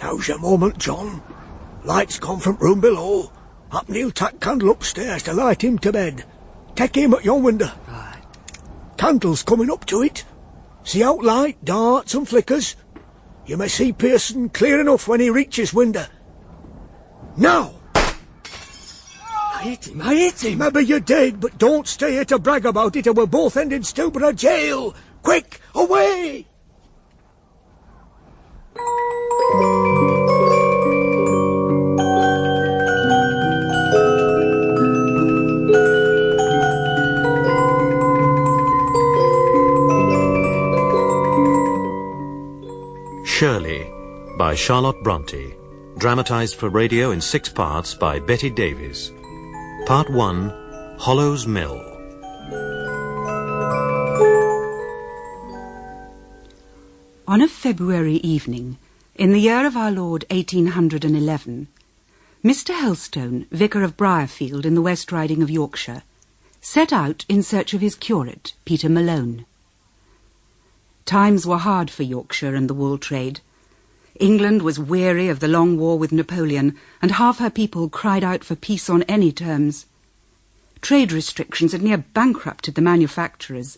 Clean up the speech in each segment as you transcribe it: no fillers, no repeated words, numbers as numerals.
Now's your moment, John. Light's come from room below. Up Neil tak candle upstairs to light him to bed. Take him at your window. Right. Candle's coming up to it. See out light, darts and flickers. You may see Pearson clear enough when he reaches window. Now! I hit him. Maybe you did, but don't stay here to brag about it or we'll both end in Stillborough jail. Quick, away! Shirley, by Charlotte Brontë, dramatised for radio in 6 parts by Betty Davies. Part 1, Hollow's Mill. On a February evening, in the year of our Lord 1811, Mr. Helstone, vicar of Briarfield in the West Riding of Yorkshire, set out in search of his curate, Peter Malone. Times were hard for Yorkshire and the wool trade. England was weary of the long war with Napoleon, and half her people cried out for peace on any terms. Trade restrictions had near bankrupted the manufacturers,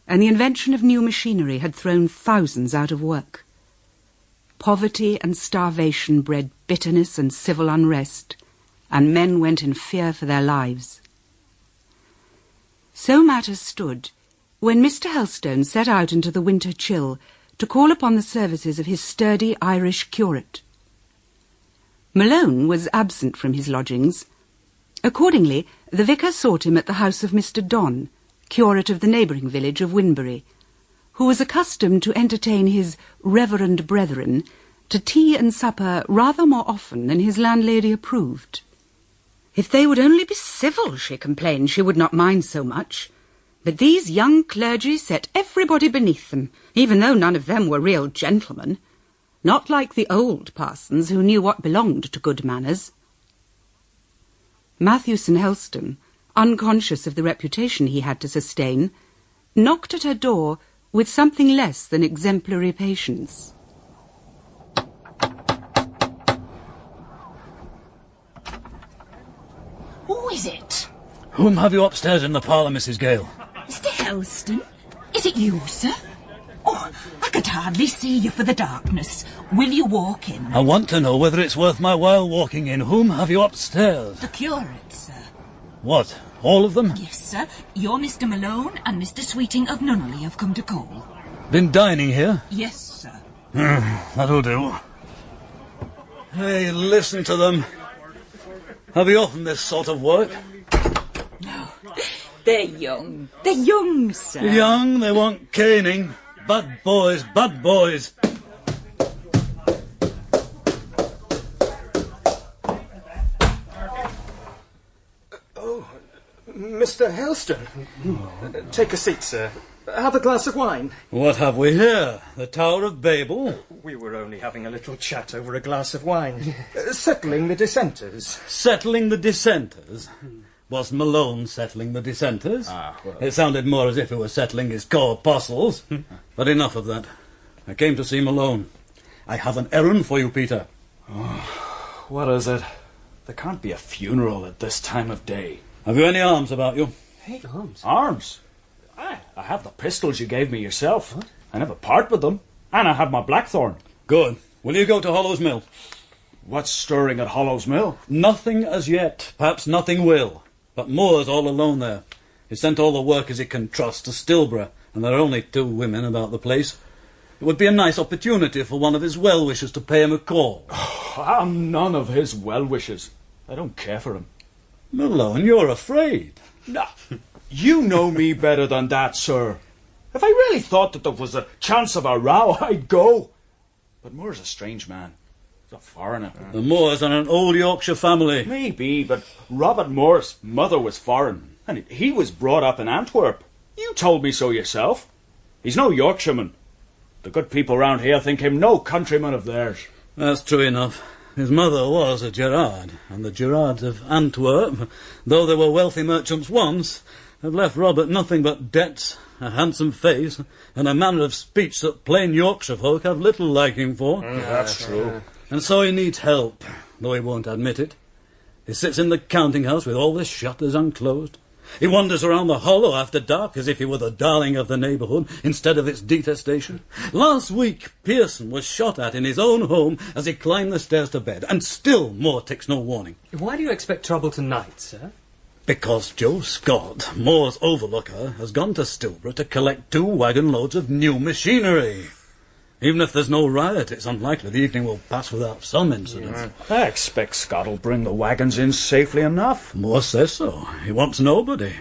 and the invention of new machinery had thrown thousands out of work. Poverty and starvation bred bitterness and civil unrest, and men went in fear for their lives. So matters stood when Mr. Helstone set out into the winter chill to call upon the services of his sturdy Irish curate. Malone was absent from his lodgings. Accordingly, the vicar sought him at the house of Mr. Donn, curate of the neighbouring village of Winbury, who was accustomed to entertain his reverend brethren to tea and supper rather more often than his landlady approved. If they would only be civil, she complained, she would not mind so much. But these young clergy set everybody beneath them, even though none of them were real gentlemen, not like the old parsons who knew what belonged to good manners. Matthewson Helstone, unconscious of the reputation he had to sustain, knocked at her door with something less than exemplary patience. Who is it? Whom have you upstairs in the parlour, Mrs. Gale? Mr. Helstone? Is it you, sir? Oh, I could hardly see you for the darkness. Will you walk in? I want to know whether it's worth my while walking in. Whom have you upstairs? The curate, sir. What, all of them? Yes, sir. You're Mr. Malone and Mr. Sweeting of Nunneley have come to call. Been dining here? Yes, sir. That'll do. Hey, listen to them. Have you often this sort of work? No. They're young. They're young, sir. Young, they want caning. Bad boys, bad boys. Oh, Mr. Helstone. Take a seat, sir. Have a glass of wine. What have we here? The Tower of Babel? We were only having a little chat over a glass of wine. Settling the dissenters. Settling the dissenters? Was Malone settling the dissenters? Well. It sounded more as if he was settling his co-apostles. But enough of that. I came to see Malone. I have an errand for you, Peter. Oh, what is it? There can't be a funeral at this time of day. Have you any arms about you? Hey, arms? I have the pistols you gave me yourself. What? I never part with them. And I have my blackthorn. Good. Will you go to Hollow's Mill? What's stirring at Hollow's Mill? Nothing as yet. Perhaps nothing will. But Moore's all alone there. He sent all the workers he can trust to Stillborough, and there are only 2 women about the place. It would be a nice opportunity for one of his well-wishers to pay him a call. Oh, I'm none of his well-wishers. I don't care for him. Malone, you're afraid. No, you know me better than that, sir. If I really thought that there was a chance of a row, I'd go. But Moore's a strange man. He's a foreigner. The Moores are an old Yorkshire family. Maybe, but Robert Moore's mother was foreign, and he was brought up in Antwerp. You told me so yourself. He's no Yorkshireman. The good people round here think him no countryman of theirs. That's true enough. His mother was a Gerard, and the Gerards of Antwerp, though they were wealthy merchants once, have left Robert nothing but debts, a handsome face, and a manner of speech that plain Yorkshire folk have little liking for. That's true. And so he needs help, though he won't admit it. He sits in the counting house with all the shutters unclosed. He wanders around the hollow after dark as if he were the darling of the neighbourhood instead of its detestation. Last week, Pearson was shot at in his own home as he climbed the stairs to bed, and still Moore takes no warning. Why do you expect trouble tonight, sir? Because Joe Scott, Moore's overlooker, has gone to Stilborough to collect 2 wagon loads of new machinery. Even if there's no riot, it's unlikely the evening will pass without some incidents. I expect Scott'll bring the wagons in safely enough. Moore says so. He wants nobody.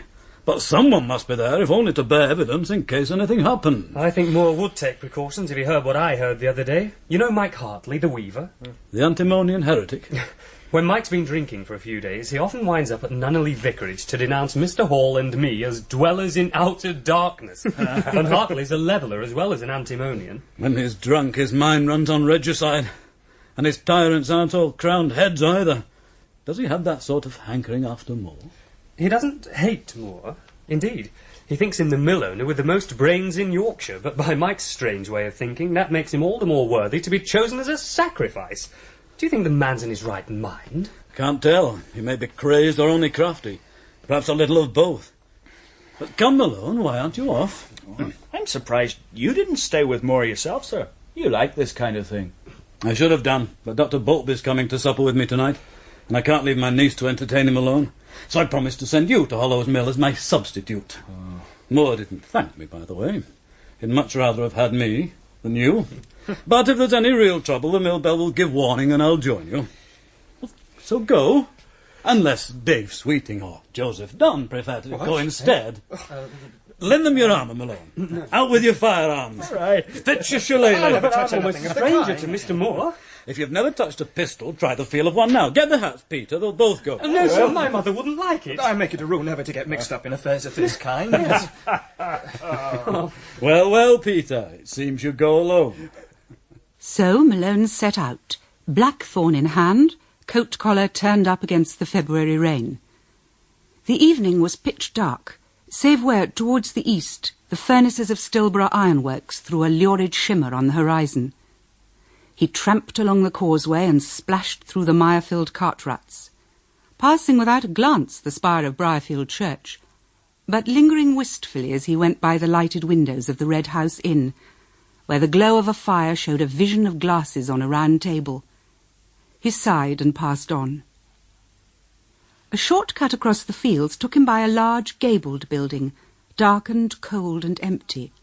But someone must be there, if only to bear evidence in case anything happened. I think Moore would take precautions if he heard what I heard the other day. You know Mike Hartley, the weaver? The antimonian heretic? When Mike's been drinking for a few days, he often winds up at Nunneley Vicarage to denounce Mr. Hall and me as dwellers in outer darkness. And Hartley's a leveller as well as an antimonian. When he's drunk, his mind runs on regicide. And his tyrants aren't all crowned heads either. Does he have that sort of hankering after Moore? He doesn't hate Moore. Indeed, he thinks him the mill owner with the most brains in Yorkshire, but by Mike's strange way of thinking, that makes him all the more worthy to be chosen as a sacrifice. Do you think the man's in his right mind? Can't tell. He may be crazed or only crafty. Perhaps a little of both. But come, Malone, why aren't you off? I'm surprised you didn't stay with Moore yourself, sir. You like this kind of thing. I should have done, but Dr. Boltby's coming to supper with me tonight, and I can't leave my niece to entertain him alone. So I promised to send you to Hollow's Mill as my substitute. Moore didn't thank me, by the way. He'd much rather have had me than you. But if there's any real trouble, the mill bell will give warning and I'll join you. So go. Unless Dave Sweeting or Joseph Dunn prefer to go instead. Lend them your armour, Malone. Out with your firearms. All right. Fetch your shillelagh. I'm a stranger to Mr. Moore. If you've never touched a pistol, try the feel of one now. Get the hats, Peter. They'll both go. No, sir, my mother wouldn't like it. I make it a rule never to get mixed up in affairs of this kind. Yes. Well, well, Peter. It seems you go alone. So Malone set out, blackthorn in hand, coat collar turned up against the February rain. The evening was pitch dark, save where, towards the east, the furnaces of Stilborough Ironworks threw a lurid shimmer on the horizon. He tramped along the causeway and splashed through the mire-filled cart ruts, passing without a glance the spire of Briarfield Church, but lingering wistfully as he went by the lighted windows of the Red House Inn, where the glow of a fire showed a vision of glasses on a round table. He sighed and passed on. A short cut across the fields took him by a large gabled building, darkened, cold and empty.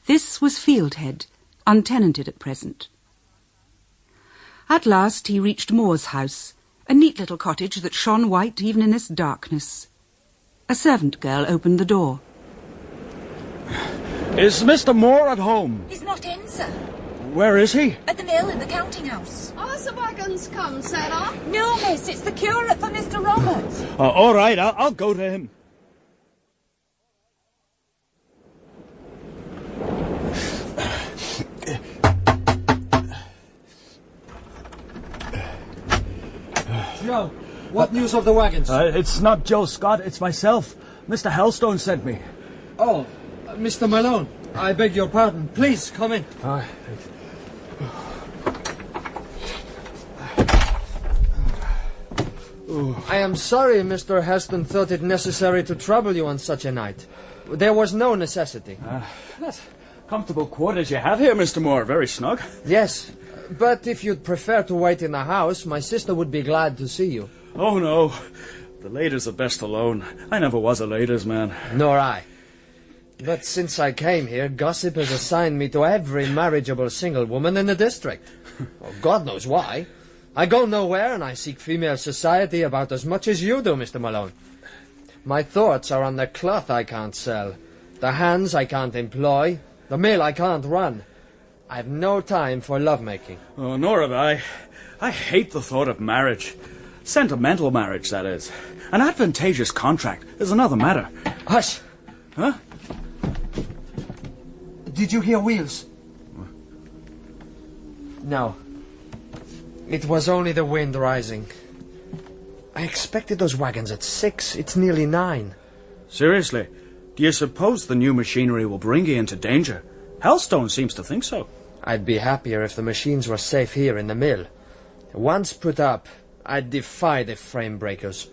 This was Fieldhead, untenanted at present. At last he reached Moore's house, a neat little cottage that shone white even in this darkness. A servant girl opened the door. Is Mr. Moore at home? He's not in, sir. Where is he? At the mill in the counting house. Has the wagons come, Sarah? No, miss, it's the curate for Mr. Roberts. All right, I'll go to him. Joe, what news of the wagons? It's not Joe Scott, it's myself. Mr. Helstone sent me. Oh, Mr. Malone, I beg your pardon. Please, come in. I am sorry Mr. Heston thought it necessary to trouble you on such a night. There was no necessity. That's comfortable quarters you have here, Mr. Moore. Very snug. Yes, but if you'd prefer to wait in the house, my sister would be glad to see you. Oh, no. The ladies are best alone. I never was a ladies' man. Nor I. But since I came here, gossip has assigned me to every marriageable single woman in the district. Oh, God knows why. I go nowhere and I seek female society about as much as you do, Mr. Malone. My thoughts are on the cloth I can't sell, the hands I can't employ, the mill I can't run. I have no time for lovemaking. Oh, nor have I. I hate the thought of marriage. Sentimental marriage, that is. An advantageous contract is another matter. Hush! Huh? Did you hear wheels? No. It was only the wind rising. I expected those wagons at 6. It's nearly 9. Seriously? Do you suppose the new machinery will bring you into danger? Helstone seems to think so. I'd be happier if the machines were safe here in the mill. Once put up, I defy the frame breakers.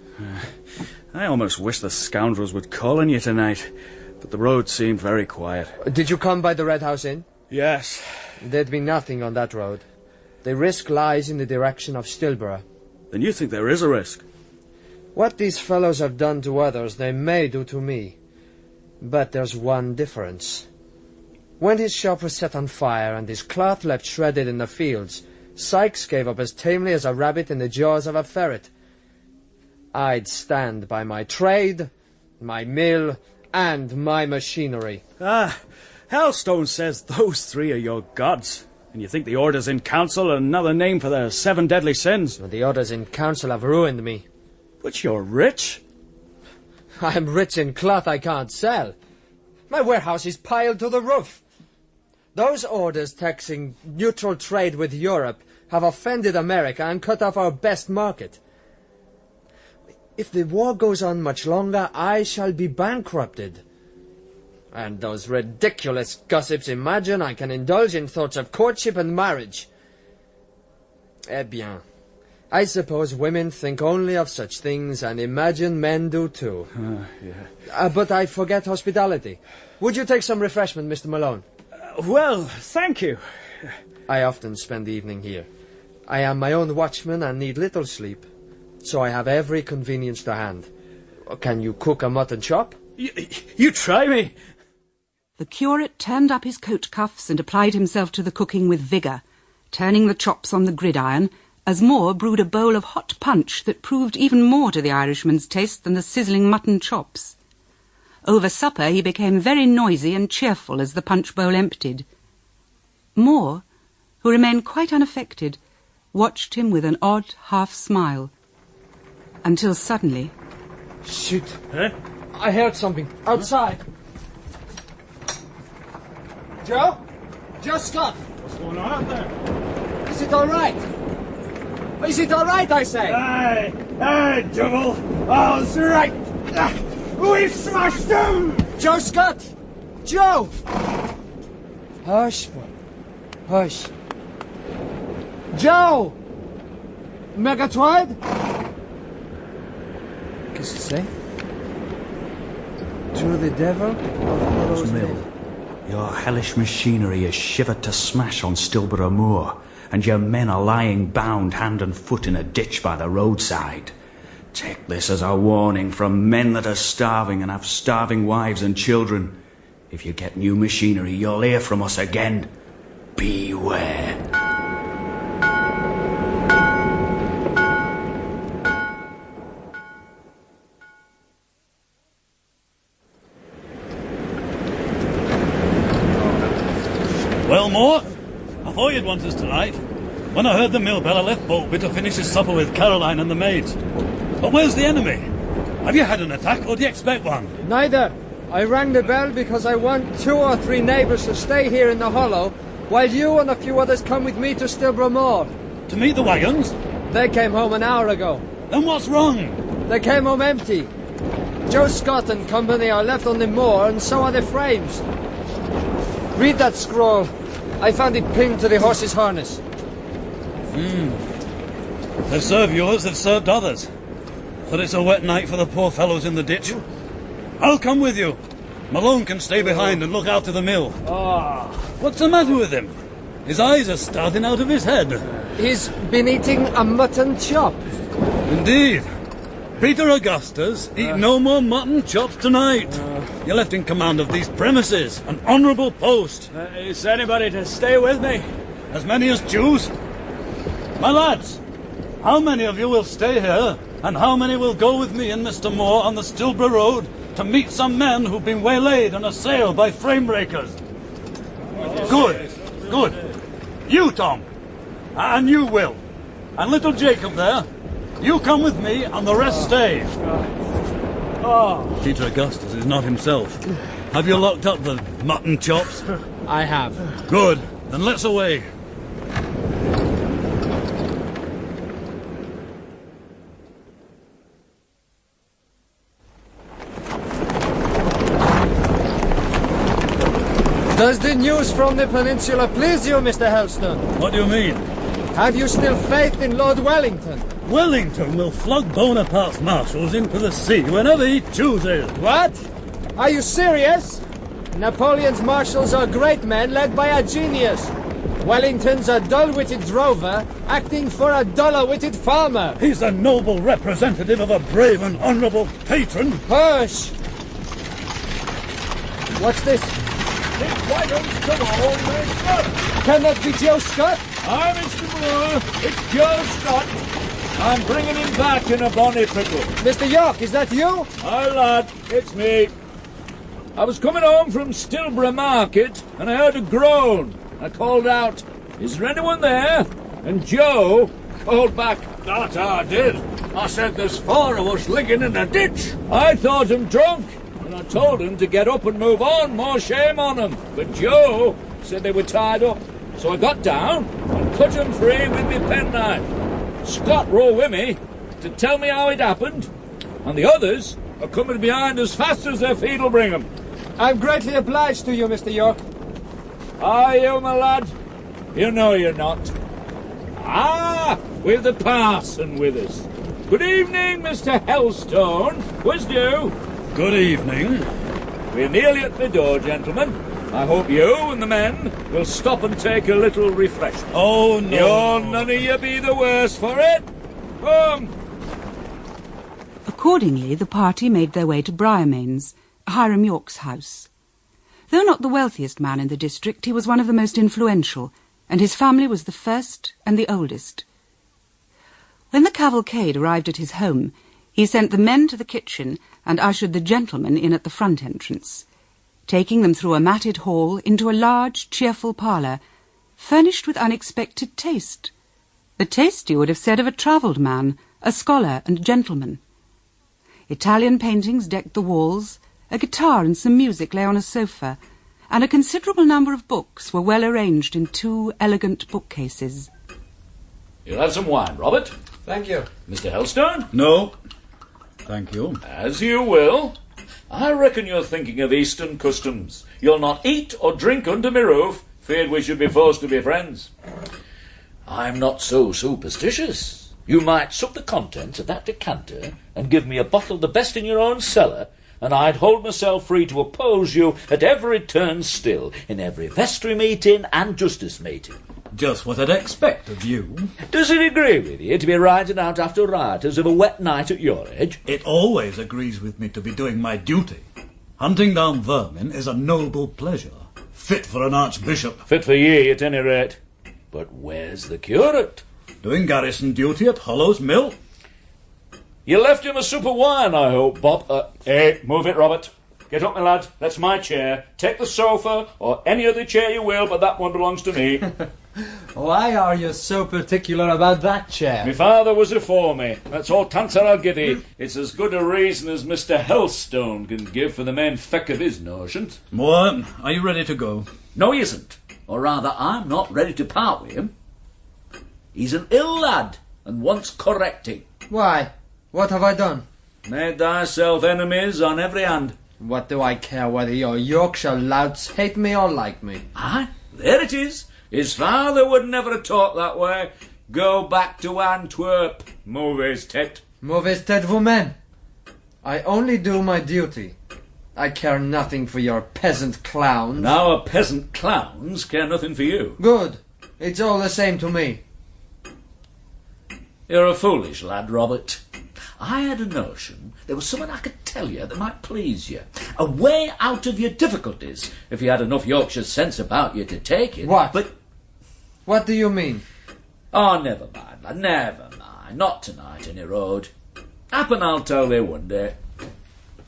I almost wish the scoundrels would call on you tonight, but the road seemed very quiet. Did you come by the Red House Inn? Yes. There'd be nothing on that road. The risk lies in the direction of Stilborough. Then you think there is a risk? What these fellows have done to others, they may do to me. But there's one difference. When his shop was set on fire and his cloth left shredded in the fields, Sykes gave up as tamely as a rabbit in the jaws of a ferret. I'd stand by my trade, my mill, and my machinery. Hellstone says those three are your gods. And you think the Orders in Council are another name for their 7 deadly sins? The Orders in Council have ruined me. But you're rich. I'm rich in cloth I can't sell. My warehouse is piled to the roof. Those orders taxing neutral trade with Europe have offended America and cut off our best market. If the war goes on much longer, I shall be bankrupted. And those ridiculous gossips imagine I can indulge in thoughts of courtship and marriage. Eh bien, I suppose women think only of such things and imagine men do too. But I forget hospitality. Would you take some refreshment, Mr. Malone? Well, thank you. I often spend the evening here. I am my own watchman and need little sleep, so I have every convenience to hand. Can you cook a mutton chop? You try me. The curate turned up his coat cuffs and applied himself to the cooking with vigour, turning the chops on the gridiron, as Moore brewed a bowl of hot punch that proved even more to the Irishman's taste than the sizzling mutton chops. Over supper he became very noisy and cheerful as the punch bowl emptied. Moore, who remained quite unaffected, watched him with an odd half-smile, until suddenly... Shoot! Huh? I heard something. Outside! Joe? Joe Scott! What's going on out there? Is it all right? Is it all right, I say? Aye, Juggle. All's right. We've smashed him! Joe Scott! Joe! Hush, boy. Hush. Joe! Megatroid? Qu'est-ce que c'est? To the devil of Hollow's Mill. Your hellish machinery is shivered to smash on Stilborough Moor, and your men are lying bound hand and foot in a ditch by the roadside. Take this as a warning from men that are starving and have starving wives and children. If you get new machinery, you'll hear from us again. Beware. Well, Moore, I thought you'd want us tonight. When I heard the mill bell, I left Boltby to finish his supper with Caroline and the maids. But where's the enemy? Have you had an attack, or do you expect one? Neither. I rang the bell because I want 2 or 3 neighbours to stay here in the hollow, while you and a few others come with me to Stilborough Moor. To meet the wagons? They came home an hour ago. Then what's wrong? They came home empty. Joe Scott and company are left on the moor, and so are the frames. Read that scroll. I found it pinned to the horse's harness. They've served you as they've served others. But it's a wet night for the poor fellows in the ditch. I'll come with you. Malone can stay behind and look after the mill. What's the matter with him? His eyes are starting out of his head. He's been eating a mutton chop. Indeed. Peter Augustus, eat no more mutton chops tonight. You're left in command of these premises, an honourable post. Is anybody to stay with me? As many as choose. My lads, how many of you will stay here, and how many will go with me and Mr. Moore on the Stilborough Road to meet some men who've been waylaid and assailed by frame breakers? Good, good. You, Tom, and you, Will, and little Jacob there. You come with me, and the rest stay. Peter Augustus is not himself. Have you locked up the mutton chops? I have. Good. Then let's away. Does the news from the peninsula please you, Mr. Hellstone? What do you mean? Have you still faith in Lord Wellington? Wellington will flog Bonaparte's marshals into the sea whenever he chooses. What? Are you serious? Napoleon's marshals are great men led by a genius. Wellington's a dull-witted drover acting for a duller-witted farmer. He's a noble representative of a brave and honourable patron. Hush! What's this? Why don't you come on, Scott? Can that be Joe Scott? Hi, Mr. Moore. It's Joe Scott. I'm bringing him back in a bonny pickle. Mr. York, is that you? Hi, lad. It's me. I was coming home from Stilborough Market, and I heard a groan. I called out, "Is there anyone there?" And Joe called back, "That I did. I said there's 4 of us ligging in a ditch." I thought him drunk, and I told him to get up and move on, more shame on him. But Joe said they were tied up. So I got down and cut him free with my penknife. Scott rode with me to tell me how it happened, and the others are coming behind as fast as their feet'll bring them. I'm greatly obliged to you, Mr. York. Are you, my lad? You know you're not. Ah, we've the parson with us. Good evening, Mr. Hellstone. Where's you? Good evening. We're nearly at the door, gentlemen. I hope you and the men will stop and take a little refreshment. Oh, no. You'll none of you be the worse for it. Come. Accordingly, the party made their way to Briarmains, Hiram York's house. Though not the wealthiest man in the district, he was one of the most influential, and his family was the first and the oldest. When the cavalcade arrived at his home, he sent the men to the kitchen and ushered the gentlemen in at the front entrance, taking them through a matted hall into a large, cheerful parlour, furnished with unexpected taste. The taste, you would have said, of a travelled man, a scholar and gentleman. Italian paintings decked the walls, a guitar and some music lay on a sofa, and a considerable number of books were well arranged in 2 elegant bookcases. You'll have some wine, Robert. Thank you. Mr. Hellstone? No. Thank you. As you will. I reckon you're thinking of Eastern customs. You'll not eat or drink under my roof, feared we should be forced to be friends. I'm not so superstitious. You might sup the contents of that decanter and give me a bottle of the best in your own cellar, and I'd hold myself free to oppose you at every turn still, in every vestry meeting and justice meeting. Just what I'd expect of you. Does it agree with you to be riding out after rioters of a wet night at your age? It always agrees with me to be doing my duty. Hunting down vermin is a noble pleasure, fit for an archbishop. Fit for ye, at any rate. But where's the curate? Doing garrison duty at Hollow's Mill. You left him a sup of wine, I hope, Bob. Hey, move it, Robert. Get up, my lad. That's my chair. Take the sofa, or any other chair you will, but that one belongs to me. Why are you so particular about that chair? My father was afore me. That's all tancer I'll give you. It's as good a reason as Mr. Hellstone can give for the main feck of his notions. Moore, are you ready to go? No, he isn't. Or rather, I'm not ready to part with him. He's an ill lad, and wants correcting. Why? What have I done? Made thyself enemies on every hand. What do I care whether your Yorkshire louts hate me or like me? Ah, there it is. His father would never have talked that way. Go back to Antwerp. Mauvais tête. Mauvais tête vous-même. I only do my duty. I care nothing for your peasant clowns. Now our peasant clowns care nothing for you. Good. It's all the same to me. You're a foolish lad, Robert. I had a notion there was something I could tell you that might please you. A way out of your difficulties, if you had enough Yorkshire sense about you to take it. What? But what do you mean? Oh, never mind, lad, never mind. Not tonight, any road. Happen I'll tell you one day.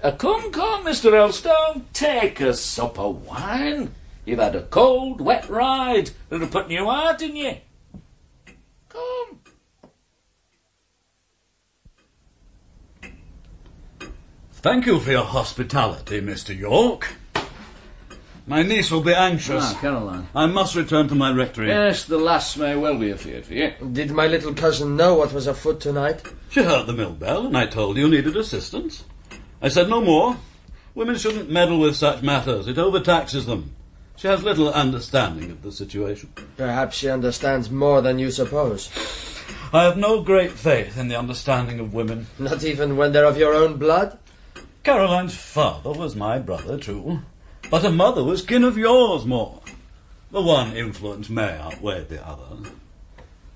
Come, Mr. Hellstone, take a sup of wine. You've had a cold, wet ride that'll put new heart in you. Come. Thank you for your hospitality, Mr. York. My niece will be anxious. Ah, Caroline. I must return to my rectory. Yes, the lass may well be afeard for you. Did my little cousin know what was afoot tonight? She heard the mill bell, and I told you needed assistance. I said no more. Women shouldn't meddle with such matters. It overtaxes them. She has little understanding of the situation. Perhaps she understands more than you suppose. I have no great faith in the understanding of women. Not even when they're of your own blood? Caroline's father was my brother, true, but her mother was kin of yours more. The one influence may outweigh the other.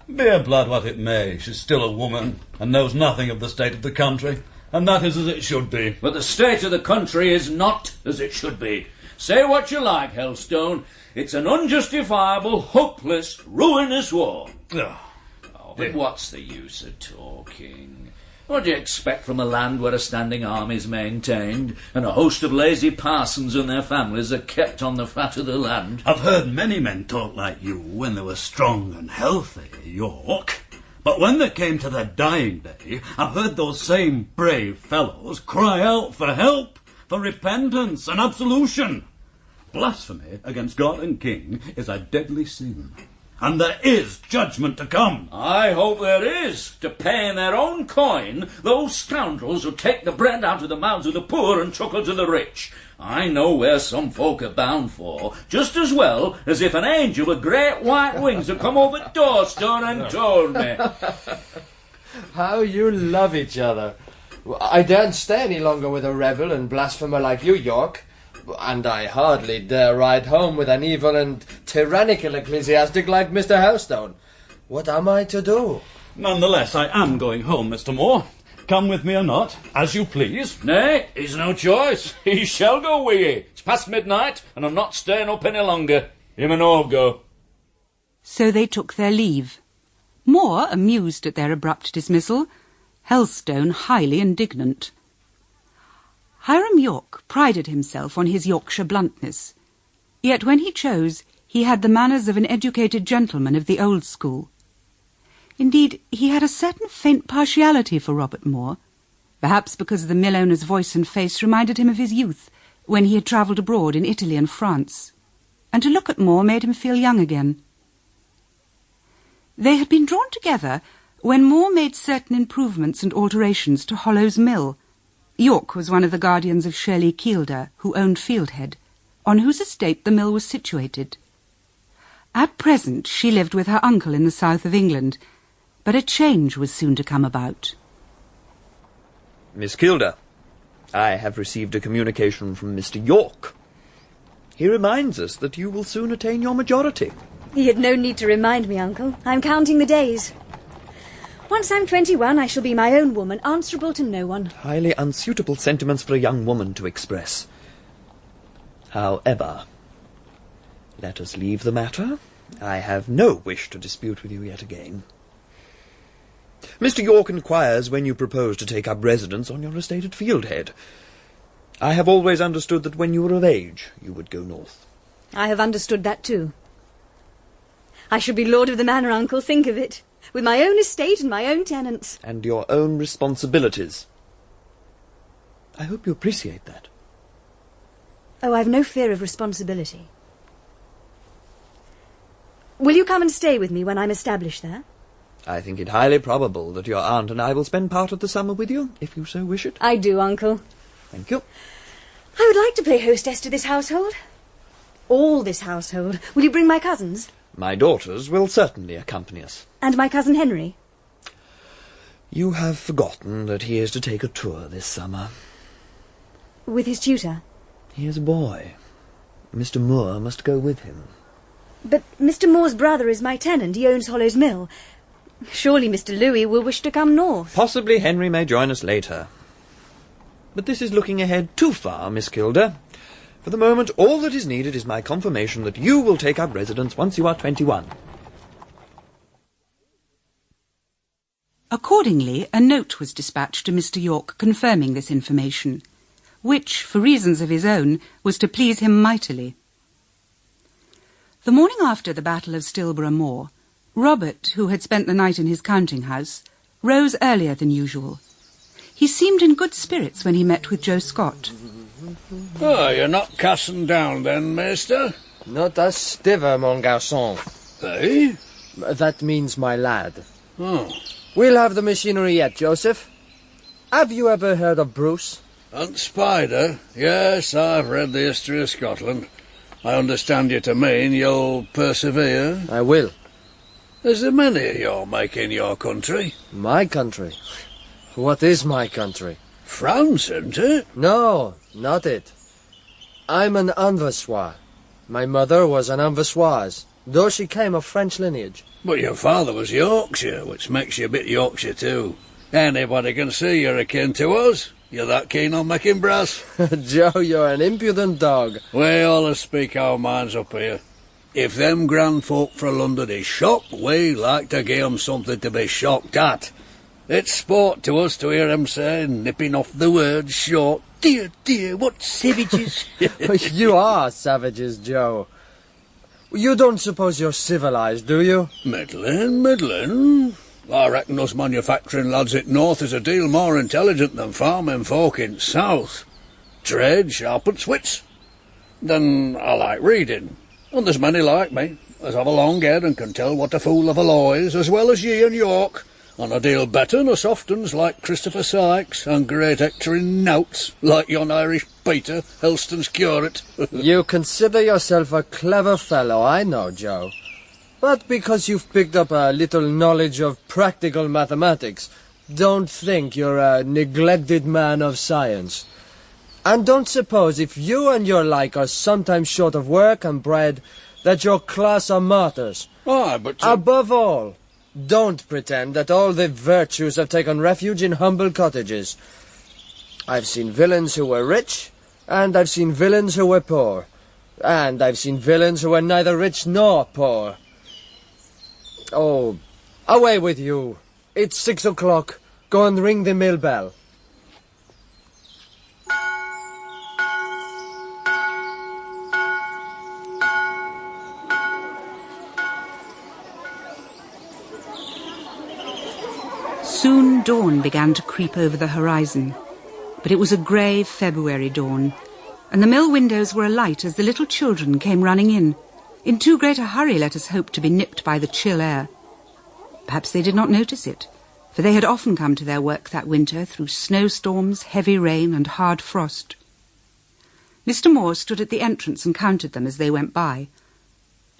Be her blood what it may, she's still a woman, and knows nothing of the state of the country, and that is as it should be. But the state of the country is not as it should be. Say what you like, Helstone. It's an unjustifiable, hopeless, ruinous war. But what's the use of talking? What do you expect from a land where a standing army's maintained, and a host of lazy parsons and their families are kept on the fat of the land? I've heard many men talk like you when they were strong and healthy, York. But when they came to their dying day, I've heard those same brave fellows cry out for help, for repentance and absolution. Blasphemy against God and King is a deadly sin. And there is judgment to come. I hope there is. To pay in their own coin those scoundrels who take the bread out of the mouths of the poor and chuckle to the rich. I know where some folk are bound for, just as well as if an angel with great white wings had come over Doorstone and told me. How you love each other. I daren't stay any longer with a rebel and blasphemer like you, York. And I hardly dare ride home with an evil and tyrannical ecclesiastic like Mr. Helstone. What am I to do? Nonetheless, I am going home, Mr. Moore. Come with me or not, as you please. Nay, he's no choice. He shall go with ye. It's past midnight, and I'm not staying up any longer. Him and all go. So they took their leave. Moore amused at their abrupt dismissal, Helstone highly indignant. Hiram York prided himself on his Yorkshire bluntness, yet when he chose, he had the manners of an educated gentleman of the old school. Indeed, he had a certain faint partiality for Robert Moore, perhaps because the mill owner's voice and face reminded him of his youth, when he had travelled abroad in Italy and France, and to look at Moore made him feel young again. They had been drawn together when Moore made certain improvements and alterations to Hollow's Mill. York was one of the guardians of Shirley Keelder, who owned Fieldhead, on whose estate the mill was situated. At present she lived with her uncle in the south of England, but a change was soon to come about. Miss Keelder, I have received a communication from Mr. York. He reminds us that you will soon attain your majority. He had no need to remind me, Uncle. I'm counting the days. Once I'm 21, I shall be my own woman, answerable to no one. Highly unsuitable sentiments for a young woman to express. However, let us leave the matter. I have no wish to dispute with you yet again. Mr. York inquires when you propose to take up residence on your estate at Fieldhead. I have always understood that when you were of age, you would go north. I have understood that too. I shall be lord of the manor, Uncle, think of it. With my own estate and my own tenants. And your own responsibilities. I hope you appreciate that. Oh, I've no fear of responsibility. Will you come and stay with me when I'm established there? I think it highly probable that your aunt and I will spend part of the summer with you, if you so wish it. I do, Uncle. Thank you. I would like to play hostess to this household. All this household. Will you bring my cousins? My daughters will certainly accompany us. And my cousin Henry? You have forgotten that he is to take a tour this summer. With his tutor? He is a boy. Mr. Moore must go with him. But Mr. Moore's brother is my tenant. He owns Hollow's Mill. Surely Mr. Louis will wish to come north. Possibly Henry may join us later. But this is looking ahead too far, Miss Keelder. For the moment, all that is needed is my confirmation that you will take up residence once you are 21. Accordingly, a note was dispatched to Mr. York confirming this information, which, for reasons of his own, was to please him mightily. The morning after the Battle of Stilborough Moor, Robert, who had spent the night in his counting-house, rose earlier than usual. He seemed in good spirits when he met with Joe Scott. Oh, you're not casting down then, maester? Not a stiver, mon garçon. Eh? That means my lad. Oh. We'll have the machinery yet, Joseph. Have you ever heard of Bruce? And Spider? Yes, I've read the history of Scotland. I understand you to mean you'll persevere? I will. Is there many you're making your country? My country? What is my country? France, isn't it? No, not it. I'm an Anversois. My mother was an Anversoise, though she came of French lineage. But your father was Yorkshire, which makes you a bit Yorkshire too. Anybody can see you're akin to us. You're that keen on making brass. Joe, you're an impudent dog. We all speak our minds up here. If them grand folk fra London is shocked, we like to give 'em something to be shocked at. It's sport to us to hear 'em say, nipping off the words short, "Dear, dear, what savages!" You are savages, Joe. You don't suppose you're civilized, do you? Middling. I reckon us manufacturing lads at north is a deal more intelligent than farming folk in south. Trade sharpens wits. Then I like reading, and there's many like me, as have a long head and can tell what a fool of a law is, as well as ye and York, and a deal better than us oftens like Christopher Sykes, and great Hector in nouts, like yon Irish Peter, Helston's curate. You consider yourself a clever fellow, I know, Joe. But because you've picked up a little knowledge of practical mathematics, don't think you're a neglected man of science. And don't suppose if you and your like are sometimes short of work and bread, that your class are martyrs. Aye, but... Above all, don't pretend that all the virtues have taken refuge in humble cottages. I've seen villains who were rich, and I've seen villains who were poor. And I've seen villains who were neither rich nor poor. Oh, away with you. It's 6 o'clock. Go and ring the mill bell. Soon dawn began to creep over the horizon, but it was a grey February dawn, and the mill windows were alight as the little children came running in too great a hurry, let us hope, to be nipped by the chill air. Perhaps they did not notice it, for they had often come to their work that winter through snowstorms, heavy rain and hard frost. Mr. Moore stood at the entrance and counted them as they went by.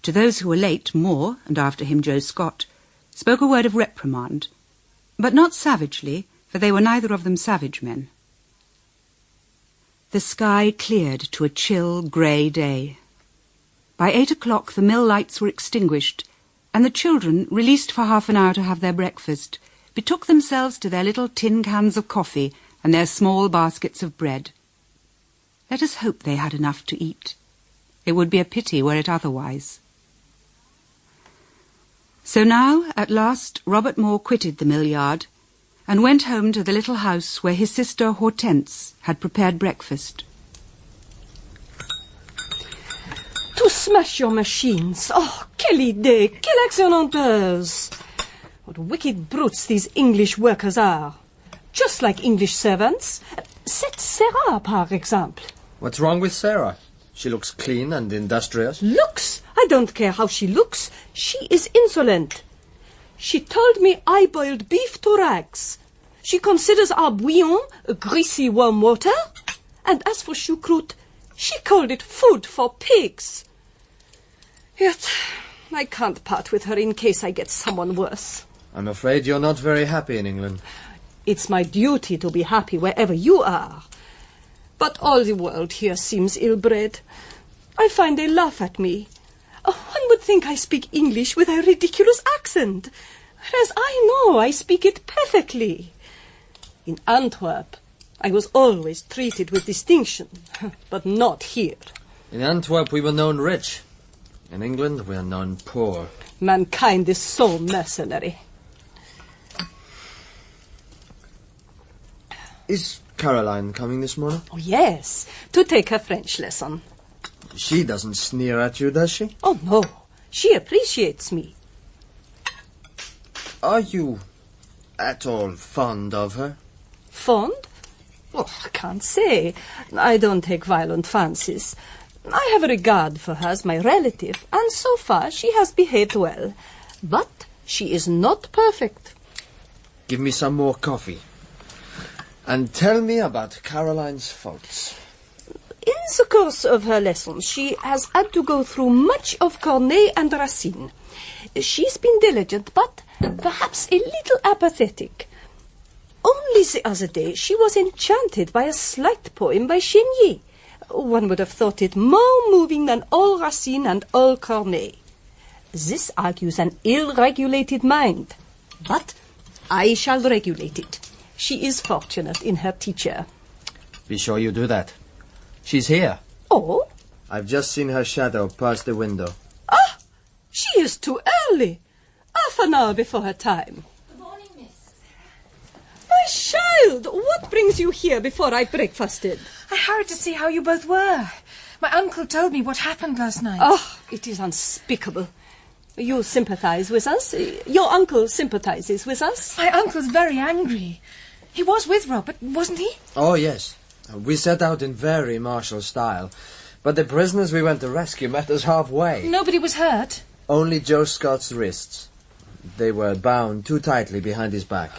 To those who were late, Moore, and after him Joe Scott, spoke a word of reprimand, but not savagely, for they were neither of them savage men. The sky cleared to a chill, grey day. By 8 o'clock the mill lights were extinguished, and the children, released for half an hour to have their breakfast, betook themselves to their little tin cans of coffee and their small baskets of bread. Let us hope they had enough to eat. It would be a pity were it otherwise. So now, at last, Robert Moore quitted the mill yard and went home to the little house where his sister Hortense had prepared breakfast. To smash your machines. Oh, quelle idée! Quelle action honteuse! What wicked brutes these English workers are. Just like English servants. Cette Sarah, par exemple. What's wrong with Sarah? She looks clean and industrious. Looks? I don't care how she looks. She is insolent. She told me I boiled beef to rags. She considers our bouillon a greasy warm water. And as for choucroute, she called it food for pigs. Yet I can't part with her in case I get someone worse. I'm afraid you're not very happy in England. It's my duty to be happy wherever you are. But all the world here seems ill-bred. I find they laugh at me. One would think I speak English with a ridiculous accent, whereas I know I speak it perfectly. In Antwerp, I was always treated with distinction, but not here. In Antwerp we were known rich. In England we are known poor. Mankind is so mercenary. Is Caroline coming this morning? Oh, yes, to take her French lesson. She doesn't sneer at you, does she? Oh, no. She appreciates me. Are you at all fond of her? Fond? Oh, I can't say. I don't take violent fancies. I have a regard for her as my relative, and so far she has behaved well. But she is not perfect. Give me some more coffee. And tell me about Caroline's faults. In the course of her lessons, she has had to go through much of Corneille and Racine. She's been diligent, but perhaps a little apathetic. Only the other day she was enchanted by a slight poem by Chénier. One would have thought it more moving than all Racine and all Corneille. This argues an ill-regulated mind. But I shall regulate it. She is fortunate in her teacher. Be sure you do that. She's here. Oh? I've just seen her shadow pass the window. Ah! She is too early. Half an hour before her time. Good morning, miss. My child, what brings you here before I breakfasted? I hurried to see how you both were. My uncle told me what happened last night. Oh, it is unspeakable. You sympathize with us? Your uncle sympathizes with us? My uncle's very angry. He was with Robert, wasn't he? Oh, yes. We set out in very martial style. But the prisoners we went to rescue met us halfway. Nobody was hurt. Only Joe Scott's wrists. They were bound too tightly behind his back.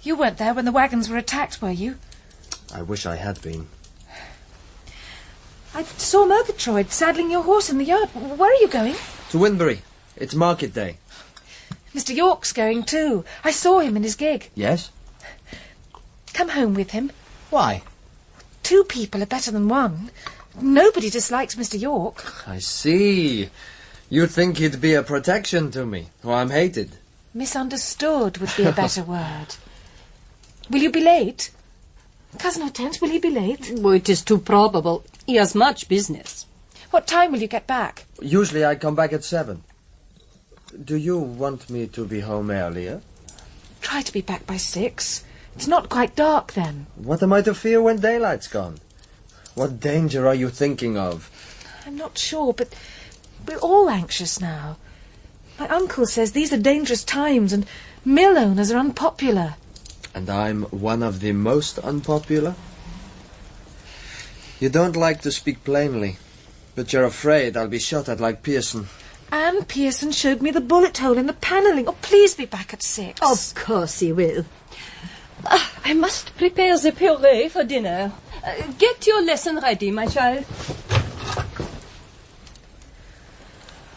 You weren't there when the wagons were attacked, were you? I wish I had been. I saw Murgatroyd saddling your horse in the yard. Where are you going? To Winbury. It's market day. Mr. York's going too. I saw him in his gig. Yes? Come home with him. Why? 2 people are better than 1. Nobody dislikes Mr. York. I see. You think he'd be a protection to me, or I'm hated. Misunderstood would be a better word. Will you be late? Cousin Hortense, will he be late? Oh, it is too probable. He has much business. What time will you get back? Usually I come back at 7. Do you want me to be home earlier? Try to be back by 6. It's not quite dark then. What am I to fear when daylight's gone? What danger are you thinking of? I'm not sure, but we're all anxious now. My uncle says these are dangerous times and mill owners are unpopular. And I'm one of the most unpopular? You don't like to speak plainly, but you're afraid I'll be shot at like Pearson. Anne Pearson showed me the bullet hole in the panelling. Oh, please be back at 6. Of course he will. I must prepare the puree for dinner. Get your lesson ready, my child.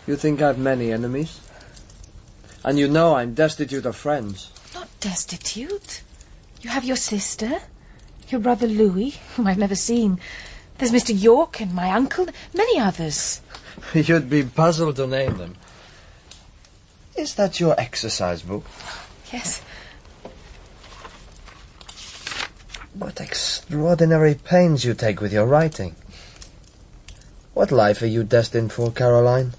You think I've many enemies? And you know I'm destitute of friends. Not destitute. You have your sister, your brother Louis, whom I've never seen. There's Mr. York and my uncle, many others. You'd be puzzled to name them. Is that your exercise book? Yes. What extraordinary pains you take with your writing. What life are you destined for, Caroline?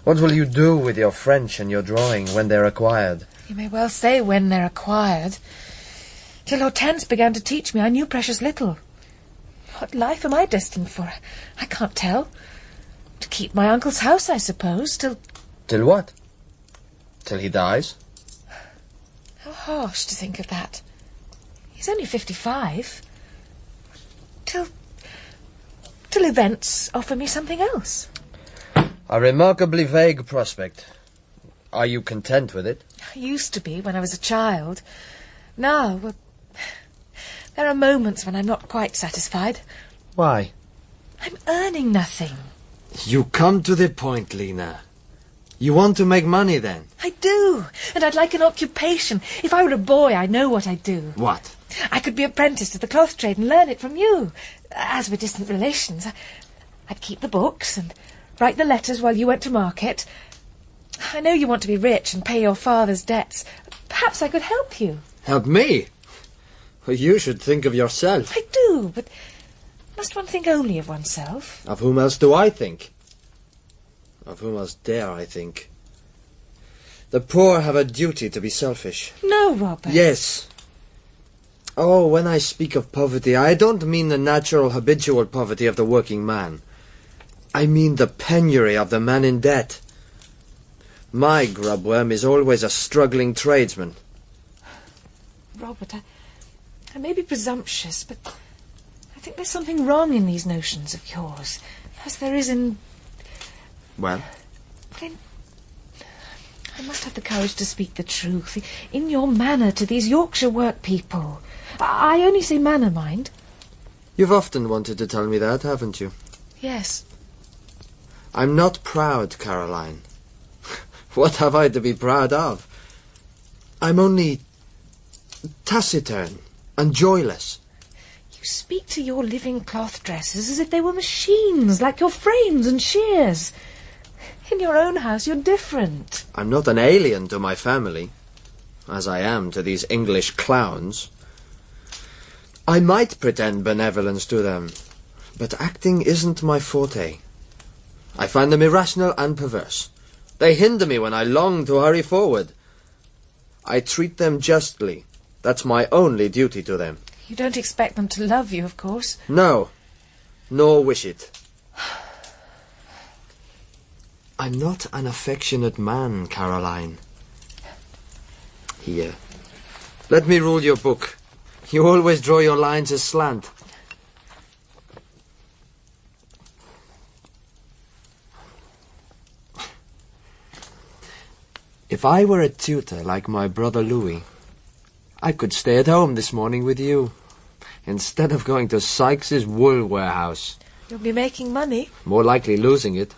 What will you do with your French and your drawing when they're acquired? You may well say when they're acquired. Till Hortense began to teach me, I knew precious little. What life am I destined for? I can't tell. To keep my uncle's house, I suppose, till... Till what? Till he dies? How harsh to think of that. He's only 55. Till events offer me something else. A remarkably vague prospect. Are you content with it? I used to be when I was a child. Now, well, there are moments when I'm not quite satisfied. Why? I'm earning nothing. You come to the point, Lena. You want to make money, then? I do, and I'd like an occupation. If I were a boy, I know what I'd do. What? I could be apprenticed to the cloth trade and learn it from you. As we're distant relations, I'd keep the books and write the letters while you went to market. I know you want to be rich and pay your father's debts. Perhaps I could help you. Help me? Well, you should think of yourself. I do, but must one think only of oneself? Of whom else do I think? Of whom else dare I think? The poor have a duty to be selfish. No, Robert. Yes. Oh, when I speak of poverty, I don't mean the natural habitual poverty of the working man. I mean the penury of the man in debt. My grubworm is always a struggling tradesman. Robert, I may be presumptuous, but I think there's something wrong in these notions of yours, as there is in... Well? I must have the courage to speak the truth. In your manner to these Yorkshire work people. I only say manner, mind. You've often wanted to tell me that, haven't you? Yes. I'm not proud, Caroline. What have I to be proud of? I'm only taciturn and joyless. You speak to your living cloth dressers as if they were machines, like your frames and shears. In your own house, you're different. I'm not an alien to my family, as I am to these English clowns. I might pretend benevolence to them, but acting isn't my forte. I find them irrational and perverse. They hinder me when I long to hurry forward. I treat them justly. That's my only duty to them. You don't expect them to love you, of course. No, nor wish it. I'm not an affectionate man, Caroline. Here, let me rule your book. You always draw your lines aslant. If I were a tutor like my brother Louis, I could stay at home this morning with you, instead of going to Sykes's wool warehouse. You'll be making money. More likely losing it.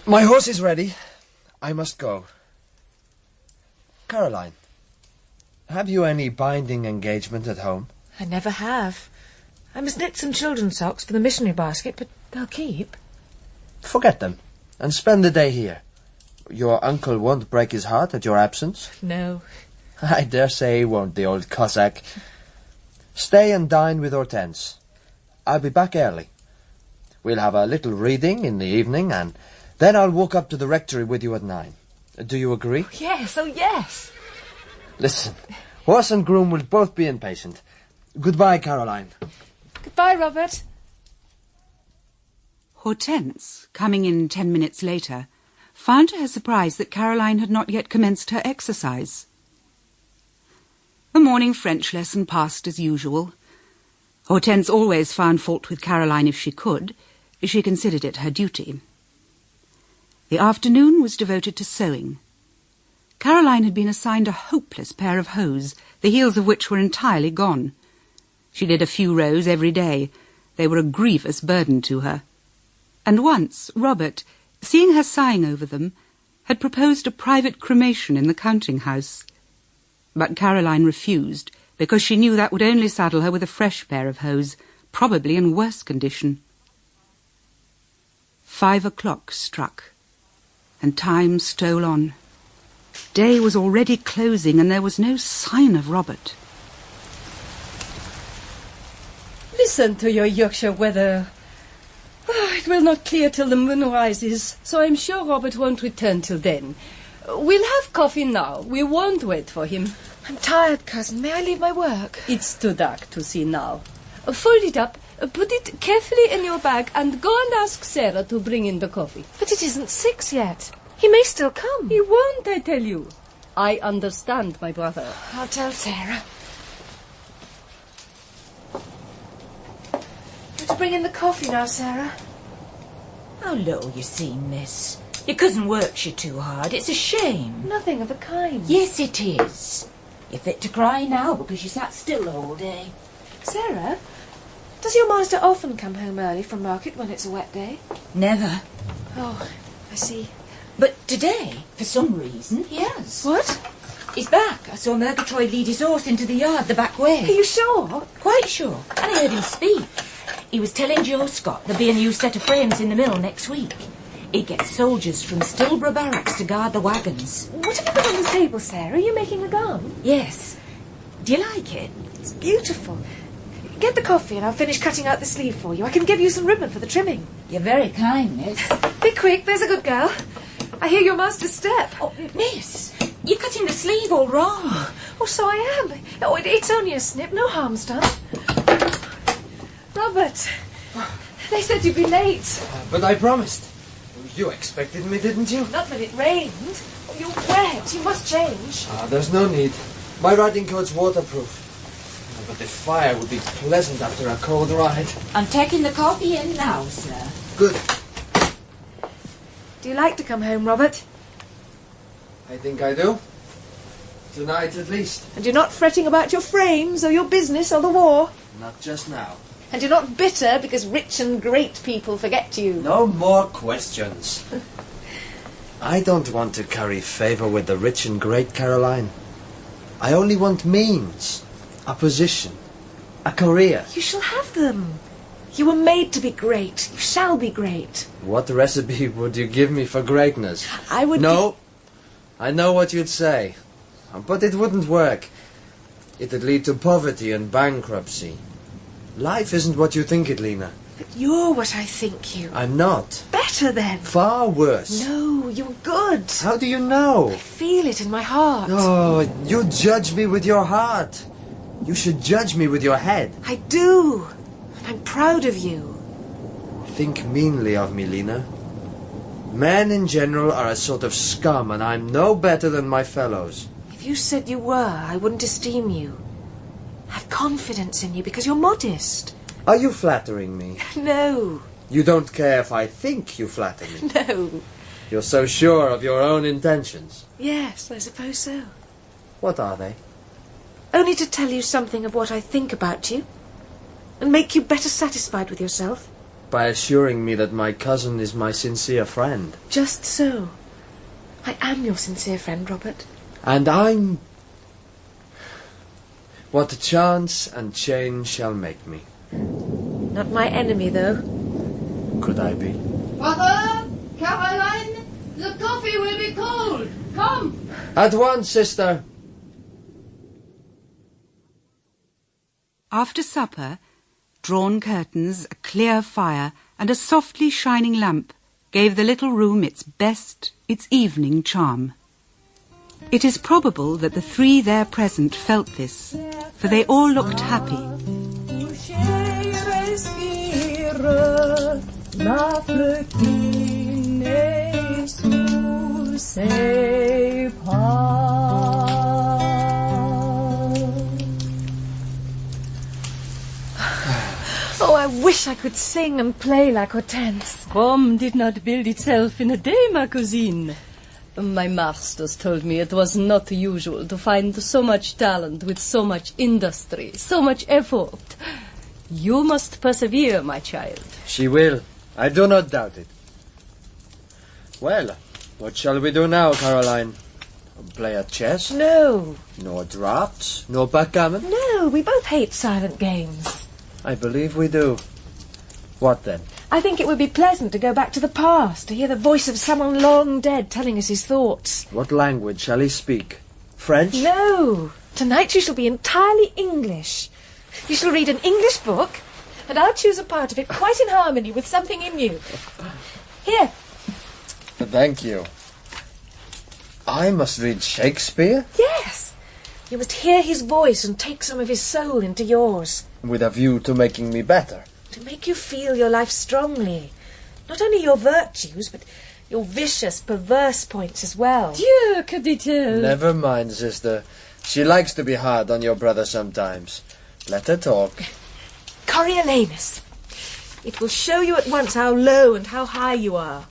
My horse is ready. I must go. Caroline, have you any binding engagement at home? I never have. I must knit some children's socks for the missionary basket, but they'll keep. Forget them, and spend the day here. Your uncle won't break his heart at your absence? No. I dare say he won't, the old Cossack. Stay and dine with Hortense. I'll be back early. We'll have a little reading in the evening, and then I'll walk up to the rectory with you at 9. Do you agree? Yes, oh yes. Listen, horse and groom will both be impatient. Goodbye, Caroline. Goodbye, Robert. Hortense, coming in 10 minutes later, found to her surprise that Caroline had not yet commenced her exercise. The morning French lesson passed as usual. Hortense always found fault with Caroline if she could. She considered it her duty. The afternoon was devoted to sewing. Caroline had been assigned a hopeless pair of hose, the heels of which were entirely gone. She did a few rows every day. They were a grievous burden to her. And once, Robert, seeing her sighing over them, had proposed a private cremation in the counting-house. But Caroline refused, because she knew that would only saddle her with a fresh pair of hose, probably in worse condition. 5 o'clock struck, and time stole on. Day was already closing, and there was no sign of Robert. Listen to your Yorkshire weather. Oh, it will not clear till the moon rises, so I'm sure Robert won't return till then. We'll have coffee now. We won't wait for him. I'm tired, cousin. May I leave my work? It's too dark to see now. Fold it up, put it carefully in your bag, and go and ask Sarah to bring in the coffee. But it isn't 6 yet. He may still come. He won't, I tell you. I understand, my brother. I'll tell Sarah. Want to bring in the coffee now, Sarah? How low you seem, miss. Your cousin works you too hard. It's a shame. Nothing of the kind. Yes, it is. You're fit to cry now because you sat still all day. Sarah, does your master often come home early from market when it's a wet day? Never. Oh, I see. But today, for some reason, he has. What? He's back. I saw Murgatroyd lead his horse into the yard the back way. Are you sure? Quite sure. And I heard him speak. He was telling Joe Scott there'll be a new set of frames in the mill next week. He'd get soldiers from Stilborough Barracks to guard the wagons. What have you got on the table, Sarah? Are you making a gown? Yes. Do you like it? It's beautiful. Get the coffee and I'll finish cutting out the sleeve for you. I can give you some ribbon for the trimming. You're very kind, miss. Be quick, there's a good girl. I hear your master's step. Oh, miss, you're cutting the sleeve all wrong. Oh, so I am. Oh, it's only a snip, no harm's done. Robert, they said you'd be late. But I promised. You expected me, didn't you? Not that it rained. Oh, you're wet. You must change. There's no need. My riding coat's waterproof. But the fire would be pleasant after a cold ride. I'm taking the coffee in now, sir. Good. Do you like to come home, Robert? I think I do. Tonight, at least. And you're not fretting about your frames or your business or the war. Not just now. And you're not bitter because rich and great people forget you. No more questions. I don't want to curry favour with the rich and great, Caroline. I only want means, a position, a career. You shall have them. You were made to be great. You shall be great. What recipe would you give me for greatness? I would... No, I know what you'd say. But it wouldn't work. It'd lead to poverty and bankruptcy. Life isn't what you think it, Lena. But you're what I think you. I'm not. Better then. Far worse. No, you're good. How do you know? I feel it in my heart. Oh, you judge me with your heart. You should judge me with your head. I do. I'm proud of you. Think meanly of me, Lena. Men in general are a sort of scum, and I'm no better than my fellows. If you said you were, I wouldn't esteem you. Have confidence in you because you're modest. Are you flattering me? No. You don't care if I think you flatter me? No. You're so sure of your own intentions. Yes, I suppose so. What are they? Only to tell you something of what I think about you, and make you better satisfied with yourself. By assuring me that my cousin is my sincere friend. Just so. I am your sincere friend, Robert. And I'm... what chance and change shall make me. Not my enemy, though. Could I be? Father, Caroline, the coffee will be cold. Come. At once, sister. After supper, drawn curtains, a clear fire, and a softly shining lamp gave the little room its best, its evening charm. It is probable that the three there present felt this, for they all looked happy. Oh, I wish I could sing and play like Hortense. Rome did not build itself in a day, ma cousine. My masters told me it was not usual to find so much talent with so much industry, so much effort. You must persevere, my child. She will. I do not doubt it. Well, what shall we do now, Caroline? Play at chess? No. No draughts? No backgammon? No, we both hate silent games. I believe we do. What then? I think it would be pleasant to go back to the past, to hear the voice of someone long dead telling us his thoughts. What language shall he speak? French? No. Tonight you shall be entirely English. You shall read an English book, and I'll choose a part of it quite in harmony with something in you. Here. Thank you. I must read Shakespeare? Yes. You must hear his voice and take some of his soul into yours. With a view to making me better. To make you feel your life strongly. Not only your virtues, but your vicious, perverse points as well. Dieu, que dit-elle? Never mind, sister. She likes to be hard on your brother sometimes. Let her talk. Coriolanus. It will show you at once how low and how high you are.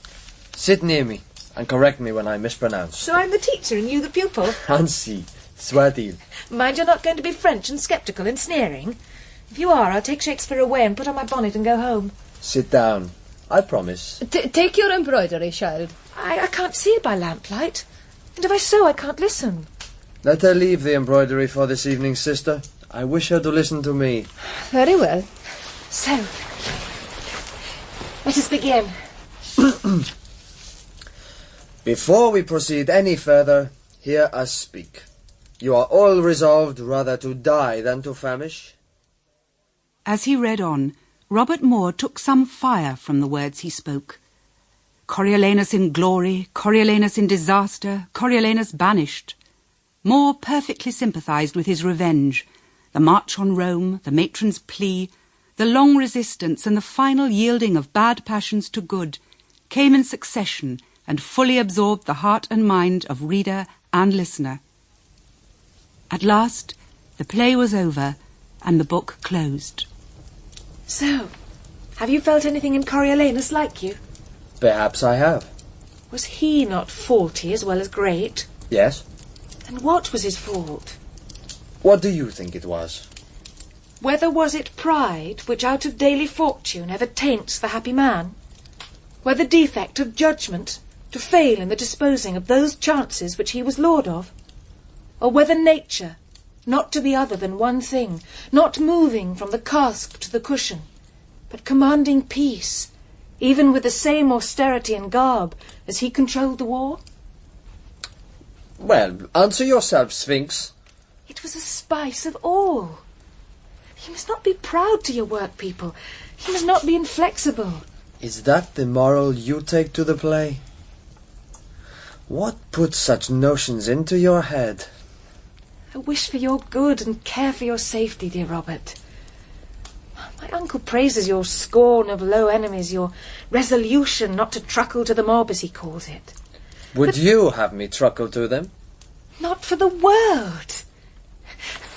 Sit near me and correct me when I mispronounce. So I'm the teacher and you the pupil? Ainsi, soit-il. Mind you're not going to be French and sceptical and sneering. If you are, I'll take Shakespeare away and put on my bonnet and go home. Sit down. I promise. Take your embroidery, child. I can't see it by lamplight. And if I sew, I can't listen. Let her leave the embroidery for this evening, sister. I wish her to listen to me. Very well. So, let us begin. Before we proceed any further, hear us speak. You are all resolved rather to die than to famish? As he read on, Robert Moore took some fire from the words he spoke. Coriolanus in glory, Coriolanus in disaster, Coriolanus banished. Moore perfectly sympathised with his revenge, the march on Rome, the matron's plea, the long resistance and the final yielding of bad passions to good came in succession and fully absorbed the heart and mind of reader and listener. At last, the play was over and the book closed. So, have you felt anything in Coriolanus like you? Perhaps I have. Was he not faulty as well as great? Yes. And what was his fault? What do you think it was? Whether was it pride, which out of daily fortune ever taints the happy man? Whether defect of judgment, to fail in the disposing of those chances which he was lord of? Or whether nature, not to be other than one thing, not moving from the cask to the cushion, but commanding peace, even with the same austerity and garb as he controlled the war? Well, answer yourself, Sphinx. It was a spice of all. You must not be proud to your work people. You must not be inflexible. Is that the moral you take to the play? What put such notions into your head? I wish for your good and care for your safety, dear Robert. My uncle praises your scorn of low enemies, your resolution not to truckle to the mob, as he calls it. Would you have me truckle to them? Not for the world.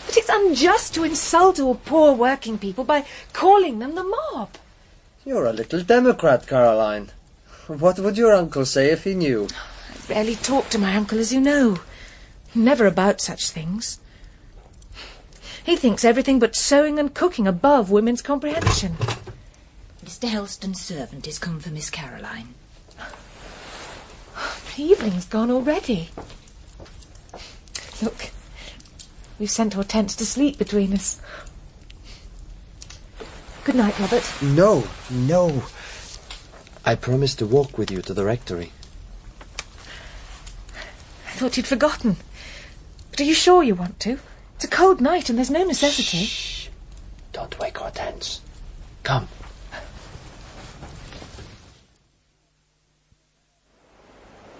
But it's unjust to insult all poor working people by calling them the mob. You're a little democrat, Caroline. What would your uncle say if he knew? I rarely talk to my uncle, as you know. Never about such things. He thinks everything but sewing and cooking above women's comprehension. Mr. Helston's servant is come for Miss Caroline. The evening's gone already. Look, we've sent Hortense to sleep between us. Good night, Robert. No, no. I promised to walk with you to the rectory. I thought you'd forgotten. But are you sure you want to? It's a cold night and there's no necessity. Shh. Don't wake Hortense. Come.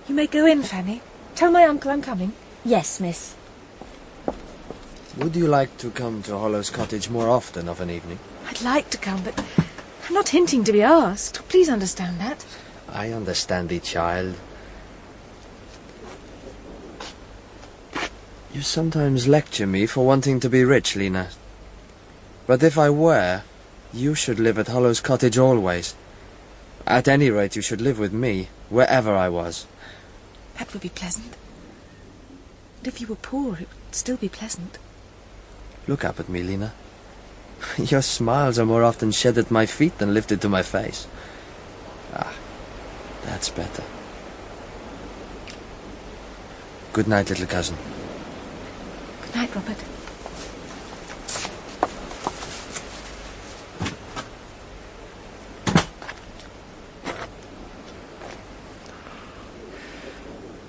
You may go in, Fanny. Tell my uncle I'm coming. Yes, miss. Would you like to come to Hollow's cottage more often of an evening? I'd like to come, but I'm not hinting to be asked. Please understand that. I understand thee, child. You sometimes lecture me for wanting to be rich, Lena. But if I were, you should live at Hollow's cottage always. At any rate, you should live with me, wherever I was. That would be pleasant. And if you were poor, it would still be pleasant. Look up at me, Lena. Your smiles are more often shed at my feet than lifted to my face. Ah, that's better. Good night, little cousin. Good night, Robert.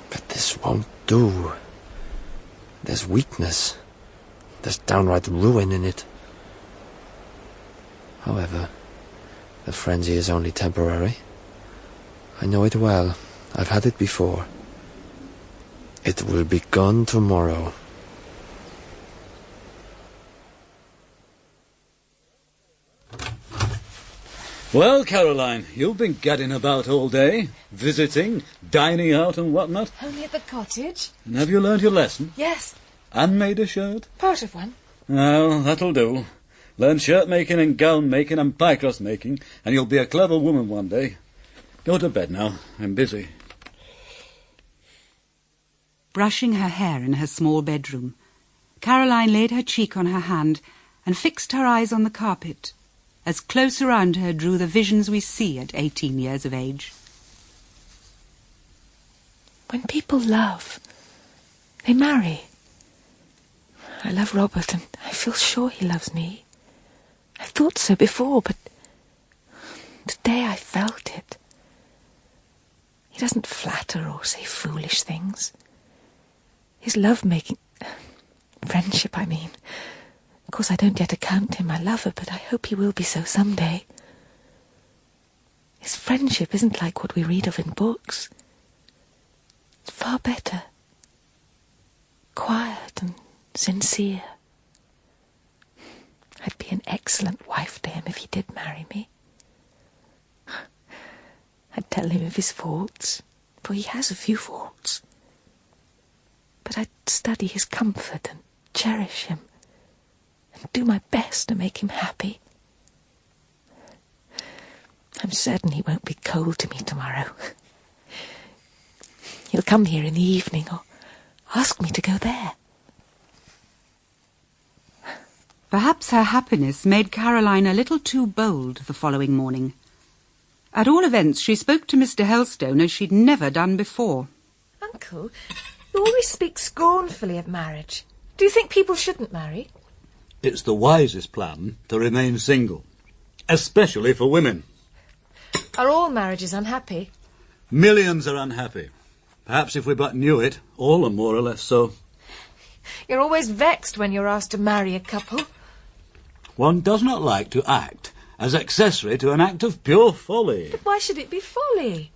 But this won't do. There's weakness. There's downright ruin in it. However, the frenzy is only temporary. I know it well. I've had it before. It will be gone tomorrow. Well, Caroline, you've been gadding about all day, visiting, dining out and whatnot. Only at the cottage? And have you learned your lesson? Yes. And made a shirt? Part of one. Well, that'll do. Learn shirt making and gown making and pie-crust making, and you'll be a clever woman one day. Go to bed now. I'm busy. Brushing her hair in her small bedroom, Caroline laid her cheek on her hand and fixed her eyes on the carpet, as close around her drew the visions we see at 18 years of age. When people love, they marry. I love Robert, and I feel sure he loves me. I've thought so before, but today I felt it. He doesn't flatter or say foolish things. His love-making... friendship, I mean. Of course, I don't yet account him my lover, but I hope he will be so someday. His friendship isn't like what we read of in books. It's far better. Quiet and sincere. I'd be an excellent wife to him if he did marry me. I'd tell him of his faults, for he has a few faults. But I'd study his comfort and cherish him, and do my best to make him happy. I'm certain he won't be cold to me tomorrow. He'll come here in the evening, or ask me to go there. Perhaps her happiness made Caroline a little too bold the following morning. At all events, she spoke to Mr. Helstone as she'd never done before. Uncle, you always speak scornfully of marriage. Do you think people shouldn't marry? It's the wisest plan to remain single, especially for women. Are all marriages unhappy? Millions are unhappy. Perhaps if we but knew it, all are more or less so. You're always vexed when you're asked to marry a couple. One does not like to act as accessory to an act of pure folly. But why should it be folly?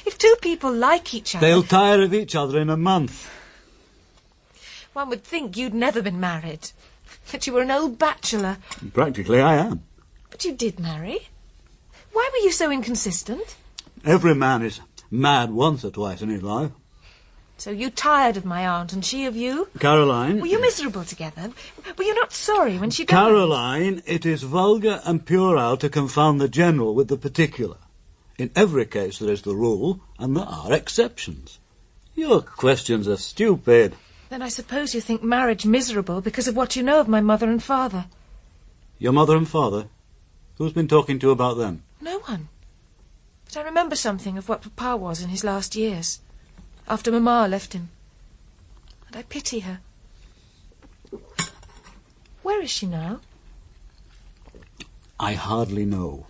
If two people like each other... They'll tire of each other in a month. One would think you'd never been married. That you were an old bachelor. Practically I am. But you did marry. Why were you so inconsistent? Every man is mad once or twice in his life. So you tired of my aunt and she of you? Caroline... Were you miserable together? Were you not sorry when she died? Caroline, it is vulgar and puerile to confound the general with the particular. In every case there is the rule, and there are exceptions. Your questions are stupid. Then I suppose you think marriage miserable because of what you know of my mother and father. Your mother and father? Who's been talking to you about them? No one. But I remember something of what Papa was in his last years, after Mamma left him. And I pity her. Where is she now? I hardly know.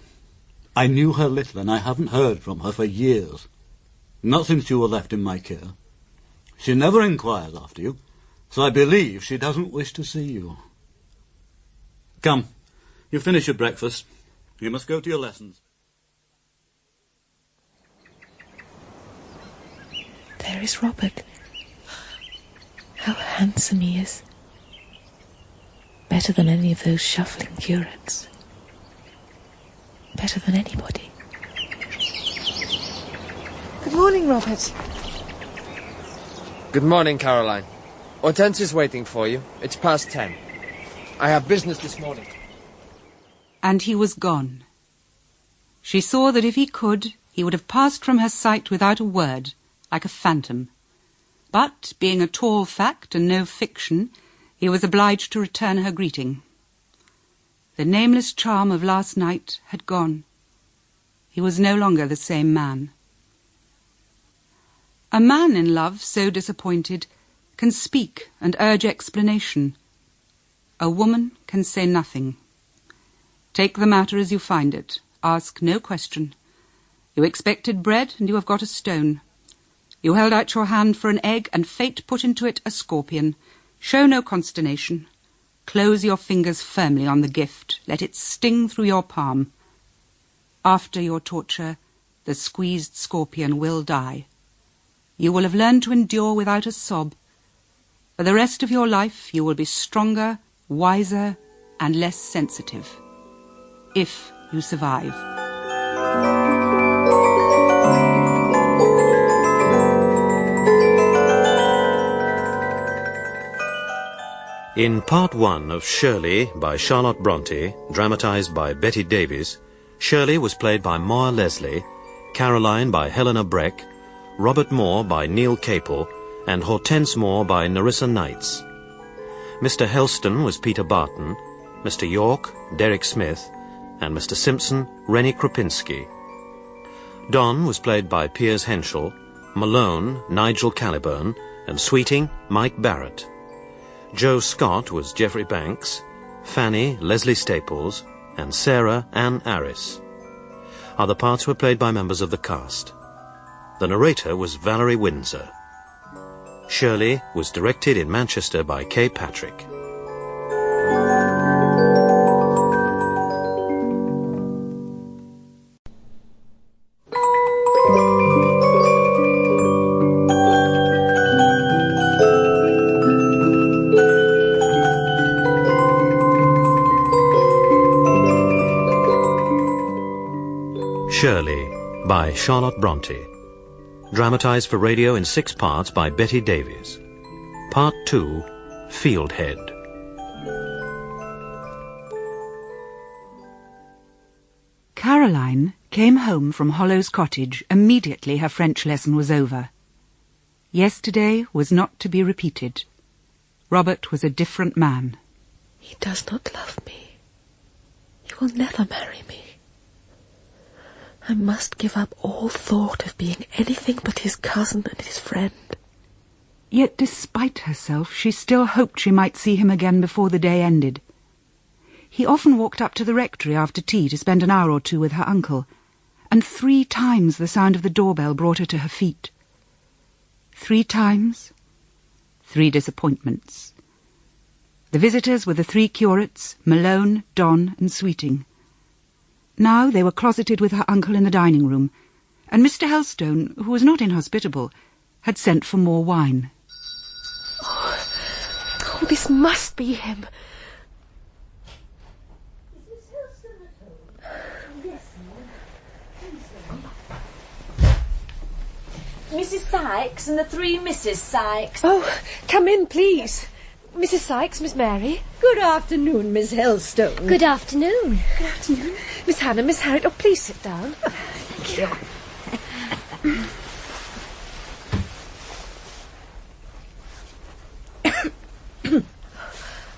I knew her little, and I haven't heard from her for years. Not since you were left in my care. She never inquires after you, so I believe she doesn't wish to see you. Come, you finish your breakfast. You must go to your lessons. There is Robert. How handsome he is. Better than any of those shuffling curates. Better than anybody. Good morning, Robert. Good morning, Caroline. Hortense is waiting for you. It's past 10. I have business this morning. And he was gone. She saw that if he could, he would have passed from her sight without a word, like a phantom. But, being a tall fact and no fiction, he was obliged to return her greeting. The nameless charm of last night had gone. He was no longer the same man. A man in love, so disappointed, can speak and urge explanation. A woman can say nothing. Take the matter as you find it. Ask no question. You expected bread, and you have got a stone. You held out your hand for an egg, and fate put into it a scorpion. Show no consternation. Close your fingers firmly on the gift. Let it sting through your palm. After your torture, the squeezed scorpion will die. You will have learned to endure without a sob. For the rest of your life, you will be stronger, wiser, and less sensitive. If you survive. In Part 1 of Shirley by Charlotte Brontë, dramatised by Betty Davies, Shirley was played by Moira Leslie, Caroline by Helena Breck, Robert Moore by Neil Capel, and Hortense Moore by Nerissa Knights. Mr. Helston was Peter Barton, Mr. York, Derek Smith, and Mr. Simpson, Rennie Krupinski. Don was played by Piers Henschel, Malone, Nigel Caliburn, and Sweeting, Mike Barrett. Joe Scott was Geoffrey Banks, Fanny, Leslie Staples, and Sarah, Ann Arris. Other parts were played by members of the cast. The narrator was Valerie Windsor. Shirley was directed in Manchester by Kay Patrick. Shirley by Charlotte Brontë. Dramatised for radio in 6 parts by Betty Davies. Part 2, Fieldhead. Caroline came home from Hollow's cottage immediately her French lesson was over. Yesterday was not to be repeated. Robert was a different man. He does not love me. He will never marry me. I must give up all thought of being anything but his cousin and his friend. Yet despite herself, she still hoped she might see him again before the day ended. He often walked up to the rectory after tea to spend an hour or two with her uncle, and 3 times the sound of the doorbell brought her to her feet. 3 times, 3 disappointments. The visitors were the 3 curates, Malone, Don and Sweeting. Now they were closeted with her uncle in the dining room, and Mr. Helstone, who was not inhospitable, had sent for more wine. Oh, this must be him. Mrs. Sykes and the 3 Mrs. Sykes. Oh, come in, please. Mrs. Sykes, Miss Mary. Good afternoon, Miss Helstone. Good afternoon. Good afternoon. Miss Hannah, Miss Harriet. Oh, please sit down. Thank you.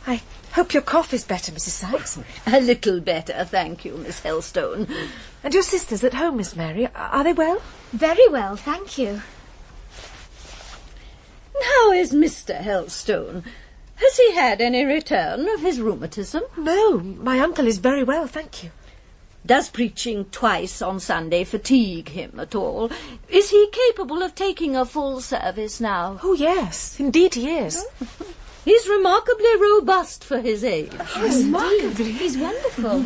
I hope your cough is better, Mrs. Sykes. A little better, thank you, Miss Helstone. And your sisters at home, Miss Mary, are they well? Very well, thank you. How is Mr. Helstone? Has he had any return of his rheumatism? No, my uncle is very well, thank you. Does preaching twice on Sunday fatigue him at all? Is he capable of taking a full service now? Oh, yes, indeed he is. He's remarkably robust for his age. Remarkably. He's wonderful.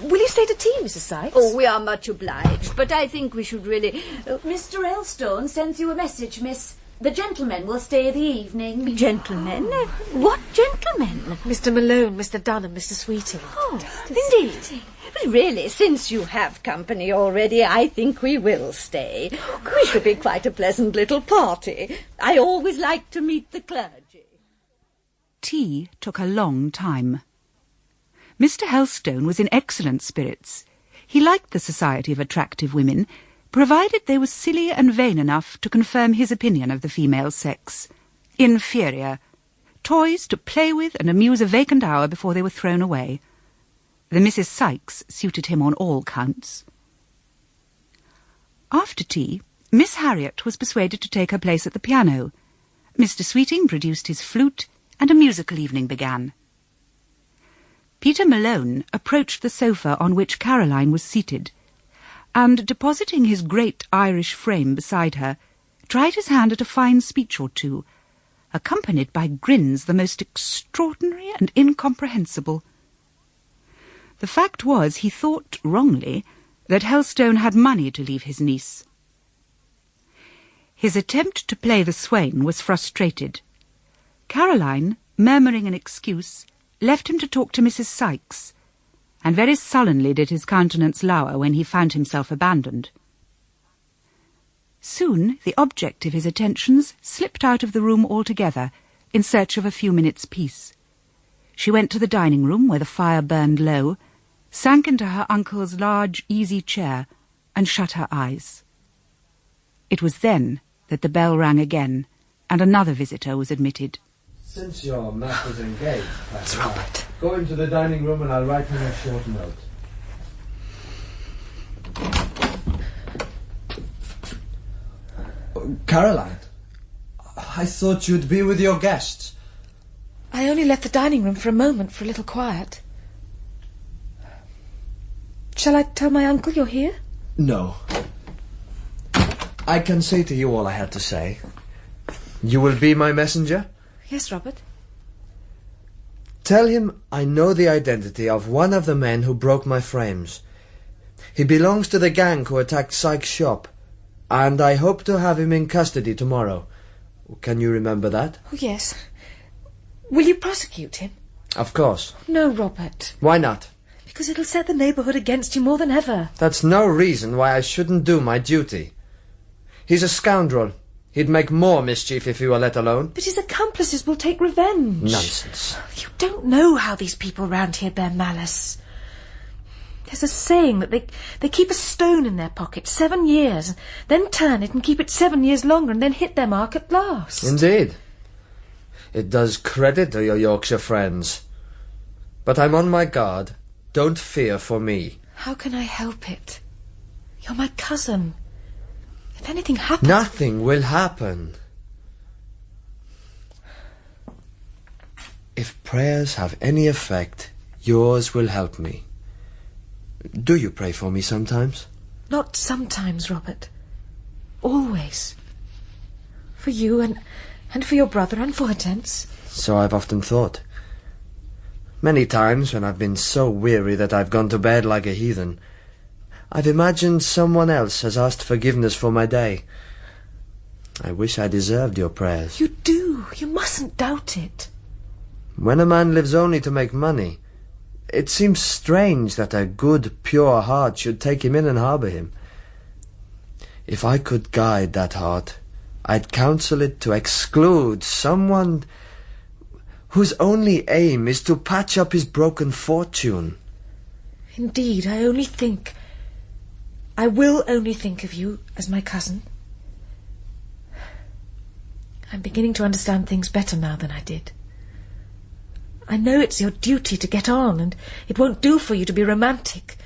Will you stay to tea, Mrs. Sykes? Oh, we are much obliged, but I think we should really... Mr. Helstone sends you a message, miss. The gentlemen will stay the evening. Gentlemen? What gentlemen? Mr. Malone, Mr. Dunn and Mr. Sweeting. Oh, indeed. But really, since you have company already, I think we will stay. We should be quite a pleasant little party. I always like to meet the clergy. Tea took a long time. Mr. Helstone was in excellent spirits. He liked the society of attractive women, provided they were silly and vain enough to confirm his opinion of the female sex. Inferior. Toys to play with and amuse a vacant hour before they were thrown away. The Mrs. Sykes suited him on all counts. After tea, Miss Harriet was persuaded to take her place at the piano. Mr. Sweeting produced his flute, and a musical evening began. Peter Malone approached the sofa on which Caroline was seated, and, depositing his great Irish frame beside her, tried his hand at a fine speech or two, accompanied by grins the most extraordinary and incomprehensible. The fact was, he thought, wrongly, that Helstone had money to leave his niece. His attempt to play the swain was frustrated. Caroline, murmuring an excuse, left him to talk to Mrs. Sykes, and very sullenly did his countenance lower when he found himself abandoned. Soon the object of his attentions slipped out of the room altogether, in search of a few minutes' peace. She went to the dining-room, where the fire burned low, sank into her uncle's large, easy chair, and shut her eyes. It was then that the bell rang again, and another visitor was admitted. Since your master's engaged, Robert, go into the dining room and I'll write him a short note. Caroline, I thought you'd be with your guests. I only left the dining room for a moment for a little quiet. Shall I tell my uncle you're here? No. I can say to you all I had to say. You will be my messenger? Yes, Robert. Tell him I know the identity of one of the men who broke my frames. He belongs to the gang who attacked Sykes' shop, and I hope to have him in custody tomorrow. Can you remember that? Oh, yes. Will you prosecute him? Of course. No, Robert. Why not? Because it'll set the neighbourhood against you more than ever. That's no reason why I shouldn't do my duty. He's a scoundrel. He'd make more mischief if he were let alone. But his accomplices will take revenge. Nonsense. You don't know how these people round here bear malice. There's a saying that they keep a stone in their pocket 7 years, then turn it and keep it 7 years longer and then hit their mark at last. Indeed. It does credit to your Yorkshire friends. But I'm on my guard. Don't fear for me. How can I help it? You're my cousin. If anything happens... Nothing will happen. If prayers have any effect, yours will help me. Do you pray for me sometimes? Not sometimes, Robert. Always. For you and for your brother and for Hortense. So I've often thought. Many times when I've been so weary that I've gone to bed like a heathen, I've imagined someone else has asked forgiveness for my day. I wish I deserved your prayers. You do. You mustn't doubt it. When a man lives only to make money, it seems strange that a good, pure heart should take him in and harbour him. If I could guide that heart, I'd counsel it to exclude someone whose only aim is to patch up his broken fortune. Indeed, I will only think of you as my cousin. I'm beginning to understand things better now than I did. I know it's your duty to get on, and it won't do for you to be romantic.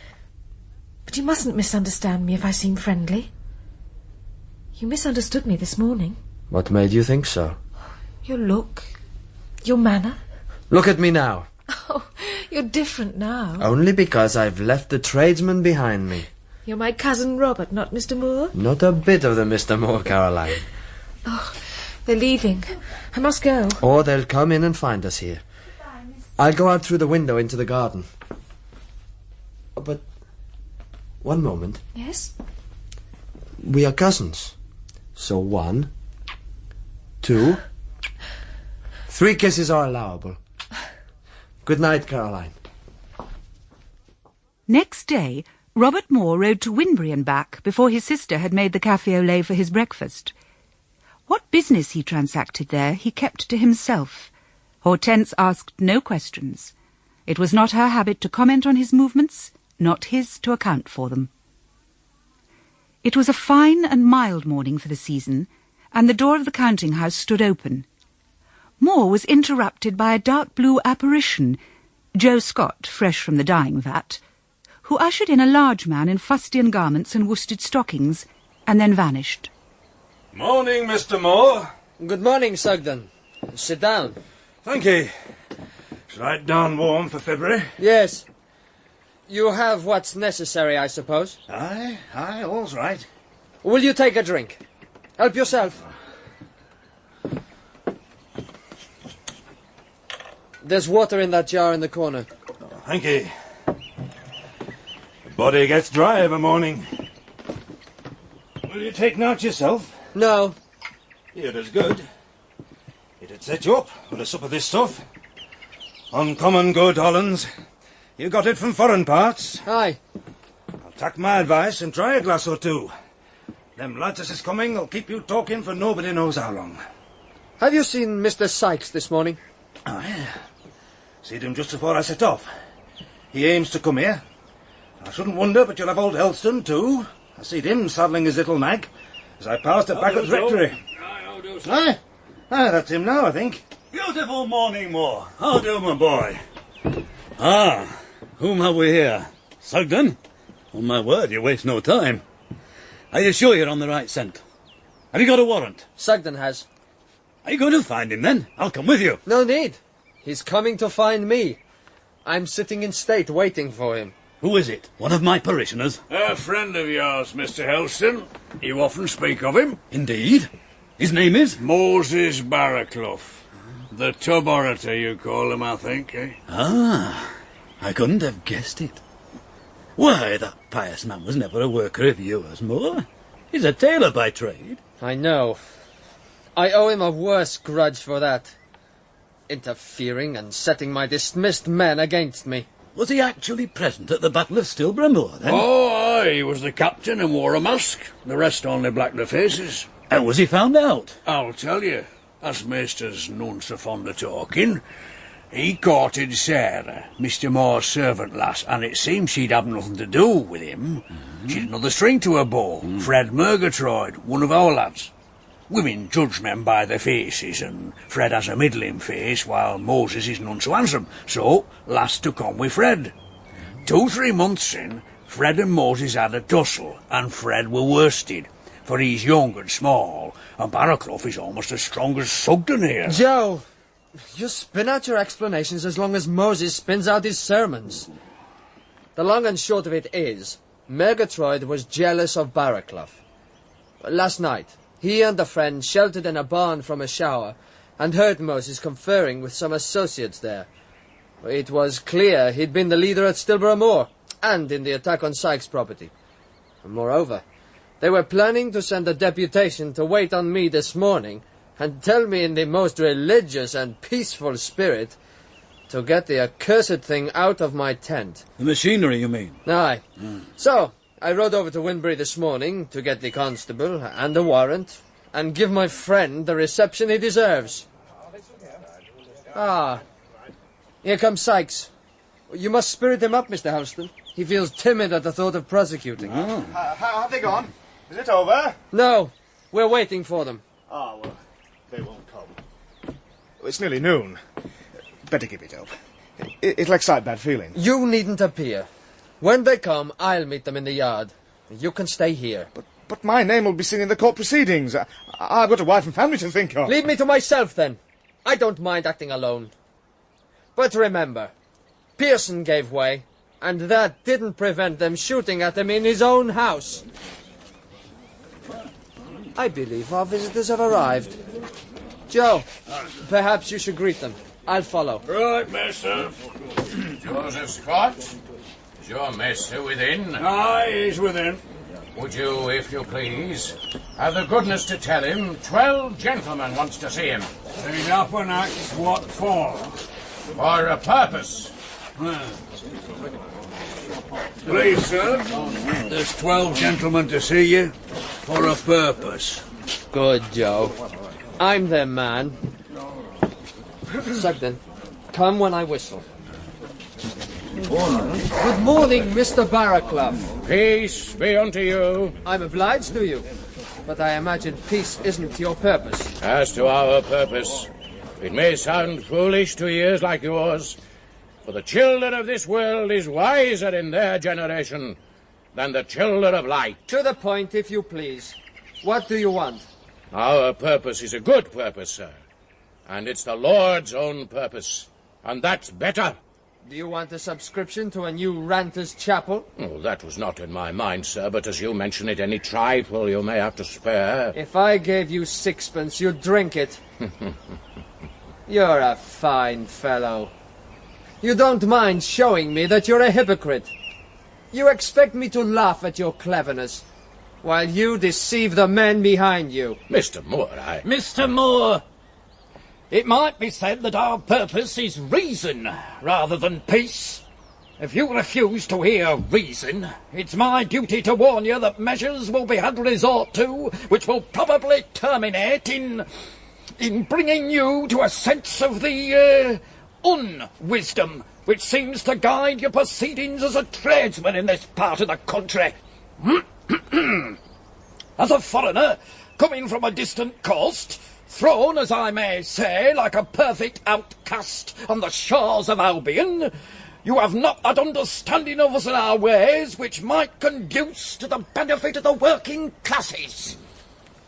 But you mustn't misunderstand me if I seem friendly. You misunderstood me this morning. What made you think so? Your look, your manner. Look at me now. Oh, you're different now. Only because I've left the tradesman behind me. You're my cousin Robert, not Mr. Moore. Not a bit of the Mr. Moore, Caroline. Oh, they're leaving. I must go. Or they'll come in and find us here. I'll go out through the window into the garden. But... one moment. Yes? We are cousins. So 1, 2, 3 kisses are allowable. Good night, Caroline. Next day, Robert Moore rode to Winbury and back before his sister had made the café au lait for his breakfast. What business he transacted there he kept to himself. Hortense asked no questions. It was not her habit to comment on his movements, not his to account for them. It was a fine and mild morning for the season, and the door of the counting-house stood open. Moore was interrupted by a dark blue apparition, Joe Scott, fresh from the dyeing vat, who ushered in a large man in fustian garments and worsted stockings, and then vanished. Morning, Mr. Moore. Good morning, Sugden. Sit down. Thank you. It's right down warm for February. Yes. You have what's necessary, I suppose? Aye, all's right. Will you take a drink? Help yourself. There's water in that jar in the corner. Oh, thank you. The body gets dry of a morning. Will you take naught yourself? No. Here, it is good. It'd set you up with a sup of this stuff. Uncommon good, Hollands. You got it from foreign parts. Aye. I'll take my advice and try a glass or two. Them lads as is coming will keep you talking for nobody knows how long. Have you seen Mr. Sykes this morning? Aye. Seed him just before I set off. He aims to come here. I shouldn't wonder but you'll have old Helston too. I seed him saddling his little nag as I passed at Backett's rectory. Aye, that's him now, I think. Beautiful morning, Moore. How do, my boy? Ah, whom have we here? Sugden? On my word, you waste no time. Are you sure you're on the right scent? Have you got a warrant? Sugden has. Are you going to find him, then? I'll come with you. No need. He's coming to find me. I'm sitting in state waiting for him. Who is it? One of my parishioners? A friend of yours, Mr. Helston. You often speak of him. Indeed. His name is? Moses Barraclough. The tub orator, you call him, I think, eh? Ah, I couldn't have guessed it. Why, that pious man was never a worker of yours, Moore. He's a tailor by trade. I know. I owe him a worse grudge for that. Interfering and setting my dismissed men against me. Was he actually present at the Battle of Stilborough Moor, then? Oh, aye, he was the captain and wore a mask. The rest only blacked their faces. How was he found out? I'll tell you. As maesters known so fond of talking. He courted Sarah, Mr. Moore's servant lass, and it seemed she'd have nothing to do with him. She'd another string to her bow, Fred Murgatroyd, one of our lads. Women judge men by their faces, and Fred has a middling face, while Moses is none so handsome. So, lass took on with Fred. 2-3 months in, Fred and Moses had a tussle, and Fred were worsted, for he's young and small, and Barraclough is almost as strong as Sugden here. Joe, you spin out your explanations as long as Moses spins out his sermons. The long and short of it is, Murgatroyd was jealous of Barraclough. Last night, he and a friend sheltered in a barn from a shower, and heard Moses conferring with some associates there. It was clear he'd been the leader at Stilborough Moor, and in the attack on Sykes' property. And moreover, they were planning to send a deputation to wait on me this morning, and tell me in the most religious and peaceful spirit to get the accursed thing out of my tent. The machinery, you mean? Aye. So, I rode over to Winbury this morning to get the constable and a warrant, and give my friend the reception he deserves. Ah, here comes Sykes. You must spirit him up, Mr. Helston. He feels timid at the thought of prosecuting. How have they gone? Is it over? No, we're waiting for them. Oh, well, they won't come. It's nearly noon. Better give it up. It'll excite bad feeling. You needn't appear. When they come, I'll meet them in the yard. You can stay here. But my name will be seen in the court proceedings. I've got a wife and family to think of. Leave me to myself, then. I don't mind acting alone. But remember, Pearson gave way, and that didn't prevent them shooting at him in his own house. I believe our visitors have arrived. Joe, perhaps you should greet them. I'll follow. Right, Master. Joseph Scott, is your Master within? Aye, he's within. Would you, if you please, have the goodness to tell him 12 gentlemen wants to see him? He's up and act. What for? For a purpose. Please, sir. There's 12 gentlemen to see you for a purpose. Good, Joe. I'm their man. Sugden, come when I whistle. Good morning, Mr. Barraclough. Peace be unto you. I'm obliged to you, but I imagine peace isn't your purpose. As to our purpose, it may sound foolish to ears like yours, for the children of this world is wiser in their generation than the children of light. To the point, if you please. What do you want? Our purpose is a good purpose, sir, and it's the Lord's own purpose, and that's better. Do you want a subscription to a new Ranter's Chapel? Oh, that was not in my mind, sir, but as you mention it, any trifle you may have to spare. If I gave you 6pence, you'd drink it. You're a fine fellow. You don't mind showing me that you're a hypocrite. You expect me to laugh at your cleverness, while you deceive the men behind you. Mr. Moore, Mr. Moore, it might be said that our purpose is reason rather than peace. If you refuse to hear reason, it's my duty to warn you that measures will be had resort to which will probably terminate in bringing you to a sense of the unwisdom which seems to guide your proceedings as a tradesman in this part of the country. As a foreigner, coming from a distant coast, thrown, as I may say, like a perfect outcast on the shores of Albion, you have not that understanding of us and our ways which might conduce to the benefit of the working classes.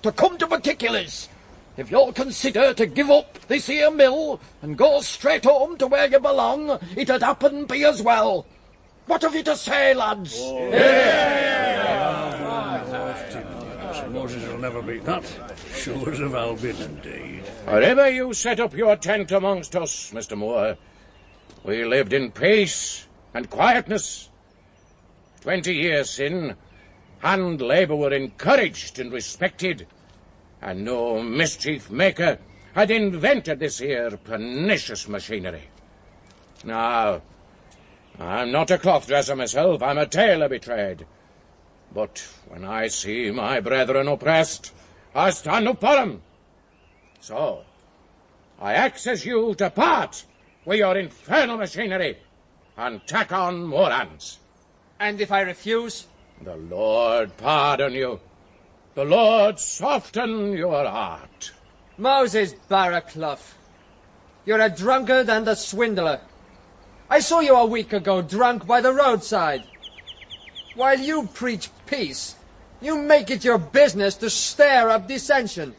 To come to particulars, if you'll consider to give up this here mill and go straight home to where you belong, it'd happen be as well. What have you to say, lads? Moses will never beat that. Shores of Albion, indeed. Wherever you set up your tent amongst us, Mr. Moore, we lived in peace and quietness. 20 years sin, hand labour were encouraged and respected, and no mischief maker had invented this here pernicious machinery. Now, I'm not a cloth dresser myself, I'm a tailor betrayed. But when I see my brethren oppressed, I stand up for them. So, I access you to part with your infernal machinery and tack on more hands. And if I refuse? The Lord pardon you. The Lord soften your heart. Moses Barraclough, you're a drunkard and a swindler. I saw you a week ago drunk by the roadside. While you preach peace, you make it your business to stir up dissension.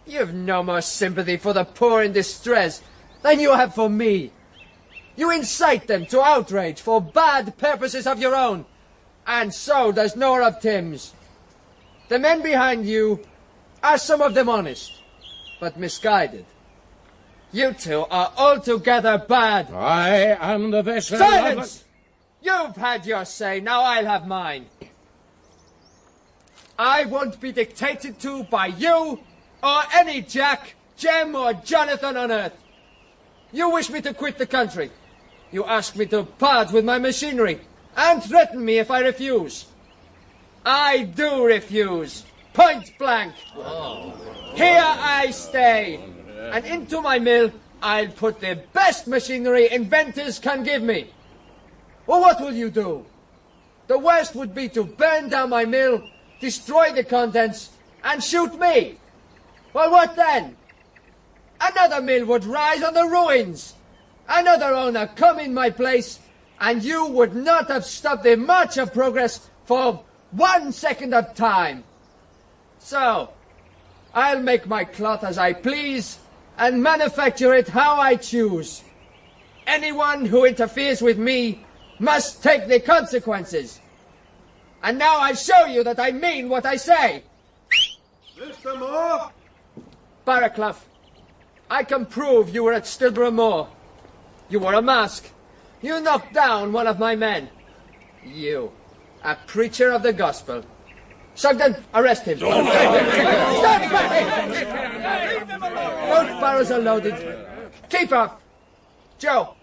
You've no more sympathy for the poor in distress than you have for me. You incite them to outrage for bad purposes of your own, and so does Nora of Thames. The men behind you are some of them honest, but misguided. You two are altogether bad. I am the vessel. Silence! You've had your say, now I'll have mine. I won't be dictated to by you or any Jack, Jem or Jonathan on earth. You wish me to quit the country. You ask me to part with my machinery and threaten me if I refuse. I do refuse, point blank. Here I stay, and into my mill I'll put the best machinery inventors can give me. Well, what will you do? The worst would be to burn down my mill, destroy the contents, and shoot me. Well, what then? Another mill would rise on the ruins. Another owner come in my place, and you would not have stopped the march of progress for 1 second of time. So, I'll make my cloth as I please, and manufacture it how I choose. Anyone who interferes with me must take the consequences. And now I show you that I mean what I say. Mr. Moore? Barraclough, I can prove you were at Stilborough Moor. You wore a mask. You knocked down one of my men. You, a preacher of the gospel. Sugden, arrest him. Stand back! Both barrels are loaded. Keep up. Joe,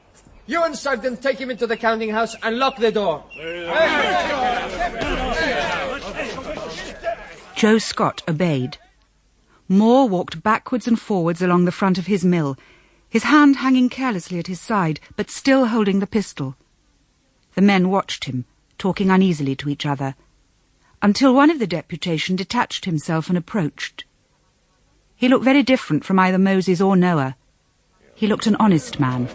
you and Sugden take him into the counting house and lock the door. Joe Scott obeyed. Moore walked backwards and forwards along the front of his mill, his hand hanging carelessly at his side, but still holding the pistol. The men watched him, talking uneasily to each other, until one of the deputation detached himself and approached. He looked very different from either Moses or Noah. He looked an honest man.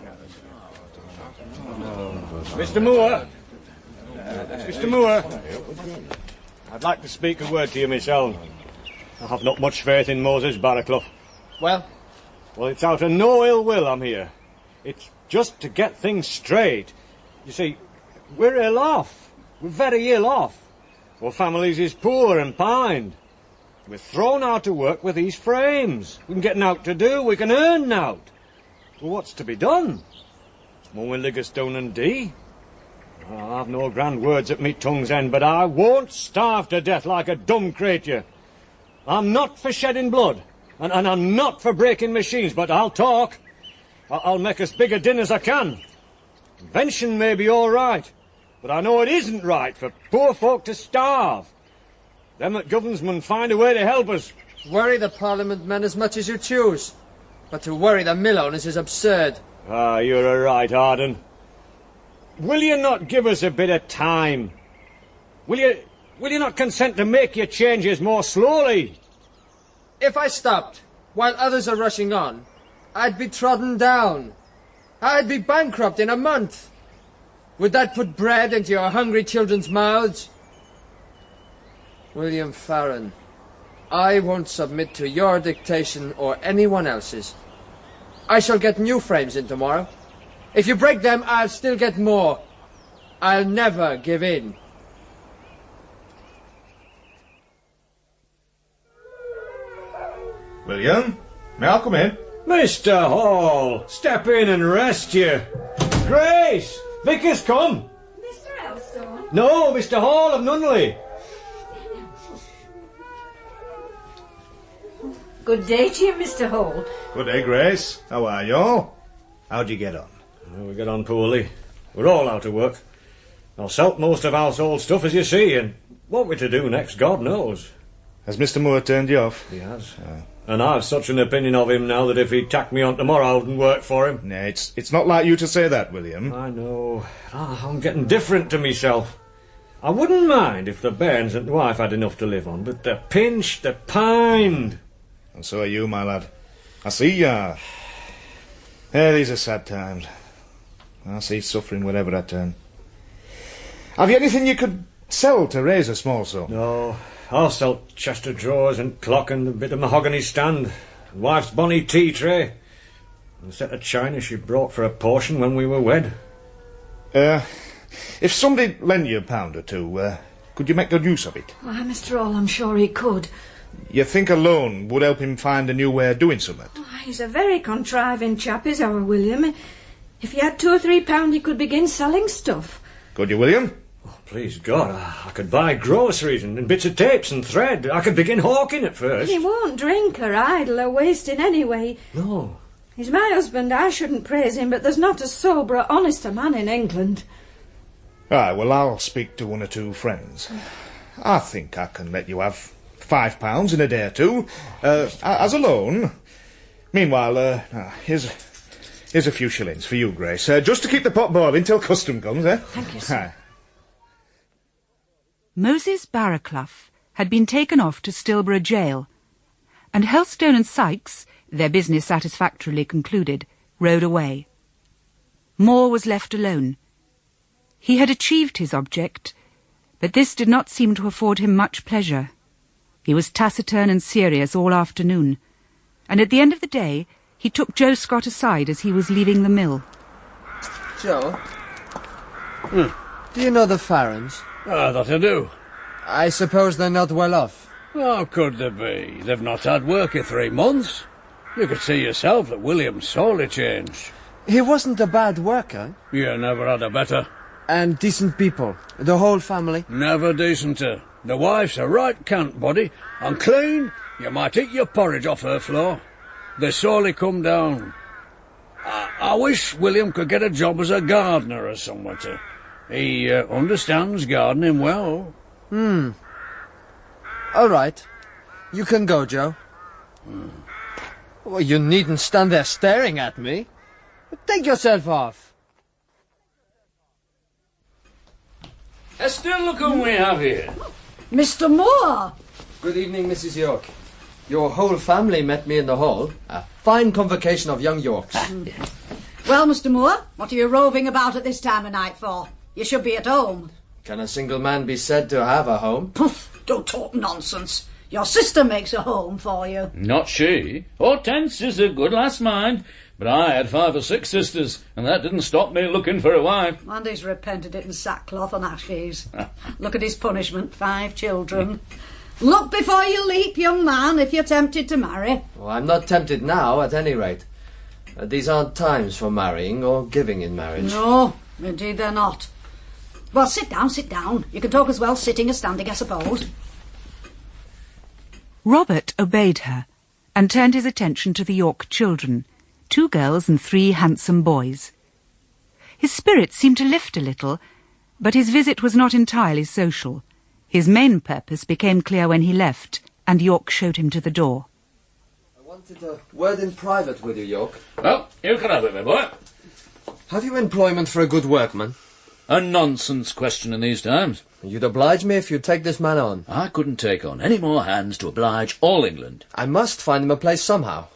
Mr. Moore! Mr. Moore! I'd like to speak a word to you myself. I have not much faith in Moses Barraclough. Well? Well, it's out of no ill will I'm here. It's just to get things straight. You see, we're ill off. We're very ill off. Our families is poor and pined. We're thrown out to work with these frames. We can get nowt to do, we can earn nowt. Well, what's to be done? When we lig us down and die. I've no grand words at me tongue's end, but I won't starve to death like a dumb creature. I'm not for shedding blood, and I'm not for breaking machines, but I'll talk. I'll make as big a din as I can. Invention may be all right, but I know it isn't right for poor folk to starve. Them that governs mun find a way to help us. Worry the Parliament men as much as you choose, but to worry the mill owners is absurd. Ah, you're a right, Arden. Will you not give us a bit of time? Will you not consent to make your changes more slowly? If I stopped, while others are rushing on, I'd be trodden down. I'd be bankrupt in a month. Would that put bread into your hungry children's mouths? William Farron, I won't submit to your dictation or anyone else's. I shall get new frames in tomorrow. If you break them, I'll still get more. I'll never give in. William, may I come in? Mr. Hall, step in and rest you. Grace, Vicar's come. Mr. Elstone? No, Mr. Hall of Nunley. Good day to you, Mr. Hall. Good day, Grace. How are you? How'd you get on? Well, we get on poorly. We're all out of work. I'll sell most of household stuff, as you see, and what we're to do next, God knows. Has Mr. Moore turned you off? He has. And I've such an opinion of him now that if he'd tack me on tomorrow, I wouldn't work for him. Nay, it's not like you to say that, William. I know. I'm getting different to myself. I wouldn't mind if the bairns and the wife had enough to live on, but they're pinched, they're pined. And so are you, my lad. I see you are. These are sad times. I see suffering wherever I turn. Have you anything you could sell to raise a small sum? No, I'll sell chest of drawers and clock and a bit of mahogany stand, and wife's bonny tea tray, and a set of china she brought for a portion when we were wed. If somebody lent you £1 or £2, could you make good use of it? Why, Mr. Hall, I'm sure he could. You think a loan would help him find a new way of doing something? Oh, he's a very contriving chap, is our William. If he had £2 or £3, he could begin selling stuff. Could you, William? Oh, please God, I could buy groceries and bits of tapes and thread. I could begin hawking at first. He won't drink or idle or wasting anyway. No. He's my husband. I shouldn't praise him, but there's not a sober, honester man in England. Aye, well, I'll speak to one or two friends. I think I can let you have £5 in a day or two, as a loan. Meanwhile, here's a few shillings for you, Grace, just to keep the pot boiling till custom comes, eh? Thank you, sir. Aye. Moses Barraclough had been taken off to Stilborough jail, and Helstone and Sykes, their business satisfactorily concluded, rode away. Moore was left alone. He had achieved his object, but this did not seem to afford him much pleasure. He was taciturn and serious all afternoon, and at the end of the day he took Joe Scott aside as he was leaving the mill. Joe? Do you know the Farrens? That I do. I suppose they're not well off. How could they be? They've not had work in 3 months. You could see yourself that William's sorely changed. He wasn't a bad worker. You never had a better. And decent people. The whole family. Never decenter. The wife's a right cant body, and clean, you might eat your porridge off her floor. They sorely come down. I wish William could get a job as a gardener or somewhere to. He understands gardening well. All right. You can go, Joe. Well, you needn't stand there staring at me. Take yourself off. Esther, look whom we have here. Mr. Moore! Good evening, Mrs. York. Your whole family met me in the hall. A fine convocation of young Yorks. Well, Mr. Moore, what are you roving about at this time of night for? You should be at home. Can a single man be said to have a home? Poof! Don't talk nonsense. Your sister makes a home for you. Not she. Hortense is a good lass, mind. But I had 5 or 6 sisters, and that didn't stop me looking for a wife. And he's repented it in sackcloth and ashes. Look at his punishment, 5 children. Look before you leap, young man, if you're tempted to marry. Well, I'm not tempted now, at any rate. These aren't times for marrying or giving in marriage. No, indeed they're not. Well, sit down, sit down. You can talk as well sitting as standing, I suppose. Robert obeyed her and turned his attention to the York children, 2 girls and 3 handsome boys. His spirits seemed to lift a little, but his visit was not entirely social. His main purpose became clear when he left, and York showed him to the door. I wanted a word in private with you, York. Well, you can have it, my boy. Have you employment for a good workman? A nonsense question in these times. You'd oblige me if you'd take this man on. I couldn't take on any more hands to oblige all England. I must find him a place somehow.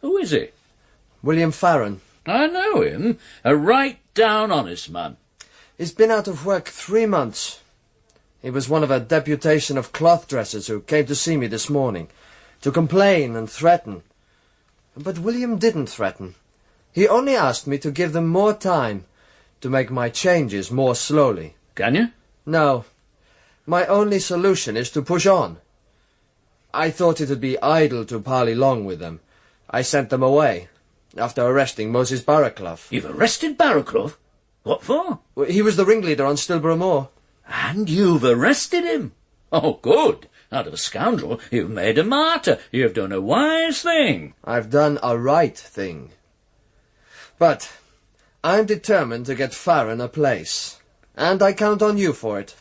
Who is he? William Farron. I know him. A right down honest man. He's been out of work 3 months. He was one of a deputation of cloth dressers who came to see me this morning, to complain and threaten. But William didn't threaten. He only asked me to give them more time, to make my changes more slowly. Can you? No. My only solution is to push on. I thought it would be idle to parley long with them. I sent them away, after arresting Moses Barraclough. You've arrested Barraclough? What for? Well, he was the ringleader on Stilborough Moor. And you've arrested him? Oh, good. Out of a scoundrel, you've made a martyr. You've done a wise thing. I've done a right thing. But I'm determined to get Farron a place. And I count on you for it.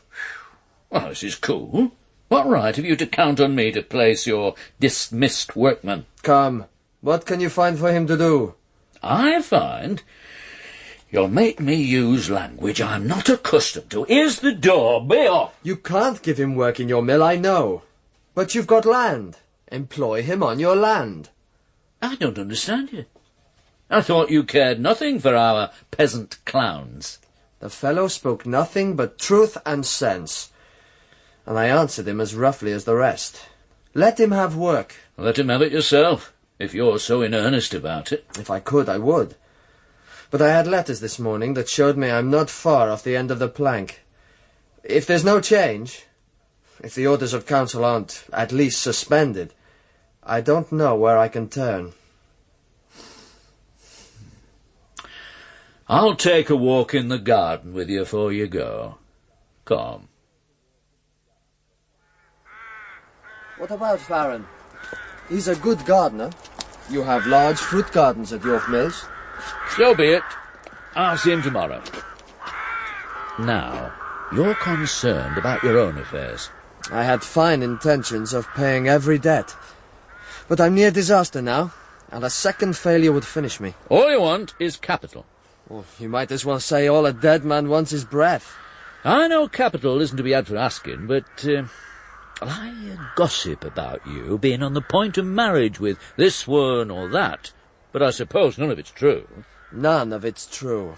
Well, this is cool. What right have you to count on me to place your dismissed workman? Come, what can you find for him to do? I find you'll make me use language I'm not accustomed to. Here's the door. Be off. You can't give him work in your mill, I know. But you've got land. Employ him on your land. I don't understand you. I thought you cared nothing for our peasant clowns. The fellow spoke nothing but truth and sense, and I answered him as roughly as the rest. Let him have work. Let him have it yourself, if you're so in earnest about it. If I could, I would. But I had letters this morning that showed me I'm not far off the end of the plank. If there's no change, if the orders of council aren't at least suspended, I don't know where I can turn. I'll take a walk in the garden with you before you go. Come. What about Farron? He's a good gardener. You have large fruit gardens at York Mills. So be it. I'll see him tomorrow. Now, you're concerned about your own affairs. I had fine intentions of paying every debt. But I'm near disaster now, and a second failure would finish me. All you want is capital. Well, you might as well say all a dead man wants is breath. I know capital isn't to be had for asking, but I gossip about you being on the point of marriage with this one or that. But I suppose none of it's true. None of it's true.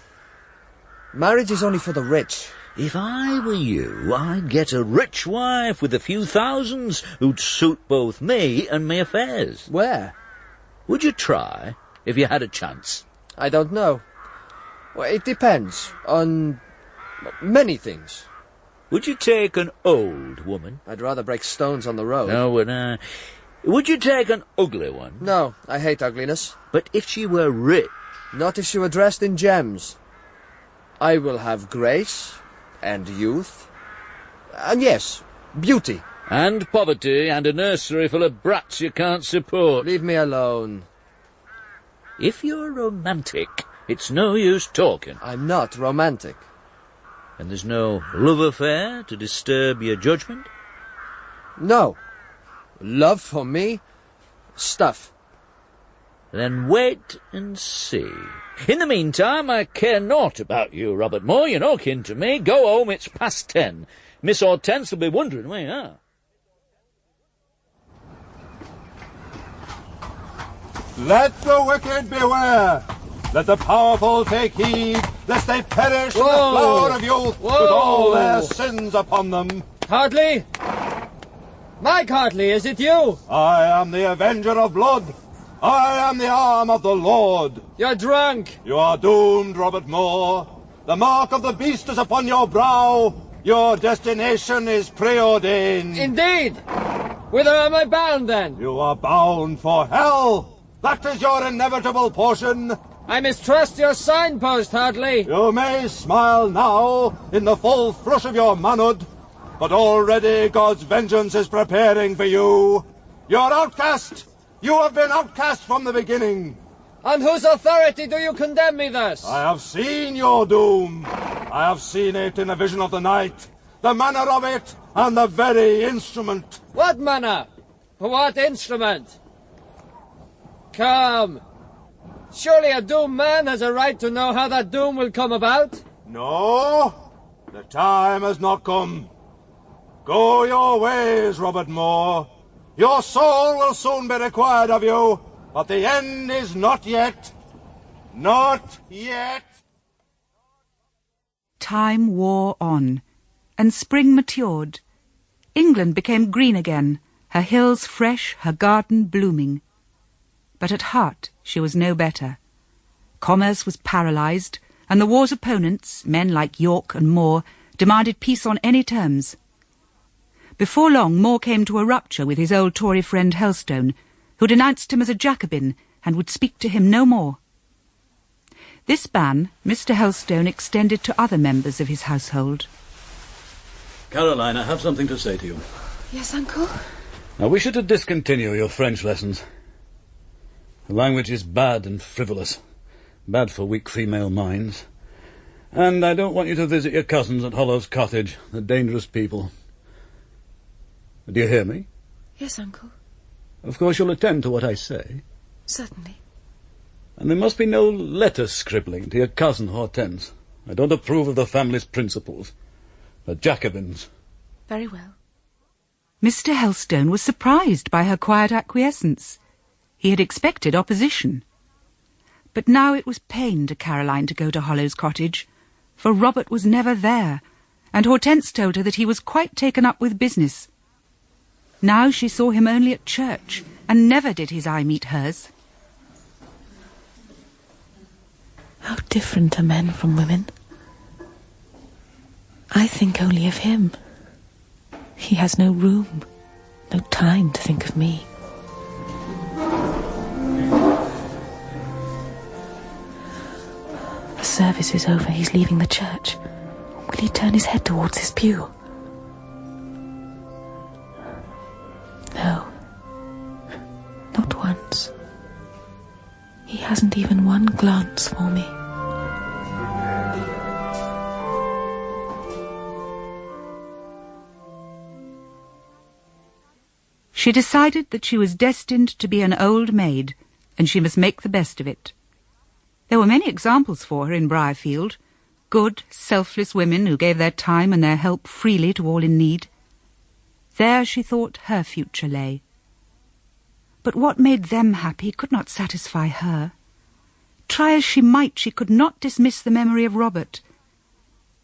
Marriage is only for the rich. If I were you, I'd get a rich wife with a few thousands who'd suit both me and my affairs. Where? Would you try, if you had a chance? I don't know. Well, it depends on many things. Would you take an old woman? I'd rather break stones on the road. No, would you take an ugly one? No, I hate ugliness. But if she were rich? Not if she were dressed in gems. I will have grace and youth. And yes, beauty. And poverty and a nursery full of brats you can't support. Leave me alone. If you're romantic, it's no use talking. I'm not romantic. And there's no love affair to disturb your judgment? No. Love for me? Stuff. Then wait and see. In the meantime, I care naught about you, Robert Moore. You're no kin to me. Go home, it's past 10. Miss Hortense will be wondering where you are. Let the wicked beware. Let the powerful take heed, lest they perish in the flower of youth with all their sins upon them. Hartley? Mike Hartley, is it you? I am the avenger of blood. I am the arm of the Lord. You're drunk. You are doomed, Robert Moore. The mark of the beast is upon your brow. Your destination is preordained. Indeed. Whither am I bound, then? You are bound for hell. That is your inevitable portion. I mistrust your signpost, Hartley. You may smile now, in the full flush of your manhood, but already God's vengeance is preparing for you. You're outcast. You have been outcast from the beginning. On whose authority do you condemn me thus? I have seen your doom. I have seen it in a vision of the night, the manner of it, and the very instrument. What manner? What instrument? Come. Surely a doomed man has a right to know how that doom will come about? No, the time has not come. Go your ways, Robert Moore. Your soul will soon be required of you, but the end is not yet. Not yet. Time wore on, and spring matured. England became green again, her hills fresh, her garden blooming. But at heart she was no better. Commerce was paralysed, and the war's opponents, men like York and Moore, demanded peace on any terms. Before long, Moore came to a rupture with his old Tory friend Helstone, who denounced him as a Jacobin and would speak to him no more. This ban Mr. Helstone extended to other members of his household. Caroline, I have something to say to you. Yes, Uncle? I wish you to discontinue your French lessons. The language is bad and frivolous, bad for weak female minds. And I don't want you to visit your cousins at Hollow's Cottage, the dangerous people. Do you hear me? Yes, Uncle. Of course you'll attend to what I say. Certainly. And there must be no letter scribbling to your cousin Hortense. I don't approve of the family's principles. The Jacobins. Very well. Mr. Helstone was surprised by her quiet acquiescence. He had expected opposition. But now it was pain to Caroline to go to Hollow's cottage, for Robert was never there, and Hortense told her that he was quite taken up with business. Now she saw him only at church, and never did his eye meet hers. How different are men from women. I think only of him. He has no room, no time to think of me. The service is over. He's leaving the church. Will he turn his head towards his pew? No. Not once. He hasn't even one glance for me. She decided that she was destined to be an old maid, and she must make the best of it. There were many examples for her in Briarfield, good, selfless women who gave their time and their help freely to all in need. There, she thought, her future lay. But what made them happy could not satisfy her. Try as she might, she could not dismiss the memory of Robert.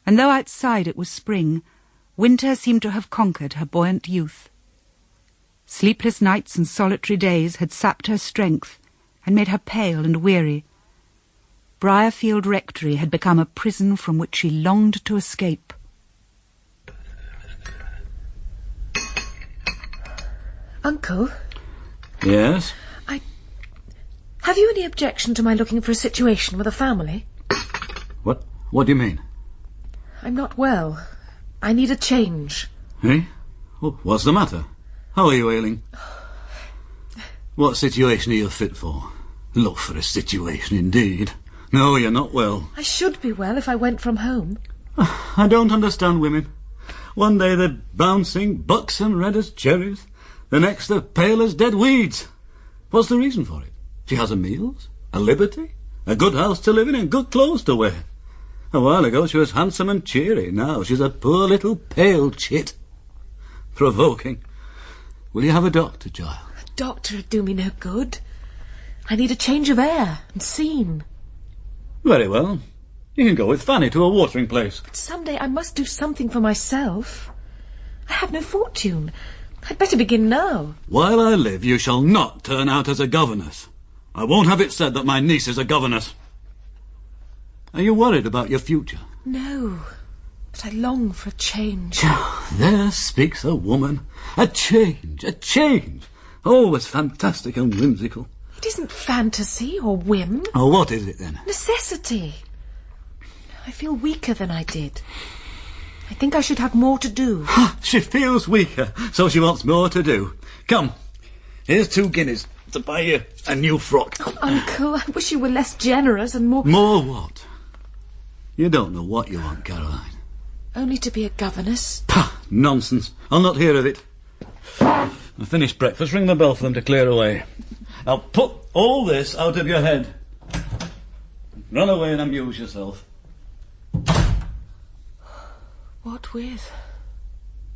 And though outside it was spring, winter seemed to have conquered her buoyant youth. Sleepless nights and solitary days had sapped her strength and made her pale and weary. Briarfield Rectory had become a prison from which she longed to escape. Uncle? Yes? Have you any objection to my looking for a situation with a family? What do you mean? I'm not well. I need a change. Eh? Well, what's the matter? How are you ailing? What situation are you fit for? Look for a situation, indeed. No, you're not well. I should be well if I went from home. I don't understand women. One day they're bouncing, buxom, red as cherries. The next they're pale as dead weeds. What's the reason for it? She has her meals, a liberty, a good house to live in, and good clothes to wear. A while ago she was handsome and cheery. Now she's a poor little pale chit. Provoking. Will you have a doctor, child? A doctor would do me no good. I need a change of air and scene. Very well. You can go with Fanny to a watering place. But someday I must do something for myself. I have no fortune. I'd better begin now. While I live, you shall not turn out as a governess. I won't have it said that my niece is a governess. Are you worried about your future? No, but I long for a change. There speaks a woman. A change. Always fantastic and whimsical. It isn't fantasy or whim. Oh, what is it then? Necessity. I feel weaker than I did. I think I should have more to do. She feels weaker, so she wants more to do. Come, here's 2 guineas to buy you a new frock. Oh, Uncle, I wish you were less generous and more... More what? You don't know what you want, Caroline. Only to be a governess. Pah, nonsense. I'll not hear of it. I've finished breakfast. Ring the bell for them to clear away. I'll put all this out of your head. Run away and amuse yourself. What with?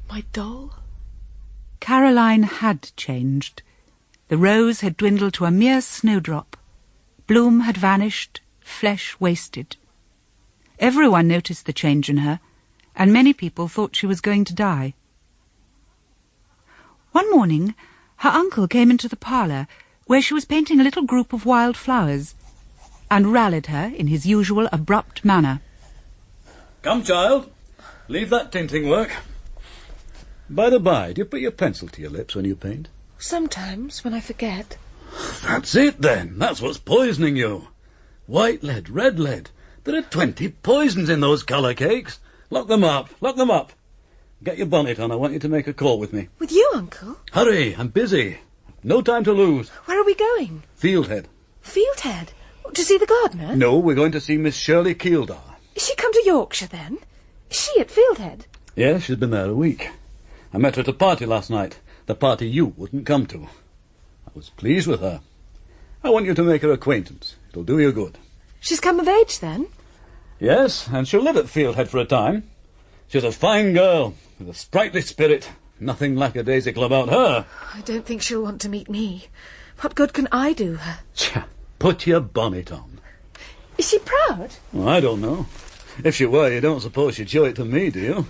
My doll? Caroline had changed. The rose had dwindled to a mere snowdrop. Bloom had vanished, flesh wasted. Everyone noticed the change in her, and many people thought she was going to die. One morning, her uncle came into the parlour, where she was painting a little group of wild flowers, and rallied her in his usual abrupt manner. Come, child. Leave that tinting work. By the by, do you put your pencil to your lips when you paint? Sometimes, when I forget. That's it, then. That's what's poisoning you. White lead, red lead. There are 20 poisons in those colour cakes. Lock them up. Lock them up. Get your bonnet on. I want you to make a call with me. With you, Uncle? Hurry. I'm busy. No time to lose. Where are we going? Fieldhead. Fieldhead? To see the gardener? No, we're going to see Miss Shirley Keeldar. Is she come to Yorkshire, then? Is she at Fieldhead? Yes, she's been there a week. I met her at a party last night, the party you wouldn't come to. I was pleased with her. I want you to make her acquaintance. It'll do you good. She's come of age, then? Yes, and she'll live at Fieldhead for a time. She's a fine girl, with a sprightly spirit. Nothing lackadaisical about her. I don't think she'll want to meet me. What good can I do her? Tcha, put your bonnet on. Is she proud? Well, I don't know. If she were, you don't suppose she'd show it to me, do you?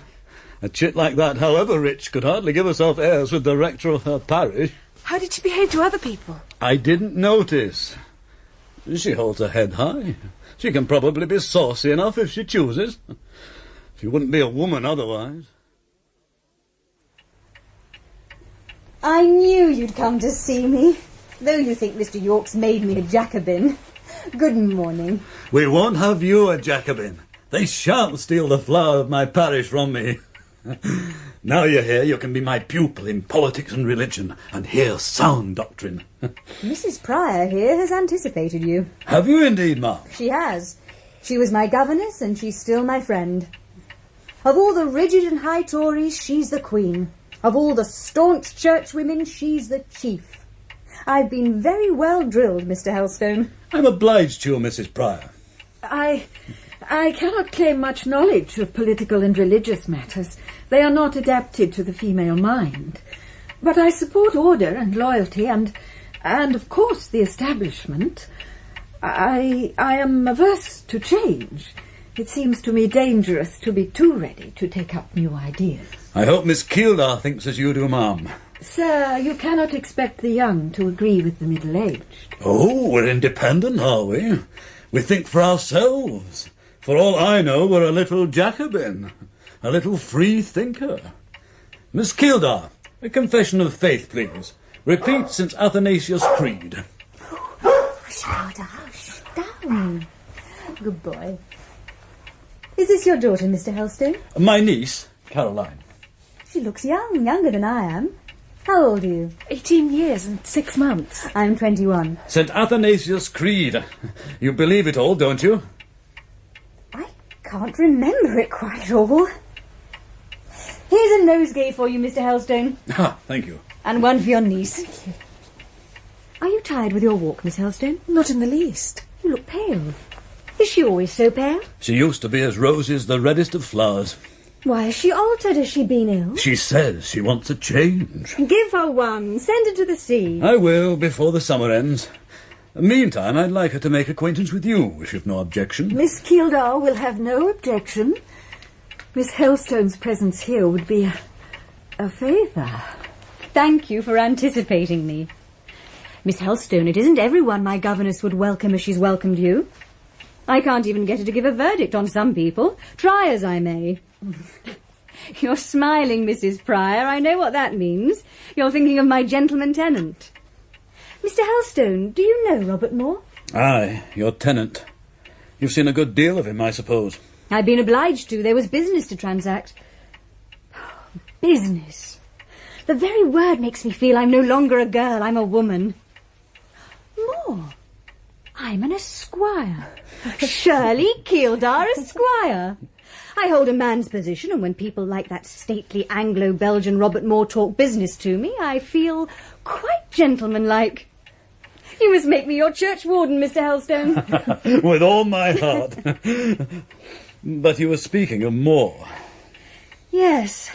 A chit like that, however rich, could hardly give herself airs with the rector of her parish. How did she behave to other people? I didn't notice. She holds her head high. She can probably be saucy enough if she chooses. She wouldn't be a woman otherwise. I knew you'd come to see me, though you think Mr. York's made me a Jacobin. Good morning. We won't have you a Jacobin. They shan't steal the flower of my parish from me. Now you're here, you can be my pupil in politics and religion, and hear sound doctrine. Mrs. Pryor here has anticipated you. Have you indeed, ma'am? She has. She was my governess, and she's still my friend. Of all the rigid and high Tories, she's the queen. Of all the staunch churchwomen, she's the chief. I've been very well drilled, Mr. Helstone. I'm obliged to you, Mrs. Pryor. I cannot claim much knowledge of political and religious matters. They are not adapted to the female mind. But I support order and loyalty and of course, the establishment. I am averse to change. It seems to me dangerous to be too ready to take up new ideas. I hope Miss Kildare thinks as you do, ma'am. Sir, you cannot expect the young to agree with the middle-aged. Oh, we're independent, are we? We think for ourselves. For all I know, we're a little Jacobin, a little free thinker. Miss Kildare, a confession of faith, please. Repeat St. Athanasius' Creed. Hush, hush down. Good boy. Is this your daughter, Mr. Helstone? My niece, Caroline. She looks young, younger than I am. How old are you? 18 years and 6 months. I'm 21. St. Athanasius' Creed. You believe it all, don't you? Can't remember it quite all. Here's a nosegay for you, Mr. Helstone. Ah, thank you. And one for your niece. Thank you. Are you tired with your walk, Miss Helstone? Not in the least. You look pale. Is she always so pale? She used to be as rosy as the reddest of flowers. Why has she altered? Has she been ill? She says she wants a change. Give her one. Send her to the sea. I will, before the summer ends. Meantime, I'd like her to make acquaintance with you, if you've no objection. Miss Kildare will have no objection. Miss Helstone's presence here would be a favour. Thank you for anticipating me. Miss Helstone, it isn't everyone my governess would welcome as she's welcomed you. I can't even get her to give a verdict on some people, try as I may. You're smiling, Mrs. Pryor. I know what that means. You're thinking of my gentleman tenant. Mr. Helstone, do you know Robert Moore? Aye, your tenant. You've seen a good deal of him, I suppose. I've been obliged to. There was business to transact. Business. The very word makes me feel I'm no longer a girl, I'm a woman. Moore. I'm an esquire. Shirley Kildare, esquire. I hold a man's position, and when people like that stately Anglo-Belgian Robert Moore talk business to me, I feel quite gentlemanlike. You must make me your churchwarden, Mr. Helstone. With all my heart. But you were speaking of Moore. Yes.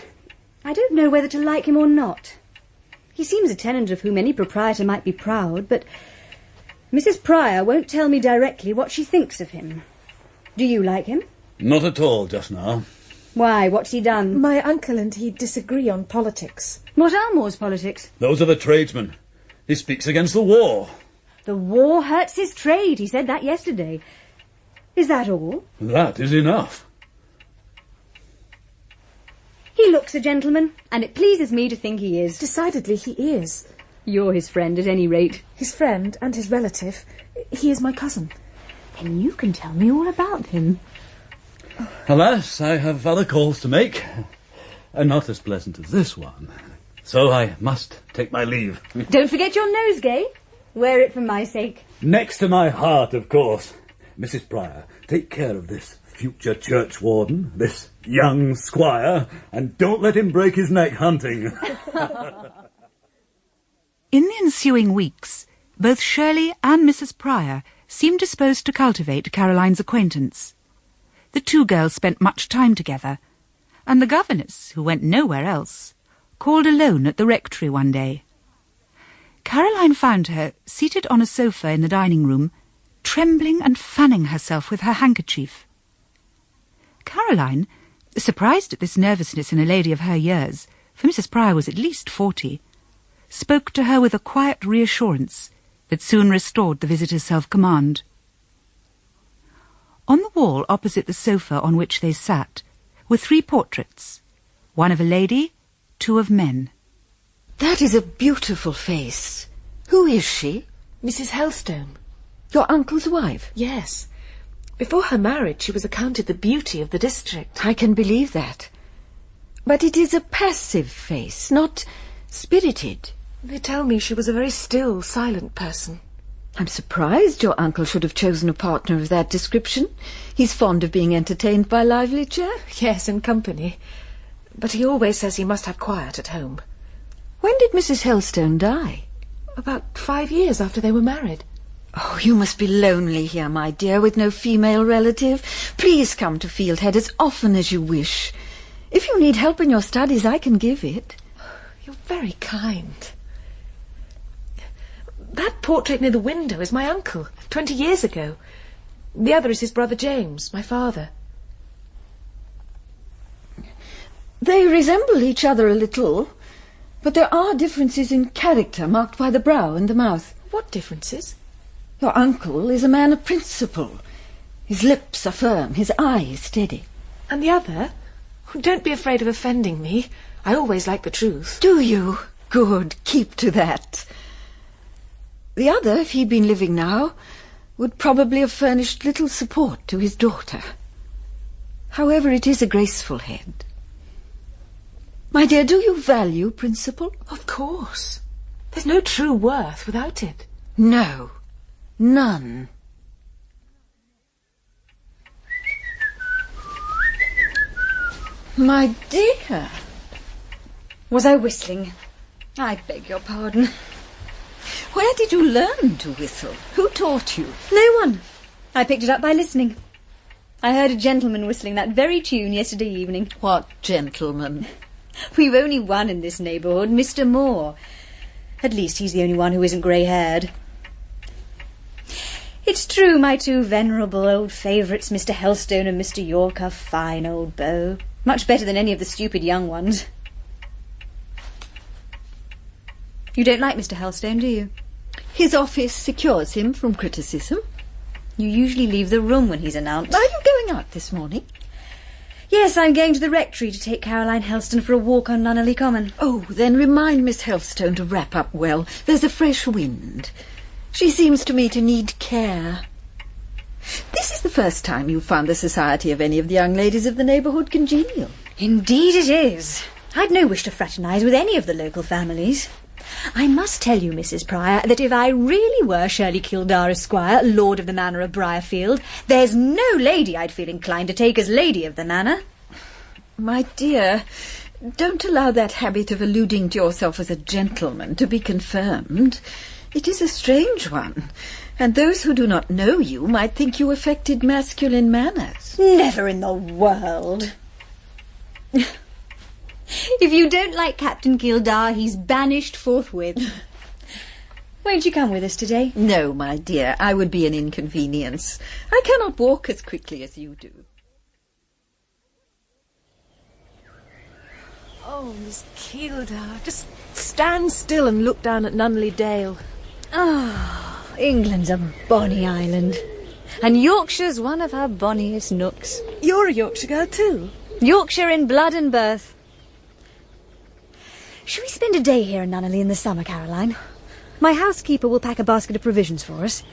I don't know whether to like him or not. He seems a tenant of whom any proprietor might be proud, but Mrs. Pryor won't tell me directly what she thinks of him. Do you like him? Not at all just now. Why, what's he done? My uncle and he disagree on politics. What are Moore's politics? Those are the tradesmen. He speaks against the war. The war hurts his trade. He said that yesterday. Is that all? That is enough. He looks a gentleman, and it pleases me to think he is. Decidedly he is. You're his friend, at any rate. His friend and his relative. He is my cousin. Then you can tell me all about him. Alas, I have other calls to make, and not as pleasant as this one. So I must take my leave. Don't forget your nosegay. Wear it for my sake. Next to my heart, of course. Mrs. Pryor, take care of this future churchwarden, this young squire, and don't let him break his neck hunting. In the ensuing weeks, both Shirley and Mrs. Pryor seemed disposed to cultivate Caroline's acquaintance. The two girls spent much time together, and the governess, who went nowhere else, called alone at the rectory one day. Caroline found her seated on a sofa in the dining room, trembling and fanning herself with her handkerchief. Caroline, surprised at this nervousness in a lady of her years, for Mrs. Pryor was at least 40, spoke to her with a quiet reassurance that soon restored the visitor's self-command. On the wall opposite the sofa on which they sat were 3 portraits, one of a lady, 2 of men. That is a beautiful face. Who is she? Mrs. Helstone. Your uncle's wife? Yes. Before her marriage, she was accounted the beauty of the district. I can believe that. But it is a passive face, not spirited. They tell me she was a very still, silent person. I'm surprised your uncle should have chosen a partner of that description. He's fond of being entertained by lively chaff. Yes, and company. But he always says he must have quiet at home. When did Mrs. Helstone die? About 5 years after they were married. Oh, you must be lonely here, my dear, with no female relative. Please come to Fieldhead as often as you wish. If you need help in your studies, I can give it. You're very kind. That portrait near the window is my uncle, 20 years ago. The other is his brother James, my father. They resemble each other a little, but there are differences in character marked by the brow and the mouth. What differences? Your uncle is a man of principle. His lips are firm, his eye is steady. And the other? Don't be afraid of offending me. I always like the truth. Do you? Good. Keep to that. The other, if he'd been living now, would probably have furnished little support to his daughter. However, it is a graceful head. My dear, do you value principle? Of course. There's no true worth without it. No. None. My dear. Was I whistling? I beg your pardon. Where did you learn to whistle? Who taught you? No one. I picked it up by listening. I heard a gentleman whistling that very tune yesterday evening. What gentleman? We've only one in this neighbourhood, Mr. Moore. At least he's the only one who isn't grey-haired. It's true my 2 venerable old favourites, Mr. Helstone and Mr. York, are fine old beaux. Much better than any of the stupid young ones. You don't like Mr. Helstone, do you? His office secures him from criticism. You usually leave the room when he's announced. Are you going out this morning? Yes, I'm going to the rectory to take Caroline Helstone for a walk on Nunneley Common. Oh, then remind Miss Helstone to wrap up well. There's a fresh wind. She seems to me to need care. This is the first time you've found the society of any of the young ladies of the neighbourhood congenial. Indeed it is. I'd no wish to fraternise with any of the local families. I must tell you, Mrs. Pryor, that if I really were Shirley Kildare, Esquire, Lord of the Manor of Briarfield, there's no lady I'd feel inclined to take as Lady of the Manor. My dear, don't allow that habit of alluding to yourself as a gentleman to be confirmed. It is a strange one, and those who do not know you might think you affected masculine manners. Never in the world. If you don't like Captain Kildare, he's banished forthwith. Won't you come with us today? No, my dear, I would be an inconvenience. I cannot walk as quickly as you do. Oh, Miss Kildare, just stand still and look down at Nunneley Dale. Ah, England's a bonny island. And Yorkshire's one of her bonniest nooks. You're a Yorkshire girl too? Yorkshire in blood and birth. Shall we spend a day here in Nunneley in the summer, Caroline? My housekeeper will pack a basket of provisions for us.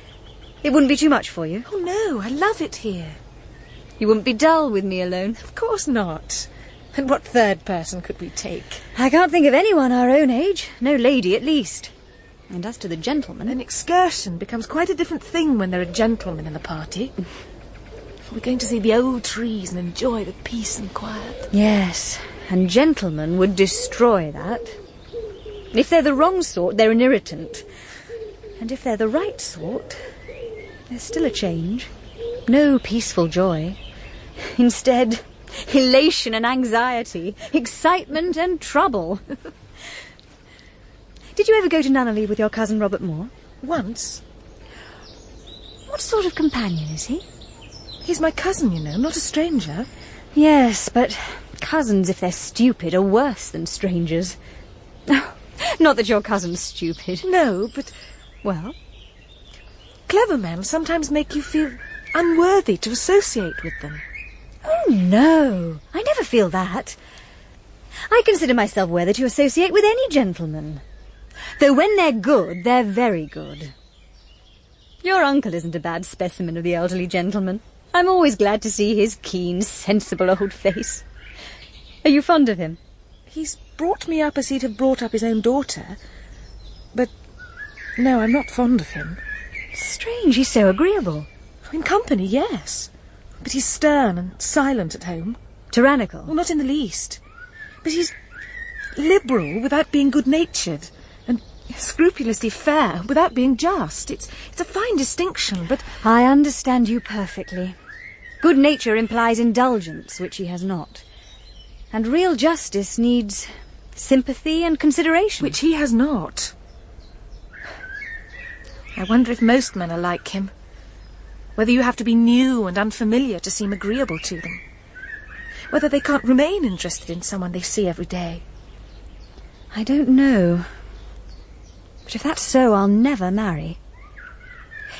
It wouldn't be too much for you. Oh, no, I love it here. You wouldn't be dull with me alone. Of course not. And what third person could we take? I can't think of anyone our own age. No lady, at least. And as to the gentleman... An excursion becomes quite a different thing when there are gentlemen in the party. We're going to see the old trees and enjoy the peace and quiet. Yes, and gentlemen would destroy that. If they're the wrong sort, they're an irritant. And if they're the right sort, there's still a change. No peaceful joy. Instead, elation and anxiety, excitement and trouble. Did you ever go to Nunneley with your cousin Robert Moore? Once. What sort of companion is he? He's my cousin, you know, not a stranger. Yes, but cousins, if they're stupid, are worse than strangers. Not that your cousin's stupid. No, but... Well? Clever men sometimes make you feel unworthy to associate with them. Oh, no. I never feel that. I consider myself worthy to associate with any gentleman. Though when they're good, they're very good. Your uncle isn't a bad specimen of the elderly gentleman. I'm always glad to see his keen, sensible old face. Are you fond of him? He's brought me up as he'd have brought up his own daughter. But, no, I'm not fond of him. Strange, he's so agreeable. In company, yes. But he's stern and silent at home. Tyrannical? Well, not in the least. But he's liberal without being good-natured, and scrupulously fair without being just. It's a fine distinction, but... I understand you perfectly. Good nature implies indulgence, which he has not. And real justice needs sympathy and consideration. Which he has not. I wonder if most men are like him. Whether you have to be new and unfamiliar to seem agreeable to them. Whether they can't remain interested in someone they see every day. I don't know. But if that's so, I'll never marry.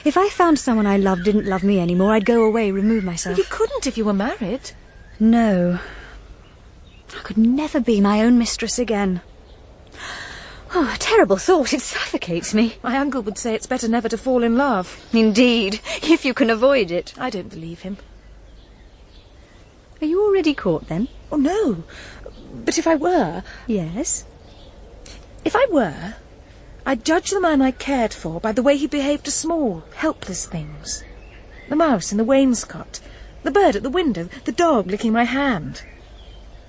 If I found someone I loved didn't love me anymore, I'd go away, remove myself. Well, you couldn't if you were married. No. I could never be my own mistress again. Oh, a terrible thought. It suffocates me. My uncle would say it's better never to fall in love. Indeed, if you can avoid it. I don't believe him. Are you already caught, then? Oh, no. But if I were... Yes? If I were, I'd judge the man I cared for by the way he behaved to small, helpless things. The mouse in the wainscot, the bird at the window, the dog licking my hand.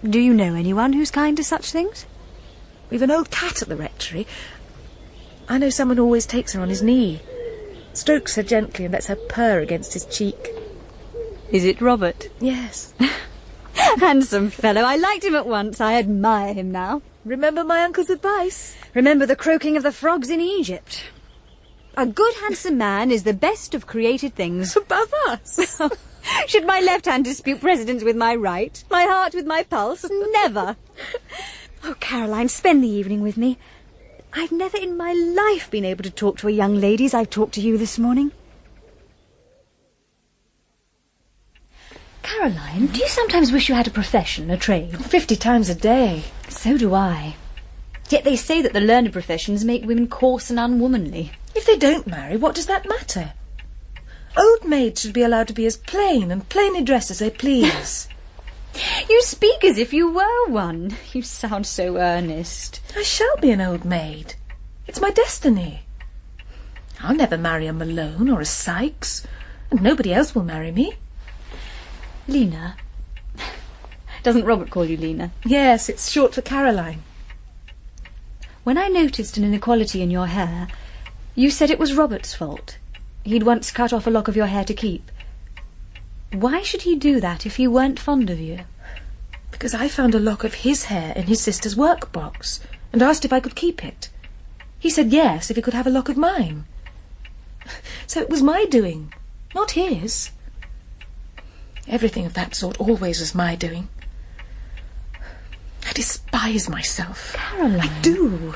Do you know anyone who's kind to such things? We've an old cat at the rectory. I know someone who always takes her on his knee, strokes her gently and lets her purr against his cheek. Is it Robert? Yes. Handsome fellow. I liked him at once. I admire him now. Remember my uncle's advice? Remember the croaking of the frogs in Egypt. A good, handsome man is the best of created things. Above us. Should my left hand dispute precedence with my right? My heart with my pulse? Never. Oh, Caroline, spend the evening with me. I've never in my life been able to talk to a young lady as I've talked to you this morning. Caroline, do you sometimes wish you had a profession, a trade? 50 times a day. So do I. Yet they say that the learned professions make women coarse and unwomanly. If they don't marry, what does that matter? Old maids should be allowed to be as plain and plainly dressed as they please. You speak as if you were one. You sound so earnest. I shall be an old maid. It's my destiny. I'll never marry a Malone or a Sykes, and nobody else will marry me. Lena. Doesn't Robert call you Lena? Yes, it's short for Caroline. When I noticed an inequality in your hair, you said it was Robert's fault. He'd once cut off a lock of your hair to keep. Why should he do that if he weren't fond of you? Because I found a lock of his hair in his sister's workbox and asked if I could keep it. He said yes, if he could have a lock of mine. So it was my doing, not his. Everything of that sort always was my doing. I despise myself. Caroline. I do.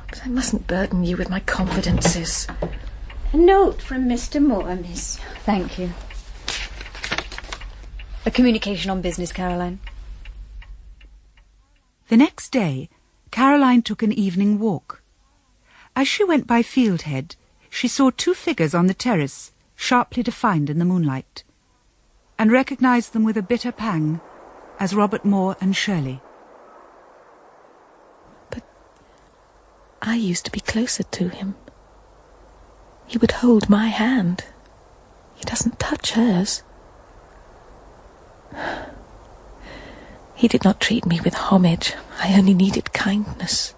But I mustn't burden you with my confidences. A note from Mr. Moore, miss. Thank you. A communication on business, Caroline. The next day, Caroline took an evening walk. As she went by Fieldhead, she saw two figures on the terrace, sharply defined in the moonlight, and recognised them with a bitter pang as Robert Moore and Shirley. But I used to be closer to him. He would hold my hand. He doesn't touch hers. He did not treat me with homage. I only needed kindness.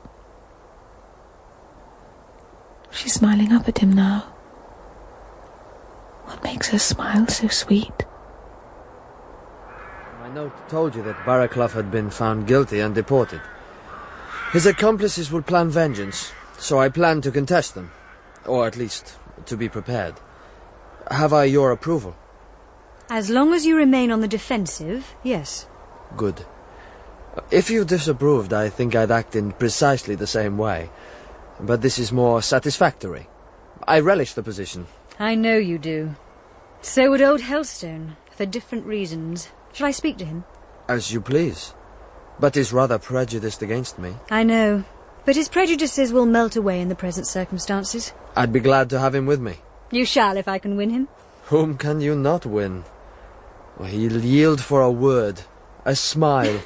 She's smiling up at him now. What makes her smile so sweet? My note told you that Barraclough had been found guilty and deported. His accomplices will plan vengeance, so I plan to contest them. Or at least, to be prepared. Have I your approval? As long as you remain on the defensive, yes. Good. If you disapproved, I think I'd act in precisely the same way. But this is more satisfactory. I relish the position. I know you do. So would old Helstone, for different reasons. Shall I speak to him? As you please. But he's rather prejudiced against me. I know. But his prejudices will melt away in the present circumstances. I'd be glad to have him with me. You shall, if I can win him. Whom can you not win? He'll yield for a word, a smile.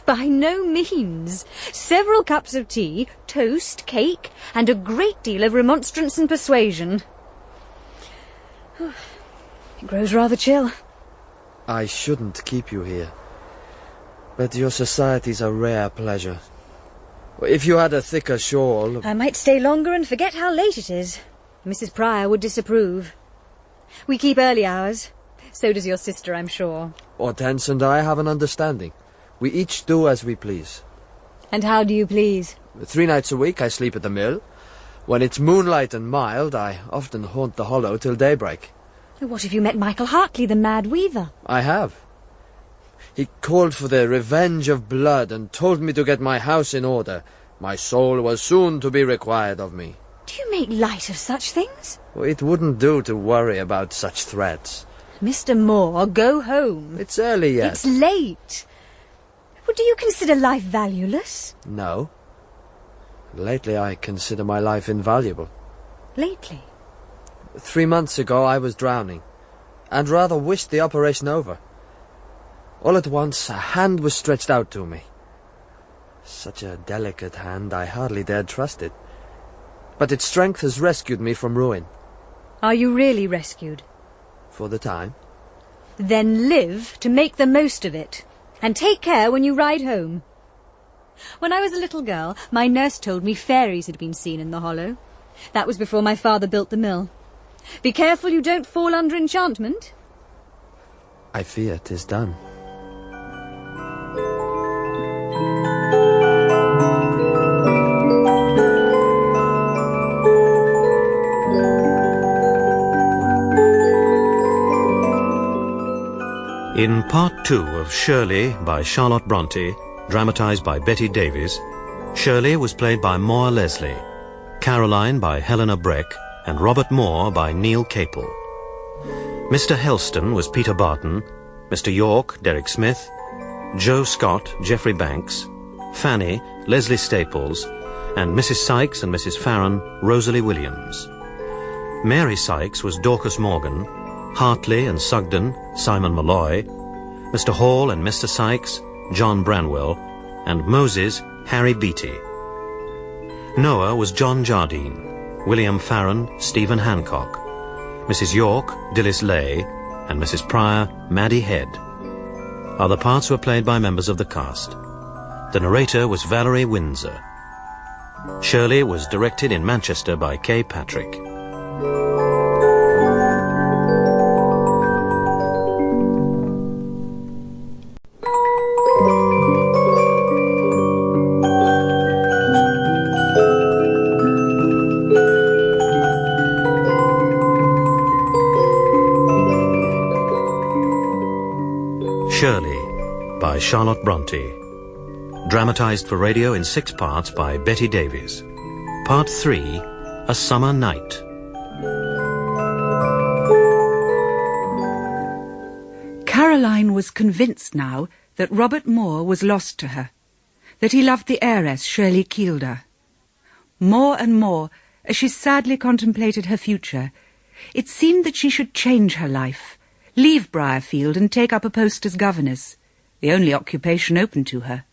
By no means. Several cups of tea, toast, cake, and a great deal of remonstrance and persuasion. It grows rather chill. I shouldn't keep you here. But your society's a rare pleasure. If you had a thicker shawl... I might stay longer and forget how late it is. Mrs. Pryor would disapprove. We keep early hours. So does your sister, I'm sure. Hortense and I have an understanding. We each do as we please. And how do you please? 3 nights a week I sleep at the mill. When it's moonlight and mild, I often haunt the hollow till daybreak. What have you met Michael Hartley, the mad weaver? I have. He called for the revenge of blood and told me to get my house in order. My soul was soon to be required of me. Do you make light of such things? It wouldn't do to worry about such threats. Mr. Moore, go home. It's early yet. It's late. Well, do you consider life valueless? No. Lately I consider my life invaluable. Lately? 3 months ago I was drowning, and rather wished the operation over. All at once a hand was stretched out to me. Such a delicate hand, I hardly dared trust it. But its strength has rescued me from ruin. Are you really rescued? For the time. Then live to make the most of it. And take care when you ride home. When I was a little girl, my nurse told me fairies had been seen in the hollow. That was before my father built the mill. Be careful you don't fall under enchantment. I fear 'tis done. In Part 2 of Shirley by Charlotte Brontë, dramatised by Betty Davies, Shirley was played by Moore Leslie, Caroline by Helena Breck, and Robert Moore by Neil Capel. Mr. Helston was Peter Barton, Mr. York, Derek Smith, Joe Scott, Geoffrey Banks, Fanny, Leslie Staples, and Mrs. Sykes and Mrs. Farron, Rosalie Williams. Mary Sykes was Dorcas Morgan, Hartley and Sugden, Simon Malloy, Mr. Hall and Mr. Sykes, John Branwell, and Moses, Harry Beattie. Noah was John Jardine, William Farron, Stephen Hancock, Mrs. York, Dilys Lay, and Mrs. Pryor, Maddie Head. Other parts were played by members of the cast. The narrator was Valerie Windsor. Shirley was directed in Manchester by Kay Patrick. Shirley by Charlotte Brontë. Dramatised for radio in 6 parts by Betty Davies. Part 3, A Summer Night. Caroline was convinced now that Robert Moore was lost to her, that he loved the heiress Shirley Keeldar. More and more, as she sadly contemplated her future, it seemed that she should change her life, leave Briarfield and take up a post as governess, the only occupation open to her.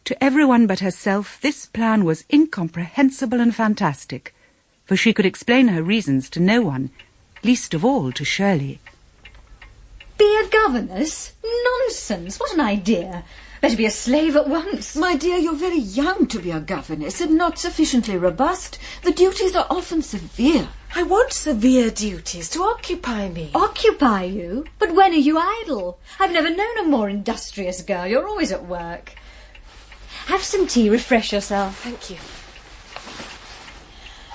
To everyone but herself, this plan was incomprehensible and fantastic, for she could explain her reasons to no one, least of all to Shirley. Be a governess? Nonsense! What an idea! Better be a slave at once. My dear, you're very young to be a governess and not sufficiently robust. The duties are often severe. I want severe duties to occupy me. Occupy you? But when are you idle? I've never known a more industrious girl. You're always at work. Have some tea, refresh yourself. Thank you.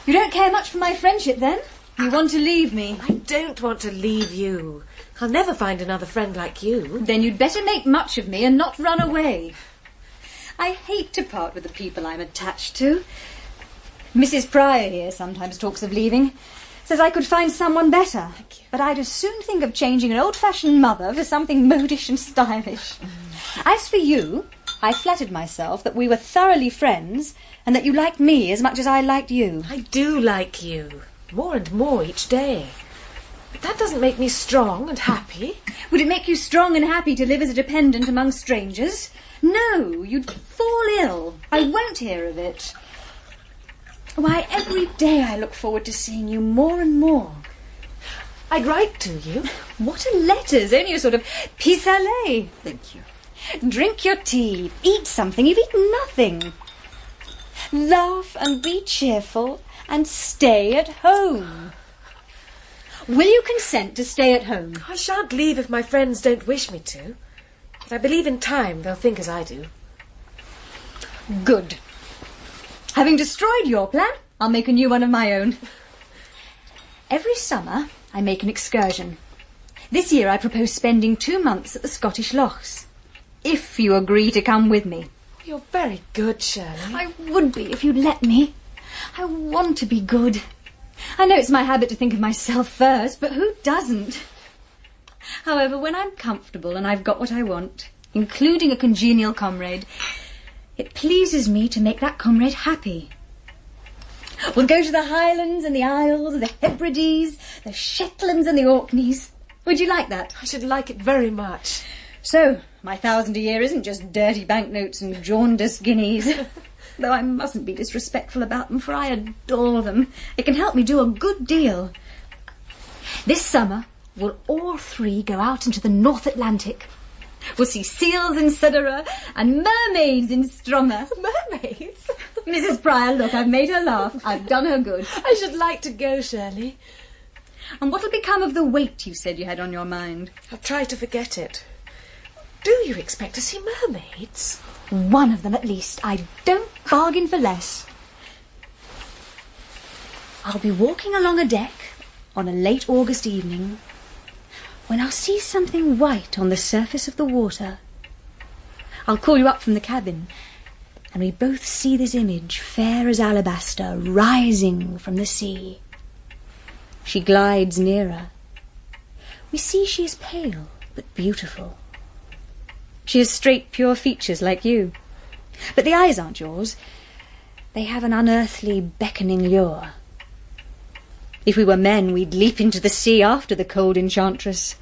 You don't care much for my friendship, then? You want to leave me? I don't want to leave you. I'll never find another friend like you. Then you'd better make much of me and not run away. I hate to part with the people I'm attached to. Mrs. Pryor here sometimes talks of leaving. Says I could find someone better. But I'd as soon think of changing an old-fashioned mother for something modish and stylish. As for you, I flattered myself that we were thoroughly friends and that you liked me as much as I liked you. I do like you. More and more each day. But that doesn't make me strong and happy. Would it make you strong and happy to live as a dependent among strangers? No, you'd fall ill. I won't hear of it. Why, every day I look forward to seeing you more and more. I'd write to you. What are letters? Only a sort of pis-aller. Thank you. Drink your tea. Eat something. You've eaten nothing. Laugh and be cheerful and stay at home. Will you consent to stay at home? I shan't leave if my friends don't wish me to. But I believe in time they'll think as I do. Good. Having destroyed your plan, I'll make a new one of my own. Every summer, I make an excursion. This year I propose spending 2 months at the Scottish Lochs. If you agree to come with me. You're very good, Shirley. I would be if you'd let me. I want to be good. I know it's my habit to think of myself first, but who doesn't? However, when I'm comfortable and I've got what I want, including a congenial comrade, it pleases me to make that comrade happy. We'll go to the Highlands and the Isles, the Hebrides, the Shetlands and the Orkneys. Would you like that? I should like it very much. So, my 1,000 a year isn't just dirty banknotes and jaundiced guineas. Though I mustn't be disrespectful about them, for I adore them. It can help me do a good deal. This summer, we'll all 3 go out into the North Atlantic. We'll see seals in Sudera and mermaids in Strommer. Mermaids? Mrs. Pryor, look, I've made her laugh. I've done her good. I should like to go, Shirley. And what'll become of the weight you said you had on your mind? I'll try to forget it. Do you expect to see mermaids? One of them at least. I don't bargain for less. I'll be walking along a deck on a late August evening when I'll see something white on the surface of the water. I'll call you up from the cabin, and we both see this image, fair as alabaster, rising from the sea. She glides nearer. We see she is pale, but beautiful. She has straight, pure features like you. But the eyes aren't yours. They have an unearthly, beckoning lure. If we were men, we'd leap into the sea after the cold enchantress.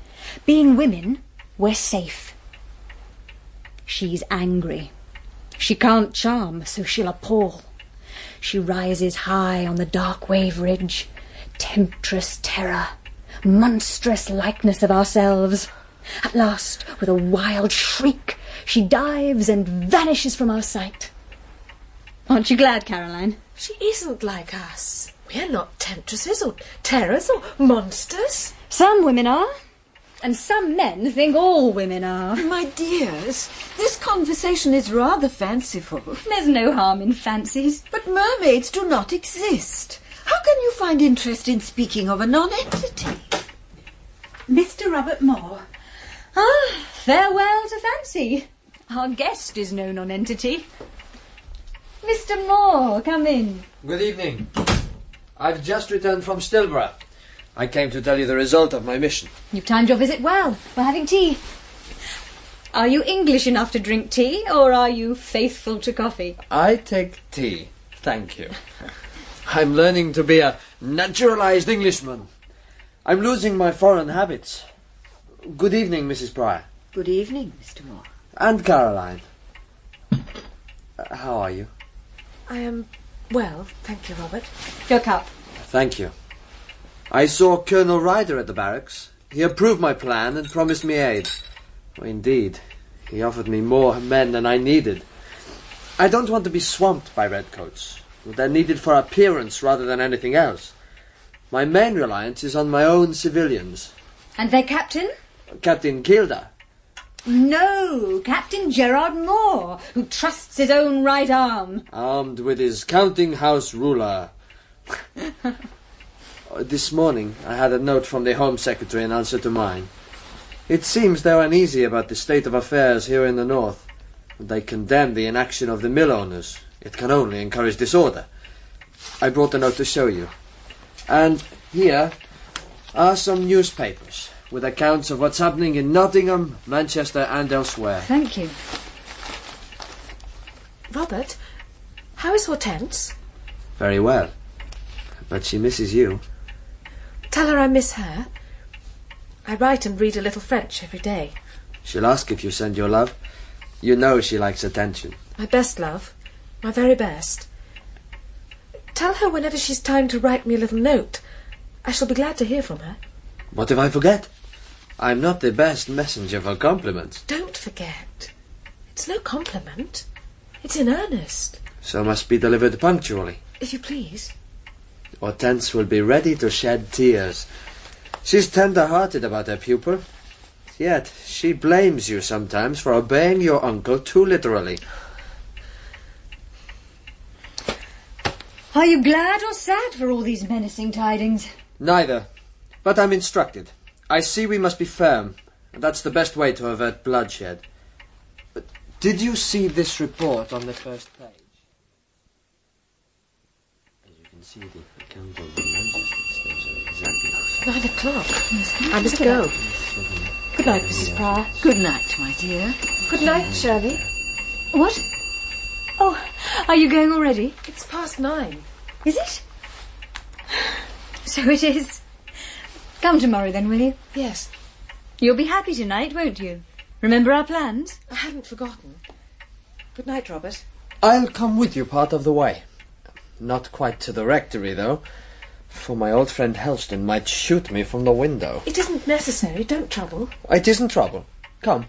Being women, we're safe. She's angry. She can't charm, so she'll appall. She rises high on the dark wave ridge. Temptress terror, monstrous likeness of ourselves. At last, with a wild shriek, she dives and vanishes from our sight. Aren't you glad, Caroline? She isn't like us. We're not temptresses or terrors or monsters. Some women are, and some men think all women are. My dears, this conversation is rather fanciful. There's no harm in fancies. But mermaids do not exist. How can you find interest in speaking of a non-entity? Mr. Robert Moore. Ah, farewell to fancy. Our guest is no non-entity. Mr. Moore, come in. Good evening. I've just returned from Stilborough. I came to tell you the result of my mission. You've timed your visit well. We're having tea. Are you English enough to drink tea, or are you faithful to coffee? I take tea, thank you. I'm learning to be a naturalized Englishman. I'm losing my foreign habits. Good evening, Mrs. Pryor. Good evening, Mr. Moore. And Caroline. How are you? I am well, thank you, Robert. Your cup. Thank you. I saw Colonel Ryder at the barracks. He approved my plan and promised me aid. Oh, indeed, He offered me more men than I needed. I don't want to be swamped by redcoats. They're needed for appearance rather than anything else. My main reliance is on my own civilians. And their captain? Captain Kilda. No, Captain Gerard Moore, who trusts his own right arm. Armed with his counting-house ruler. This morning I had a note from the Home Secretary in answer to mine. It seems they're uneasy about the state of affairs here in the north. They condemn the inaction of the mill owners. It can only encourage disorder. I brought a note to show you. And here are some newspapers with accounts of what's happening in Nottingham, Manchester and elsewhere. Thank you. Robert, how is Hortense? Very well. But she misses you. Tell her I miss her. I write and read a little French every day. She'll ask if you send your love. You know she likes attention. My best love. My very best. Tell her whenever she's time to write me a little note. I shall be glad to hear from her. What if I forget? I'm not the best messenger for compliments. Don't forget. It's no compliment. It's in earnest. So must be delivered punctually. If you please. Hortense will be ready to shed tears. She's tender-hearted about her pupil. Yet she blames you sometimes for obeying your uncle too literally. Are you glad or sad for all these menacing tidings? Neither. But I'm instructed. I see we must be firm. And that's the best way to avert bloodshed. But did you see this report on the first page? As you can see, the account of the Manchester steps are exactly the same. 9 o'clock. I must go. Good night, Mrs. Pryor. Good night, my dear. Good night, Shirley. What? Oh, are you going already? It's past 9. Is it? So it is. Come tomorrow then, will you? Yes. You'll be happy tonight, won't you? Remember our plans? I hadn't forgotten. Good night, Robert. I'll come with you part of the way. Not quite to the rectory, though, for my old friend Helston might shoot me from the window. It isn't necessary. Don't trouble. It isn't trouble. Come.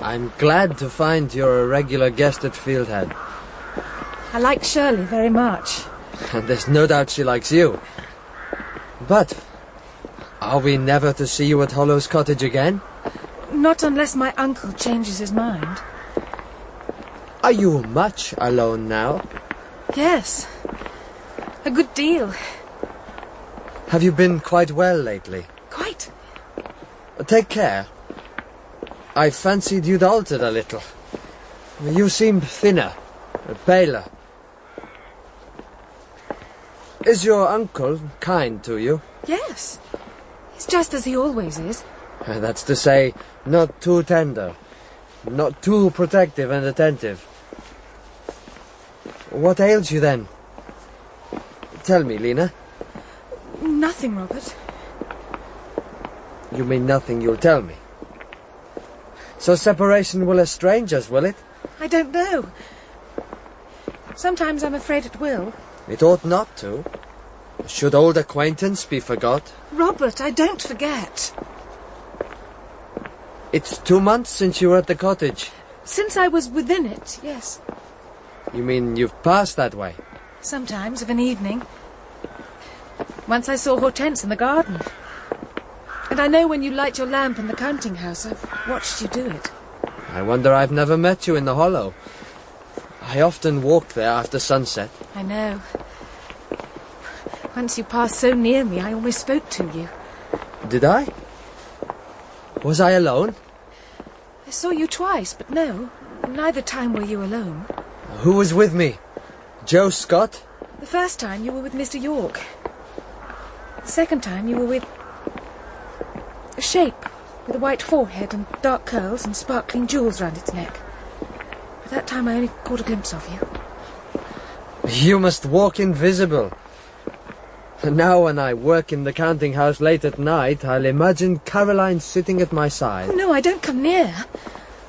I'm glad to find you're a regular guest at Fieldhead. I like Shirley very much. And there's no doubt she likes you. But are we never to see you at Hollow's Cottage again? Not unless my uncle changes his mind. Are you much alone now? Yes. A good deal. Have you been quite well lately? Quite. Take care. I fancied you'd altered a little. You seem thinner, paler. Is your uncle kind to you? Yes. He's just as he always is. That's to say, not too tender, not too protective and attentive. What ails you then? Tell me, Lena. Nothing, Robert. You mean nothing you'll tell me? So separation will estrange us, will it? I don't know. Sometimes I'm afraid it will. It ought not to. Should old acquaintance be forgot? Robert, I don't forget. It's 2 months since you were at the cottage. Since I was within it, yes. You mean you've passed that way? Sometimes, of an evening. Once I saw Hortense in the garden. And I know when you light your lamp in the counting house, I've watched you do it. I wonder I've never met you in the hollow. I often walked there after sunset. I know. Once you passed so near me, I almost spoke to you. Did I? Was I alone? I saw you twice, but no, neither time were you alone. Who was with me? Joe Scott? The first time you were with Mr. York. The second time you were with a shape with a white forehead and dark curls and sparkling jewels round its neck. But that time I only caught a glimpse of you. You must walk invisible. And now when I work in the counting house late at night, I'll imagine Caroline sitting at my side. Oh, no, I don't come near.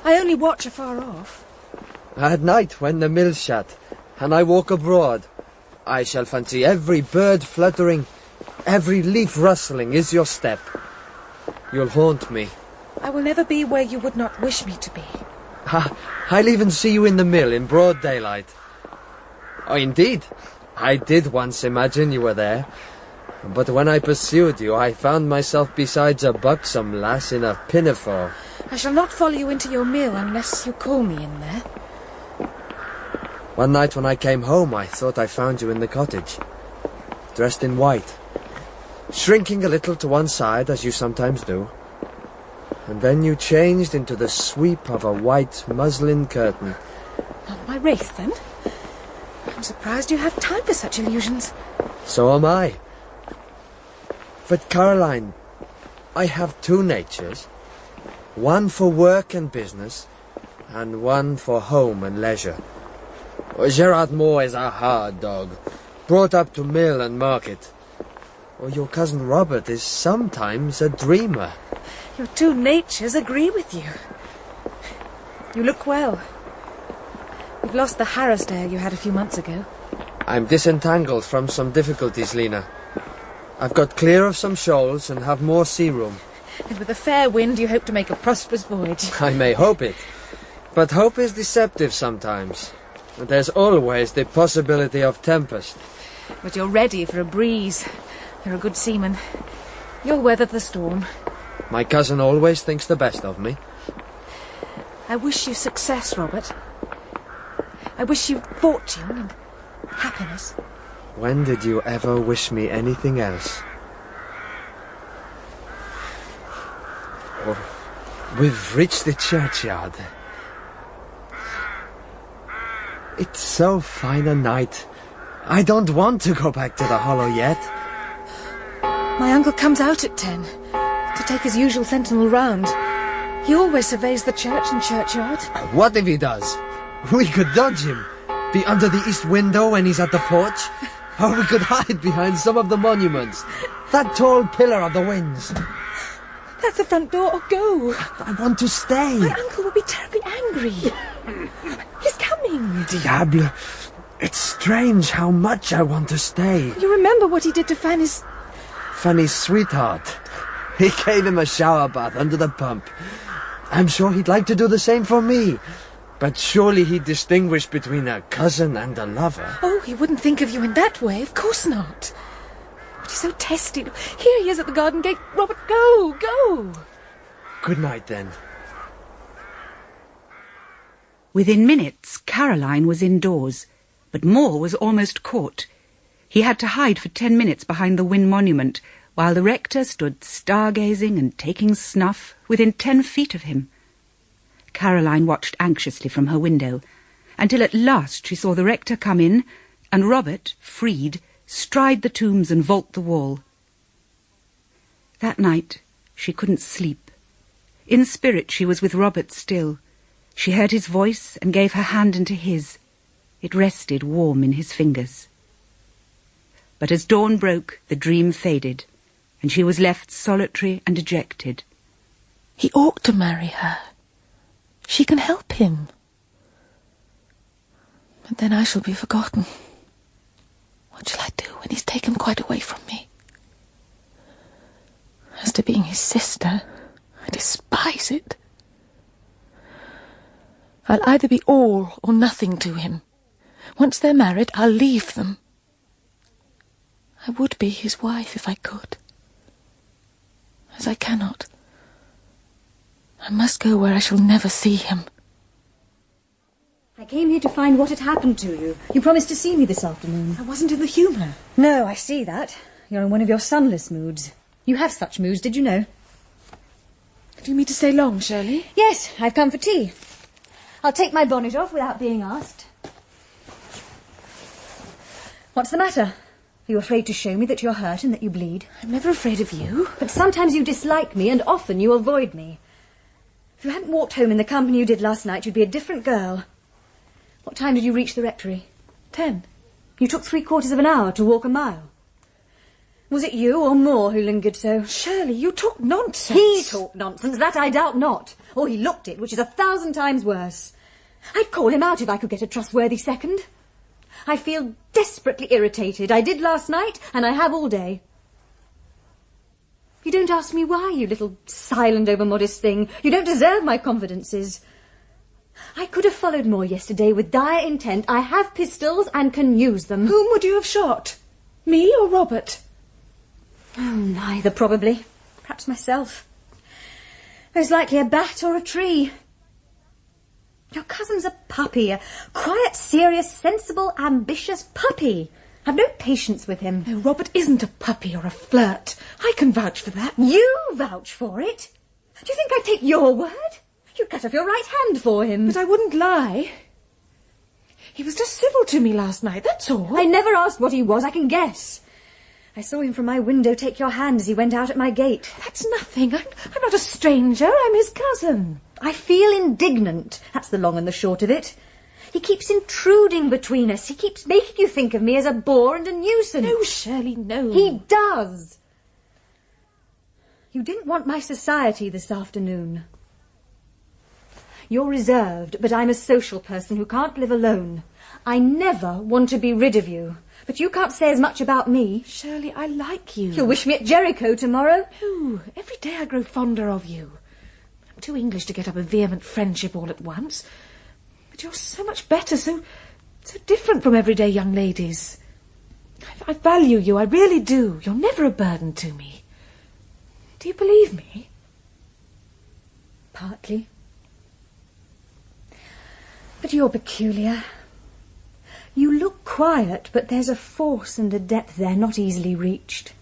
I only watch afar off. At night, when the mill's shut, and I walk abroad, I shall fancy every bird fluttering, every leaf rustling is your step. You'll haunt me. I will never be where you would not wish me to be. I'll even see you in the mill in broad daylight. Oh, indeed. I did once imagine you were there. But when I pursued you, I found myself beside a buxom lass in a pinafore. I shall not follow you into your mill unless you call me in there. One night when I came home, I thought I found you in the cottage, dressed in white, shrinking a little to one side, as you sometimes do. And then you changed into the sweep of a white muslin curtain. Not my race, then? I'm surprised you have time for such illusions. So am I. But, Caroline, I have two natures. One for work and business, and one for home and leisure. Gerard Moore is a hard dog, brought up to mill and market. Or your cousin Robert is sometimes a dreamer. Your two natures agree with you. You look well. You've lost the harassed air you had a few months ago. I'm disentangled from some difficulties, Lena. I've got clear of some shoals and have more sea room. And with a fair wind you hope to make a prosperous voyage. I may hope it. But hope is deceptive sometimes. And there's always the possibility of tempest. But you're ready for a breeze. You're a good seaman. You'll weather the storm. My cousin always thinks the best of me. I wish you success, Robert. I wish you fortune and happiness. When did you ever wish me anything else? Oh, we've reached the churchyard. It's so fine a night. I don't want to go back to the Hollow yet. My uncle comes out at 10 to take his usual sentinel round. He always surveys the church and churchyard. What if he does? We could dodge him. Be under the east window when he's at the porch. Or we could hide behind some of the monuments. That tall pillar of the winds. That's the front door. Oh, go. I want to stay. My uncle will be terribly angry. He's coming. Diable. It's strange how much I want to stay. You remember what he did to Fanny's sweetheart. He gave him a shower bath under the pump. I'm sure he'd like to do the same for me. But surely he'd distinguish between a cousin and a lover. Oh, he wouldn't think of you in that way. Of course not. But he's so testy. Here he is at the garden gate. Robert, go, go. Good night, then. Within minutes, Caroline was indoors, but Moore was almost caught. He had to hide for 10 minutes behind the Wynn monument, while the rector stood stargazing and taking snuff within 10 feet of him. Caroline watched anxiously from her window, until at last she saw the rector come in, and Robert, freed, stride the tombs and vault the wall. That night she couldn't sleep. In spirit she was with Robert still. She heard his voice and gave her hand into his. It rested warm in his fingers. But as dawn broke, the dream faded, and she was left solitary and dejected. He ought to marry her. She can help him. But then I shall be forgotten. What shall I do when he's taken quite away from me? As to being his sister, I despise it. I'll either be all or nothing to him. Once they're married, I'll leave them. I would be his wife if I could. As I cannot. I must go where I shall never see him. I came here to find what had happened to you. You promised to see me this afternoon. I wasn't in the humour. No, I see that. You're in one of your sunless moods. You have such moods, did you know? Do you mean to stay long, Shirley? Yes, I've come for tea. I'll take my bonnet off without being asked. What's the matter? Are you afraid to show me that you're hurt and that you bleed? I'm never afraid of you. But sometimes you dislike me, and often you avoid me. If you hadn't walked home in the company you did last night, you'd be a different girl. What time did you reach the rectory? 10. You took 3/4 of an hour to walk a mile. Was it you or Moore who lingered so? Shirley, you talk nonsense. He talked nonsense, that I doubt not. Or he looked it, which is 1,000 times worse. I'd call him out if I could get a trustworthy second. I feel desperately irritated. I did last night, and I have all day. You don't ask me why, you little silent, over-modest thing. You don't deserve my confidences. I could have followed Moore yesterday with dire intent. I have pistols and can use them. Whom would you have shot? Me or Robert? Oh, neither, probably. Perhaps myself. Most likely a bat or a tree. Your cousin's a puppy, a quiet, serious, sensible, ambitious puppy. I've no patience with him. No, Robert isn't a puppy or a flirt. I can vouch for that. You vouch for it? Do you think I'd take your word? You'd cut off your right hand for him. But I wouldn't lie. He was just civil to me last night, that's all. I never asked what he was, I can guess. I saw him from my window take your hand as he went out at my gate. That's nothing. I'm not a stranger. I'm his cousin. I feel indignant. That's the long and the short of it. He keeps intruding between us. He keeps making you think of me as a bore and a nuisance. No, Shirley, no. He does. You didn't want my society this afternoon. You're reserved, but I'm a social person who can't live alone. I never want to be rid of you. But you can't say as much about me. Shirley, I like you. You'll wish me at Jericho tomorrow? No, every day I grow fonder of you. I'm too English to get up a vehement friendship all at once. But you're so much better, so different from everyday young ladies. I value you, I really do. You're never a burden to me. Do you believe me? Partly. But you're peculiar. You look quiet, but there's a force and a depth there not easily reached.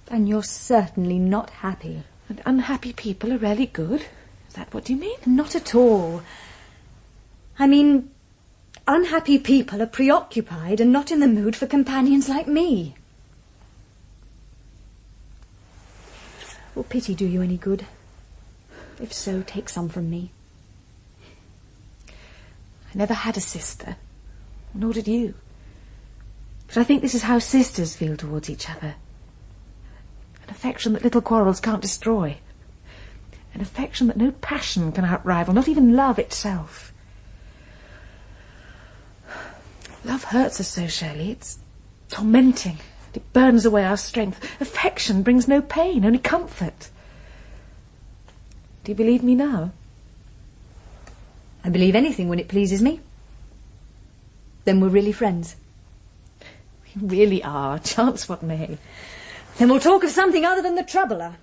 And you're certainly not happy. And unhappy people are rarely good? Is that what you mean? Not at all. I mean, unhappy people are preoccupied and not in the mood for companions like me. Will pity do you any good? If so, take some from me. I never had a sister. Nor did you. But I think this is how sisters feel towards each other. An affection that little quarrels can't destroy. An affection that no passion can outrival, not even love itself. Love hurts us so, Shirley. It's tormenting. It burns away our strength. Affection brings no pain, only comfort. Do you believe me now? I believe anything when it pleases me. Then we're really friends. We really are, chance what may. Then we'll talk of something other than the troubler.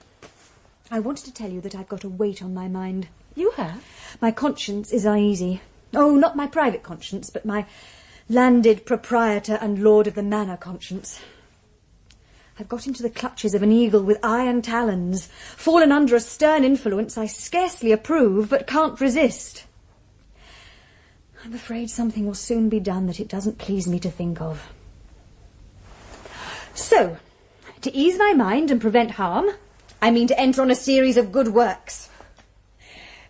I wanted to tell you that I've got a weight on my mind. You have? My conscience is uneasy. Oh, not my private conscience, but my landed proprietor and lord of the manor conscience. I've got into the clutches of an eagle with iron talons, fallen under a stern influence I scarcely approve, but can't resist. I'm afraid something will soon be done that it doesn't please me to think of. So, to ease my mind and prevent harm, I mean to enter on a series of good works.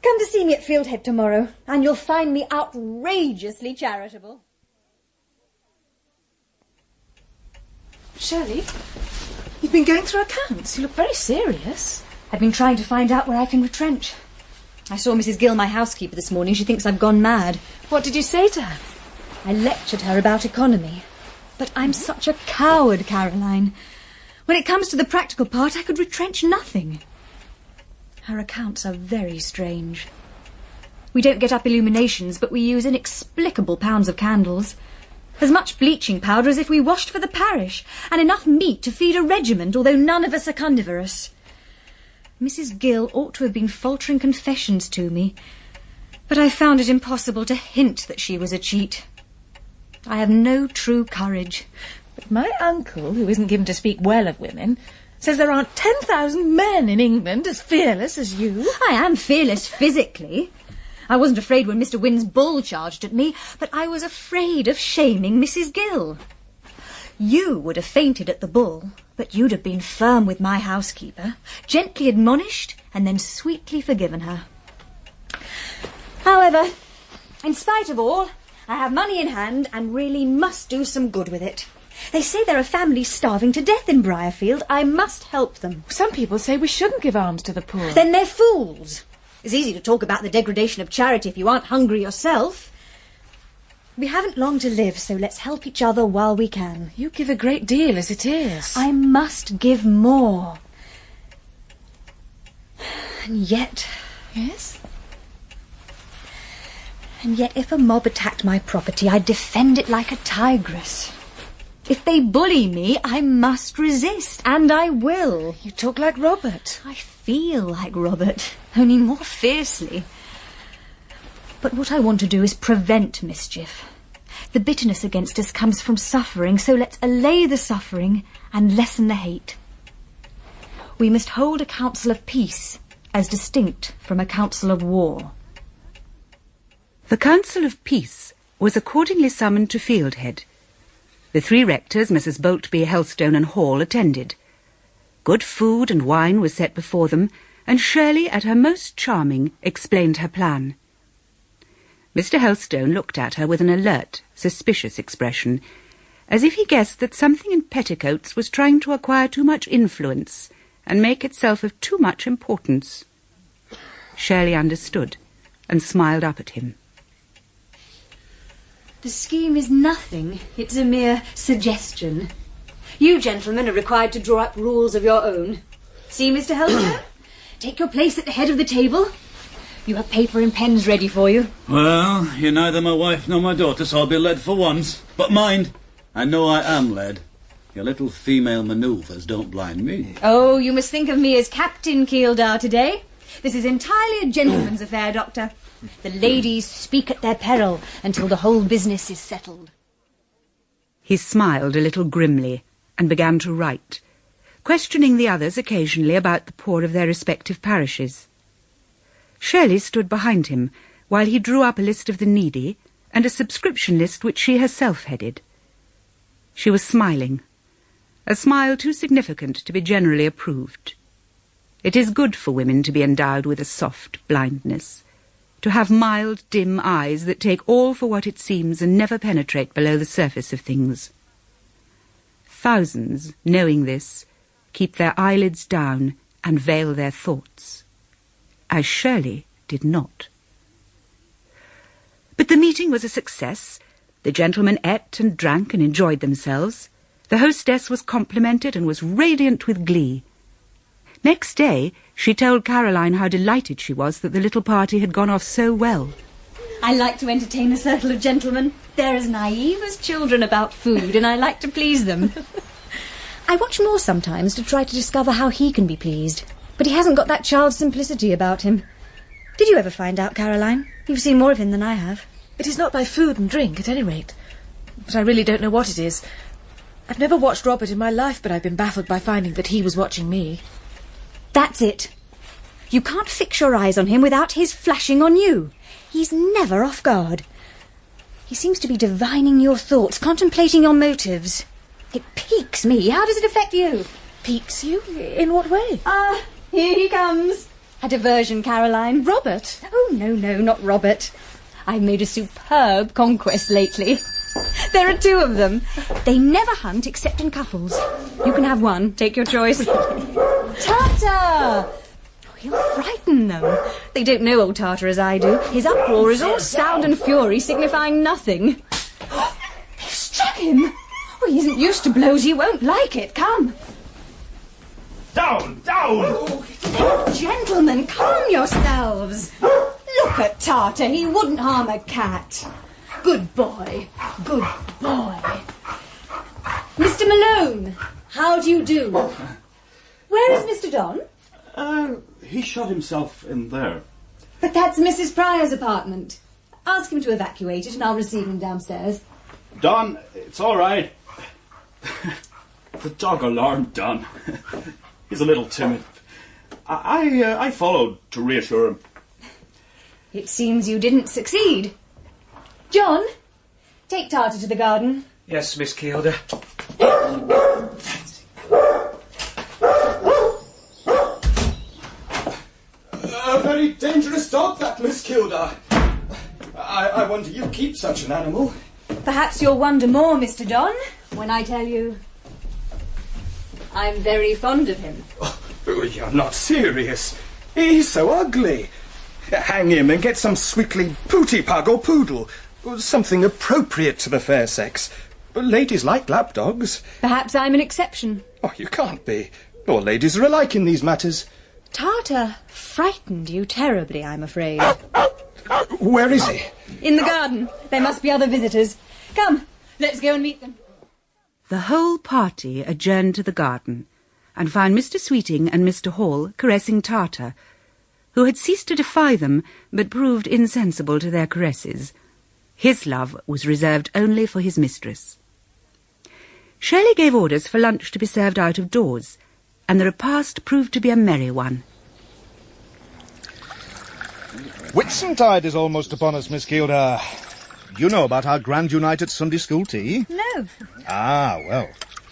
Come to see me at Fieldhead tomorrow, and you'll find me outrageously charitable. Shirley, you've been going through accounts. You look very serious. I've been trying to find out where I can retrench. I saw Mrs. Gill, my housekeeper, this morning. She thinks I've gone mad. What did you say to her? I lectured her about economy. But I'm such a coward, Caroline. When it comes to the practical part, I could retrench nothing. Her accounts are very strange. We don't get up illuminations, but we use inexplicable pounds of candles. As much bleaching powder as if we washed for the parish, and enough meat to feed a regiment, although none of us are carnivorous. Mrs. Gill ought to have been faltering confessions to me, but I found it impossible to hint that she was a cheat. I have no true courage. But my uncle, who isn't given to speak well of women, says there aren't 10,000 men in England as fearless as you. I am fearless physically. I wasn't afraid when Mr. Wynne's bull charged at me, but I was afraid of shaming Mrs. Gill. You would have fainted at the bull, but you'd have been firm with my housekeeper, gently admonished, and then sweetly forgiven her. However, in spite of all, I have money in hand and really must do some good with it. They say there are families starving to death in Briarfield. I must help them. Some people say we shouldn't give alms to the poor. Then they're fools. It's easy to talk about the degradation of charity if you aren't hungry yourself. We haven't long to live, so let's help each other while we can. You give a great deal as it is. I must give more. And yet... Yes? And yet if a mob attacked my property, I'd defend it like a tigress. If they bully me, I must resist, and I will. You talk like Robert. I feel like Robert, only more fiercely. But what I want to do is prevent mischief. The bitterness against us comes from suffering, so let's allay the suffering and lessen the hate. We must hold a council of peace, as distinct from a council of war. The Council of Peace was accordingly summoned to Fieldhead. The three rectors, Messrs. Boltby, Helstone and Hall, attended. Good food and wine was set before them, and Shirley, at her most charming, explained her plan. Mr. Helstone looked at her with an alert, suspicious expression, as if he guessed that something in petticoats was trying to acquire too much influence and make itself of too much importance. Shirley understood and smiled up at him. The scheme is nothing. It's a mere suggestion. You gentlemen are required to draw up rules of your own. See, Mr. Helstone? Take your place at the head of the table. You have paper and pens ready for you. Well, you're neither my wife nor my daughter, so I'll be led for once. But mind, I know I am led. Your little female manoeuvres don't blind me. Oh, you must think of me as Captain Keeldar today. This is entirely a gentleman's affair, Doctor. The ladies speak at their peril until the whole business is settled. He smiled a little grimly and began to write, questioning the others occasionally about the poor of their respective parishes. Shirley stood behind him while he drew up a list of the needy and a subscription list which she herself headed. She was smiling, a smile too significant to be generally approved. It is good for women to be endowed with a soft blindness, to have mild, dim eyes that take all for what it seems and never penetrate below the surface of things. Thousands, knowing this, keep their eyelids down and veil their thoughts, as Shirley did not. But the meeting was a success. The gentlemen ate and drank and enjoyed themselves. The hostess was complimented and was radiant with glee. Next day, she told Caroline how delighted she was that the little party had gone off so well. I like to entertain a circle of gentlemen. They're as naive as children about food, and I like to please them. I watch Moore sometimes to try to discover how he can be pleased, but he hasn't got that child's simplicity about him. Did you ever find out, Caroline? You've seen more of him than I have. It is not by food and drink, at any rate. But I really don't know what it is. I've never watched Robert in my life, but I've been baffled by finding that he was watching me. That's it. You can't fix your eyes on him without his flashing on you. He's never off guard. He seems to be divining your thoughts, contemplating your motives. It piques me. How does it affect you? Piques you? In what way? Here he comes. A diversion, Caroline. Robert? Oh, no, not Robert. I've made a superb conquest lately. There are two of them. They never hunt except in couples. You can have one. Take your choice. Tartar! Oh, you'll frighten them. They don't know old Tartar as I do. His uproar is all sound and fury, signifying nothing. They've struck him. Oh, he isn't used to blows. He won't like it. Come. Down! Down! Gentlemen, calm yourselves. Look at Tartar. He wouldn't harm a cat. Good boy. Good boy. Mr. Malone, how do you do? Where is Mr. Don? He shot himself in there. But that's Mrs. Pryor's apartment. Ask him to evacuate it and I'll receive him downstairs. Don, it's all right. The dog alarmed Don. He's a little timid. I followed to reassure him. It seems you didn't succeed. John, take Tartar to the garden. Yes, Miss Keeldar. A very dangerous dog, that, Miss Keeldar. I wonder you keep such an animal. Perhaps you'll wonder more, Mr. John, when I tell you I'm very fond of him. Oh, you're not serious. He's so ugly. Hang him and get some sweetly pooty pug or poodle. Something appropriate to the fair sex. Ladies like lapdogs. Perhaps I'm an exception. Oh, you can't be. All ladies are alike in these matters. Tartar frightened you terribly, I'm afraid. Where is he? In the garden. There must be other visitors. Come, let's go and meet them. The whole party adjourned to the garden and found Mr. Sweeting and Mr. Hall caressing Tartar, who had ceased to defy them but proved insensible to their caresses. His love was reserved only for his mistress. Shirley gave orders for lunch to be served out of doors, and the repast proved to be a merry one. Whitsuntide is almost upon us, Miss Keeldar. You know about our Grand United Sunday School tea? No. Ah, well,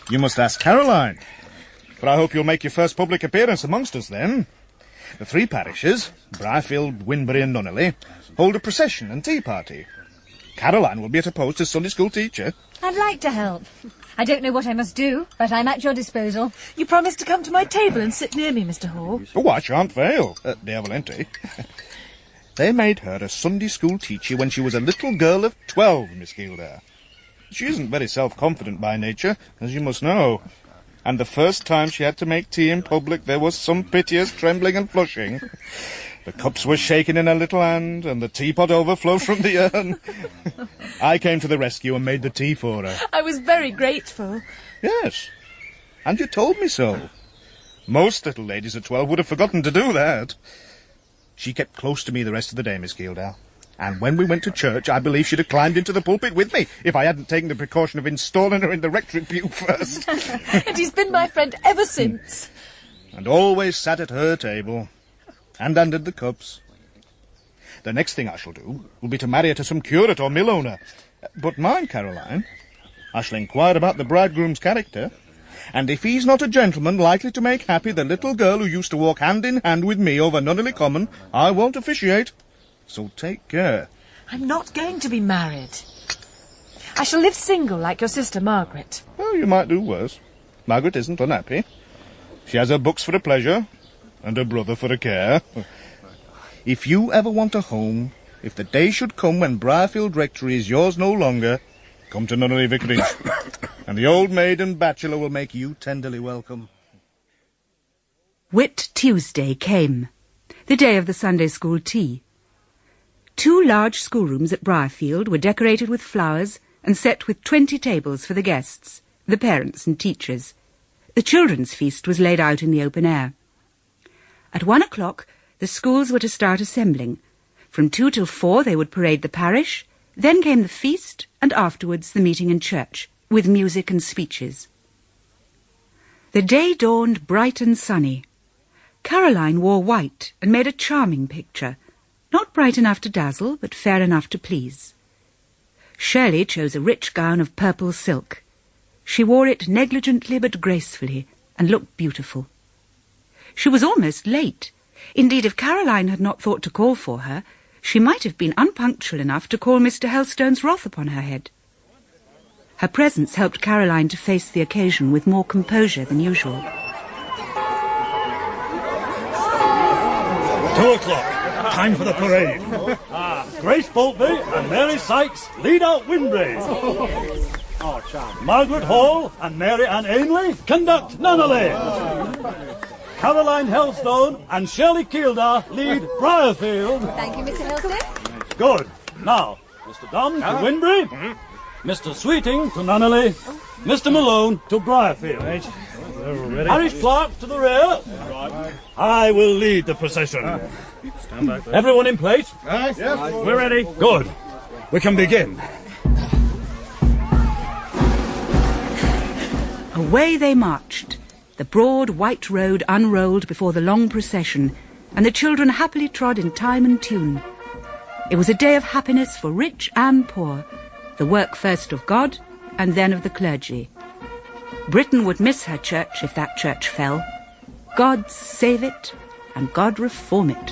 you must ask Caroline. But I hope you'll make your first public appearance amongst us then. The 3 parishes, Briarfield, Winbury and Nunneley, hold a procession and tea party. Caroline will be at her post as Sunday School teacher. I'd like to help. I don't know what I must do, but I'm at your disposal. You promised to come to my table and sit near me, Mr. Hall. Oh, I shan't fail. Dear Valenti. They made her a Sunday School teacher when she was a little girl of 12, Miss Keeldar. She isn't very self-confident by nature, as you must know. And the first time she had to make tea in public, there was some piteous trembling and flushing. The cups were shaken in her little hand, and the teapot overflowed from the urn. I came to the rescue and made the tea for her. I was very grateful. Yes, and you told me so. Most little ladies at 12 would have forgotten to do that. She kept close to me the rest of the day, Miss Keeldar. And when we went to church, I believe she'd have climbed into the pulpit with me if I hadn't taken the precaution of installing her in the rectory pew first. And he's been my friend ever since. And always sat at her table and undid the cups. The next thing I shall do will be to marry her to some curate or mill owner. But mind, Caroline, I shall inquire about the bridegroom's character, and if he's not a gentleman likely to make happy the little girl who used to walk hand in hand with me over Nunneley Common, I won't officiate. So take care. I'm not going to be married. I shall live single like your sister Margaret. Well, you might do worse. Margaret isn't unhappy. She has her books for a pleasure, and her brother for a care. If you ever want a home, if the day should come when Briarfield Rectory is yours no longer, come to Nunneley Vicarage, and the old maid and bachelor will make you tenderly welcome. Whit Tuesday came, the day of the Sunday School tea. 2 large schoolrooms at Briarfield were decorated with flowers and set with 20 tables for the guests, the parents and teachers. The children's feast was laid out in the open air. At 1 o'clock, the schools were to start assembling. From 2 till 4 they would parade the parish. Then came the feast, and afterwards the meeting in church, with music and speeches. The day dawned bright and sunny. Caroline wore white and made a charming picture, not bright enough to dazzle, but fair enough to please. Shirley chose a rich gown of purple silk. She wore it negligently but gracefully, and looked beautiful. She was almost late. Indeed, if Caroline had not thought to call for her, she might have been unpunctual enough to call Mr. Helstone's wrath upon her head. Her presence helped Caroline to face the occasion with more composure than usual. 2 o'clock. Time for the parade. Grace Boltby and Mary Sykes lead out Winbury. Margaret Hall and Mary Ann Ainley conduct Nunneley. Caroline Helstone and Shirley Keeldar lead Briarfield. Thank you, Mr. Helstone. Good. Now, Mr. Dunn to Winbury, Mr. Sweeting to Nunneley, Mr. Malone to Briarfield. Parish clerk to the rear. I will lead the procession. Stand back there. Everyone in place? Yes. We're ready. Good. We can begin. Away they marched. The broad white road unrolled before the long procession, and the children happily trod in time and tune. It was a day of happiness for rich and poor, the work first of God and then of the clergy. Britain would miss her church if that church fell. God save it, and God reform it.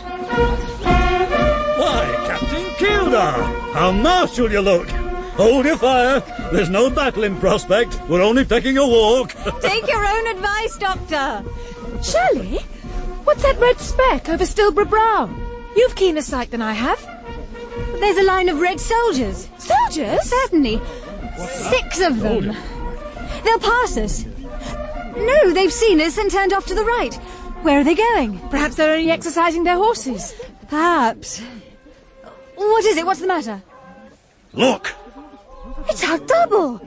Why, Captain Keeldar, how martial you look. Hold your fire. There's no battle in prospect. We're only taking a walk. Take your own advice, Doctor. Shirley, what's that red speck over Stilborough Brow? You've keener sight than I have. There's a line of red soldiers. Soldiers? Certainly. 6 of them. They'll pass us. No, they've seen us and turned off to the right. Where are they going? Perhaps they're only exercising their horses. Perhaps. What is it? What's the matter? Look! It's our double!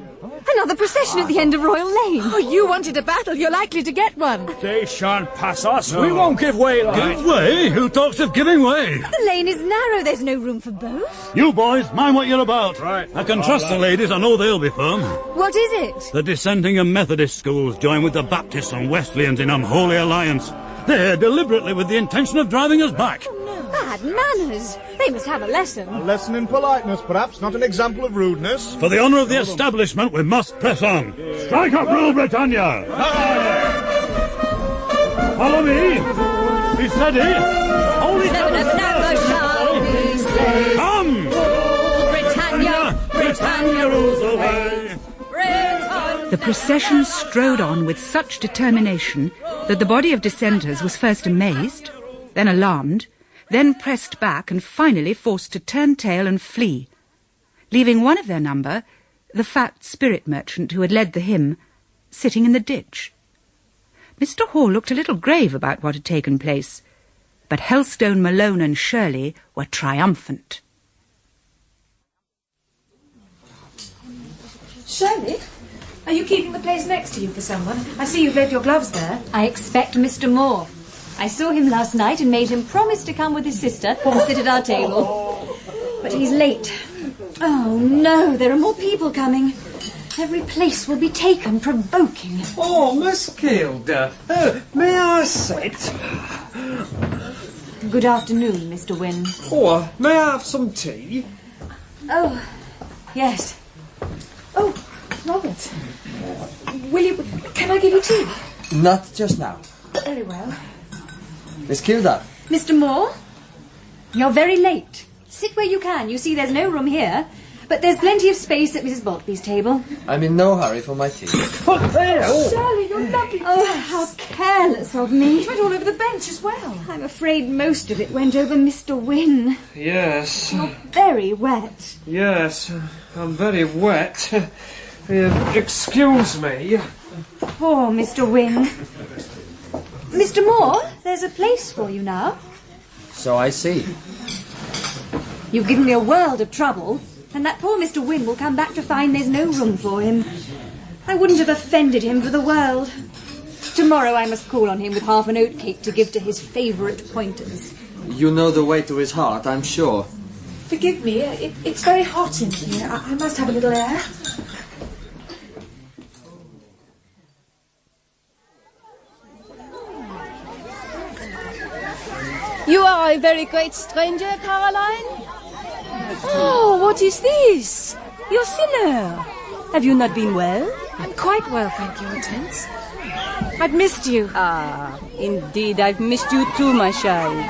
Another procession at the end of Royal Lane. Oh, you wanted a battle. You're likely to get one. They shan't pass us. We won't give way, lad. Give way? Who talks of giving way? The lane is narrow. There's no room for both. You boys, mind what you're about. Right. I can trust the ladies. I know they'll be firm. What is it? The dissenting and Methodist schools join with the Baptists and Wesleyans in unholy alliance. They're deliberately with the intention of driving us back. Bad manners. They must have a lesson. A lesson in politeness, perhaps, not an example of rudeness. For the honour of the establishment, we must press on. Strike up, Rule Britannia! Follow me! Be steady! Hold it Come! Britannia! Britannia rules the way! The procession strode on with such determination that the body of dissenters was first amazed, then alarmed, then pressed back and finally forced to turn tail and flee, leaving one of their number, the fat spirit merchant who had led the hymn, sitting in the ditch. Mr. Hall looked a little grave about what had taken place, but Helstone, Malone and Shirley were triumphant. Shirley, are you keeping the place next to you for someone? I see you've left your gloves there. I expect Mr. Moore. I saw him last night and made him promise to come with his sister and sit at our table. But he's late. Oh, no, there are more people coming. Every place will be taken. Provoking. Oh, Miss Kilda, may I sit? Good afternoon, Mr. Wynne. Oh, may I have some tea? Oh, yes. Oh, Robert. Can I give you tea? Not just now. Very well. Miss Kilda. Mr. Moore, you're very late. Sit where you can. You see, there's no room here. But there's plenty of space at Mrs. Boltby's table. I'm in no hurry for my tea. Shirley, you're lovely. Oh, how careless of me. It went all over the bench as well. I'm afraid most of it went over Mr. Wynne. Yes. You're very wet. Yes, I'm very wet. Excuse me. Poor Mr. Wynne. Mr. Moore, there's a place for you now. So I see. You've given me a world of trouble, and that poor Mr. Wynne will come back to find there's no room for him. I wouldn't have offended him for the world. Tomorrow I must call on him with half an oatcake to give to his favourite pointers. You know the way to his heart, I'm sure. Forgive me, it's very hot in here. I must have a little air. You are a very great stranger, Caroline. Oh, what is this? You're thinner. Have you not been well? I'm quite well, thank you, Hortense. I've missed you. Ah, indeed, I've missed you too, my child.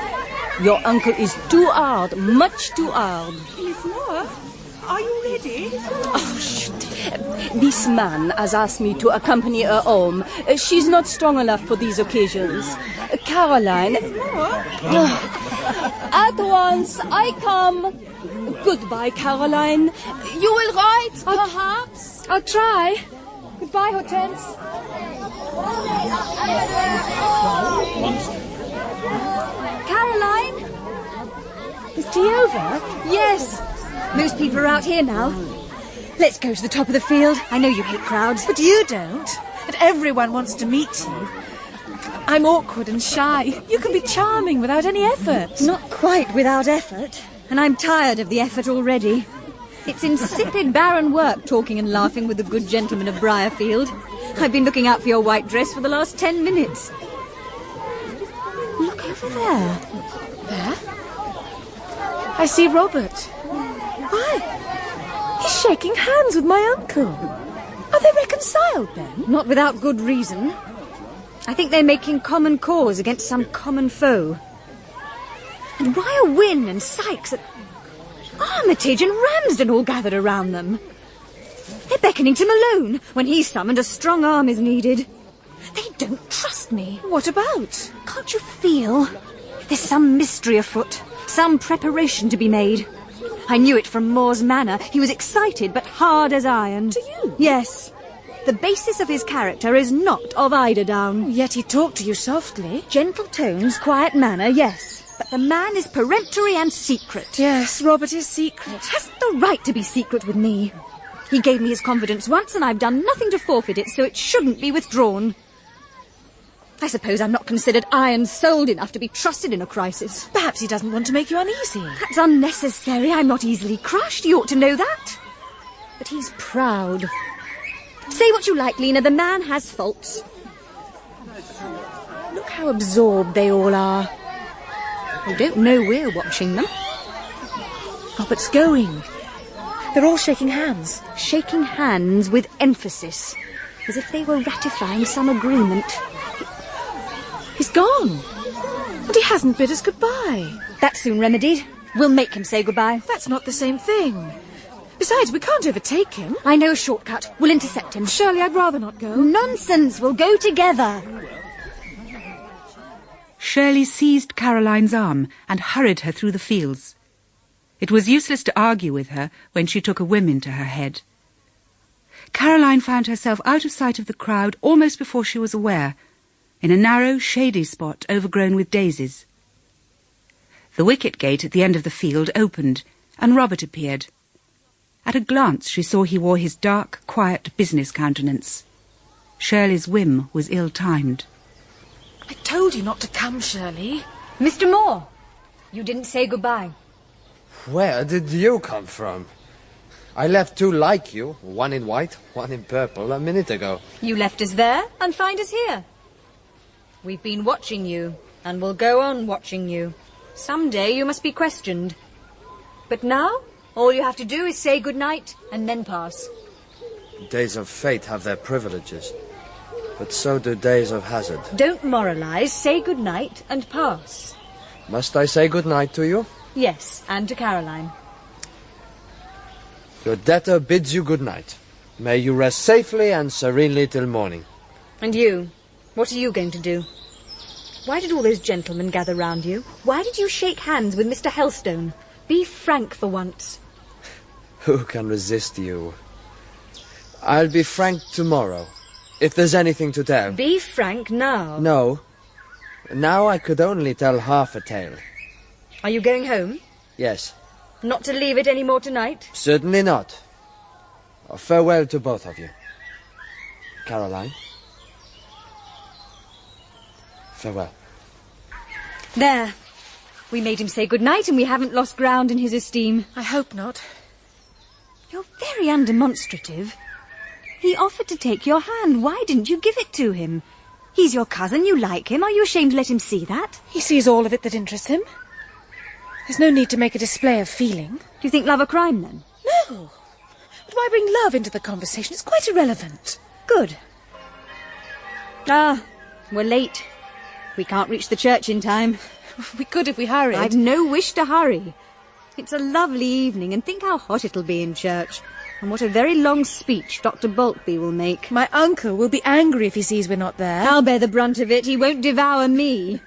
Your uncle is too hard, much too hard. Miss Moore, are you ready? Oh, shit. This man has asked me to accompany her home. She's not strong enough for these occasions. Caroline... At once, I come. Goodbye, Caroline. You will write, perhaps? I'll try. Goodbye, Hortense. Caroline? Is tea over? Yes. Most people are out here now. Let's go to the top of the field. I know you hate crowds. But you don't. But everyone wants to meet you. I'm awkward and shy. You can be charming without any effort. Not quite without effort. And I'm tired of the effort already. It's insipid, barren work talking and laughing with the good gentleman of Briarfield. I've been looking out for your white dress for the last 10 minutes. Look over there. There? I see Robert. Why? He's shaking hands with my uncle. Are they reconciled then? Not without good reason. I think they're making common cause against some common foe. And why are Wynne and Sykes and Armitage and Ramsden all gathered around them? They're beckoning to Malone when he's summoned a strong arm is needed. They don't trust me. What about? Can't you feel? There's some mystery afoot, some preparation to be made. I knew it from Moore's manner. He was excited but hard as iron. Do you? Yes. The basis of his character is not of eiderdown. Yet he talked to you softly. Gentle tones, quiet manner, yes. But the man is peremptory and secret. Yes, Robert is secret. Hasn't the right to be secret with me. He gave me his confidence once, and I've done nothing to forfeit it, so it shouldn't be withdrawn. I suppose I'm not considered iron-souled enough to be trusted in a crisis. Perhaps he doesn't want to make you uneasy. That's unnecessary. I'm not easily crushed. He ought to know that. But he's proud. Say what you like, Lena. The man has faults. Look how absorbed they all are. They don't know we're watching them. Robert's going. They're all shaking hands. Shaking hands with emphasis, as if they were ratifying some agreement. He's gone. And he hasn't bid us goodbye. That's soon remedied. We'll make him say goodbye. That's not the same thing. Besides, we can't overtake him. I know a shortcut. We'll intercept him. Shirley, I'd rather not go. Nonsense. We'll go together. Shirley seized Caroline's arm and hurried her through the fields. It was useless to argue with her when she took a whim into her head. Caroline found herself out of sight of the crowd almost before she was aware, in a narrow, shady spot overgrown with daisies. The wicket gate at the end of the field opened, and Robert appeared. At a glance she saw he wore his dark, quiet business countenance. Shirley's whim was ill-timed. I told you not to come, Shirley. Mr. Moore, you didn't say goodbye. Where did you come from? I left two like you, one in white, one in purple, a minute ago. You left us there and find us here. We've been watching you, and will go on watching you. Someday you must be questioned. But now, all you have to do is say goodnight and then pass. Days of fate have their privileges, but so do days of hazard. Don't moralise, say goodnight and pass. Must I say goodnight to you? Yes, and to Caroline. Your debtor bids you goodnight. May you rest safely and serenely till morning. And you, what are you going to do? Why did all those gentlemen gather round you? Why did you shake hands with Mr. Helstone? Be frank for once. Who can resist you? I'll be frank tomorrow, if there's anything to tell. Be frank now. No. Now I could only tell half a tale. Are you going home? Yes. Not to leave it any more tonight? Certainly not. Farewell to both of you. Caroline. Farewell. There. We made him say goodnight and we haven't lost ground in his esteem. I hope not. You're very undemonstrative. He offered to take your hand. Why didn't you give it to him? He's your cousin, you like him. Are you ashamed to let him see that? He sees all of it that interests him. There's no need to make a display of feeling. Do you think love a crime, then? No. But why bring love into the conversation? It's quite irrelevant. Good. Ah, we're late. We can't reach the church in time. We could if we hurried. I've no wish to hurry. It's a lovely evening, and think how hot it'll be in church. And what a very long speech Dr. Boltby will make. My uncle will be angry if he sees we're not there. I'll bear the brunt of it. He won't devour me.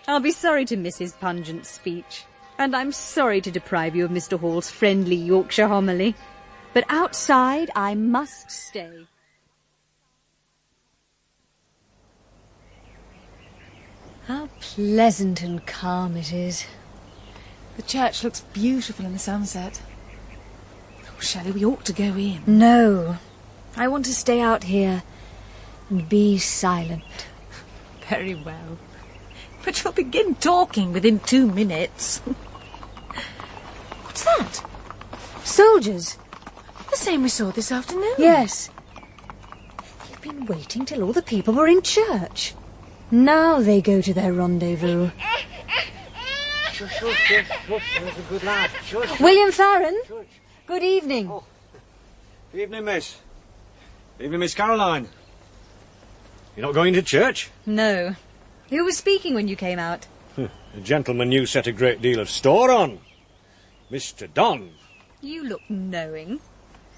I'll be sorry to miss his pungent speech. And I'm sorry to deprive you of Mr. Hall's friendly Yorkshire homily. But outside I must stay. How pleasant and calm it is. The church looks beautiful in the sunset. Oh, Shirley, we ought to go in. No. I want to stay out here and be silent. Very well. But you'll begin talking within 2 minutes. What's that? Soldiers. The same we saw this afternoon. Yes. They've been waiting till all the people were in church. Now they go to their rendezvous. Shush, shush, shush, shush. There's a good lad. Shush, shush. William Farron. Shush. Good evening. Oh. Evening, miss. Evening, Miss Caroline. You're not going to church? No. Who was speaking when you came out? A gentleman you set a great deal of store on. Mr. Don. You look knowing.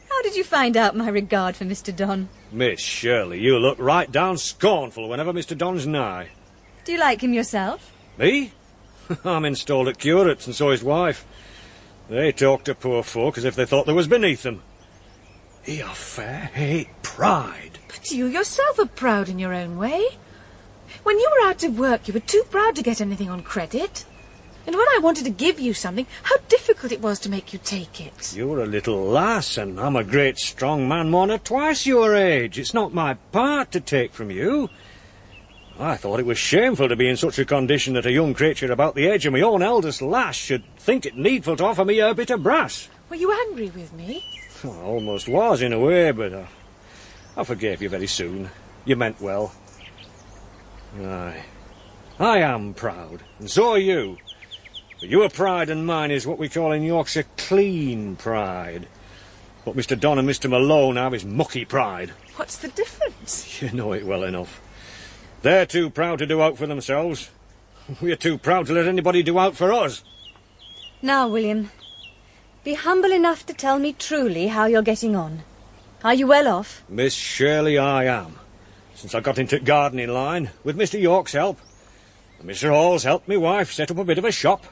How did you find out my regard for Mr. Don? Miss Shirley, you look right down scornful whenever Mr. Don's nigh. Do you like him yourself? Me? I'm installed at curates, and so his wife. They talk to poor folk as if they thought there was beneath them. He a fair hate pride. But you yourself are proud in your own way. When you were out of work, you were too proud to get anything on credit. And when I wanted to give you something, how difficult it was to make you take it. You're a little lass, and I'm a great strong man more than twice your age. It's not my part to take from you. I thought it was shameful to be in such a condition that a young creature about the age of my own eldest lass should think it needful to offer me her bit of brass. Were you angry with me? I almost was, in a way, but I forgave you very soon. You meant well. Aye, I am proud, and so are you. But your pride and mine is what we call in Yorkshire clean pride. What Mr. Don and Mr. Malone have is mucky pride. What's the difference? You know it well enough. They're too proud to do out for themselves. We're too proud to let anybody do out for us. Now, William, be humble enough to tell me truly how you're getting on. Are you well off? Miss Shirley, I am. Since I got into gardening line, with Mr. York's help. And Mr. Hall's helped me wife set up a bit of a shop.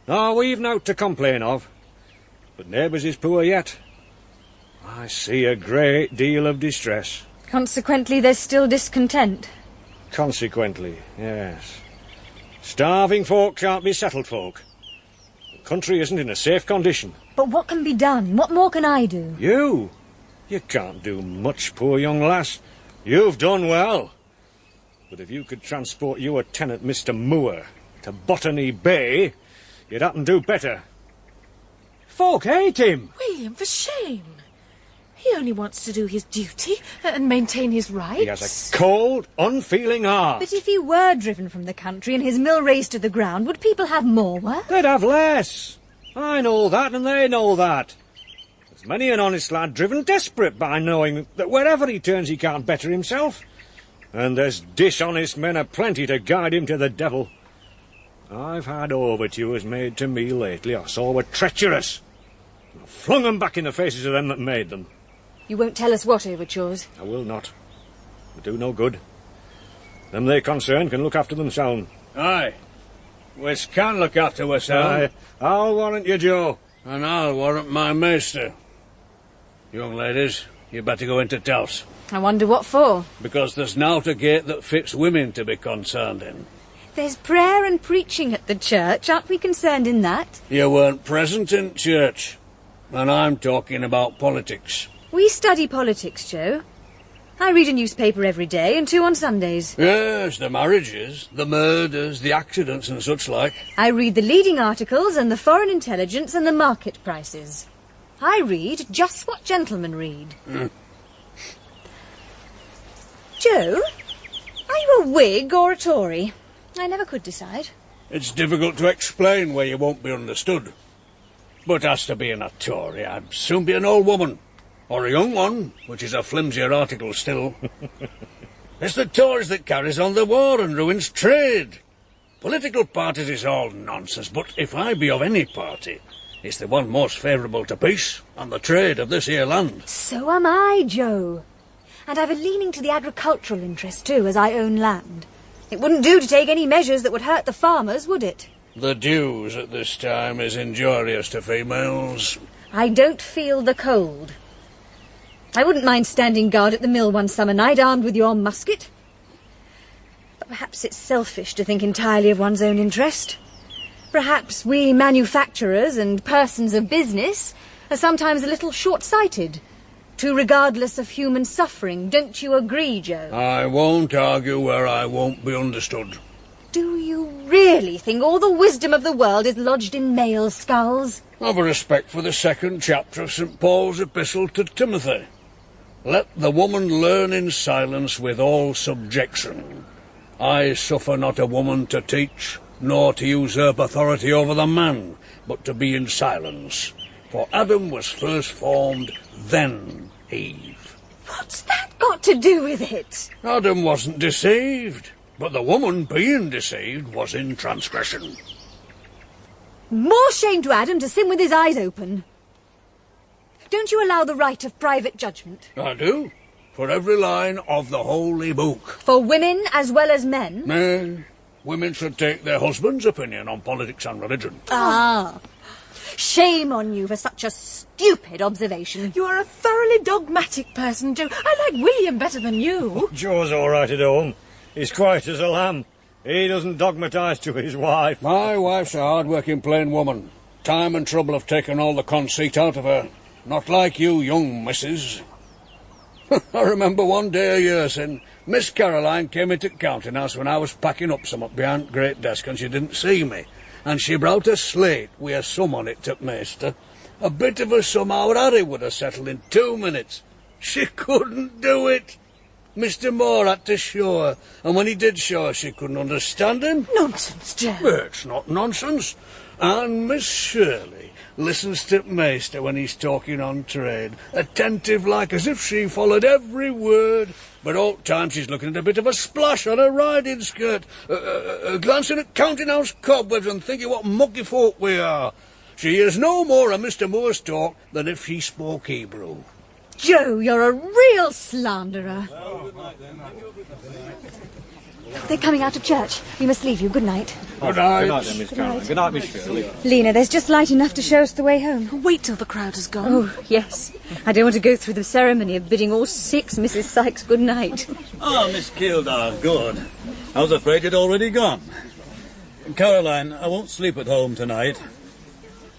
Now, we've nought to complain of. But neighbours is poor yet. I see a great deal of distress. Consequently, there's still discontent. Consequently, yes. Starving folk can't be settled folk. The country isn't in a safe condition. But what can be done? What more can I do? You? You can't do much, poor young lass. You've done well. But if you could transport your tenant, Mr. Moore, to Botany Bay, you'd happen do better. Folk hate him. William, for shame. He only wants to do his duty and maintain his rights. He has a cold, unfeeling heart. But if he were driven from the country and his mill razed to the ground, would people have more work? They'd have less. I know that, and they know that. There's many an honest lad driven desperate by knowing that wherever he turns he can't better himself. And there's dishonest men aplenty to guide him to the devil. I've had overtures made to me lately I saw were treacherous. I flung them back in the faces of them that made them. You won't tell us what overtures? I will not. They do no good. Them they concern can look after themselves. Aye. We can look after ourselves. Aye. I'll warrant you, Joe. And I'll warrant my maester. Young ladies, you better go into touse. I wonder what for. Because there's nowt a gate that fits women to be concerned in. There's prayer and preaching at the church. Aren't we concerned in that? You weren't present in church. And I'm talking about politics. We study politics, Joe. I read a newspaper every day and 2 on Sundays. Yes, the marriages, the murders, the accidents and such like. I read the leading articles and the foreign intelligence and the market prices. I read just what gentlemen read. Joe, are you a Whig or a Tory? I never could decide. It's difficult to explain where you won't be understood. But as to being a Tory, I'd soon be an old woman. Or a young one, which is a flimsier article still. It's the Tories that carries on the war and ruins trade. Political parties is all nonsense, but if I be of any party, it's the one most favourable to peace and the trade of this here land. So am I, Joe. And I've a leaning to the agricultural interest, too, as I own land. It wouldn't do to take any measures that would hurt the farmers, would it? The dews at this time is injurious to females. I don't feel the cold. I wouldn't mind standing guard at the mill one summer night, armed with your musket. But perhaps it's selfish to think entirely of one's own interest. Perhaps we manufacturers and persons of business are sometimes a little short-sighted, too regardless of human suffering. Don't you agree, Joe? I won't argue where I won't be understood. Do you really think all the wisdom of the world is lodged in male skulls? I've a respect for the 2nd chapter of St. Paul's epistle to Timothy. Let the woman learn in silence with all subjection. I suffer not a woman to teach, nor to usurp authority over the man, but to be in silence. For Adam was first formed, then Eve. What's that got to do with it? Adam wasn't deceived, but the woman being deceived was in transgression. More shame to Adam to sin with his eyes open. Don't you allow the right of private judgment? I do, for every line of the Holy Book. For women as well as men? Men, women should take their husband's opinion on politics and religion. Ah. Shame on you for such a stupid observation. You are a thoroughly dogmatic person, Joe. I like William better than you. Joe's all right at home. He's quiet as a lamb. He doesn't dogmatise to his wife. My wife's a hard-working plain woman. Time and trouble have taken all the conceit out of her. Not like you, young missus. I remember one day a year since, Miss Caroline came into counting house when I was packing up some up behind the great desk and she didn't see me. And she brought a slate with a sum on it to Maister. A bit of a sum our Harry would have settled in 2 minutes. She couldn't do it. Mr. Moore had to show her, and when he did show her, she couldn't understand him. Nonsense, Joe. It's not nonsense. And Miss Shirley listens to Maister when he's talking on trade, attentive like as if she followed every word, but all the time she's looking at a bit of a splash on her riding skirt, glancing at counting-house cobwebs and thinking what mucky folk we are. She hears no more of Mr. Moore's talk than if she spoke Hebrew. Joe, you're a real slanderer. They're coming out of church. We must leave you. Good night. Good night. Good night, then, Miss Caroline. Good night, Miss Shirley. Lena, there's just light enough to show us the way home. Wait till the crowd has gone. Oh, yes. I don't want to go through the ceremony of bidding all 6 Mrs. Sykes good night. Oh, Miss Kildare, good. I was afraid you'd already gone. Caroline, I won't sleep at home tonight.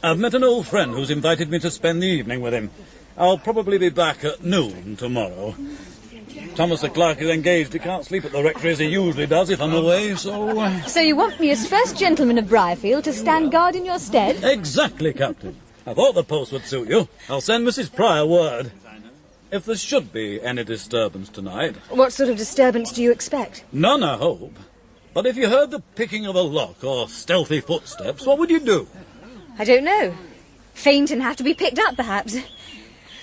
I've met an old friend who's invited me to spend the evening with him. I'll probably be back at noon tomorrow. Thomas the clerk is engaged. He can't sleep at the rectory as he usually does if I'm away, so... So you want me as first gentleman of Briarfield to stand guard in your stead? Exactly, Captain. I thought the post would suit you. I'll send Mrs. Pryor word. If there should be any disturbance tonight... What sort of disturbance do you expect? None, I hope. But if you heard the picking of a lock or stealthy footsteps, what would you do? I don't know. Faint and have to be picked up, perhaps.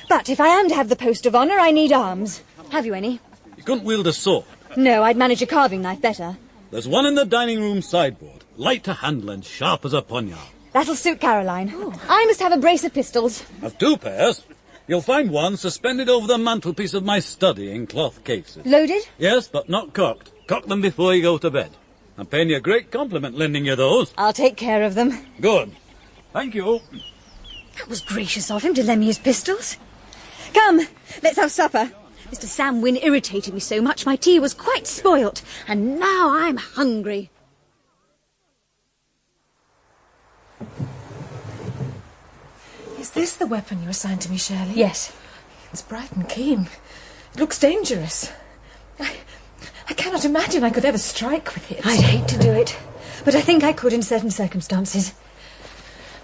But if I am to have the post of honour, I need arms. Have you any? You couldn't wield a sword. No, I'd manage a carving knife better. There's one in the dining room sideboard, light to handle and sharp as a poniard. That'll suit Caroline. I must have a brace of pistols. I've 2 pairs. You'll find one suspended over the mantelpiece of my study in cloth cases. Loaded? Yes, but not cocked. Cock them before you go to bed. I'm paying you a great compliment lending you those. I'll take care of them. Good. Thank you. That was gracious of him to lend me his pistols. Come, let's have supper. Mr. Sam Wynne irritated me so much my tea was quite spoilt, and now I'm hungry. Is this the weapon you assigned to me, Shirley? Yes. It's bright and keen. It looks dangerous. I cannot imagine I could ever strike with it. I'd hate to do it, but I think I could in certain circumstances.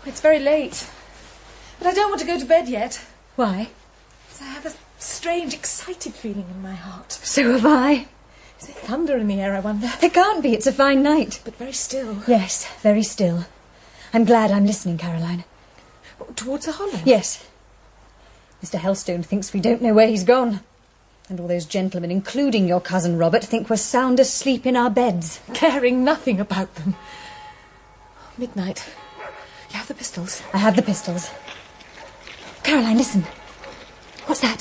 It's very late, but I don't want to go to bed yet. Why? Because I have a strange, excited feeling in my heart. So have I. Is there thunder in the air, I wonder? There can't be. It's a fine night. But very still. Yes, very still. I'm glad I'm listening, Caroline. Towards the hollow? Yes. Mr. Helstone thinks we don't know where he's gone. And all those gentlemen, including your cousin Robert, think we're sound asleep in our beds. Caring nothing about them. Midnight. You have the pistols? I have the pistols. Caroline, listen. What's that?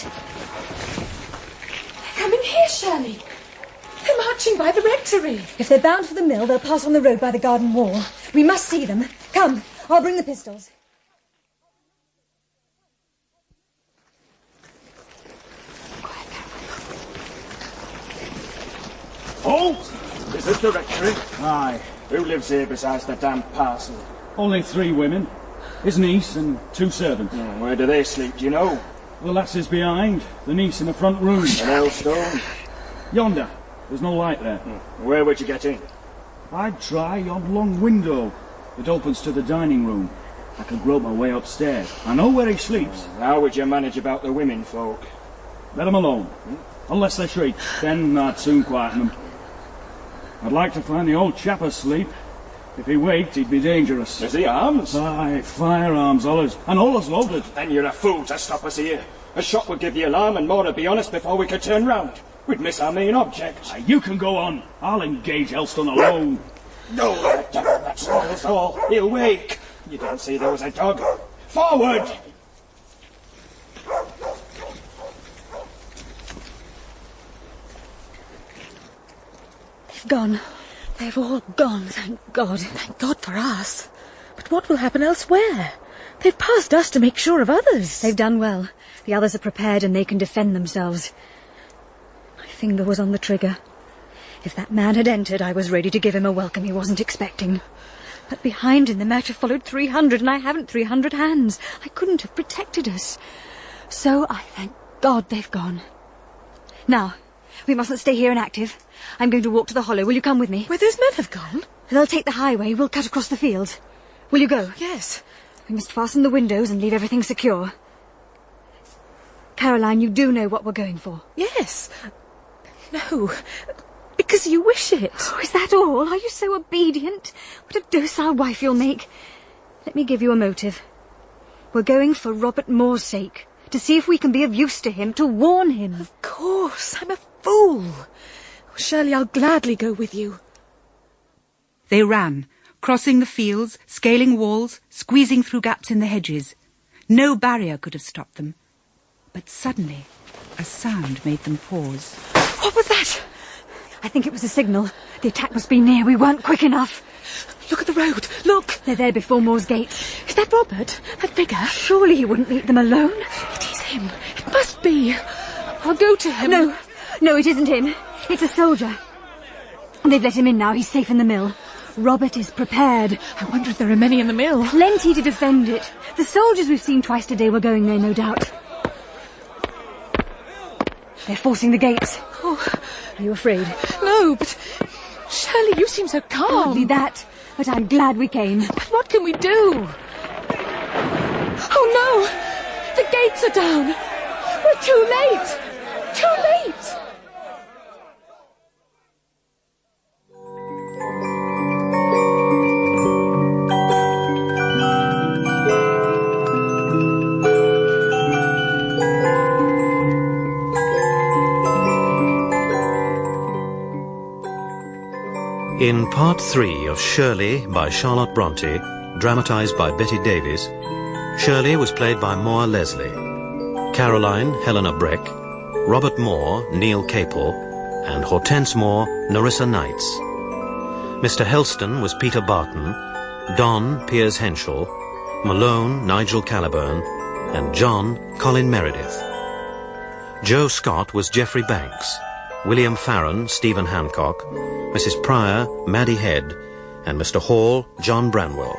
They're coming here, Shirley. They're marching by the rectory. If they're bound for the mill, they'll pass on the road by the garden wall. We must see them. Come, I'll bring the pistols. Oh, is this the rectory? Aye. Who lives here besides the damned parson? Only 3 women. His niece and 2 servants. Where do they sleep, do you know? The lass is behind, the niece in the front room. And Helstone? Yonder. There's no light there. Where would you get in? I'd try yon long window. It opens to the dining room. I could grope my way upstairs. I know where he sleeps. How would you manage about the women folk? Let them alone. Unless they shriek, then I'd soon quieten them. I'd like to find the old chap asleep. If he waked, he'd be dangerous. Has he arms? Aye, firearms, allers. And allers loaded. Then you're a fool to stop us here. A shot would give the alarm and more to be honest before we could turn round. We'd miss our main object. Aye, you can go on. I'll engage Helston alone. No, the devil, that's all. He'll wake. You didn't see there was a dog. Forward! They've gone. They've all gone, thank God. Thank God for us. But what will happen elsewhere? They've passed us to make sure of others. They've done well. The others are prepared and they can defend themselves. My finger was on the trigger. If that man had entered, I was ready to give him a welcome he wasn't expecting. But behind him the matter followed 300, and I haven't 300 hands. I couldn't have protected us. So I thank God they've gone. Now, we mustn't stay here inactive. I'm going to walk to the hollow. Will you come with me? Where those men have gone? They'll take the highway. We'll cut across the fields. Will you go? Yes. We must fasten the windows and leave everything secure. Caroline, you do know what we're going for? Yes. No, because you wish it. Oh, is that all? Are you so obedient? What a docile wife you'll make. Let me give you a motive. We're going for Robert Moore's sake, to see if we can be of use to him, to warn him. Of course, I'm a fool. Oh, Shirley, I'll gladly go with you. They ran, crossing the fields, scaling walls, squeezing through gaps in the hedges. No barrier could have stopped them. But suddenly, a sound made them pause. What was that? I think it was a signal. The attack must be near. We weren't quick enough. Look at the road. Look. They're there before Moore's gate. Is that Robert? That figure? Surely he wouldn't meet them alone. It is him. It must be. I'll go to him. No, it isn't him. It's a soldier. They've let him in now. He's safe in the mill. Robert is prepared. I wonder if there are many in the mill. Plenty to defend it. The soldiers we've seen twice today were going there, no doubt. They're forcing the gates. Oh. Are you afraid? No, but Shirley, you seem so calm. Hardly that, but I'm glad we came. But what can we do? Oh no! The gates are down! We're too late! Too late! In Part 3 of Shirley by Charlotte Brontë, dramatised by Betty Davies, Shirley was played by Moore Leslie, Caroline, Helena Breck, Robert Moore, Neil Capel, and Hortense Moore, Nerissa Knights. Mr. Helston was Peter Barton, Don, Piers Henschel, Malone, Nigel Caliburn, and John, Colin Meredith. Joe Scott was Geoffrey Banks, William Farron, Stephen Hancock, Mrs. Pryor, Maddie Head, and Mr. Hall, John Branwell.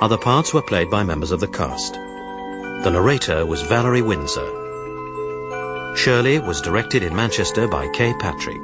Other parts were played by members of the cast. The narrator was Valerie Windsor. Shirley was directed in Manchester by Kay Patrick.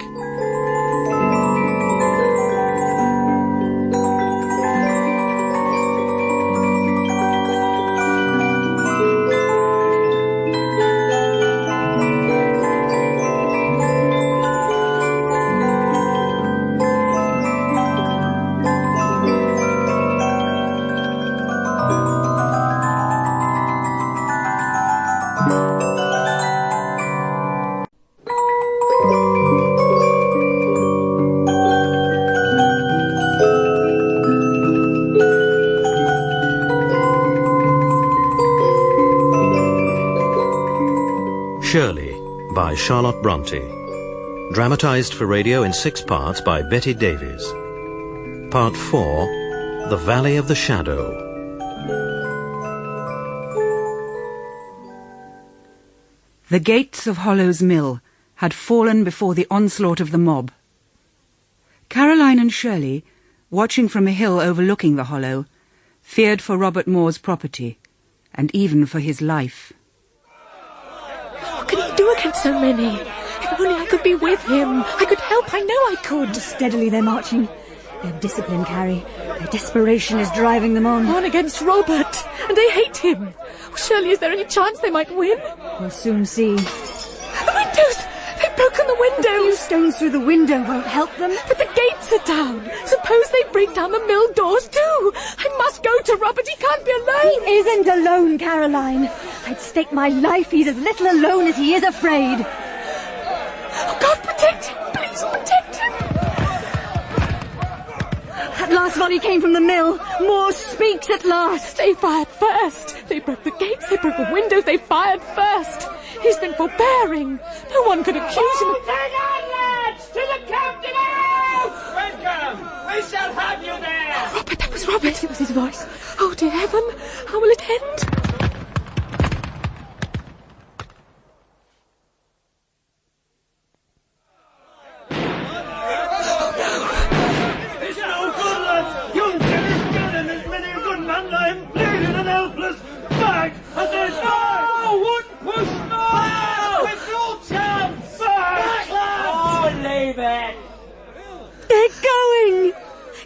Shirley by Charlotte Brontë, dramatised for radio in 6 parts by Betty Davies. Part 4, The Valley of the Shadow. The gates of Hollow's Mill had fallen before the onslaught of the mob. Caroline and Shirley, watching from a hill overlooking the hollow, feared for Robert Moore's property, and even for his life. What can he do against so many? If only I could be with him. I could help. I know I could. Steadily they're marching. They have discipline, Carrie. Their desperation is driving them on. On against Robert. And they hate him. Oh, Shirley, is there any chance they might win? We'll soon see. The windows! They've broken the windows! A few stones through the window won't help them. But the gates are down. Suppose they break down the mill doors too. I must go to Robert. He can't be alone. He isn't alone, Caroline. I'd stake my life he's as little alone as he is afraid. Oh, God, protect him. Please protect him. That last volley came from the mill. Moore speaks at last. They fired first. They broke the gates. They broke the windows. They fired first. He's been forbearing. No one could accuse him of... Hang on, lads! To the captain house! Welcome! We shall have you there! Oh, Robert, that was was Robert. It was his voice. Oh, dear heaven, how will it end? It's no good, lads! Young Jim is dead and there's many a good man lying bleeding and helpless. Back! I said back! Oh, one push! No! With no chance! Back, lads! Oh, leave it! They're going!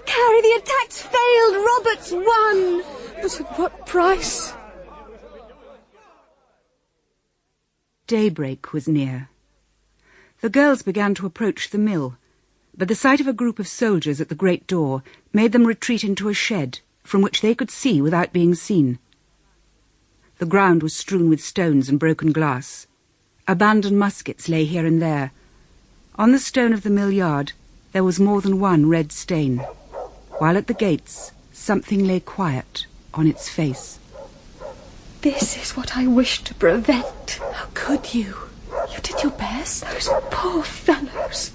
Carrie, the attack's failed! Robert's won! But at what price? Daybreak was near. The girls began to approach the mill, but the sight of a group of soldiers at the great door made them retreat into a shed from which they could see without being seen. The ground was strewn with stones and broken glass. Abandoned muskets lay here and there. On the stone of the mill yard there was more than one red stain, while at the gates something lay quiet on its face. This is what I wished to prevent. How could you? You did your best. Those poor fellows.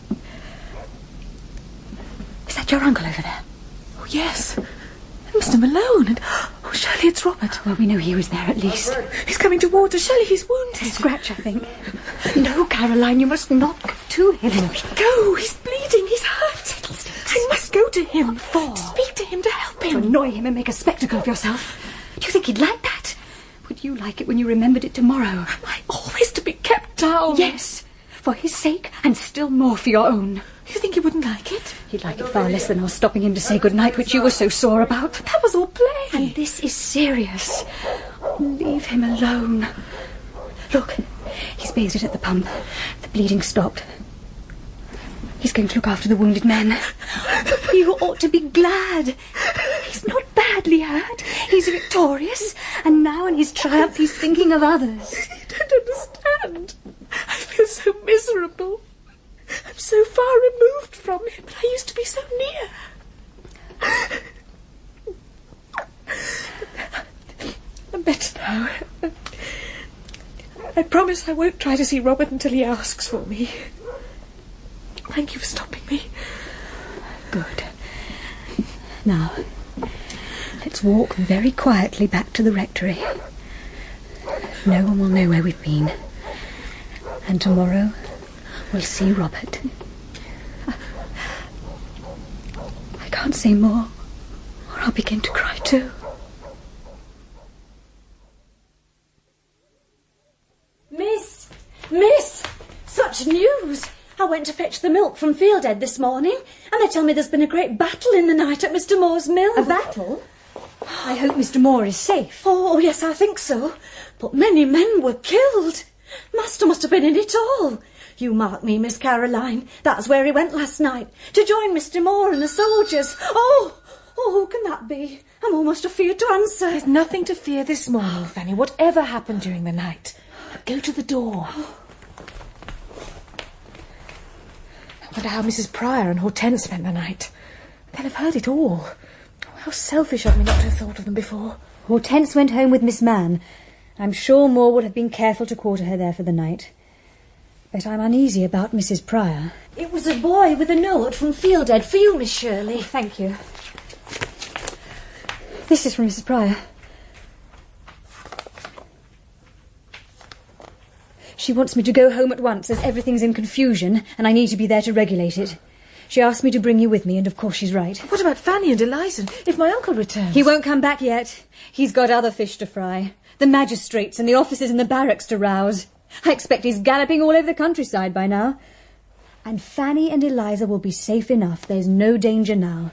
Is that your uncle over there? Oh, yes. And Mr. Malone. And, oh, Shirley, it's Robert. Well, we know he was there at least. He's coming towards us. Shirley, he's wounded. A scratch, I think. No, Caroline, you must not go to him. Go, he's bleeding, he's hurt. I must go to him. What for? To speak to him, to help To him. annoy him and make a spectacle of yourself. Do you think he'd like that? Would you like it when you remembered it tomorrow? Am I always to be kept down? Yes, for his sake and still more for your own. You think he wouldn't like it? He'd like it far less than our stopping him to say good night, which you were so sore about. But that was all play. And this is serious. Leave him alone. Look, he's bathed it at the pump. The bleeding stopped. He's going to look after the wounded man. You ought to be glad. He's not badly hurt. He's victorious. And now in his triumph he's thinking of others. You don't understand. I feel so miserable. I'm so far removed from him, but I used to be so near. I'm better now. I promise I won't try to see Robert until he asks for me. Thank you for stopping me. Good. Now, let's walk very quietly back to the rectory. No one will know where we've been. And tomorrow we'll see Robert. I can't say more, or I'll begin to cry too. Miss! Such news! I went to fetch the milk from Fieldhead this morning, and they tell me there's been a great battle in the night at Mr. Moore's mill. A battle? I hope Mr. Moore is safe. Oh, yes, I think so. But many men were killed. Master must have been in it all. You mark me, Miss Caroline. That's where he went last night, to join Mr. Moore and the soldiers. Oh, who can that be? I'm almost afeard to answer. There's nothing to fear this morning, Fanny, whatever happened during the night. Go to the door. I wonder how Mrs. Pryor and Hortense spent the night. They'll have heard it all. How selfish of me not to have thought of them before. Hortense went home with Miss Mann. I'm sure Moore would have been careful to quarter her there for the night. But I'm uneasy about Mrs. Pryor. It was a boy with a note from Fieldhead for you, Miss Shirley. Oh, thank you. This is from Mrs. Pryor. She wants me to go home at once, as everything's in confusion, and I need to be there to regulate it. She asked me to bring you with me, and of course she's right. What about Fanny and Eliza, if my uncle returns? He won't come back yet. He's got other fish to fry. The magistrates and the officers in the barracks to rouse. I expect he's galloping all over the countryside by now. And Fanny and Eliza will be safe enough. There's no danger now.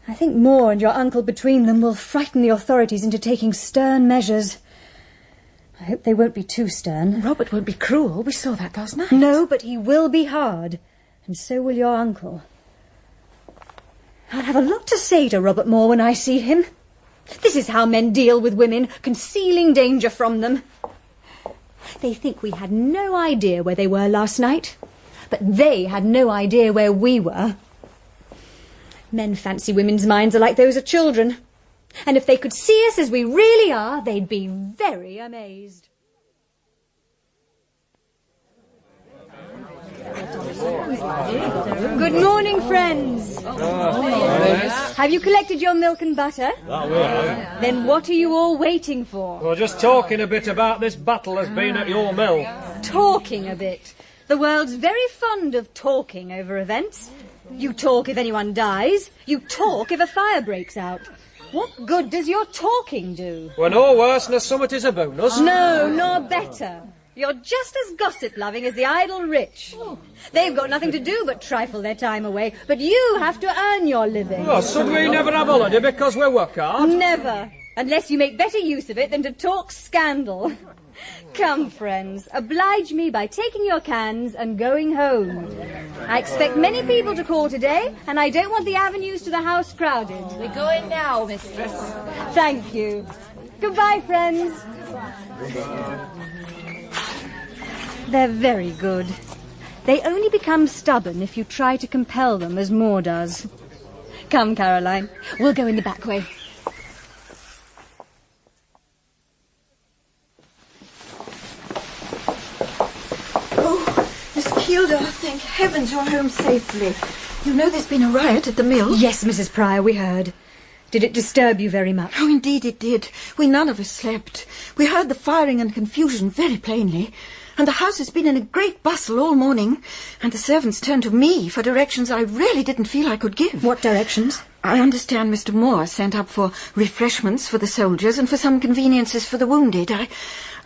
I think Moore and your uncle between them will frighten the authorities into taking stern measures. I hope they won't be too stern. Robert won't be cruel. We saw that last night. No, but he will be hard. And so will your uncle. I'll have a lot to say to Robert Moore when I see him. This is how men deal with women, concealing danger from them. They think we had no idea where they were last night. But they had no idea where we were. Men fancy women's minds are like those of children. And if they could see us as we really are, they'd be very amazed. Good morning, friends. Have you collected your milk and butter? Then what are you all waiting for? We're just talking a bit about this battle that's been at your mill. Talking a bit. The world's very fond of talking over events. You talk if anyone dies. You talk if a fire breaks out. What good does your talking do? We're no worse nor summit is a bonus. No, nor better. You're just as gossip-loving as the idle rich. They've got nothing to do but trifle their time away, but you have to earn your living. Oh, should we never have holiday because we work hard? Never, unless you make better use of it than to talk scandal. Come, friends, oblige me by taking your cans and going home. I expect many people to call today, and I don't want the avenues to the house crowded. We're going now, mistress. Thank you. Goodbye, friends. They're very good. They only become stubborn if you try to compel them, as Moore does. Come, Caroline, we'll go in the back way. Miss Kilda, thank heavens you're home safely. You know there's been a riot at the mill? Yes, Mrs. Pryor, we heard. Did it disturb you very much? Oh, indeed it did. We none of us slept. We heard the firing and confusion very plainly. And the house has been in a great bustle all morning. And the servants turned to me for directions I really didn't feel I could give. What directions? I understand Mr. Moore sent up for refreshments for the soldiers and for some conveniences for the wounded.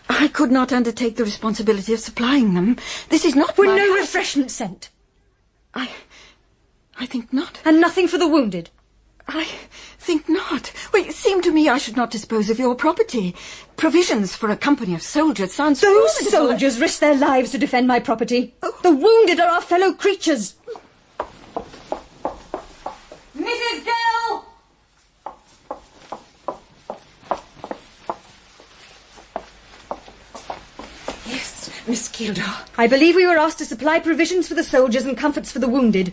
I could not undertake the responsibility of supplying them. This is not Were no refreshments sent? I think not. And nothing for the wounded? I think not. Well, it seemed to me I should not dispose of your property. Provisions for a company of soldiers sounds Those formidable. soldiers risk their lives to defend my property. The wounded are our fellow creatures. Mrs. Gill! Yes, Miss Kilda. I believe we were asked to supply provisions for the soldiers and comforts for the wounded.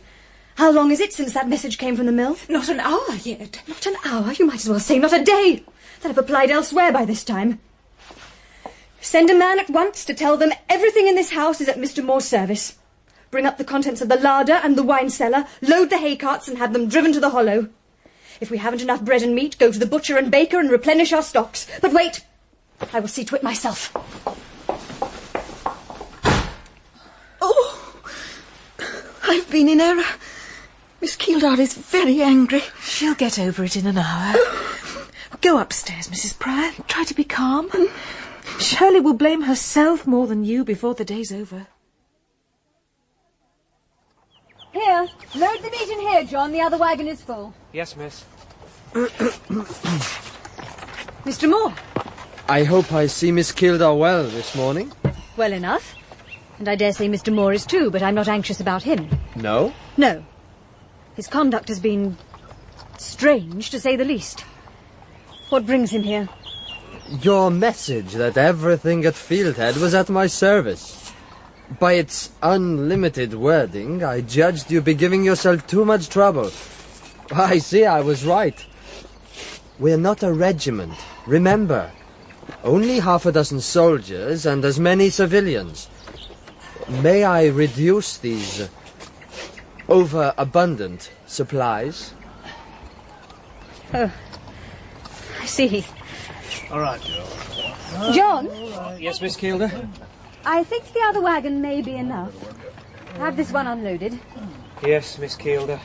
How long is it since that message came from the mill? Not an hour yet. Not an hour? You might as well say not a day. They'll have applied elsewhere by this time. Send a man at once to tell them everything in this house is at Mr. Moore's service. Bring up the contents of the larder and the wine cellar, load the hay carts and have them driven to the hollow. If we haven't enough bread and meat, go to the butcher and baker and replenish our stocks. But wait, I will see to it myself. Oh, I've been in error. Miss Kildare is very angry. She'll get over it in an hour. Go upstairs, Mrs. Pryor. Try to be calm. Shirley will blame herself more than you before the day's over. Here, load the meat in here, John. The other wagon is full. Yes, miss. Mr. Moore. I hope I see Miss Kildare well this morning. Well enough. And I dare say Mr. Moore is too, but I'm not anxious about him. No? No. His conduct has been strange, to say the least. What brings him here? Your message that everything at Fieldhead was at my service. By its unlimited wording, I judged you'd be giving yourself too much trouble. I see I was right. We're not a regiment, remember. Only half a dozen soldiers and as many civilians. May I reduce these overabundant supplies? Oh, I see. All right, Joe. John? Yes, Miss Kilda? I think the other wagon may be enough. Have this one unloaded. Yes, Miss Kilda.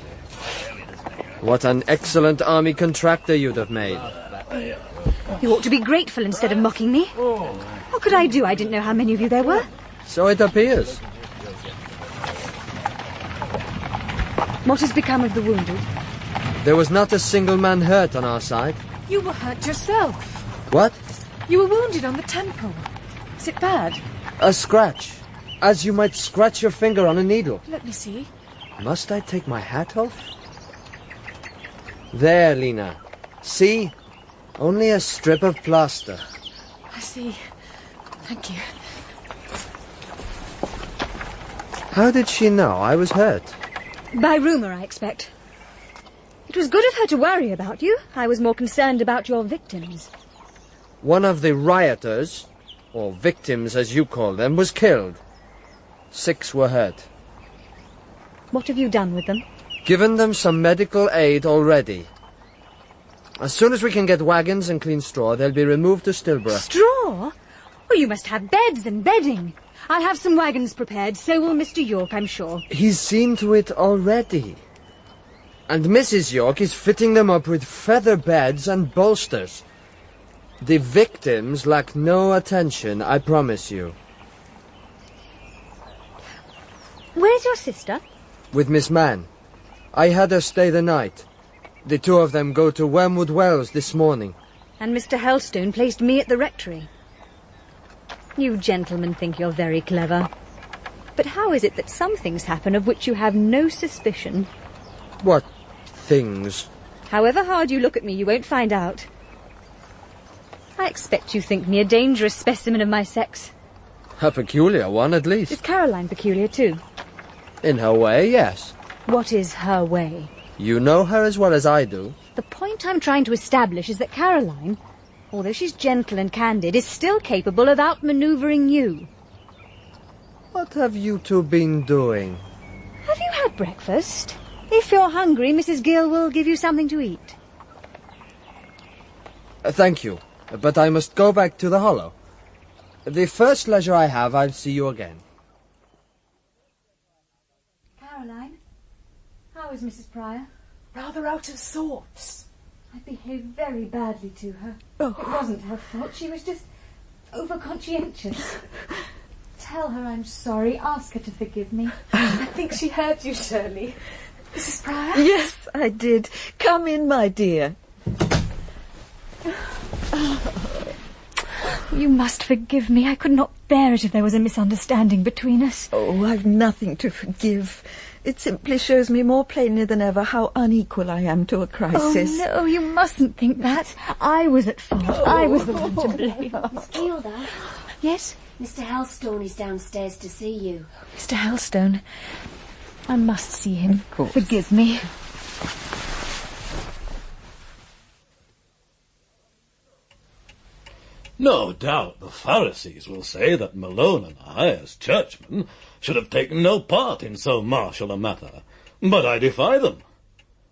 What an excellent army contractor you'd have made. You ought to be grateful instead of mocking me. What could I do? I didn't know how many of you there were. So it appears. What has become of the wounded? There was not a single man hurt on our side. You were hurt yourself. What? You were wounded on the temple. Is it bad? A scratch. As you might scratch your finger on a needle. Let me see. Must I take my hat off? There, Lena. See? Only a strip of plaster. I see. Thank you. How did she know I was hurt? By rumour, I expect. It was good of her to worry about you. I was more concerned about your victims. One of the rioters, or victims as you call them, was killed. 6 were hurt. What have you done with them? Given them some medical aid already. As soon as we can get wagons and clean straw, they'll be removed to Stilborough. Straw? Oh, you must have beds and bedding. I'll have some wagons prepared, so will Mr. York, I'm sure. He's seen to it already. And Mrs. York is fitting them up with feather beds and bolsters. The victims lack no attention, I promise you. Where's your sister? With Miss Mann. I had her stay the night. The two of them go to Wormwood Wells this morning. And Mr. Helstone placed me at the rectory. You gentlemen think you're very clever. But how is it that some things happen of which you have no suspicion? What things? However hard you look at me, you won't find out. I expect you think me a dangerous specimen of my sex. A peculiar one, at least. Is Caroline peculiar too? In her way, yes. What is her way? You know her as well as I do. The point I'm trying to establish is that Caroline, although she's gentle and candid, is still capable of outmanoeuvring you. What have you two been doing? Have you had breakfast? If you're hungry, Mrs. Gill will give you something to eat. Thank you, but I must go back to the Hollow. The first leisure I have, I'll see you again. Caroline, how is Mrs. Pryor? Rather out of sorts. I behaved very badly to her. It wasn't her fault. She was just over-conscientious. Tell her I'm sorry. Ask her to forgive me. I think she heard you, Shirley. Mrs. Pryor? Yes, I did. Come in, my dear. You must forgive me. I could not bear it if there was a misunderstanding between us. Oh, I've nothing to forgive. It simply shows me more plainly than ever how unequal I am to a crisis. Oh, no, you mustn't think that. I was at fault. I was the one to blame. Miss Gilda? Yes? Mr. Helstone is downstairs to see you. Mr. Helstone. I must see him. Of course. Forgive me. No doubt the Pharisees will say that Malone and I, as churchmen, should have taken no part in so martial a matter. But I defy them.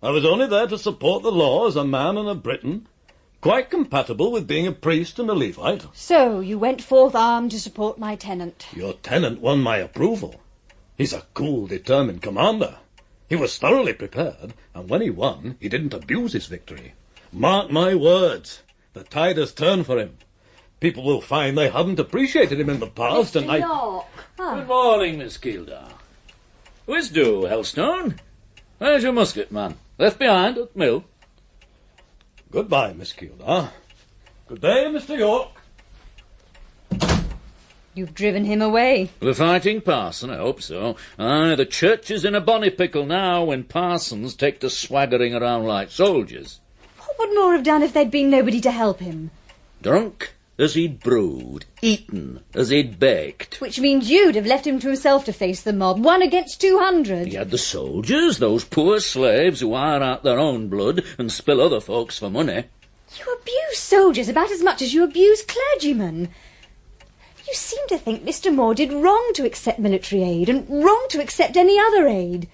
I was only there to support the law as a man and a Briton, quite compatible with being a priest and a Levite. So, you went forth armed to support my tenant. Your tenant won my approval. He's a cool, determined commander. He was thoroughly prepared, and when he won, he didn't abuse his victory. Mark my words, the tide has turned for him. People will find they haven't appreciated him in the past, and I... York. Good morning, Miss Gilda. Whiz do, Helstone. Where's your musket, man? Left behind at the mill. Goodbye, Miss Gilda. Good day, Mr. York. You've driven him away. The fighting parson, I hope so. Aye, the church is in a bonny pickle now when parsons take to swaggering around like soldiers. What would Moore have done if there'd been nobody to help him? Drunk as he'd brewed, eaten as he'd baked. Which means you'd have left him to himself to face the mob, 1 against 200. He had the soldiers, those poor slaves who hire out their own blood and spill other folks for money. You abuse soldiers about as much as you abuse clergymen. You seem to think Mr. Moore did wrong to accept military aid and wrong to accept any other aid.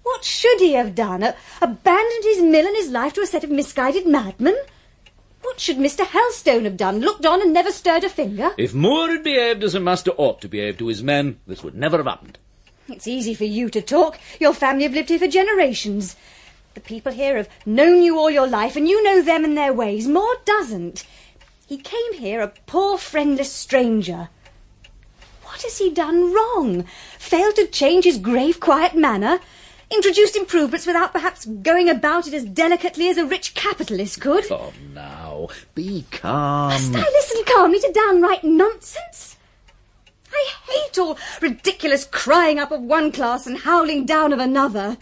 What should he have done? Abandoned his mill and his life to a set of misguided madmen? What should Mr. Helstone have done? Looked on and never stirred a finger? If Moore had behaved as a master ought to behave to his men, this would never have happened. It's easy for you to talk. Your family have lived here for generations. The people here have known you all your life, and you know them and their ways. Moore doesn't. He came here a poor, friendless stranger. What has he done wrong? Failed to change his grave, quiet manner? Introduced improvements without perhaps going about it as delicately as a rich capitalist could? Come now, be calm. Must I listen calmly to downright nonsense? I hate all ridiculous crying up of one class and howling down of another.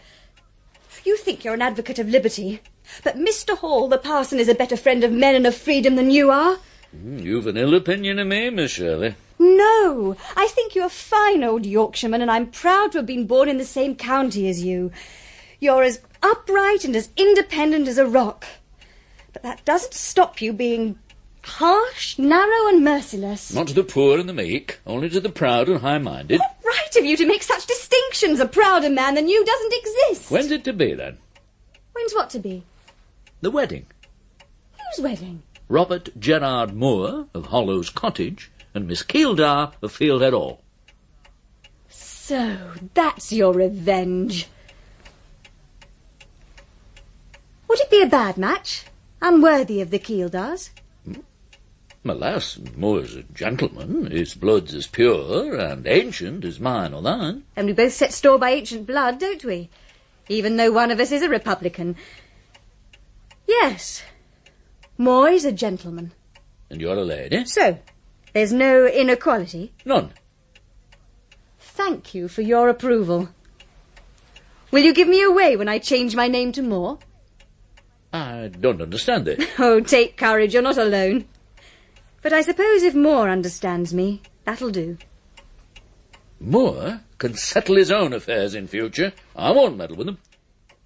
You think you're an advocate of liberty, but Mr. Hall, the parson, is a better friend of men and of freedom than you are. You've an ill opinion of me, Miss Shirley. No, I think you're a fine old Yorkshireman, and I'm proud to have been born in the same county as you. You're as upright and as independent as a rock. But that doesn't stop you being harsh, narrow and merciless. Not to the poor and the meek, only to the proud and high-minded. What right of you to make such distinctions. A prouder man than you doesn't exist. When's it to be, then? When's what to be? The wedding. Whose wedding? Robert Gerard Moore of Hollow's Cottage and Miss Keeldar of Fieldhead Hall. So, that's your revenge. Would it be a bad match? Unworthy of the Keeldars? Alas, Moore's a gentleman, his blood's as pure and ancient as mine or thine. And we both set store by ancient blood, don't we? Even though one of us is a Republican. Yes, Moore is a gentleman. And you're a lady? So, there's no inequality? None. Thank you for your approval. Will you give me away when I change my name to Moore? I don't understand it. Oh, take courage, you're not alone. But I suppose if Moore understands me, that'll do. Moore can settle his own affairs in future. I won't meddle with them.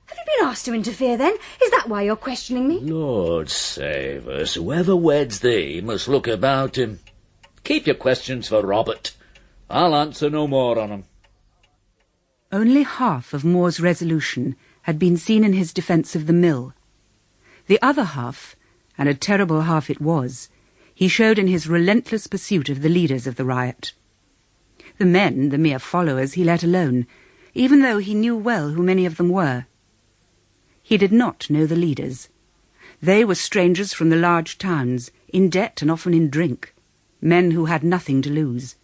Have you been asked to interfere, then? Is that why you're questioning me? Lord save us, whoever weds thee must look about him. Keep your questions for Robert. I'll answer no more on 'em. Only half of Moore's resolution had been seen in his defence of the mill. The other half, and a terrible half it was, he showed in his relentless pursuit of the leaders of the riot. The men, the mere followers, he let alone, even though he knew well who many of them were. He did not know the leaders. They were strangers from the large towns, in debt and often in drink, men who had nothing to lose.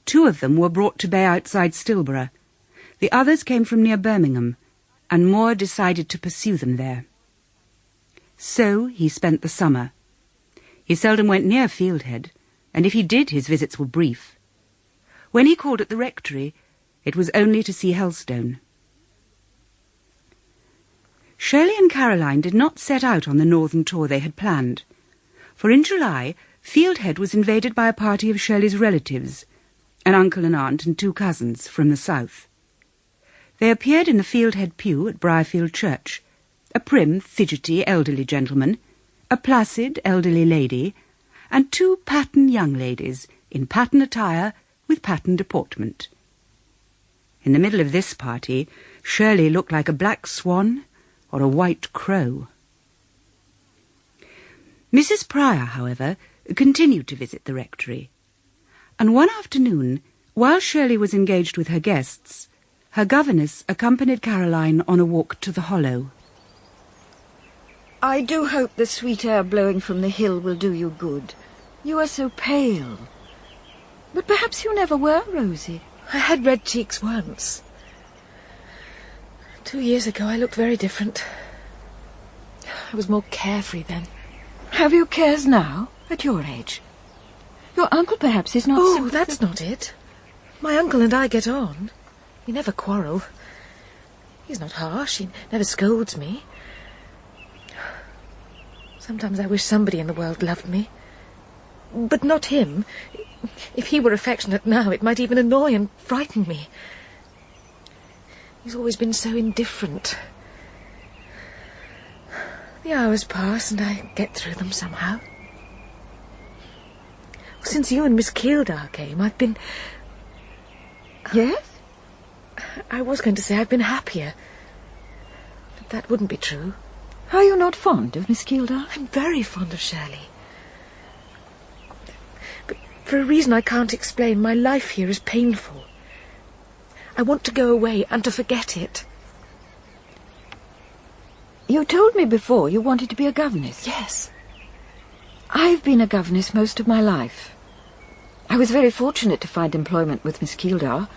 2 of them were brought to bay outside Stilborough. The others came from near Birmingham, and Moore decided to pursue them there. So he spent the summer. He seldom went near Fieldhead, and if he did, his visits were brief. When he called at the rectory, it was only to see Helstone. Shirley and Caroline did not set out on the northern tour they had planned, for in July, Fieldhead was invaded by a party of Shirley's relatives, an uncle and aunt and 2 cousins from the south. They appeared in the Fieldhead pew at Briarfield Church, a prim, fidgety, elderly gentleman, a placid, elderly lady, and 2 pattern young ladies in pattern attire with pattern deportment. In the middle of this party, Shirley looked like a black swan or a white crow. Mrs. Pryor, however, continued to visit the rectory, and one afternoon, while Shirley was engaged with her guests, her governess accompanied Caroline on a walk to the hollow. I do hope the sweet air blowing from the hill will do you good. You are so pale. But perhaps you never were rosy. I had red cheeks once. 2 years ago I looked very different. I was more carefree then. Have you cares now, at your age? Your uncle perhaps is not... Oh, that's not it. My uncle and I get on. We never quarrel. He's not harsh. He never scolds me. Sometimes I wish somebody in the world loved me. But not him. If he were affectionate now, it might even annoy and frighten me. He's always been so indifferent. The hours pass and I get through them somehow. Since you and Miss Keeldar came, I've been... Yes? I was going to say I've been happier. But that wouldn't be true. Are you not fond of Miss Keeldar? I'm very fond of Shirley. But for a reason I can't explain, my life here is painful. I want to go away and to forget it. You told me before you wanted to be a governess. Yes. I've been a governess most of my life. I was very fortunate to find employment with Miss Keeldar.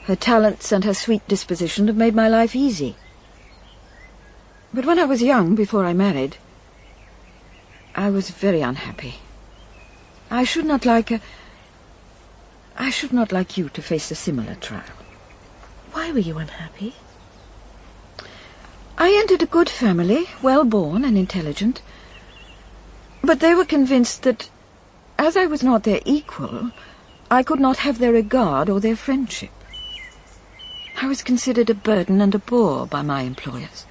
Her talents and her sweet disposition have made my life easy. But when I was young, before I married, I was very unhappy. I should not like you to face a similar trial. Why were you unhappy? I entered a good family, well-born and intelligent. But they were convinced that, as I was not their equal, I could not have their regard or their friendship. I was considered a burden and a bore by my employers,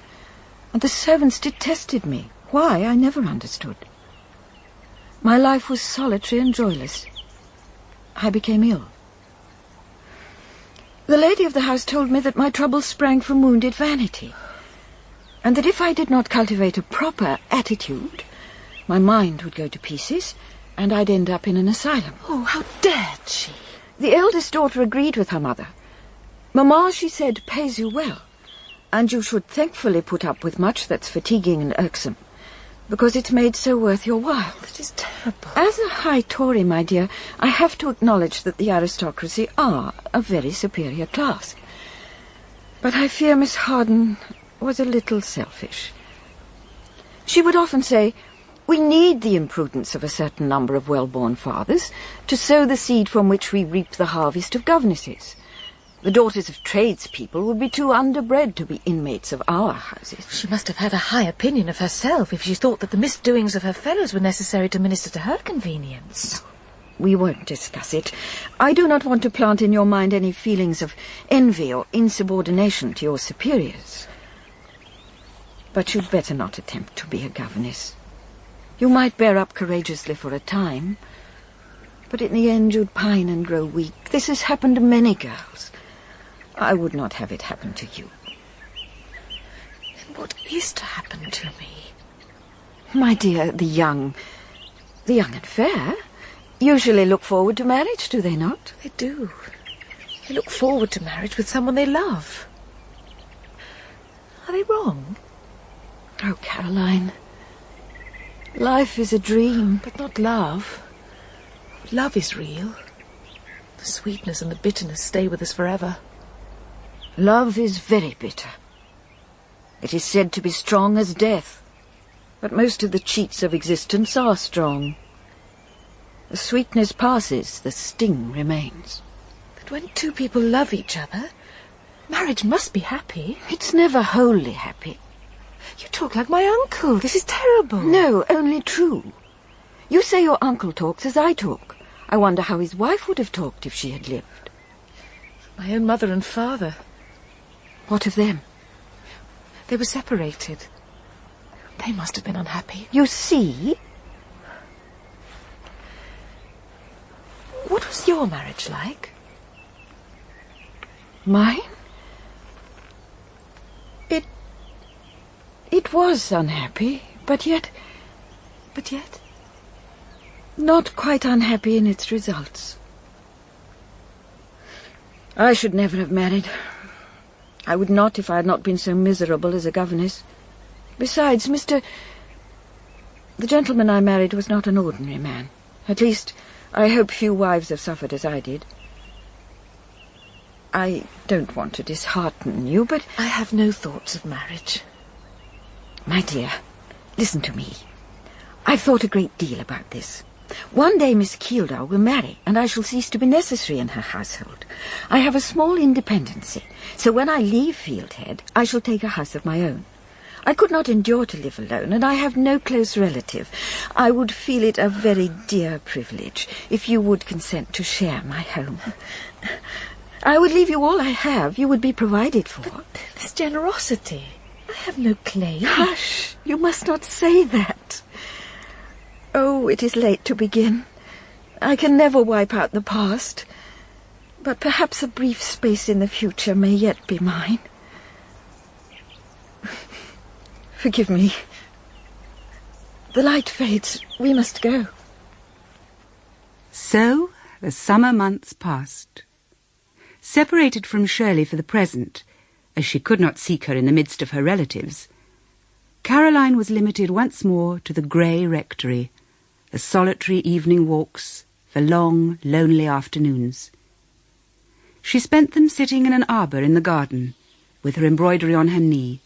and the servants detested me. Why, I never understood. My life was solitary and joyless. I became ill. The lady of the house told me that my troubles sprang from wounded vanity, and that if I did not cultivate a proper attitude, my mind would go to pieces, and I'd end up in an asylum. Oh, how dared she? The eldest daughter agreed with her mother. Mamma, she said, pays you well, and you should thankfully put up with much that's fatiguing and irksome, because it's made so worth your while. That is terrible. As a high Tory, my dear, I have to acknowledge that the aristocracy are a very superior class. But I fear Miss Harden was a little selfish. She would often say, "We need the imprudence of a certain number of well-born fathers to sow the seed from which we reap the harvest of governesses. The daughters of tradespeople would be too underbred to be inmates of our houses." She must have had a high opinion of herself if she thought that the misdoings of her fellows were necessary to minister to her convenience. We won't discuss it. I do not want to plant in your mind any feelings of envy or insubordination to your superiors. But you'd better not attempt to be a governess. You might bear up courageously for a time, but in the end you'd pine and grow weak. This has happened to many girls. I would not have it happen to you. Then what is to happen to me? My dear, the young and fair usually look forward to marriage, do they not? They do. They look forward to marriage with someone they love. Are they wrong? Oh, Caroline, life is a dream. But not love. Love is real. The sweetness and the bitterness stay with us forever. Love is very bitter. It is said to be strong as death, but most of the cheats of existence are strong. The sweetness passes, the sting remains. But when two people love each other, marriage must be happy. It's never wholly happy. You talk like my uncle. This is terrible. No, only true. You say your uncle talks as I talk. I wonder how his wife would have talked if she had lived. My own mother and father. What of them? They were separated. They must have been unhappy. You see? What was your marriage like? Mine? It was unhappy, but yet... But yet? Not quite unhappy in its results. I should never have married. I would not if I had not been so miserable as a governess. Besides, the gentleman I married was not an ordinary man. At least, I hope few wives have suffered as I did. I don't want to dishearten you, but... I have no thoughts of marriage. My dear, listen to me. I've thought a great deal about this. One day Miss Keeldar will marry, and I shall cease to be necessary in her household. I have a small independency, so when I leave Fieldhead, I shall take a house of my own. I could not endure to live alone, and I have no close relative. I would feel it a very dear privilege if you would consent to share my home. I would leave you all I have. You would be provided for. But this generosity... I have no claim. Hush! You must not say that. Oh, it is late to begin. I can never wipe out the past. But perhaps a brief space in the future may yet be mine. Forgive me. The light fades. We must go. So the summer months passed. Separated from Shirley for the present, as she could not seek her in the midst of her relatives, Caroline was limited once more to the grey rectory, the solitary evening walks, the long, lonely afternoons. She spent them sitting in an arbour in the garden, with her embroidery on her knee,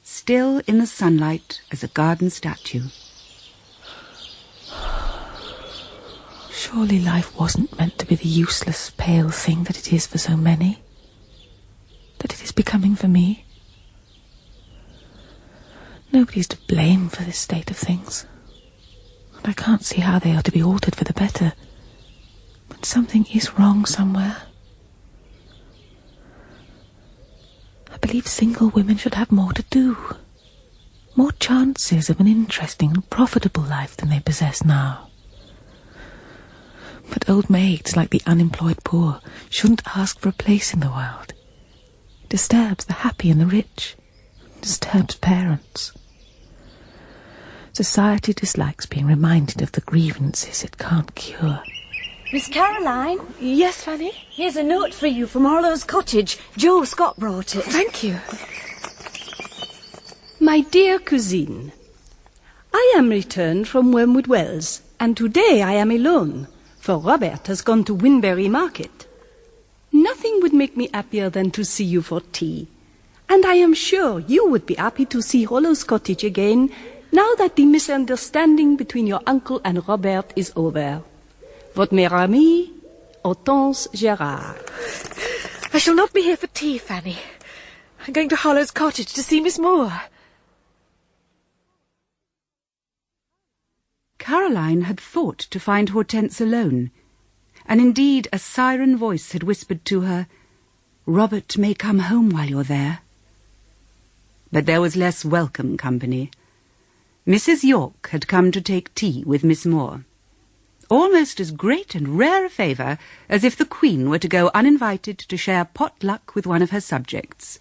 still in the sunlight as a garden statue. Surely life wasn't meant to be the useless, pale thing that it is for so many. That it is becoming for me. Nobody's to blame for this state of things. And I can't see how they are to be altered for the better. But something is wrong somewhere. I believe single women should have more to do. More chances of an interesting and profitable life than they possess now. But old maids, like the unemployed poor, shouldn't ask for a place in the world. It disturbs the happy and the rich. It disturbs parents. Society dislikes being reminded of the grievances it can't cure. Miss Caroline? Yes, Fanny? Here's a note for you from Harlow's cottage. Joe Scott brought it. Thank you. My dear cousine, I am returned from Wormwood Wells, and today I am alone, for Robert has gone to Winbury Market. Nothing would make me happier than to see you for tea, and I am sure you would be happy to see Harlow's cottage again, now that the misunderstanding between your uncle and Robert is over. Votre mère amie, Hortense Gérard. I shall not be here for tea, Fanny. I'm going to Harlow's cottage to see Miss Moore. Caroline had thought to find Hortense alone, and indeed a siren voice had whispered to her, "Robert may come home while you're there." But there was less welcome company. Mrs. York had come to take tea with Miss Moore. Almost as great and rare a favour as if the Queen were to go uninvited to share pot-luck with one of her subjects.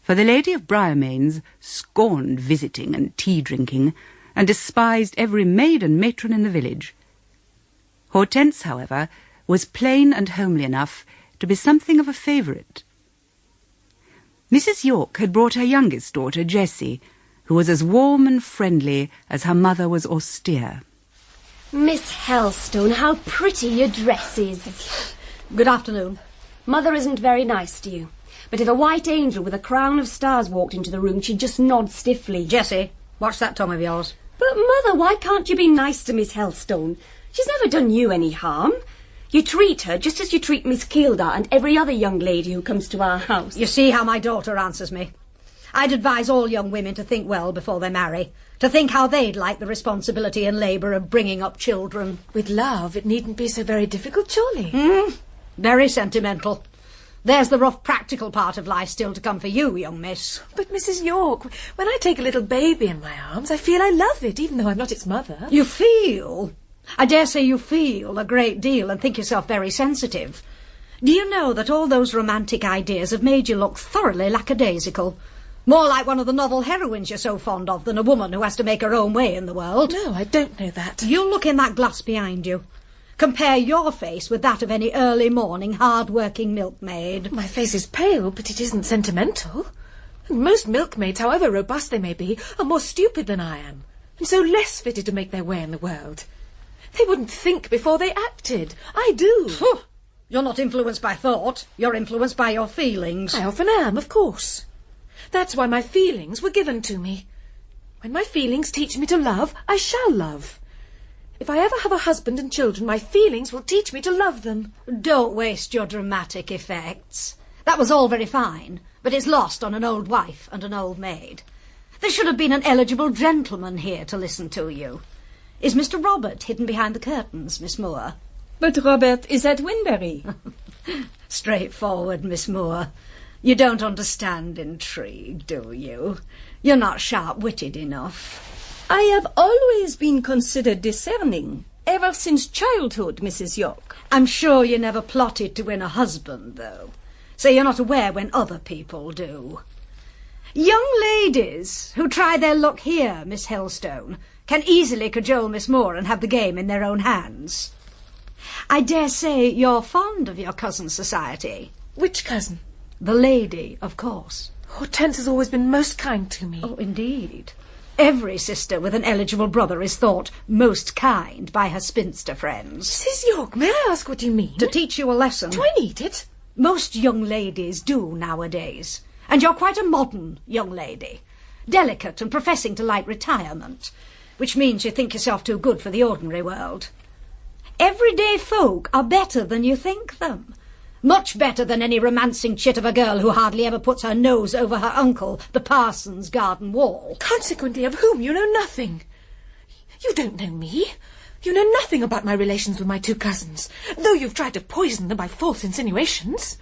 For the Lady of Briarmains scorned visiting and tea-drinking, and despised every maid and matron in the village. Hortense, however, was plain and homely enough to be something of a favourite. Mrs. York had brought her youngest daughter, Jessie, who was as warm and friendly as her mother was austere. Miss Helstone, how pretty your dress is. Good afternoon. Mother isn't very nice to you, but if a white angel with a crown of stars walked into the room, she'd just nod stiffly. Jessie, watch that tongue of yours. But, Mother, why can't you be nice to Miss Helstone? She's never done you any harm. You treat her just as you treat Miss Keeldar and every other young lady who comes to our house. You see how my daughter answers me. I'd advise all young women to think well before they marry, to think how they'd like the responsibility and labour of bringing up children. With love, it needn't be so very difficult, surely. Very sentimental. There's the rough practical part of life still to come for you, young miss. But, Mrs. York, when I take a little baby in my arms, I feel I love it, even though I'm not its mother. You feel? I dare say you feel a great deal and think yourself very sensitive. Do you know that all those romantic ideas have made you look thoroughly lackadaisical? More like one of the novel heroines you're so fond of than a woman who has to make her own way in the world. No, I don't know that. You look in that glass behind you. Compare your face with that of any early morning, hard-working milkmaid. My face is pale, but it isn't sentimental. And most milkmaids, however robust they may be, are more stupid than I am, and so less fitted to make their way in the world. They wouldn't think before they acted. I do. Phew. You're not influenced by thought. You're influenced by your feelings. I often am, of course. That's why my feelings were given to me. When my feelings teach me to love, I shall love. If I ever have a husband and children, my feelings will teach me to love them. Don't waste your dramatic effects. That was all very fine, but it's lost on an old wife and an old maid. There should have been an eligible gentleman here to listen to you. Is Mr. Robert hidden behind the curtains, Miss Moore? But Robert is at Winbury. Straightforward, Miss Moore. You don't understand intrigue, do you? You're not sharp-witted enough. I have always been considered discerning, ever since childhood, Mrs. York. I'm sure you never plotted to win a husband, though, so you're not aware when other people do. Young ladies who try their luck here, Miss Helstone, can easily cajole Miss Moore and have the game in their own hands. I dare say you're fond of your cousin's society. Which cousin? The lady, of course. Hortense has always been most kind to me. Oh, indeed. Every sister with an eligible brother is thought most kind by her spinster friends. Mrs. York, may I ask what you mean? To teach you a lesson. Do I need it? Most young ladies do nowadays. And you're quite a modern young lady. Delicate and professing to like retirement, which means you think yourself too good for the ordinary world. Everyday folk are better than you think them. Much better than any romancing chit of a girl who hardly ever puts her nose over her uncle, the parson's garden wall. Consequently of whom you know nothing. You don't know me. You know nothing about my relations with my two cousins, though you've tried to poison them by false insinuations.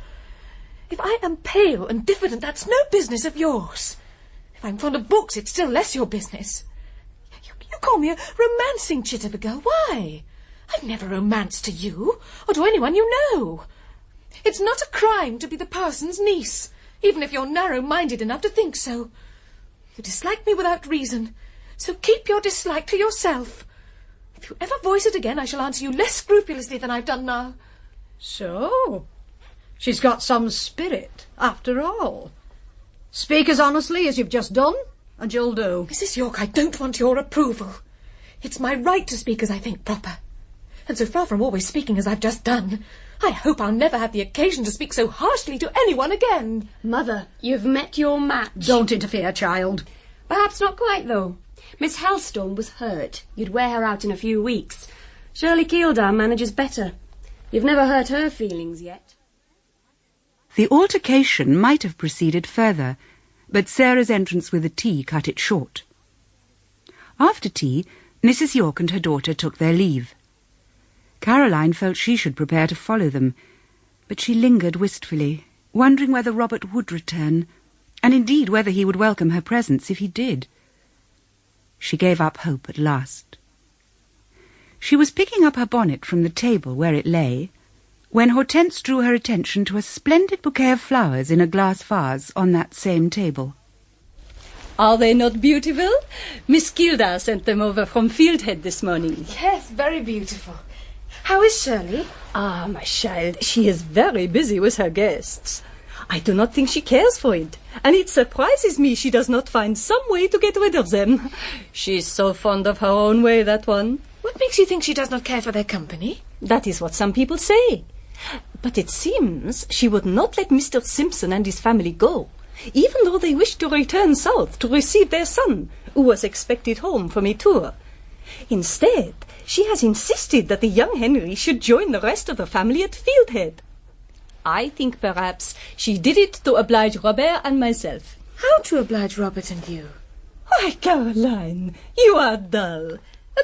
If I am pale and diffident, that's no business of yours. If I'm fond of books, it's still less your business. You call me a romancing chit of a girl. Why? I've never romanced to you, or to anyone you know. It's not a crime to be the parson's niece, even if you're narrow-minded enough to think so. You dislike me without reason, so keep your dislike to yourself. If you ever voice it again, I shall answer you less scrupulously than I've done now. So, she's got some spirit, after all. Speak as honestly as you've just done, and you'll do. Mrs. York, I don't want your approval. It's my right to speak as I think proper. And so far from always speaking as I've just done, I hope I'll never have the occasion to speak so harshly to anyone again. Mother, you've met your match. Don't interfere, child. Perhaps not quite, though. Miss Helstone was hurt. You'd wear her out in a few weeks. Shirley Keeldar manages better. You've never hurt her feelings yet. The altercation might have proceeded further, but Sarah's entrance with the tea cut it short. After tea, Mrs. York and her daughter took their leave. Caroline felt she should prepare to follow them, but she lingered wistfully, wondering whether Robert would return, and indeed whether he would welcome her presence if he did. She gave up hope at last. She was picking up her bonnet from the table where it lay, when Hortense drew her attention to a splendid bouquet of flowers in a glass vase on that same table. Are they not beautiful? Miss Keeldar sent them over from Fieldhead this morning. Yes, very beautiful. How is Shirley? Ah, my child, she is very busy with her guests. I do not think she cares for it, and it surprises me she does not find some way to get rid of them. She is so fond of her own way, that one. What makes you think she does not care for their company? That is what some people say. But it seems she would not let Mr. Simpson and his family go, even though they wished to return south to receive their son, who was expected home from a tour. Instead, she has insisted that the young Henry should join the rest of the family at Fieldhead. I think perhaps she did it to oblige Robert and myself. How to oblige Robert and you? Why, Caroline, you are dull.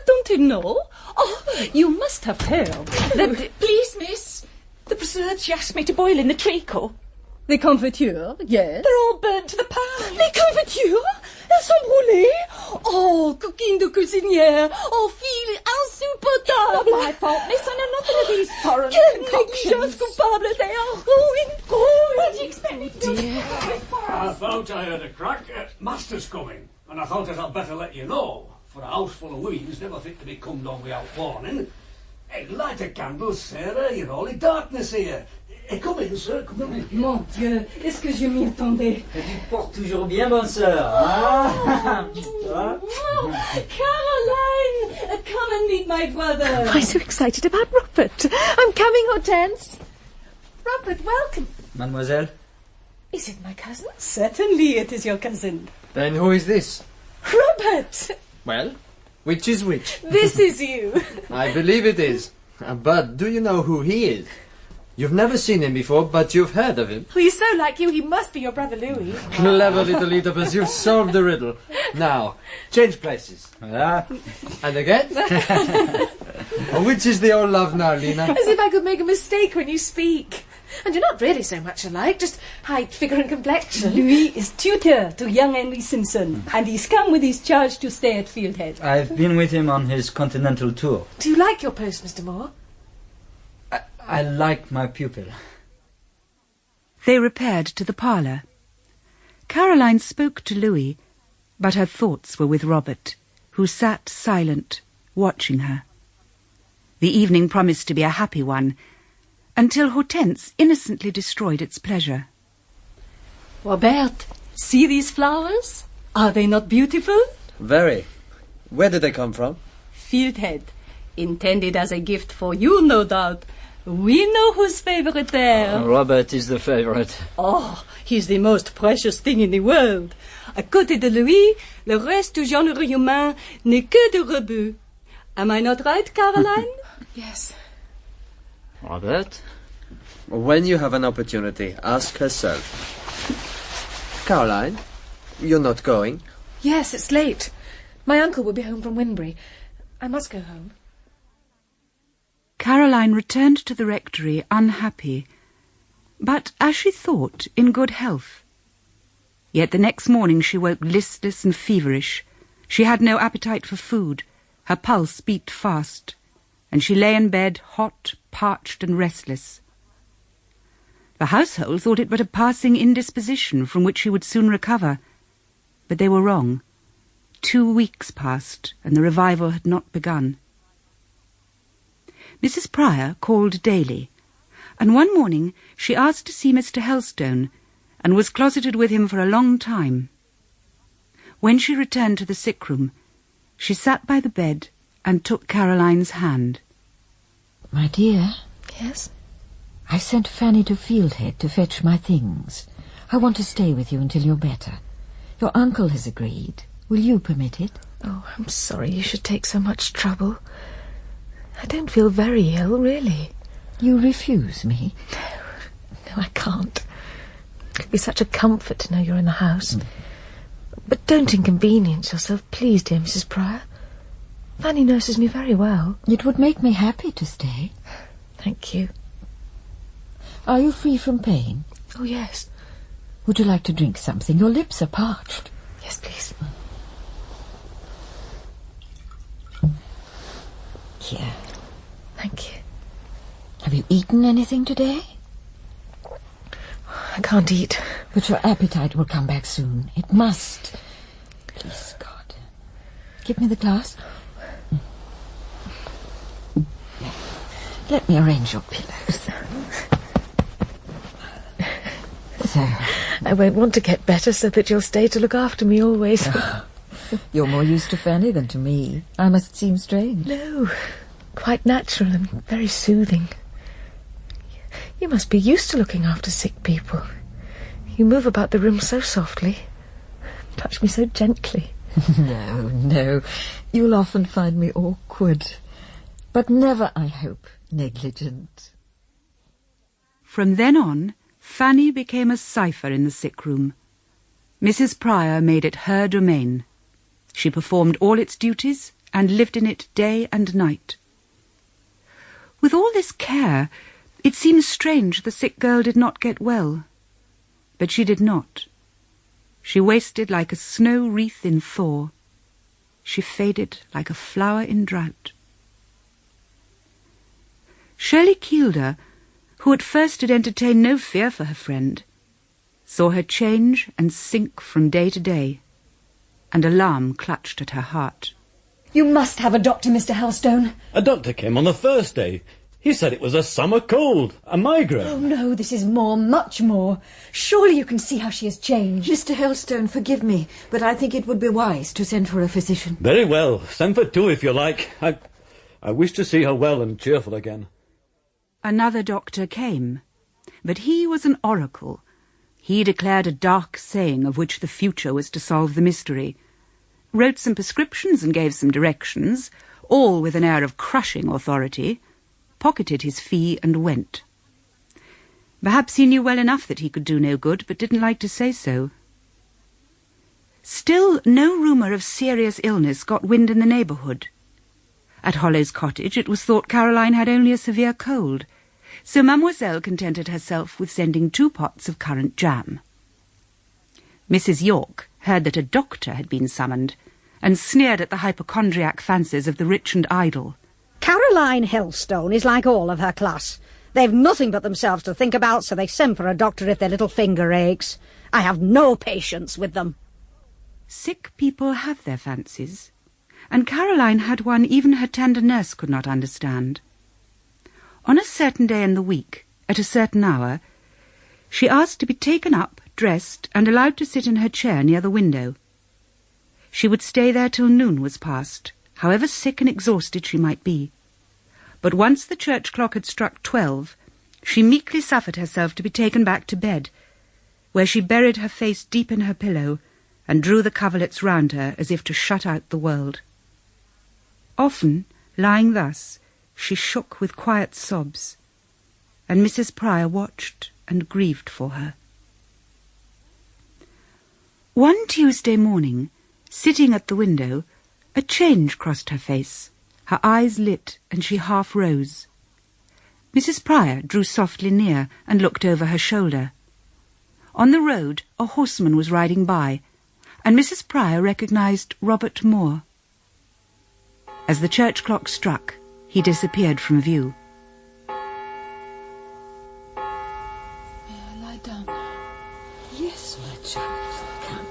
Don't you know? Oh, you must have heard. Please, miss. The preserves she asked me to boil in the treacle. The confiture, yes. They're all burnt to the pan. Les confitures? Elles sont brûlées? Oh, coquine de cuisinière. Oh, fille insupportable. Not my fault, miss. I know nothing of these foreign concoctions. Just coupable. They are ruined. What do you expect me to do? Dear. I thought I heard a crack. Master's coming, and I thought I'd better let you know, for a house full of women's never fit to be come down without warning. Hey, light a candle, Sarah. You're all in darkness here. Come in, sir, come in. Mon Dieu, est-ce que je m'y attendais? Tu te portes toujours bien, bonne sœur. Ah. Caroline, come and meet my brother. Am I so excited about Robert? I'm coming, Hortense. Robert, welcome. Mademoiselle? Is it my cousin? Certainly it is your cousin. Then who is this? Robert! Well, which is which? This is you. I believe it is. But do you know who he is? You've never seen him before, but you've heard of him. Well, he's so like you, he must be your brother Louis. Clever little Oedipus, you've solved the riddle. Now, change places. And again? Which is the old love now, Lena? As if I could make a mistake when you speak. And you're not really so much alike, just height, figure and complexion. Louis is tutor to young Henry Simpson, and he's come with his charge to stay at Fieldhead. I've been with him on his continental tour. Do you like your post, Mr. Moore? I like my pupil. They repaired to the parlour. Caroline spoke to Louis, but her thoughts were with Robert, who sat silent, watching her. The evening promised to be a happy one, until Hortense innocently destroyed its pleasure. Robert, see these flowers? Are they not beautiful? Very. Where did they come from? Fieldhead. Intended as a gift for you, no doubt. We know whose favourite there. Robert is the favourite. Oh, he's the most precious thing in the world. À côté de Louis, le reste du genre humain n'est que de rebut. Am I not right, Caroline? Yes. Robert? When you have an opportunity, ask herself. Caroline, you're not going? Yes, it's late. My uncle will be home from Winbury. I must go home. Caroline returned to the rectory unhappy, but, as she thought, in good health. Yet the next morning she woke listless and feverish. She had no appetite for food. Her pulse beat fast, and she lay in bed, hot, parched and restless. The household thought it but a passing indisposition from which she would soon recover, but they were wrong. 2 weeks passed, and the revival had not begun. Mrs. Pryor called daily, and one morning she asked to see Mr. Helstone, and was closeted with him for a long time. When she returned to the sick room, she sat by the bed and took Caroline's hand. My dear? Yes? I sent Fanny to Fieldhead to fetch my things. I want to stay with you until you're better. Your uncle has agreed. Will you permit it? Oh, I'm sorry you should take so much trouble. I don't feel very ill, really. You refuse me? No, I can't. It'd be such a comfort to know you're in the house. But don't inconvenience yourself, please, dear Mrs. Pryor. Fanny nurses me very well. It would make me happy to stay. Thank you. Are you free from pain? Oh, yes. Would you like to drink something? Your lips are parched. Yes, please. Here. Thank you. Have you eaten anything today? I can't eat. But your appetite will come back soon. It must. Please, God. Give me the glass. Let me arrange your pillows. So. I won't want to get better so that you'll stay to look after me always. You're more used to Fanny than to me. I must seem strange. No, quite natural and very soothing. You must be used to looking after sick people. You move about the room so softly, touch me so gently. No. You'll often find me awkward, but never, I hope, negligent. From then on, Fanny became a cipher in the sick room. Mrs. Pryor made it her domain. She performed all its duties and lived in it day and night. With all this care, it seems strange the sick girl did not get well. But she did not. She wasted like a snow wreath in thaw. She faded like a flower in drought. Shirley Keelder, who at first had entertained no fear for her friend, saw her change and sink from day to day, and alarm clutched at her heart. You must have a doctor, Mr. Helstone. A doctor came on the first day. He said it was a summer cold, a migraine. Oh, no, this is more, much more. Surely you can see how she has changed. Mr. Helstone, forgive me, but I think it would be wise to send for a physician. Very well. Send for two if you like. I wish to see her well and cheerful again. Another doctor came, but he was an oracle. He declared a dark saying of which the future was to solve the mystery, wrote some prescriptions and gave some directions, all with an air of crushing authority, pocketed his fee and went. Perhaps he knew well enough that he could do no good, but didn't like to say so. Still, no rumour of serious illness got wind in the neighbourhood. At Hollow's Cottage it was thought Caroline had only a severe cold, so Mademoiselle contented herself with sending 2 pots of currant jam. Mrs. York heard that a doctor had been summoned, and sneered at the hypochondriac fancies of the rich and idle. Caroline Helstone is like all of her class. They've nothing but themselves to think about, so they send for a doctor if their little finger aches. I have no patience with them. Sick people have their fancies, and Caroline had one even her tender nurse could not understand. On a certain day in the week, at a certain hour, she asked to be taken up, dressed, and allowed to sit in her chair near the window. She would stay there till noon was past, however sick and exhausted she might be. But once the church clock had struck 12, she meekly suffered herself to be taken back to bed, where she buried her face deep in her pillow and drew the coverlets round her as if to shut out the world. Often, lying thus, she shook with quiet sobs, and Mrs. Pryor watched and grieved for her. One Tuesday morning, sitting at the window, a change crossed her face. Her eyes lit, and she half rose. Mrs. Pryor drew softly near and looked over her shoulder. On the road, a horseman was riding by, and Mrs. Pryor recognized Robert Moore. As the church clock struck, he disappeared from view. May I lie down? Yes, my child. Come.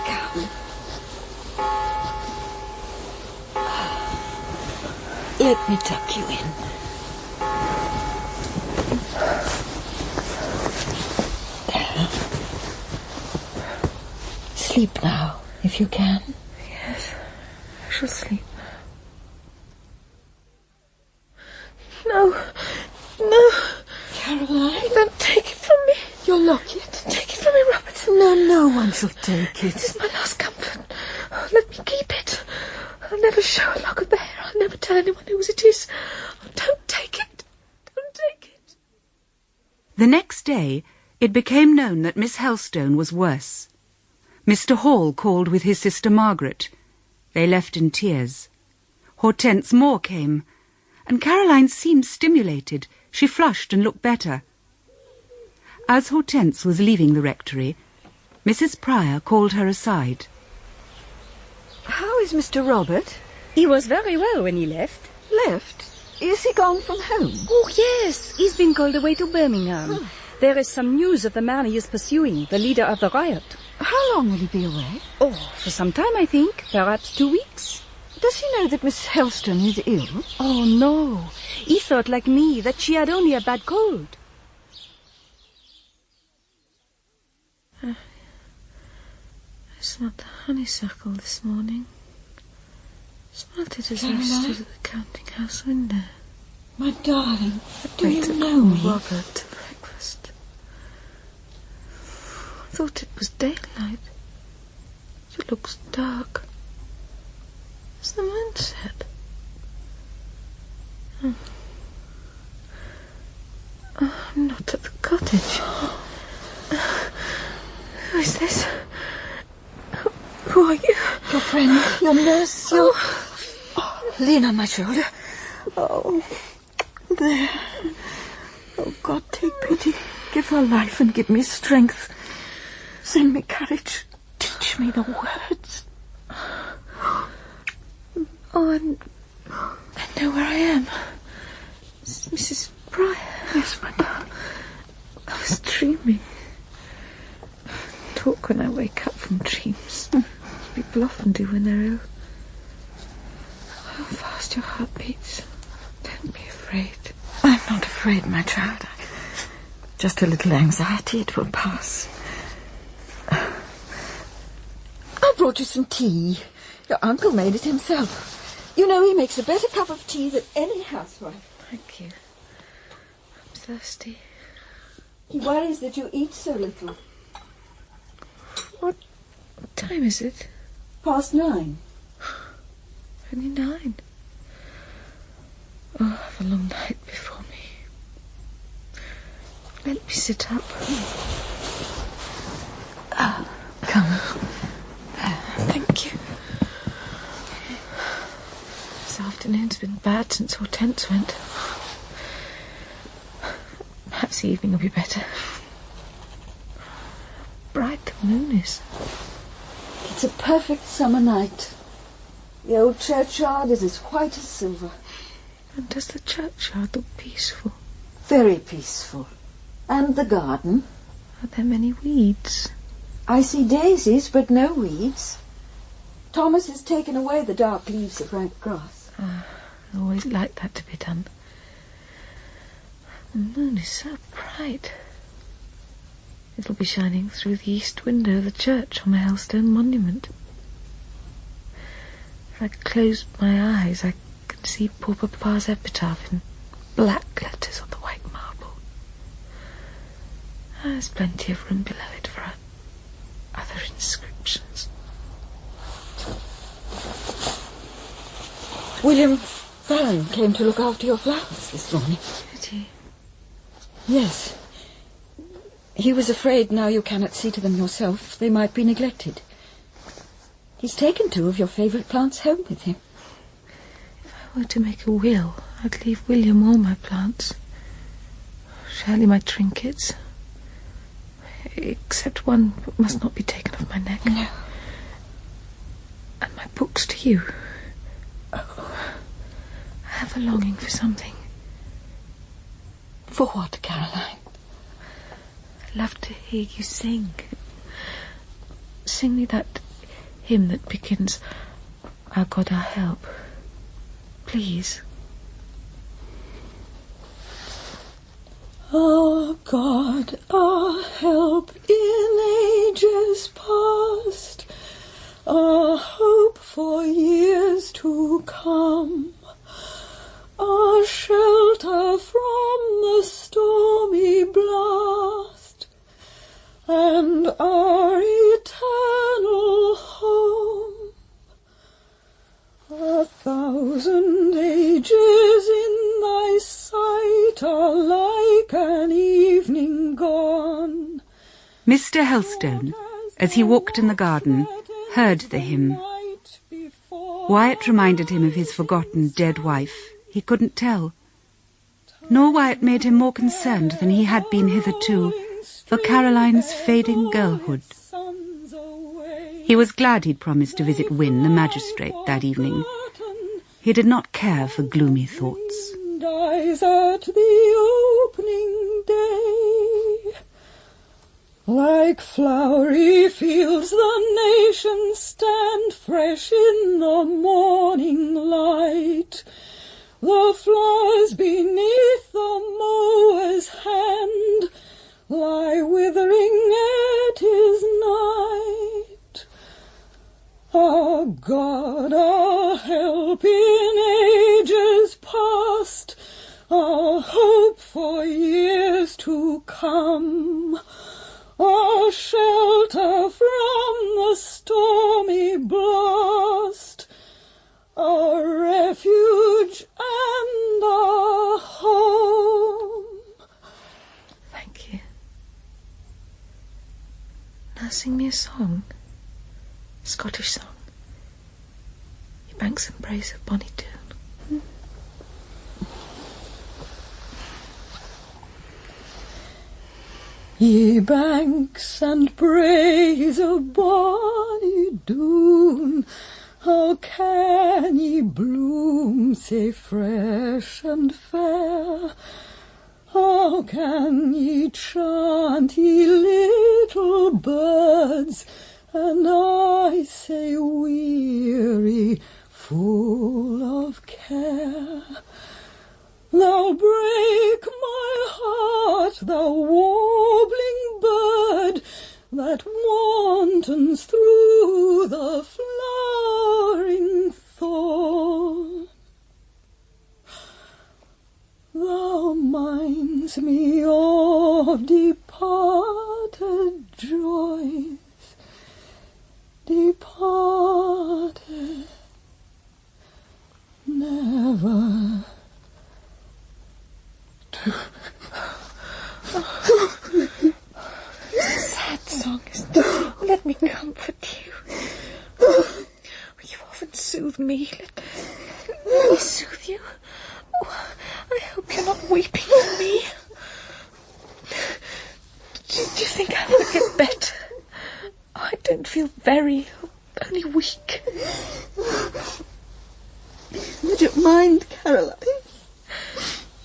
Come. Let me tuck you in. There. Sleep now, if you can. Yes, I shall sleep. No, no. Caroline? Don't take it from me. Your locket? Take it from me, Robert. No, no one shall take it. It is my last comfort. Oh, let me keep it. I'll never show a lock of the hair. I'll never tell anyone whose it is. Oh, don't take it. Don't take it. The next day, it became known that Miss Helstone was worse. Mr. Hall called with his sister Margaret. They left in tears. Hortense Moore came, and Caroline seemed stimulated. She flushed and looked better. As Hortense was leaving the rectory, Mrs. Pryor called her aside. How is Mr. Robert? He was very well when he left. Left? Is he gone from home? Oh, yes. He's been called away to Birmingham. Oh. There is some news of the man he is pursuing, the leader of the riot. How long will he be away? Oh, for some time, I think. Perhaps 2 weeks. Does he know that Miss Helstone is ill? Oh, no. He thought, like me, that she had only a bad cold. I smelt the honeysuckle this morning. Smelt it as I stood at the counting-house window. My darling, I'd do wait you to know call me? Robert to breakfast. I thought it was daylight. It looks dark. Has the moon set? I'm not at the cottage. Who is this? Who are you? Your friend, your nurse, your... Oh, lean on my shoulder. Oh, there. Oh, God, take pity. Give her life and give me strength. Send me courage. Teach me the words. Oh, I know where I am. This is Mrs. Pryor. Yes, my darling. I was dreaming. Talk when I wake up from dreams. People often do when they're ill. How fast your heart beats. Don't be afraid. I'm not afraid, my child. Just a little anxiety. It will pass. I brought you some tea. Your uncle made it himself. You know he makes a better cup of tea than any housewife. Thank you. I'm thirsty. He worries that you eat so little. What time is it? 9:30. Only 9. Oh, I have a long night before me. Let me sit up. Come. Thank you. This afternoon's been bad since Hortense went. Perhaps the evening will be better. How bright the moon is. It's a perfect summer night. The old churchyard is as white as silver. And does the churchyard look peaceful? Very peaceful. And the garden? Are there many weeds? I see daisies, but no weeds. Thomas has taken away the dark leaves of rank grass. I always like that to be done. The moon is so bright. It'll be shining through the east window of the church on the Helstone monument. If I close my eyes, I can see poor Papa's epitaph in black letters on the white marble. There's plenty of room below it for other inscriptions. William Fallon came to look after your flowers this morning. Did he? Yes. He was afraid now you cannot see to them yourself, they might be neglected. He's taken 2 of your favourite plants home with him. If I were to make a will, I'd leave William all my plants. Shirley my trinkets. Except one that must not be taken off my neck. No. And my books to you. a longing for something. For what, Caroline? I'd love to hear you sing. Sing me that hymn that begins, Our God, our help. Please. Our God, our help in ages past, our hope for years to come, our shelter from the stormy blast, and our eternal home. 1,000 ages in thy sight are like an evening gone. Mr. Helstone, as he walked in the garden, heard the hymn. Why it reminded him of his forgotten dead wife, he couldn't tell, nor why it made him more concerned than he had been hitherto for Caroline's fading girlhood. He was glad he'd promised to visit Wynne, the magistrate, that evening. He did not care for gloomy thoughts. Dies at the opening day. Like flowery fields the nations stand fresh in the morning light. The flowers beneath the mower's hand lie withering at his night. Our God, our help in ages past, our hope for years to come, our shelter from the stormy blast, our refuge and our home. Thank you. Now sing me a song. Scottish song. Ye banks and braes of bonny Doon. Ye banks and braes of bonny Doon, how can ye bloom sae fresh and fair? How can ye chant, ye little birds, and I say weary, full of care? Thou break my heart, thou warbling bird, that wantons through the flowering thorn. Thou minds me of departed joys, departed, never to... Sad song, isn't it? Let me comfort you. You've often soothed me. Let me soothe you. Oh, I hope you're not weeping for me. Do you think I will get better? I don't feel very, only weak. You don't mind, Caroline?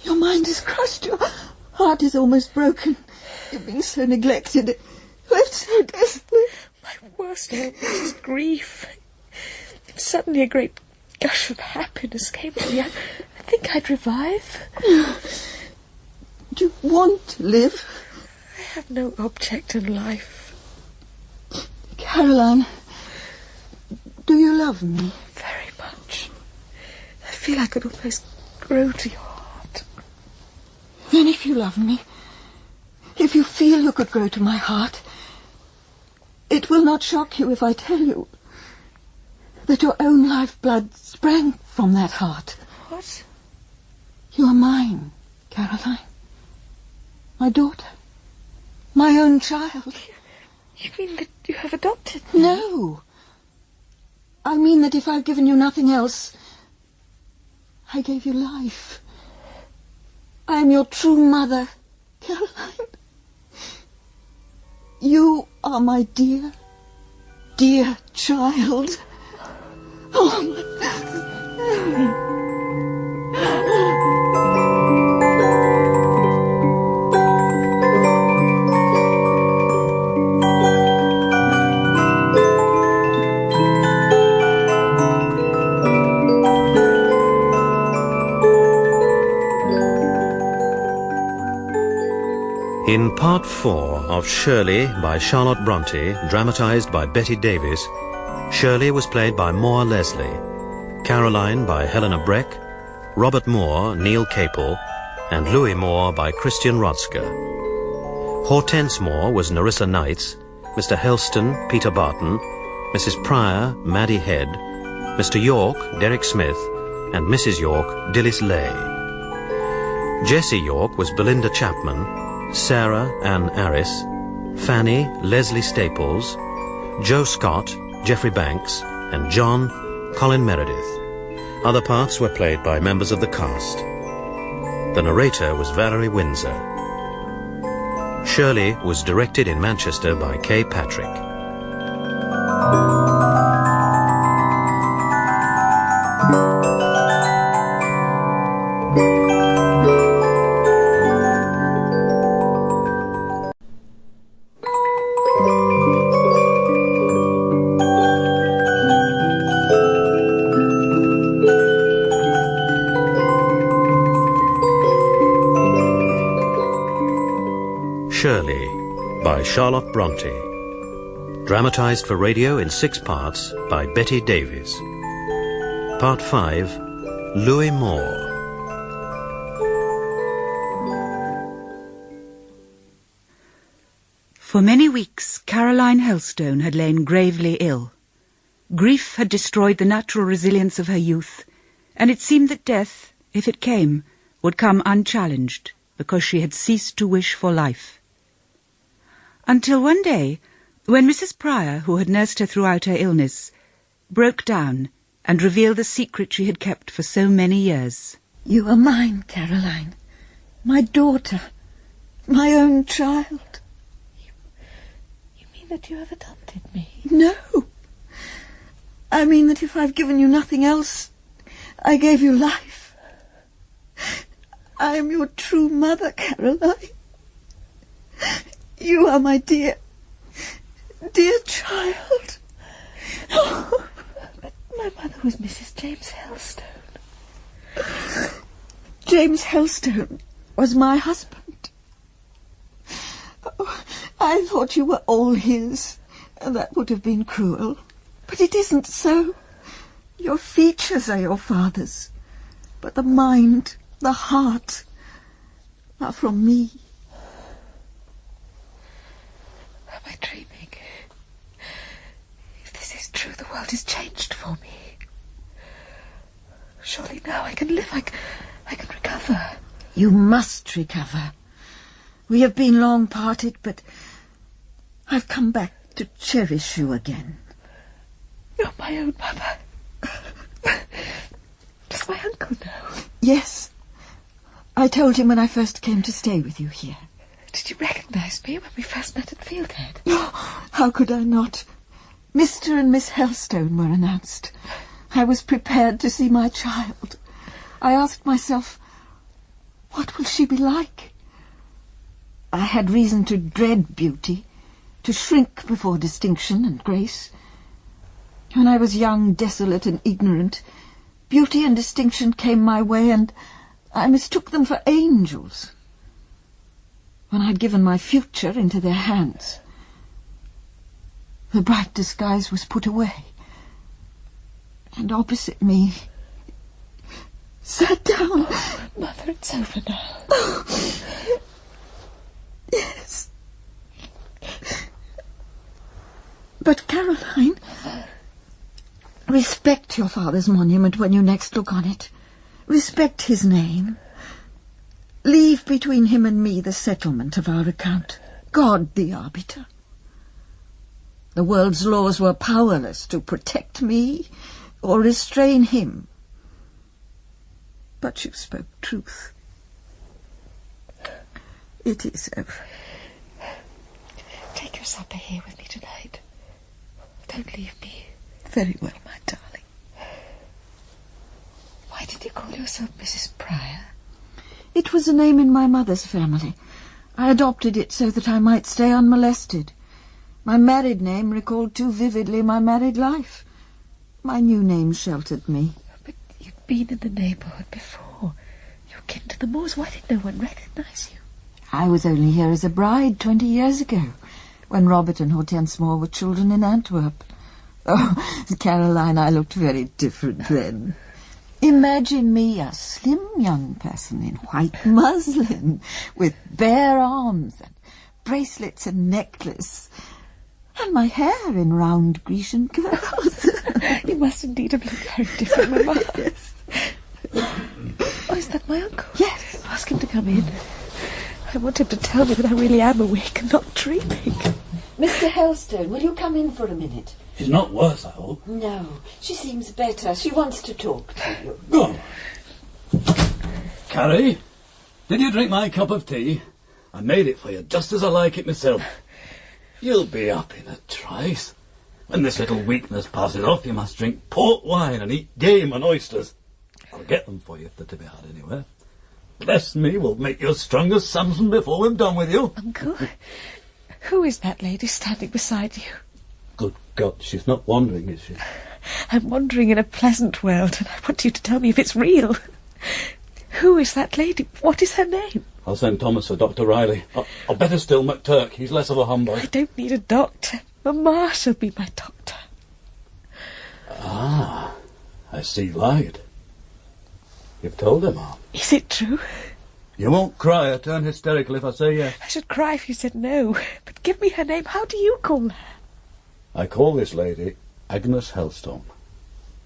Your mind is crushed, your heart is almost broken. You're being so neglected, left so desolate. My worst is grief. Suddenly a great gush of happiness came to me. I think I'd revive. Do you want to live? I have no object in life. Caroline, do you love me? Very much. I feel I could almost grow to your heart. Then if you love me, if you feel you could grow to my heart, it will not shock you if I tell you that your own lifeblood sprang from that heart. What? You are mine, Caroline. My daughter. My own child. You mean that you have adopted me? No. I mean that if I've given you nothing else, I gave you life. I am your true mother, Caroline. You are my dear, dear child. Oh, my... In Part 4 of Shirley by Charlotte Brontë, dramatised by Betty Davies, Shirley was played by Moore Leslie, Caroline by Helena Breck, Robert Moore, Neil Capel, and Louis Moore by Christian Rodsker. Hortense Moore was Nerissa Knights, Mr. Helston, Peter Barton, Mrs. Pryor, Maddie Head, Mr. York, Derek Smith, and Mrs. York, Dilys Lay. Jessie York was Belinda Chapman, Sarah, Anne Arris, Fanny, Leslie Staples, Joe Scott, Geoffrey Banks, and John, Colin Meredith. Other parts were played by members of the cast. The narrator was Valerie Windsor. Shirley was directed in Manchester by Kay Patrick. Shirley by Charlotte Brontë, dramatised for radio in 6 parts by Betty Davies. Part 5, Louis Moore. For many weeks, Caroline Helstone had lain gravely ill. Grief had destroyed the natural resilience of her youth, and it seemed that death, if it came, would come unchallenged, because she had ceased to wish for life. Until one day, when Mrs. Pryor, who had nursed her throughout her illness, broke down and revealed the secret she had kept for so many years. You are mine, Caroline. My daughter. My own child. You mean that you have adopted me? No. I mean that if I've given you nothing else, I gave you life. I am your true mother, Caroline. You are my dear child. Oh, but my mother was Mrs. James Helstone. James Helstone was my husband. Oh, I thought you were all his, and that would have been cruel. But it isn't so. Your features are your father's, but the mind, the heart, are from me. Am I dreaming? If this is true, the world is changed for me. Surely now I can live, I can recover. You must recover. We have been long parted, but I've come back to cherish you again. You're my own mother. Does my uncle know? Yes. I told him when I first came to stay with you here. Did you recognise me when we first met at Fieldhead? Oh, how could I not? Mr. and Miss Helstone were announced. I was prepared to see my child. I asked myself, what will she be like? I had reason to dread beauty, to shrink before distinction and grace. When I was young, desolate and ignorant, beauty and distinction came my way, and I mistook them for angels. When I'd given my future into their hands, the bright disguise was put away, and opposite me sat down... Mother, it's over now. Yes. But, Caroline, respect your father's monument when you next look on it. Respect his name. Leave between him and me the settlement of our account. God the arbiter. The world's laws were powerless to protect me or restrain him. But you spoke truth. It is over. Take your supper here with me tonight. Don't leave me. Very well, my darling. Why did you call yourself Mrs. Pryor? It was a name in my mother's family. I adopted it so that I might stay unmolested. My married name recalled too vividly my married life. My new name sheltered me. But you'd been in the neighbourhood before. You're kin to the Moores. Why did no one recognise you? I was only here as a bride 20 years ago, when Robert and Hortense Moore were children in Antwerp. Oh, Caroline, I looked very different then. Imagine me, a slim young person in white muslin, with bare arms and bracelets and necklace, and my hair in round Grecian curls. You must indeed have looked very different, Mamma. Yes. Oh, is that my uncle? Yes. Ask him to come in. I want him to tell me that I really am awake and not dreaming. Mr. Helstone, will you come in for a minute? She's not worse, I hope. No, she seems better. She wants to talk to you. Go. Carrie, did you drink my cup of tea? I made it for you just as I like it myself. You'll be up in a trice. When this little weakness passes off, you must drink port wine and eat game and oysters. I'll get them for you if they're to be had anywhere. Bless me, we'll make you as strong as Samson before we've done with you. Uncle, who is that lady standing beside you? Good God, she's not wandering, is she? I'm wandering in a pleasant world, and I want you to tell me if it's real. Who is that lady? What is her name? I'll send Thomas for Dr. Riley. Or better still, McTurk. He's less of a humbug. I don't need a doctor. Mamma shall be my doctor. Ah, I see light. You've told her, Mom. Is it true? You won't cry or turn hysterical if I say yes. I should cry if you said no. But give me her name. How do you call her? I call this lady Agnes Helstone.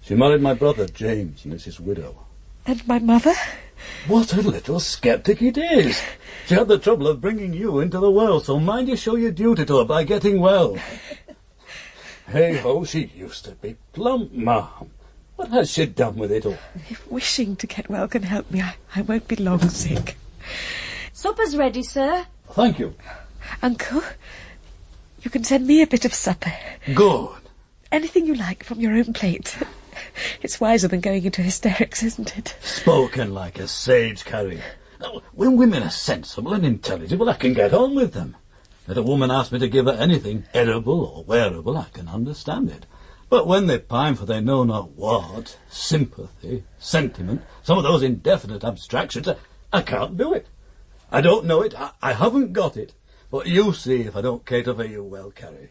She married my brother, James, and is his widow. And my mother? What a little sceptic it is. She had the trouble of bringing you into the world, so mind you show your duty to her by getting well. Hey-ho, she used to be plump, Ma'am. What has she done with it all? If wishing to get well can help me, I won't be long sick. Supper's ready, sir. Thank you. Uncle, you can send me a bit of supper. Good. Anything you like from your own plate. It's wiser than going into hysterics, isn't it? Spoken like a sage, Carrie. Now, when women are sensible and intelligible, I can get on with them. If a woman asks me to give her anything edible or wearable, I can understand it. But when they pine for they know not what, sympathy, sentiment, some of those indefinite abstractions, I can't do it. I don't know it, I haven't got it. But you see if I don't cater for you well, Carrie.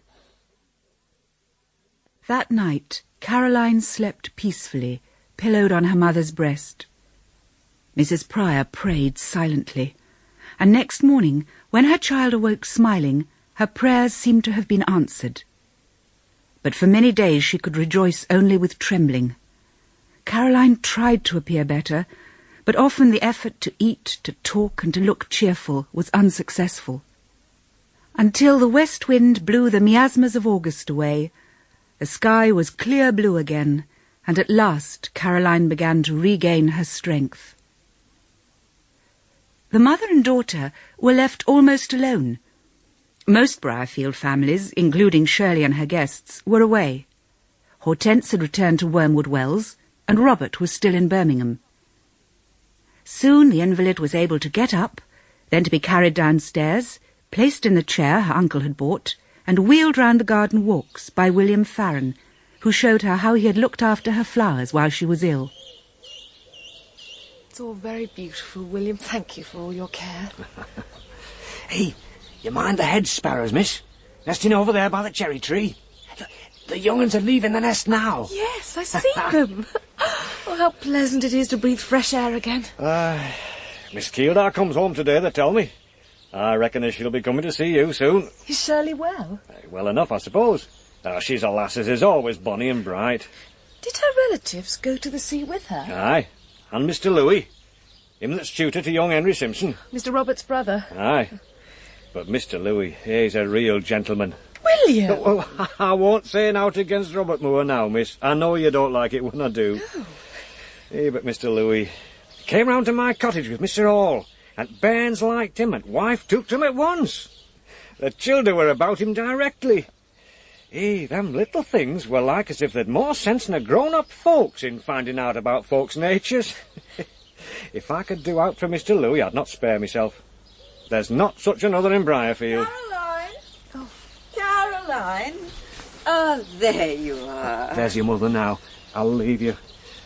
That night, Caroline slept peacefully, pillowed on her mother's breast. Mrs. Pryor prayed silently, and next morning, when her child awoke smiling, her prayers seemed to have been answered. But for many days she could rejoice only with trembling. Caroline tried to appear better, but often the effort to eat, to talk, and to look cheerful was unsuccessful. Until the west wind blew the miasmas of August away, the sky was clear blue again, and at last Caroline began to regain her strength. The mother and daughter were left almost alone. Most Briarfield families, including Shirley and her guests, were away. Hortense had returned to Wormwood Wells, and Robert was still in Birmingham. Soon the invalid was able to get up, then to be carried downstairs, placed in the chair her uncle had bought, and wheeled round the garden walks by William Farron, who showed her how he had looked after her flowers while she was ill. It's all very beautiful, William. Thank you for all your care. Hey, you mind the hedge sparrows, miss? Nesting over there by the cherry tree. The young uns are leaving the nest now. Yes, I see them. Oh, how pleasant it is to breathe fresh air again. Miss Keeldar comes home today, they tell me. I reckon she'll be coming to see you soon. Is Shirley well? Well enough, I suppose. She's a lass as is always bonny and bright. Did her relatives go to the sea with her? Aye, and Mr. Louis. Him that's tutor to young Henry Simpson. Mr. Robert's brother? Aye. But Mr. Louis, he's a real gentleman. William! Well, I won't say naught against Robert Moore now, miss. I know you don't like it when I do. No. Hey, but Mr. Louis came round to my cottage with Mr. Hall, and bairns liked him, and wife took to him at once. The children were about him directly. Hey, them little things were like as if they'd more sense than a grown-up folks in finding out about folks' natures. If I could do out for Mr. Louis, I'd not spare myself. There's not such another in Briarfield. Caroline! Oh, Caroline! Oh, there you are. There's your mother now. I'll leave you.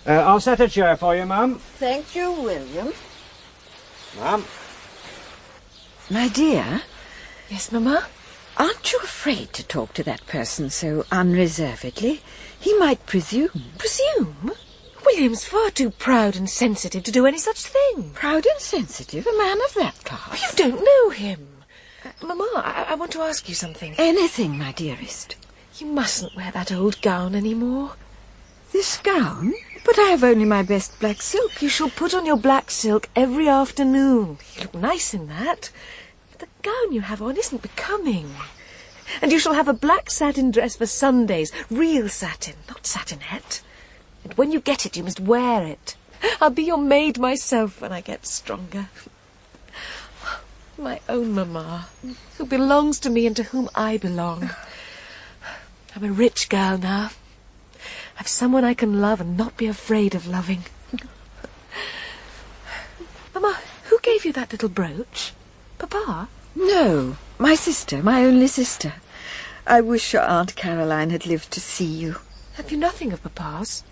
I'll set a chair for you, ma'am. Thank you, William. Ma'am. My dear? Yes, Mamma? Aren't you afraid to talk to that person so unreservedly? He might presume. Presume? William's far too proud and sensitive to do any such thing. Proud and sensitive? A man of that class? You don't know him. Mamma, I want to ask you something. Anything, my dearest. You mustn't wear that old gown anymore. This gown? But I have only my best black silk. You shall put on your black silk every afternoon. You look nice in that. But the gown you have on isn't becoming. And you shall have a black satin dress for Sundays. Real satin, not satinette. And when you get it, you must wear it. I'll be your maid myself when I get stronger. My own Mamma, who belongs to me and to whom I belong. I'm a rich girl now. I've someone I can love and not be afraid of loving. Mamma, who gave you that little brooch? Papa? No, my sister, my only sister. I wish your Aunt Caroline had lived to see you. Have you nothing of Papa's?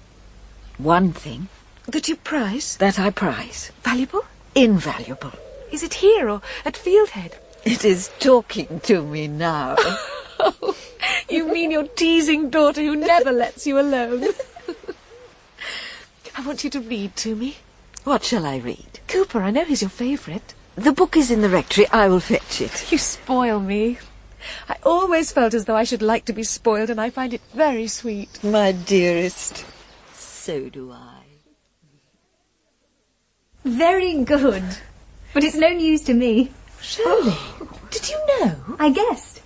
One thing. That you prize? That I prize. Valuable? Invaluable. Is it here or at Fieldhead? It is talking to me now. Oh, you mean your teasing daughter who never lets you alone? I want you to read to me. What shall I read? Cooper, I know he's your favourite. The book is in the rectory. I will fetch it. You spoil me. I always felt as though I should like to be spoiled, and I find it very sweet. My dearest, so do I. Very good. But it's no news to me. Shirley, did you know? I guessed.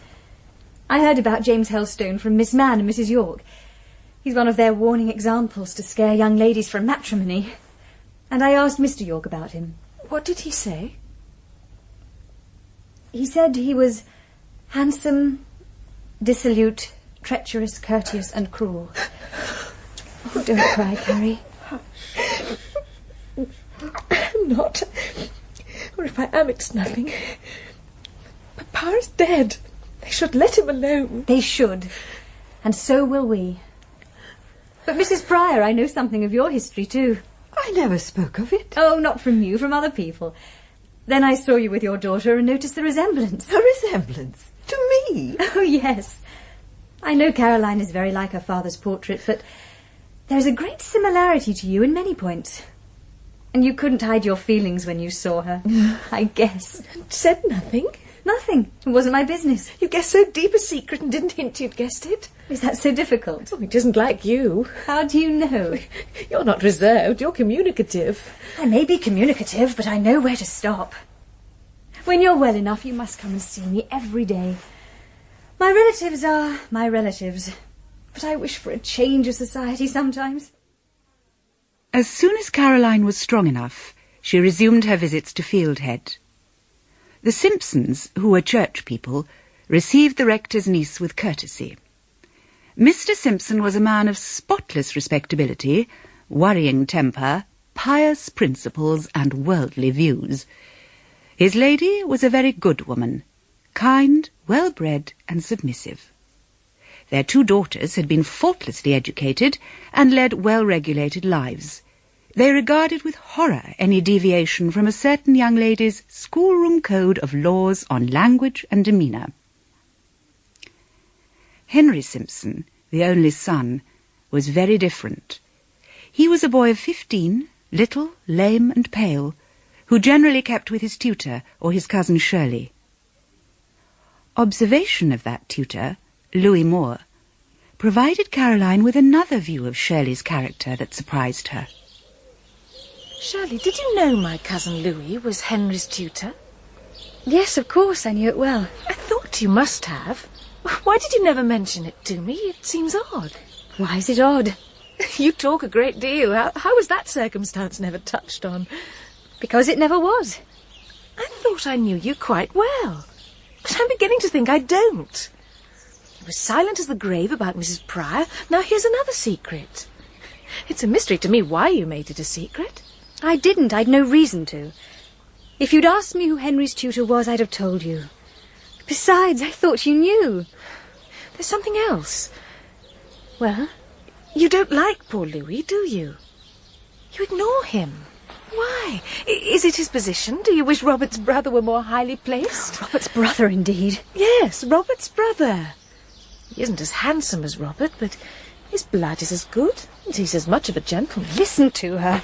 I heard about James Helstone from Miss Mann and Mrs. York. He's one of their warning examples to scare young ladies from matrimony. And I asked Mr. York about him. What did he say? He said he was handsome, dissolute, treacherous, courteous and cruel. Oh, don't cry, Carrie. I'm not. Or if I am, it's nothing. Papa is dead. They should let him alone. They should. And so will we. But, Mrs. Pryor, I know something of your history, too. I never spoke of it. Oh, not from you, from other people. Then I saw you with your daughter and noticed the resemblance. A resemblance? To me? Oh, yes. I know Caroline is very like her father's portrait, but there's a great similarity to you in many points. And you couldn't hide your feelings when you saw her, I guess. Said nothing? Nothing. It wasn't my business. You guessed so deep a secret and didn't hint you'd guessed it. Is that so difficult? Oh, it isn't like you. How do you know? You're not reserved, you're communicative. I may be communicative, but I know where to stop. When you're well enough, you must come and see me every day. My relatives are my relatives, but I wish for a change of society sometimes. As soon as Caroline was strong enough, she resumed her visits to Fieldhead. The Simpsons, who were church people, received the rector's niece with courtesy. Mr. Simpson was a man of spotless respectability, worrying temper, pious principles, and worldly views. His lady was a very good woman, kind, well-bred, and submissive. Their 2 daughters had been faultlessly educated and led well-regulated lives. They regarded with horror any deviation from a certain young lady's schoolroom code of laws on language and demeanour. Henry Simpson, the only son, was very different. He was a boy of 15, little, lame and pale, who generally kept with his tutor or his cousin Shirley. Observation of that tutor, Louis Moore, provided Caroline with another view of Shirley's character that surprised her. Shirley, did you know my cousin Louis was Henry's tutor? Yes, of course, I knew it well. I thought you must have. Why did you never mention it to me? It seems odd. Why is it odd? You talk a great deal. How was that circumstance never touched on? Because it never was. I thought I knew you quite well. But I'm beginning to think I don't. You were silent as the grave about Mrs. Pryor. Now here's another secret. It's a mystery to me why you made it a secret. I didn't. I'd no reason to. If you'd asked me who Henry's tutor was, I'd have told you. Besides, I thought you knew. There's something else. Well? You don't like poor Louis, do you? You ignore him. Why? Is it his position? Do you wish Robert's brother were more highly placed? Robert's brother, indeed. Yes, Robert's brother. He isn't as handsome as Robert, but his blood is as good, and he's as much of a gentleman. Listen to her.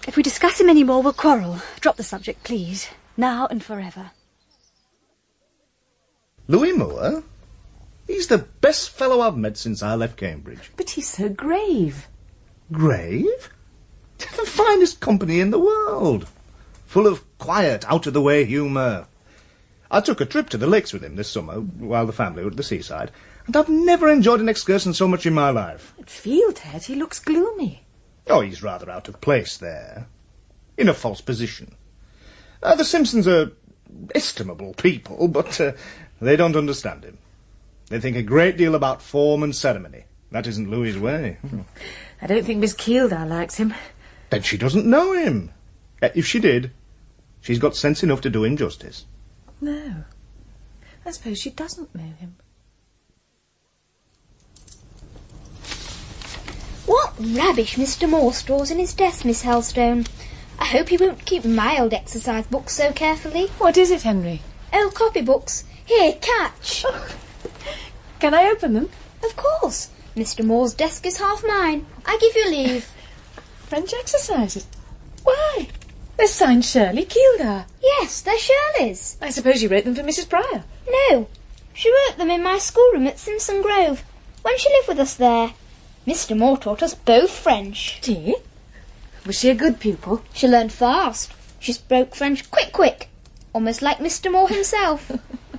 If we discuss him any more, we'll quarrel. Drop the subject, please. Now and forever. Louis Moore? He's the best fellow I've met since I left Cambridge. But he's so grave. Grave? The finest company in the world. Full of quiet, out-of-the-way humour. I took a trip to the lakes with him this summer, while the family were at the seaside, and I've never enjoyed an excursion so much in my life. At Fieldhead, he looks gloomy. Oh, he's rather out of place there. In a false position. The Simpsons are estimable people, but they don't understand him. They think a great deal about form and ceremony. That isn't Louis's way. I don't think Miss Keeldar likes him. Then she doesn't know him. If she did, she's got sense enough to do him justice. No. I suppose she doesn't know him. What rubbish Mr. Moore stores in his desk, Miss Helstone. I hope he won't keep my old exercise books so carefully. What is it, Henry? Old copybooks. Here, catch. Can I open them? Of course. Mr. Moore's desk is half mine. I give you leave. French exercises? Why? They're signed Shirley Keeldar. Yes, they're Shirley's. I suppose you wrote them for Mrs. Pryor. No. She wrote them in my schoolroom at Simpson Grove, when she lived with us there. Mr. Moore taught us both French. Did he? Was she a good pupil? She learned fast. She spoke French quick. Almost like Mr. Moore himself.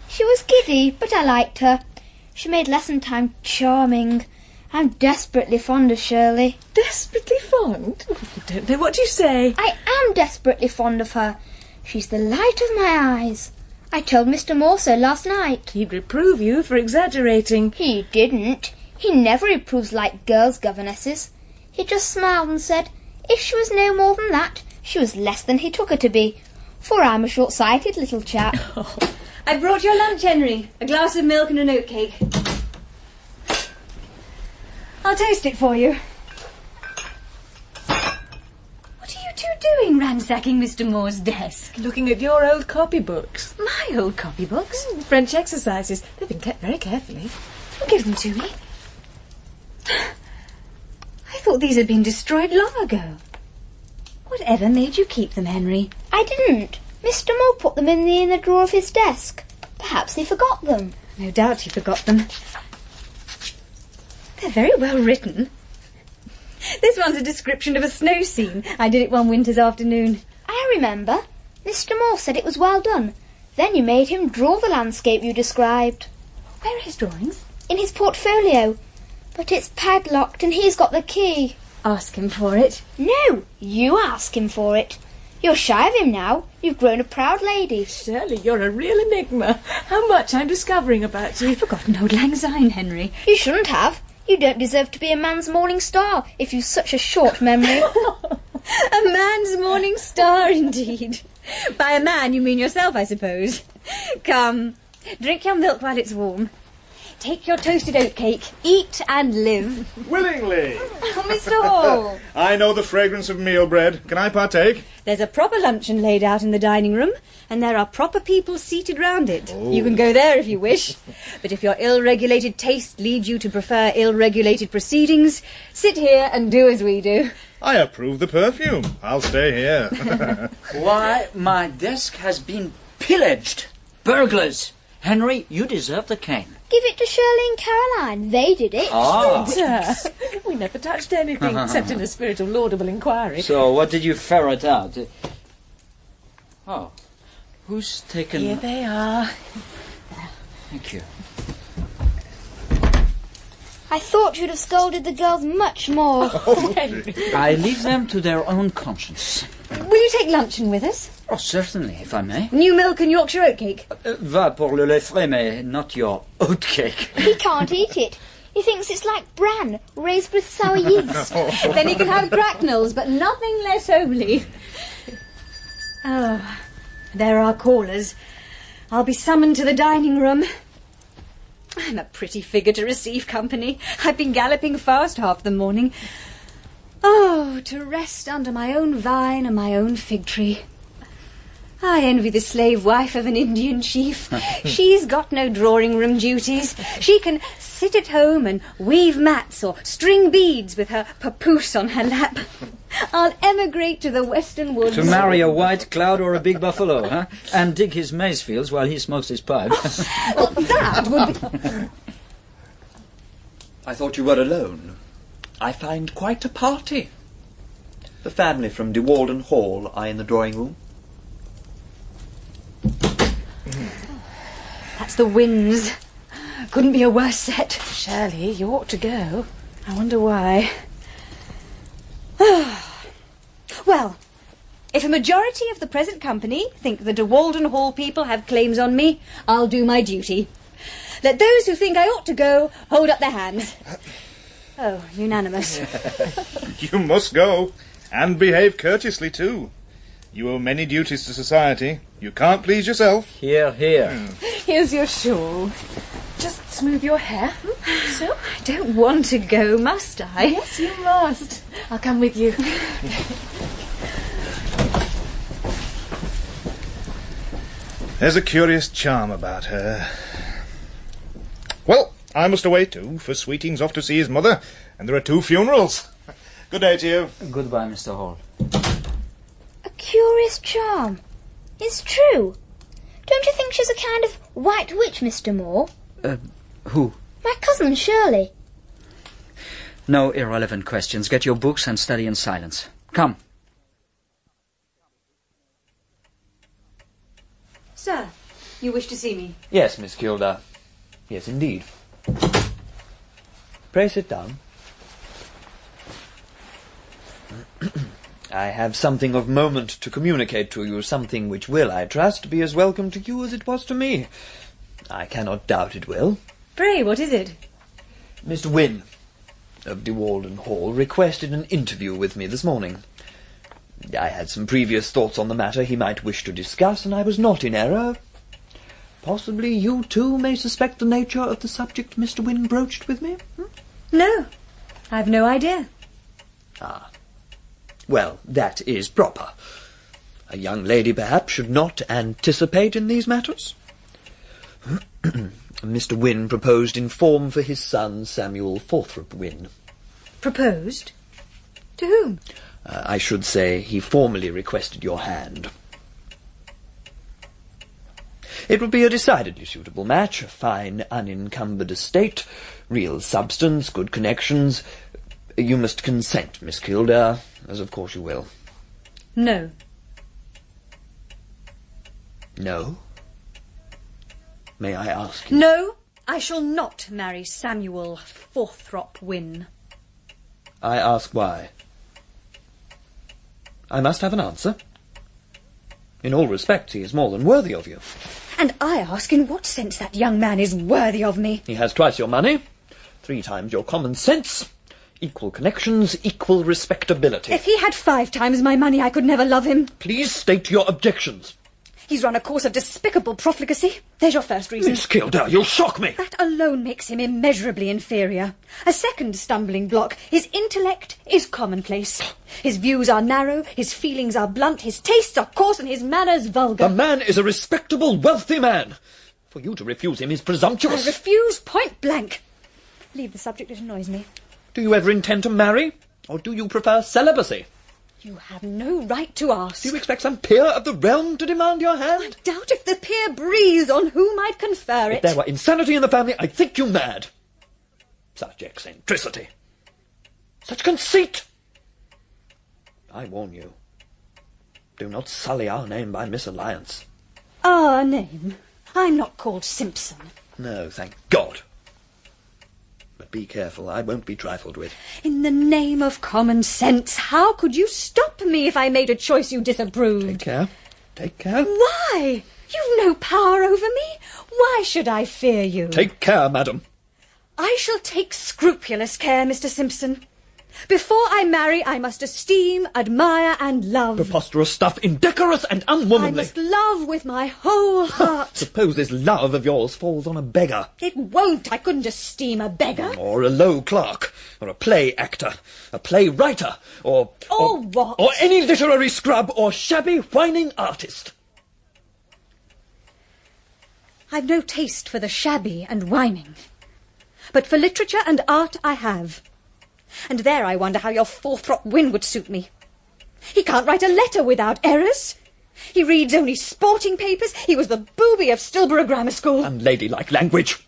She was giddy, but I liked her. She made lesson time charming. I'm desperately fond of Shirley. Desperately fond? You don't know what you say. I am desperately fond of her. She's the light of my eyes. I told Mr. Moore so last night. He'd reprove you for exaggerating. He didn't. He never reproves like girls' governesses. He just smiled and said, if she was no more than that, she was less than he took her to be. For I'm a short-sighted little chap. I brought your lunch, Henry. A glass of milk and an oatcake. I'll toast it for you. What are you two doing, ransacking Mr. Moore's desk? Looking at your old copybooks. My old copybooks? French exercises. They've been kept very carefully. Give them to me. I thought these had been destroyed long ago. Whatever made you keep them, Henry? I didn't. Mr. Moore put them in the inner drawer of his desk. Perhaps he forgot them. No doubt he forgot them. They're very well written. This one's a description of a snow scene. I did it one winter's afternoon. I remember. Mr. Moore said it was well done. Then you made him draw the landscape you described. Where are his drawings? In his portfolio. But it's padlocked and he's got the key. Ask him for it. No, you ask him for it. You're shy of him now. You've grown a proud lady. Shirley, you're a real enigma. How much I'm discovering about you. I've forgotten Old Lang Syne, Henry. You shouldn't have. You don't deserve to be a man's morning star if you've such a short memory. A man's morning star, indeed. By a man, you mean yourself, I suppose. Come, drink your milk while it's warm. Take your toasted oatcake. Eat and live. Willingly. Oh, Mr. Hall. I know the fragrance of meal bread. Can I partake? There's a proper luncheon laid out in the dining room, and there are proper people seated round it. Oh. You can go there if you wish. But if your ill-regulated taste leads you to prefer ill-regulated proceedings, sit here and do as we do. I approve the perfume. I'll stay here. Why, my desk has been pillaged. Burglars. Henry, you deserve the cane. Give it to Shirley and Caroline. They did it. Ah. We never touched anything except in a spirit of laudable inquiry. So, what did you ferret out? Oh, who's taken... Here they are. Thank you. I thought you'd have scolded the girls much more. I leave them to their own conscience. Will you take luncheon with us? Oh, certainly, if I may. New milk and Yorkshire oatcake. Va pour le lait frais, mais not your oatcake. He can't eat it. He thinks it's like bran, raised with sour yeast. Then he can have cracknels, but nothing less homely. Oh, there are callers. I'll be summoned to the dining room. I'm a pretty figure to receive company. I've been galloping fast half the morning. Oh, to rest under my own vine and my own fig tree. I envy the slave wife of an Indian chief. She's got no drawing-room duties. She can sit at home and weave mats or string beads with her papoose on her lap. I'll emigrate to the western woods. To marry a white cloud or a big buffalo, huh? And dig his maize fields while he smokes his pipe. Well, that would be... I thought you were alone. I find quite a party. The family from De Walden Hall are in the drawing-room. That's the winds. Couldn't be a worse set. Shirley, you ought to go. I wonder why. Well, if a majority of the present company think the De Walden Hall people have claims on me, I'll do my duty. Let those who think I ought to go hold up their hands. Oh, unanimous. You must go, and behave courteously too. You owe many duties to society. You can't please yourself. Here, here. Here's your shawl. Just smooth your hair. So? I don't want to go, must I? Yes, you must. I'll come with you. There's a curious charm about her. Well, I must away too, for Sweeting's off to see his mother, and there are 2 funerals. Good day to you. Goodbye, Mr. Hall. A curious charm. It's true. Don't you think she's a kind of white witch, Mr. Moore? Who? My cousin, Shirley. No irrelevant questions. Get your books and study in silence. Come. Sir, you wish to see me? Yes, Miss Kilda. Yes, indeed. Pray sit down. I have something of moment to communicate to you, something which will, I trust, be as welcome to you as it was to me. I cannot doubt it will. Pray, what is it? Mr. Wynne, of De Walden Hall, requested an interview with me this morning. I had some previous thoughts on the matter he might wish to discuss, and I was not in error. Possibly you, too, may suspect the nature of the subject Mr. Wynne broached with me? No, I've no idea. Ah. Well, that is proper. A young lady, perhaps, should not anticipate in these matters. Mr. Wynne proposed in form for his son, Samuel Forthrop Wynne. Proposed? To whom? I should say he formally requested your hand. It would be a decidedly suitable match, a fine, unencumbered estate, real substance, good connections. You must consent, Miss Kildare, as of course you will. No. No? May I ask you? No, I shall not marry Samuel Forthrop Wynne. I ask why. I must have an answer. In all respects, he is more than worthy of you. And I ask in what sense that young man is worthy of me. He has twice your money, 3 times your common sense, equal connections, equal respectability. If he had 5 times my money, I could never love him. Please state your objections. He's run a course of despicable profligacy. There's your first reason. Miss Kildare, you'll shock me. That alone makes him immeasurably inferior. A second stumbling block. His intellect is commonplace. His views are narrow, his feelings are blunt, his tastes are coarse, and his manners vulgar. The man is a respectable, wealthy man. For you to refuse him is presumptuous. I refuse point blank. Leave the subject, it annoys me. Do you ever intend to marry, or do you prefer celibacy? You have no right to ask. Do you expect some peer of the realm to demand your hand? I doubt if the peer breathes on whom I'd confer it. If there were insanity in the family, I'd think you mad. Such eccentricity. Such conceit. I warn you. Do not sully our name by misalliance. Our name? I'm not called Simpson. No, thank God. But be careful, I won't be trifled with. In the name of common sense, how could you stop me if I made a choice you disapproved? Take care. Take care. Why? You've no power over me. Why should I fear you? Take care, madam. I shall take scrupulous care, Mr. Simpson. Before I marry, I must esteem, admire, and love. Preposterous stuff, indecorous and unwomanly. I must love with my whole heart. Suppose this love of yours falls on a beggar. It won't. I couldn't esteem a beggar. Or a low clerk, or a play actor, a play writer, or what? Or any literary scrub or shabby whining artist. I've no taste for the shabby and whining. But for literature and art I have. And there I wonder how your four-throp Wynne would suit me. He can't write a letter without errors. He reads only sporting papers. He was the booby of Stillborough Grammar School. Unladylike language.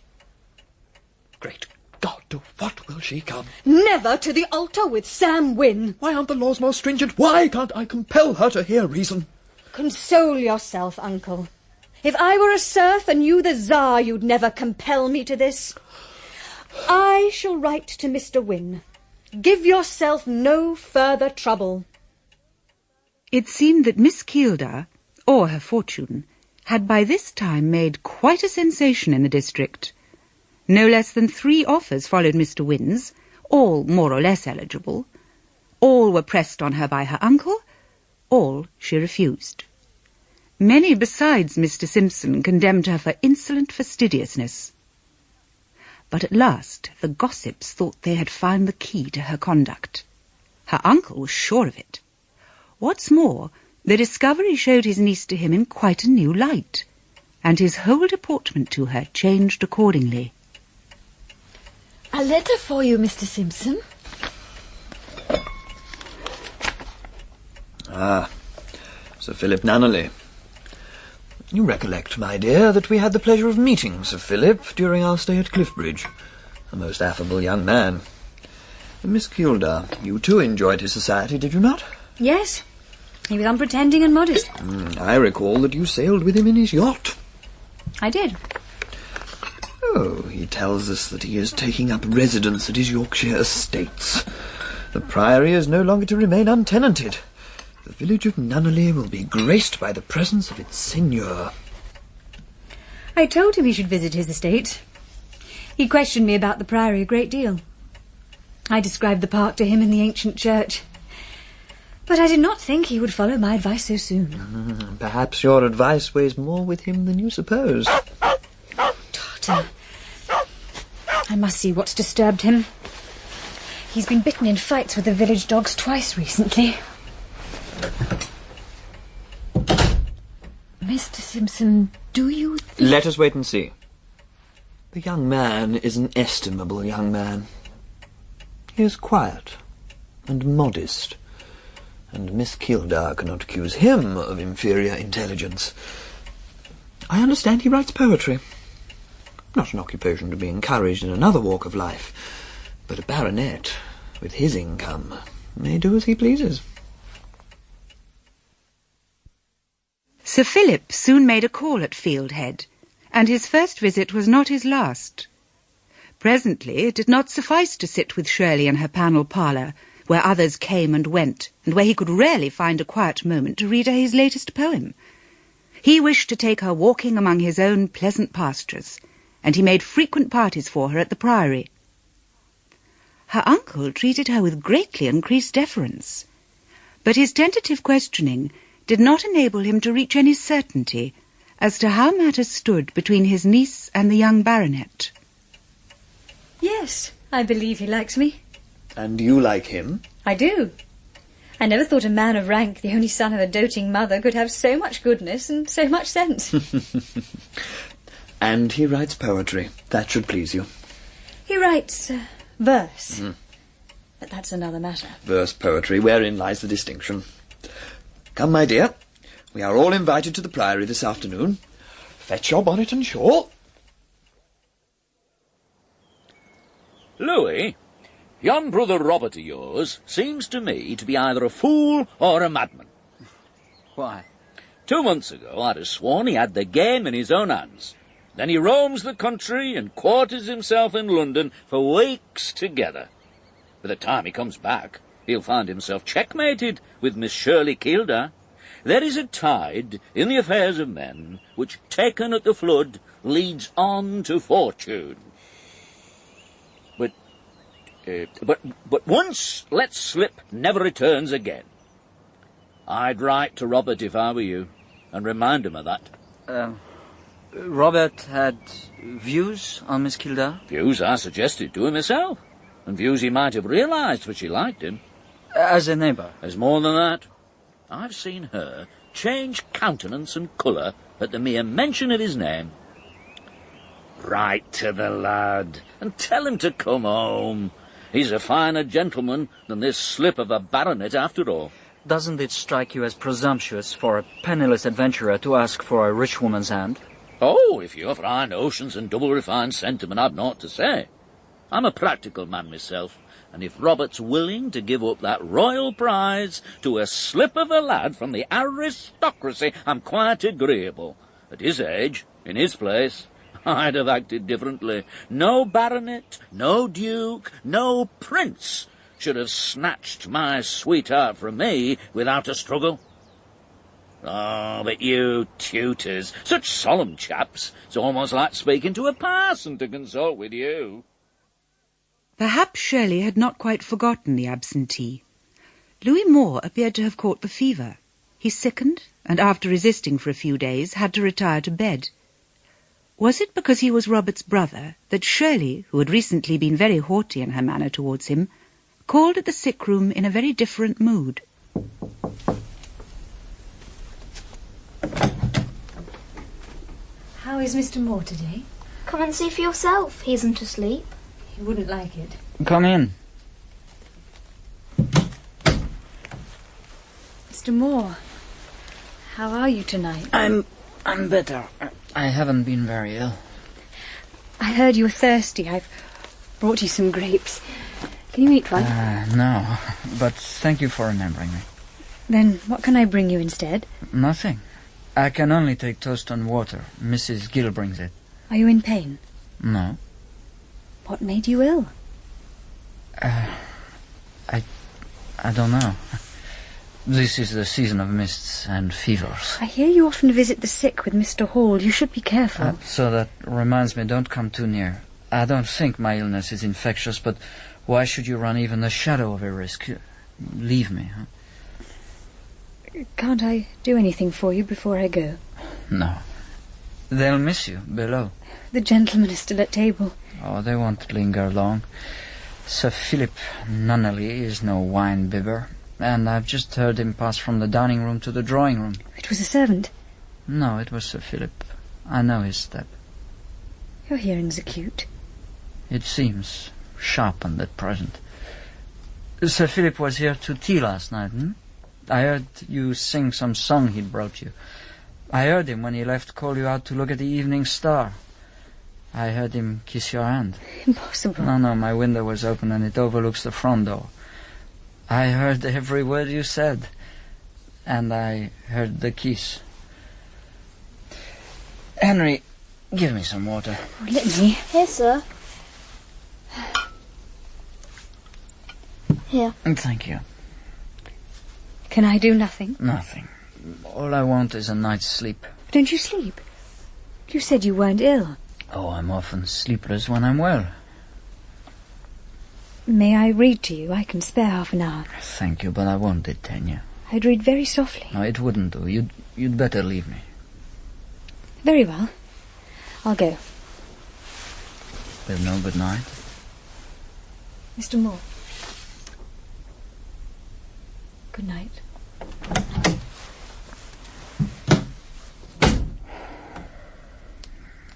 Great God, to what will she come? Never to the altar with Sam Wynne. Why aren't the laws more stringent? Why can't I compel her to hear reason? Console yourself, Uncle. If I were a serf and you the Tsar, you'd never compel me to this. I shall write to Mr. Wynne. Give yourself no further trouble. It seemed that Miss Keeldar, or her fortune, had by this time made quite a sensation in the district. No less than 3 offers followed Mr. Wynne's, all more or less eligible. All were pressed on her by her uncle, all she refused. Many besides Mr. Simpson condemned her for insolent fastidiousness. But at last the gossips thought they had found the key to her conduct. Her uncle was sure of it. What's more, the discovery showed his niece to him in quite a new light, and his whole deportment to her changed accordingly. A letter for you, Mr. Simpson. Ah, Sir Philip Nunneley. You recollect, my dear, that we had the pleasure of meeting Sir Philip during our stay at Cliffbridge. A most affable young man. Miss Keeldar, you too enjoyed his society, did you not? Yes. He was unpretending and modest. I recall that you sailed with him in his yacht. I did. Oh, he tells us that he is taking up residence at his Yorkshire estates. The priory is no longer to remain untenanted. The village of Nunneley will be graced by the presence of its seigneur. I told him he should visit his estate. He questioned me about the priory a great deal. I described the park to him in the ancient church. But I did not think he would follow my advice so soon. Perhaps your advice weighs more with him than you suppose. Daughter, I must see what's disturbed him. He's been bitten in fights with the village dogs twice recently. Mr. Simpson, do you think... Let us wait and see. The young man is an estimable young man. He is quiet and modest, and Miss Keeldar cannot accuse him of inferior intelligence. I understand he writes poetry. Not an occupation to be encouraged in another walk of life, but a baronet, with his income, may do as he pleases. Sir Philip soon made a call at Fieldhead, and his first visit was not his last. Presently it did not suffice to sit with Shirley in her panel parlour, where others came and went, and where he could rarely find a quiet moment to read her his latest poem. He wished to take her walking among his own pleasant pastures, and he made frequent parties for her at the Priory. Her uncle treated her with greatly increased deference, but his tentative questioning did not enable him to reach any certainty as to how matters stood between his niece and the young baronet. Yes, I believe he likes me. And you like him? I do. I never thought a man of rank, the only son of a doting mother, could have so much goodness and so much sense. And he writes poetry. That should please you. He writes verse. But that's another matter. Verse poetry, wherein lies the distinction? Come, my dear. We are all invited to the Priory this afternoon. Fetch your bonnet and shawl. Louis, yon brother Robert of yours seems to me to be either a fool or a madman. Why? 2 months ago I'd have sworn he had the game in his own hands. Then he roams the country and quarters himself in London for weeks together. By the time he comes back, he'll find himself checkmated with Miss Shirley Keeldar. There is a tide in the affairs of men which, taken at the flood, leads on to fortune. But But once let slip never returns again. I'd write to Robert if I were you, and remind him of that. Robert had views on Miss Kildare? Views I suggested to him myself, and views he might have realised, for she liked him. As a neighbour? There's more than that. I've seen her change countenance and colour at the mere mention of his name. Write to the lad, and tell him to come home. He's a finer gentleman than this slip of a baronet after all. Doesn't it strike you as presumptuous for a penniless adventurer to ask for a rich woman's hand? Oh, if you have high notions and double-refined sentiment, I've naught to say. I'm a practical man myself, and if Robert's willing to give up that royal prize to a slip of a lad from the aristocracy, I'm quite agreeable. At his age, in his place, I'd have acted differently. No baronet, no duke, no prince should have snatched my sweetheart from me without a struggle. Oh, but you tutors, such solemn chaps, it's almost like speaking to a parson to consult with you. Perhaps Shirley had not quite forgotten the absentee. Louis Moore appeared to have caught the fever. He sickened, and after resisting for a few days, had to retire to bed. Was it because he was Robert's brother that Shirley, who had recently been very haughty in her manner towards him, called at the sick room in a very different mood? How is Mr. Moore today? Come and see for yourself. He isn't asleep. He wouldn't like it. Come in. Mr. Moore, how are you tonight? I'm better. I haven't been very ill. I heard you were thirsty. I've brought you some grapes. Can you eat one? No, but thank you for remembering me. Then what can I bring you instead? Nothing. I can only take toast and water. Mrs. Gill brings it. Are you in pain? No. What made you ill? I don't know. This is the season of mists and fevers. I hear you often visit the sick with Mr. Hall. You should be careful. So that reminds me, don't come too near. I don't think my illness is infectious, but why should you run even the shadow of a risk? Leave me, huh? Can't I do anything for you before I go? No. They'll miss you below. The gentlemen are still at table. Oh, they won't linger long. Sir Philip Nunnally is no wine bibber, and I've just heard him pass from the dining room to the drawing room. It was a servant? No, it was Sir Philip. I know his step. Your hearing's acute. It seems sharpened at present. Sir Philip was here to tea last night, I heard you sing some song he'd brought you. I heard him, when he left, call you out to look at the evening star. I heard him kiss your hand. Impossible. No, my window was open and it overlooks the front door. I heard every word you said. And I heard the kiss. Henry, give me some water. Let me. Here, sir. Here. Thank you. Can I do nothing? Nothing. All I want is a night's sleep. Don't you sleep? You said you weren't ill. Oh, I'm often sleepless when I'm well. May I read to you? I can spare half an hour. Thank you, but I won't detain you. I'd read very softly. No, it wouldn't do. You'd better leave me. Very well. I'll go. With no good night? Mr. Moore. Good night.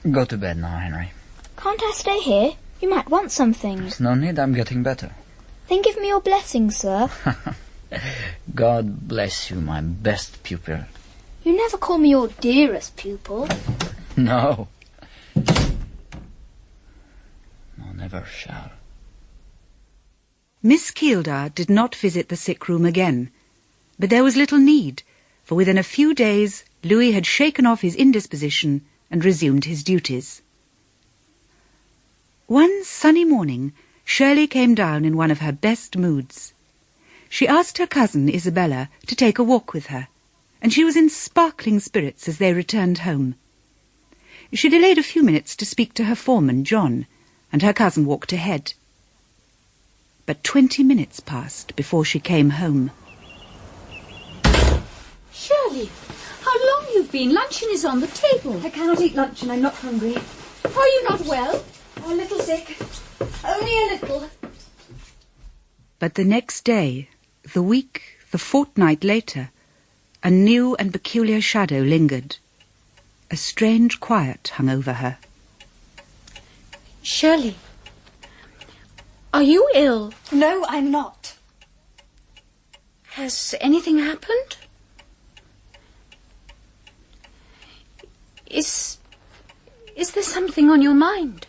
Go to bed now, Henry. Can't I stay here? You might want something. There's no need. I'm getting better. Then give me your blessing, sir. God bless you, my best pupil. You never call me your dearest pupil. No. No, never shall. Miss Kildare did not visit the sick room again, but there was little need, for within a few days Louis had shaken off his indisposition and resumed his duties. One sunny morning, Shirley came down in one of her best moods. She asked her cousin Isabella to take a walk with her, and she was in sparkling spirits as they returned home. She delayed a few minutes to speak to her foreman, John, and her cousin walked ahead. but 20 minutes passed before she came home. Shirley, how long you've been. Luncheon is on the table. I cannot eat luncheon. I'm not hungry. Are you not well? A little sick. Only a little. But the next day, the week, the fortnight later, a new and peculiar shadow lingered. A strange quiet hung over her. Shirley, are you ill? No, I'm not. Has anything happened? Is there something on your mind?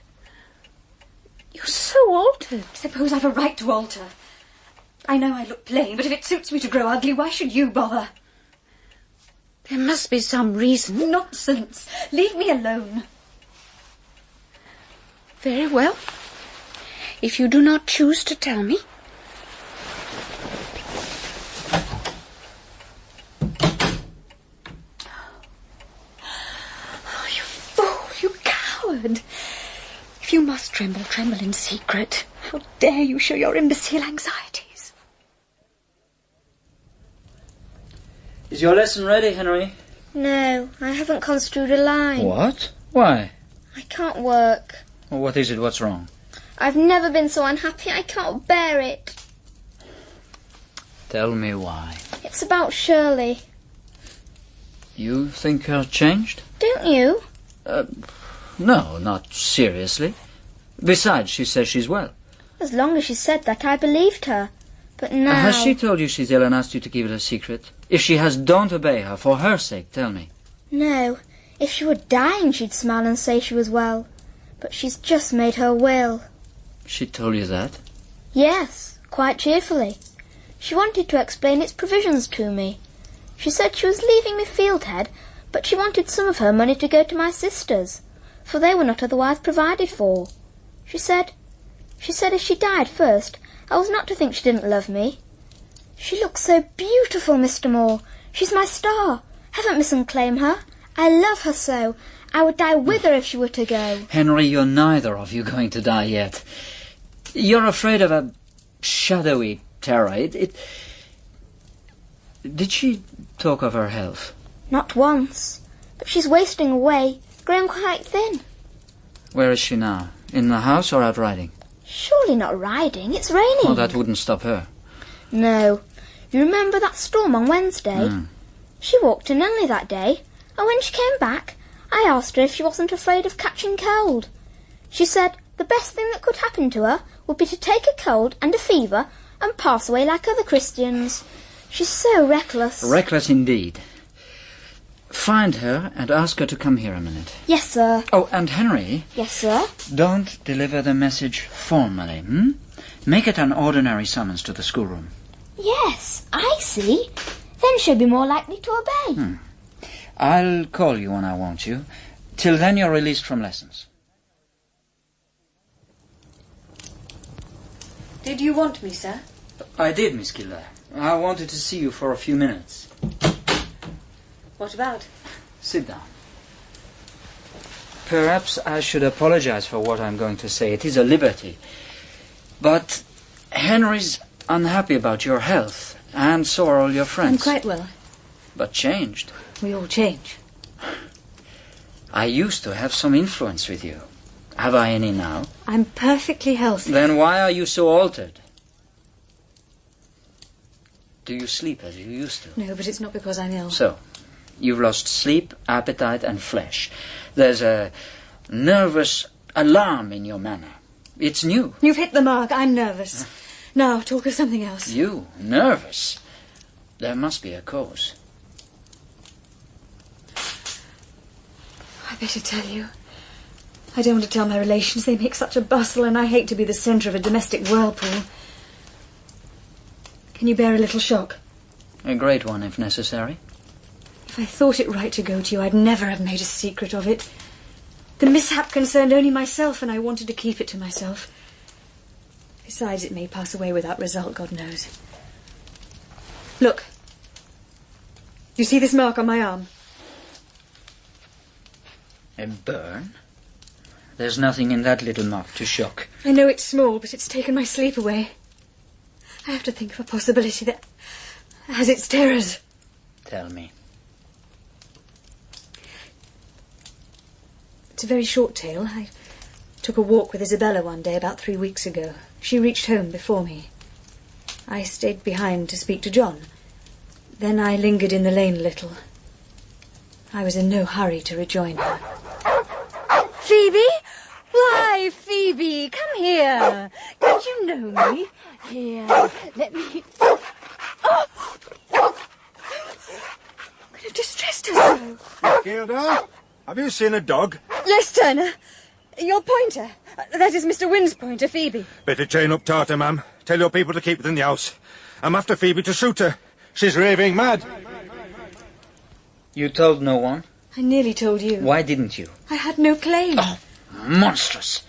You're so altered. I suppose I've a right to alter. I know I look plain, but if it suits me to grow ugly, why should you bother? There must be some reason. Nonsense. Leave me alone. Very well. If you do not choose to tell me. Oh, you fool, you coward. If you must tremble, tremble in secret. How dare you show your imbecile anxieties? Is your lesson ready, Henry? No, I haven't construed a line. What? Why? I can't work. Well, what is it? What's wrong? I've never been so unhappy. I can't bear it. Tell me why. It's about Shirley. You think her changed? Don't you? No, not seriously. Besides, she says she's well. As long as she said that, I believed her. But now... Has she told you she's ill and asked you to keep it a secret? If she has, don't obey her. For her sake, tell me. No. If she were dying, she'd smile and say she was well. But she's just made her will. She told you that? Yes, quite cheerfully. She wanted to explain its provisions to me. She said she was leaving me Fieldhead, but she wanted some of her money to go to my sisters, for they were not otherwise provided for. She said if she died first, I was not to think she didn't love me. She looks so beautiful, Mr. Moore. She's my star. Heaven misclaim her. I love her so. I would die with her if she were to go. Henry, you're neither of you going to die yet. You're afraid of a shadowy terror. Did she talk of her health? Not once. But she's wasting away, growing quite thin. Where is she now? In the house or out riding? Surely not riding. It's raining. Oh, that wouldn't stop her. No. You remember that storm on Wednesday? She walked in only that day, and when she came back, I asked her if she wasn't afraid of catching cold. She said the best thing that could happen to her would be to take a cold and a fever and pass away like other Christians. She's so reckless. Reckless indeed. Find her and ask her to come here a minute. Yes, sir. Oh, and Henry... Yes, sir? Don't deliver the message formally, Make it an ordinary summons to the schoolroom. Yes, I see. Then she'll be more likely to obey. I'll call you when I want you. Till then you're released from lessons. Did you want me, sir? I did, Miss Kildare. I wanted to see you for a few minutes. What about? Sit down. Perhaps I should apologize for what I'm going to say. It is a liberty. But Henry's unhappy about your health, and so are all your friends. I'm quite well. But changed. We all change. I used to have some influence with you. Have I any now? I'm perfectly healthy. Then why are you so altered? Do you sleep as you used to? No, but it's not because I'm ill. So, you've lost sleep, appetite, and flesh. There's a nervous alarm in your manner. It's new. You've hit the mark. I'm nervous. Now, talk of something else. You? Nervous? There must be a cause. I better tell you. I don't want to tell my relations. They make such a bustle, and I hate to be the centre of a domestic whirlpool. Can you bear a little shock? A great one, if necessary. If I thought it right to go to you, I'd never have made a secret of it. The mishap concerned only myself, and I wanted to keep it to myself. Besides, it may pass away without result, God knows. Look. You see this mark on my arm? A burn? There's nothing in that little mark to shock. I know it's small, but it's taken my sleep away. I have to think of a possibility that has its terrors. Tell me. It's a very short tale. I took a walk with Isabella one day about 3 weeks ago. She reached home before me. I stayed behind to speak to John. Then I lingered in the lane a little. I was in no hurry to rejoin her. Phoebe? Why, Phoebe, come here. Don't you know me? Here, let me... Oh! Could have distressed her so. Gilda, have you seen a dog? Les Turner, your pointer. That is Mr. Wynn's pointer, Phoebe. Better chain up Tartar, ma'am. Tell your people to keep within the house. I'm after Phoebe to shoot her. She's raving mad. You told no one? I nearly told you. Why didn't you? I had no claim. Oh, monstrous.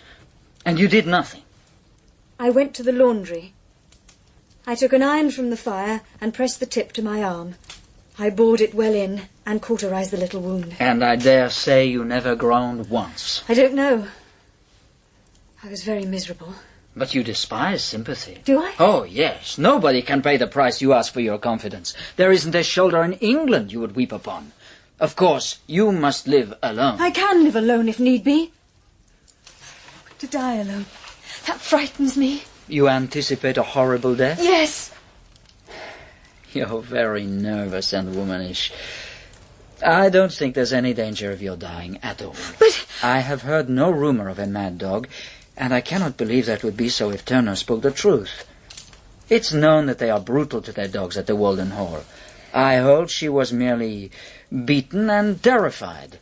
And you did nothing? I went to the laundry. I took an iron from the fire and pressed the tip to my arm. I bored it well in and cauterized the little wound. And I dare say you never groaned once. I don't know. I was very miserable. But you despise sympathy. Do I? Oh, yes. Nobody can pay the price you ask for your confidence. There isn't a shoulder in England you would weep upon. Of course, you must live alone. I can live alone if need be. To die alone, that frightens me. You anticipate a horrible death? Yes. You're very nervous and womanish. I don't think there's any danger of your dying at all. But... I have heard no rumor of a mad dog, and I cannot believe that would be so if Turner spoke the truth. It's known that they are brutal to their dogs at the Walden Hall. I hold she was merely beaten and terrified.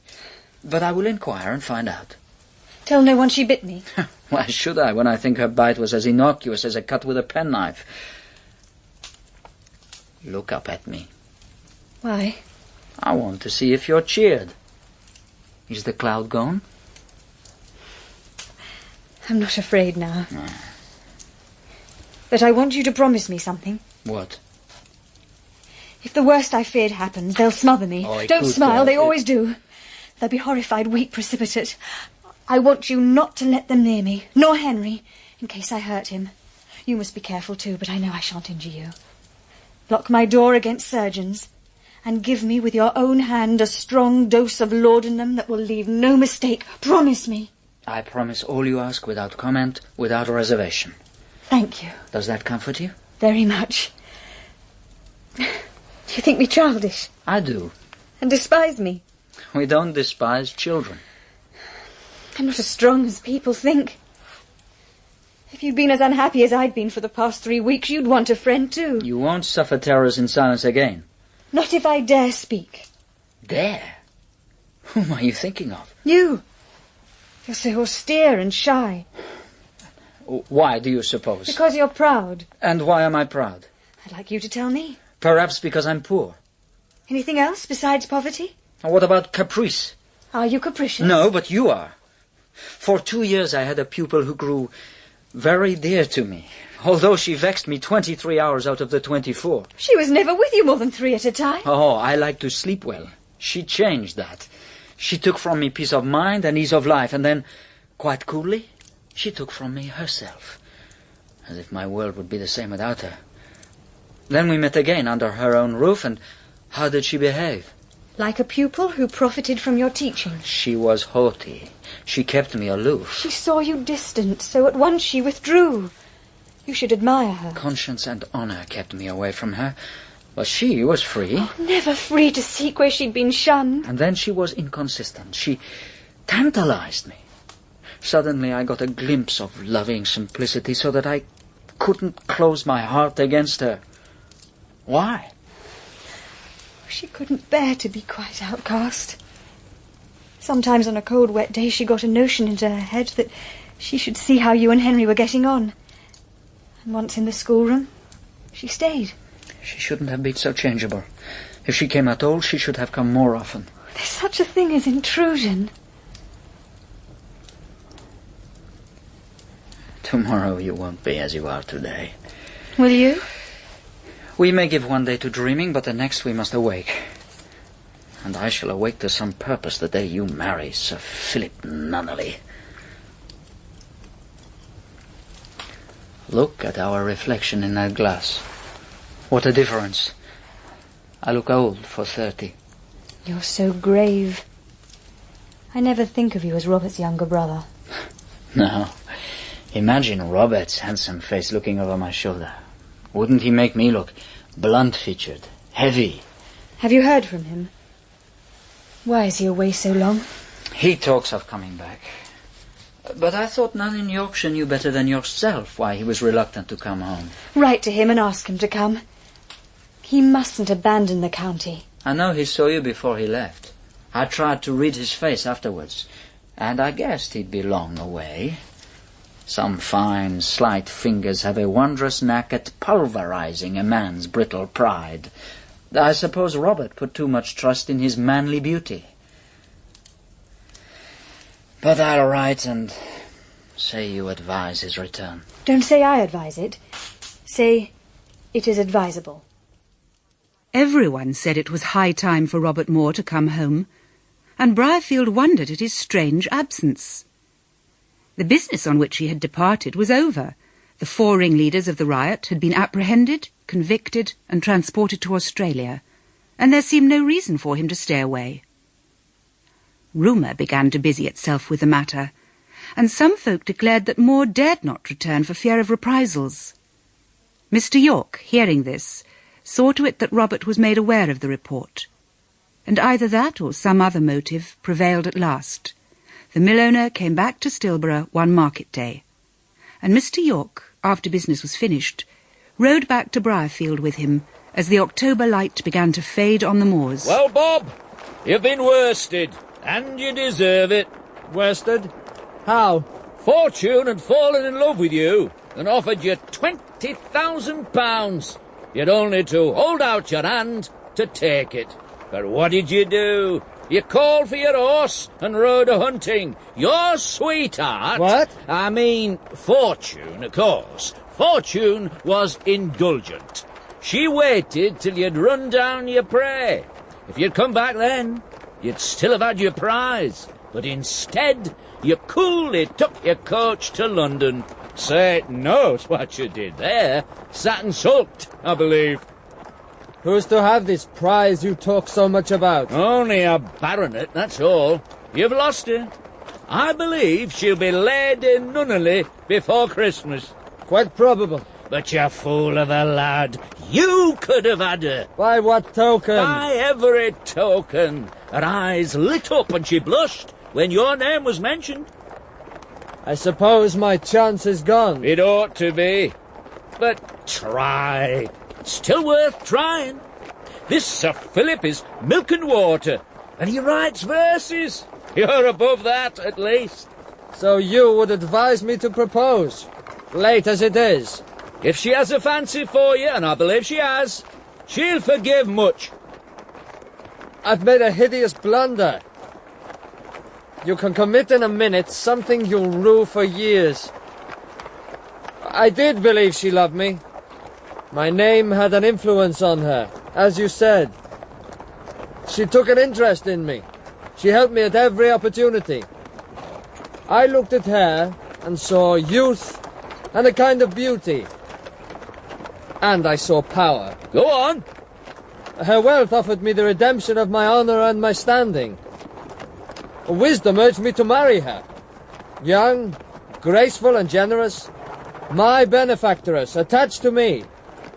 But I will inquire and find out. Tell no one she bit me. Why should I, when I think her bite was as innocuous as a cut with a penknife? Look up at me. Why? I want to see if you're cheered. Is the cloud gone? I'm not afraid now. But I want you to promise me something. What? If the worst I feared happens, they'll smother me. Don't smile, they always do. They'll be horrified, weak, precipitate. I want you not to let them near me, nor Henry, in case I hurt him. You must be careful too, but I know I shan't injure you. Lock my door against surgeons, and give me with your own hand a strong dose of laudanum that will leave no mistake. Promise me. I promise all you ask without comment, without reservation. Thank you. Does that comfort you? Very much. Do you think me childish? I do. And despise me? We don't despise children. I'm not as strong as people think. If you'd been as unhappy as I'd been for the past 3 weeks, you'd want a friend too. You won't suffer terrors in silence again. Not if I dare speak. Dare? Whom are you thinking of? You. You're so austere and shy. Why do you suppose? Because you're proud. And why am I proud? I'd like you to tell me. Perhaps because I'm poor. Anything else besides poverty? What about caprice? Are you capricious? No, but you are. For 2 years I had a pupil who grew very dear to me, although she vexed me 23 hours out of the 24. She was never with you more than 3 at a time. Oh, I like to sleep well. She changed that. She took from me peace of mind and ease of life, and then, quite coolly, she took from me herself, as if my world would be the same without her. Then we met again under her own roof, and how did she behave? Like a pupil who profited from your teaching. She was haughty. She kept me aloof. She saw you distant, so at once she withdrew. You should admire her. Conscience and honor kept me away from her, but she was free. Oh, never free to seek where she'd been shunned. And then she was inconsistent. She tantalized me. Suddenly I got a glimpse of loving simplicity so that I couldn't close my heart against her. Why? She couldn't bear to be quite outcast. Sometimes on a cold, wet day she got a notion into her head that she should see how you and Henry were getting on. And once in the schoolroom, she stayed. She shouldn't have been so changeable. If she came at all, she should have come more often. There's such a thing as intrusion. Tomorrow you won't be as you are today. Will you? We may give one day to dreaming, but the next we must awake. And I shall awake to some purpose the day you marry Sir Philip Nunnally. Look at our reflection in that glass. What a difference. I look old for 30. You're so grave. I never think of you as Robert's younger brother. No. Imagine Robert's handsome face looking over my shoulder. Wouldn't he make me look blunt-featured, heavy? Have you heard from him? Why is he away so long? He talks of coming back. But I thought none in Yorkshire knew better than yourself why he was reluctant to come home. Write to him and ask him to come. He mustn't abandon the county. I know he saw you before he left. I tried to read his face afterwards, and I guessed he'd be long away. Some fine, slight fingers have a wondrous knack at pulverizing a man's brittle pride. I suppose Robert put too much trust in his manly beauty. But I'll write and say you advise his return. Don't say I advise it. Say it is advisable. Everyone said it was high time for Robert Moore to come home, and Briarfield wondered at his strange absence. The business on which he had departed was over. The 4 ringleaders of the riot had been apprehended, convicted, and transported to Australia, and there seemed no reason for him to stay away. Rumour began to busy itself with the matter, and some folk declared that Moore dared not return for fear of reprisals. Mr. Yorke, hearing this, saw to it that Robert was made aware of the report, and either that or some other motive prevailed at last. The mill owner came back to Stilborough one market day, and Mr. Yorke, after business was finished, rode back to Briarfield with him as the October light began to fade on the moors. Well, Bob, you've been worsted, and you deserve it. Worsted? How? Fortune had fallen in love with you and offered you £20,000. You'd only to hold out your hand to take it. But what did you do? You called for your horse and rode a-hunting. Your sweetheart... What? I mean, Fortune, of course. Fortune was indulgent. She waited till you'd run down your prey. If you'd come back then, you'd still have had your prize. But instead, you coolly took your coach to London. Satan knows what you did there. Sat and sulked, I believe. Who's to have this prize you talk so much about? Only a baronet, that's all. You've lost her. I believe she'll be laid in Nunnally before Christmas. Quite probable. But you fool of a lad, you could have had her. By what token? By every token. Her eyes lit up and she blushed when your name was mentioned. I suppose my chance is gone. It ought to be. But try. Still worth trying. This Sir Philip is milk and water, and he writes verses. You're above that, at least. So you would advise me to propose, late as it is? If she has a fancy for you, and I believe she has, she'll forgive much. I've made a hideous blunder. You can commit in a minute something you'll rue for years. I did believe she loved me. My name had an influence on her, as you said. She took an interest in me. She helped me at every opportunity. I looked at her and saw youth and a kind of beauty. And I saw power. Go on. Her wealth offered me the redemption of my honour and my standing. Wisdom urged me to marry her. Young, graceful and generous, my benefactress, attached to me,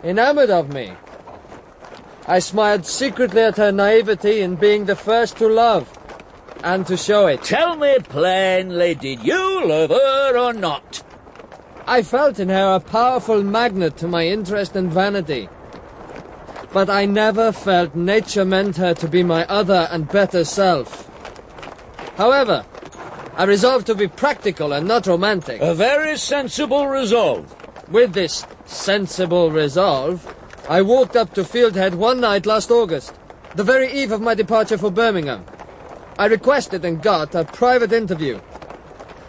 enamoured of me. I smiled secretly at her naivety in being the first to love, and to show it. Tell me plainly, did you love her or not? I felt in her a powerful magnet to my interest and vanity. But I never felt nature meant her to be my other and better self. However, I resolved to be practical and not romantic. A very sensible resolve. With this sensible resolve, I walked up to Fieldhead one night last August, the very eve of my departure for Birmingham. I requested and got a private interview.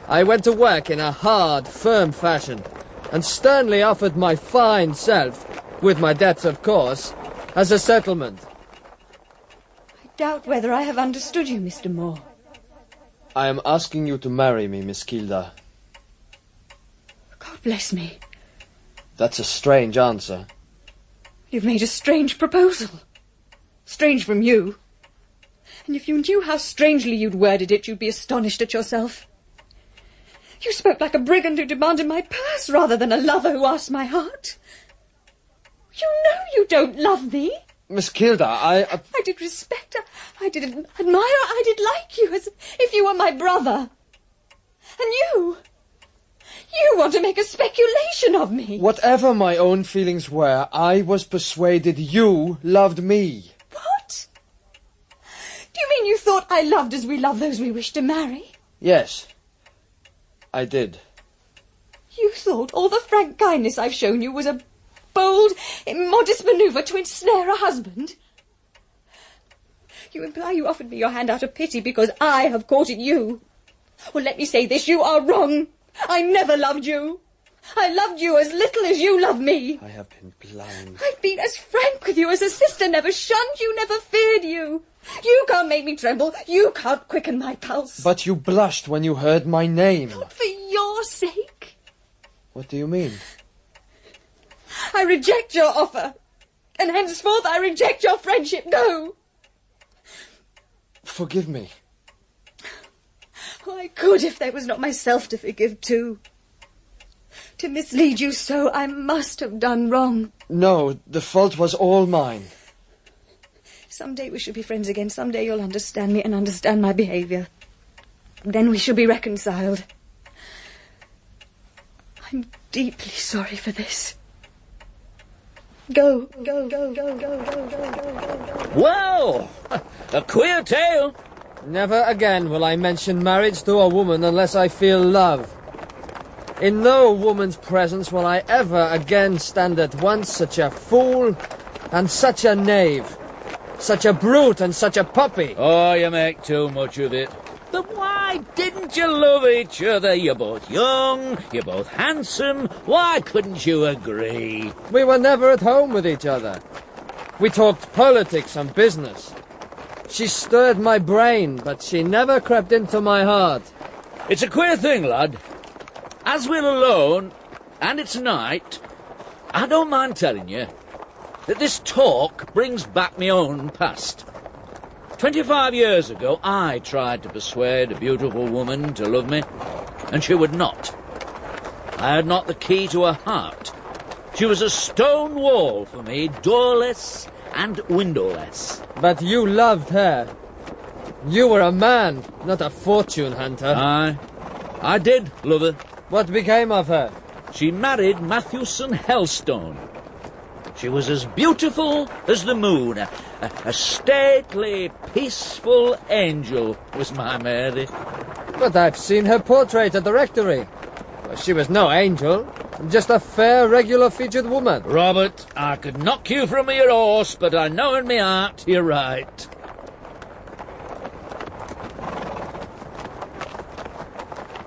I went to work in a hard, firm fashion, and sternly offered my fine self, with my debts of course, as a settlement. I doubt whether I have understood you, Mr. Moore. I am asking you to marry me, Miss Kilda. God bless me. That's a strange answer. You've made a strange proposal. Strange from you. And if you knew how strangely you'd worded it, you'd be astonished at yourself. You spoke like a brigand who demanded my purse rather than a lover who asked my heart. You know you don't love me. Miss Kilda, I did respect her. I did admire her. I did like you as if you were my brother. And you want to make a speculation of me. Whatever my own feelings were, I was persuaded you loved me. What? Do you mean you thought I loved as we love those we wish to marry? Yes, I did. You thought all the frank kindness I've shown you was a bold, immodest manoeuvre to ensnare a husband? You imply you offered me your hand out of pity because I have courted you. Well, let me say this, you are wrong. I never loved you. I loved you as little as you love me. I have been blind. I've been as frank with you as a sister never shunned you, never feared you. You can't make me tremble. You can't quicken my pulse. But you blushed when you heard my name. Not for your sake. What do you mean? I reject your offer. And henceforth I reject your friendship. Go. Forgive me. Oh, I could if there was not myself to forgive too. To mislead you so, I must have done wrong. No, the fault was all mine. Someday we shall be friends again. Someday you'll understand me and understand my behaviour. Then we shall be reconciled. I'm deeply sorry for this. Go. Well, a queer tale. Never again will I mention marriage to a woman unless I feel love. In no woman's presence will I ever again stand at once such a fool and such a knave, such a brute and such a puppy. Oh, you make too much of it. Then why didn't you love each other? You're both young, you're both handsome. Why couldn't you agree? We were never at home with each other. We talked politics and business. She stirred my brain, but she never crept into my heart. It's a queer thing, lad. As we're alone, and it's night, I don't mind telling you that this talk brings back my own past. 25 years ago, I tried to persuade a beautiful woman to love me, and she would not. I had not the key to her heart. She was a stone wall for me, doorless and windowless. But you loved her. You were a man, not a fortune hunter. I did love her. What became of her? She married Matthewson Helstone. She was as beautiful as the moon. A stately, peaceful angel was my Mary. But I've seen her portrait at the rectory. She was no angel, just a fair, regular-featured woman. Robert, I could knock you from your horse, but I know in my heart you're right.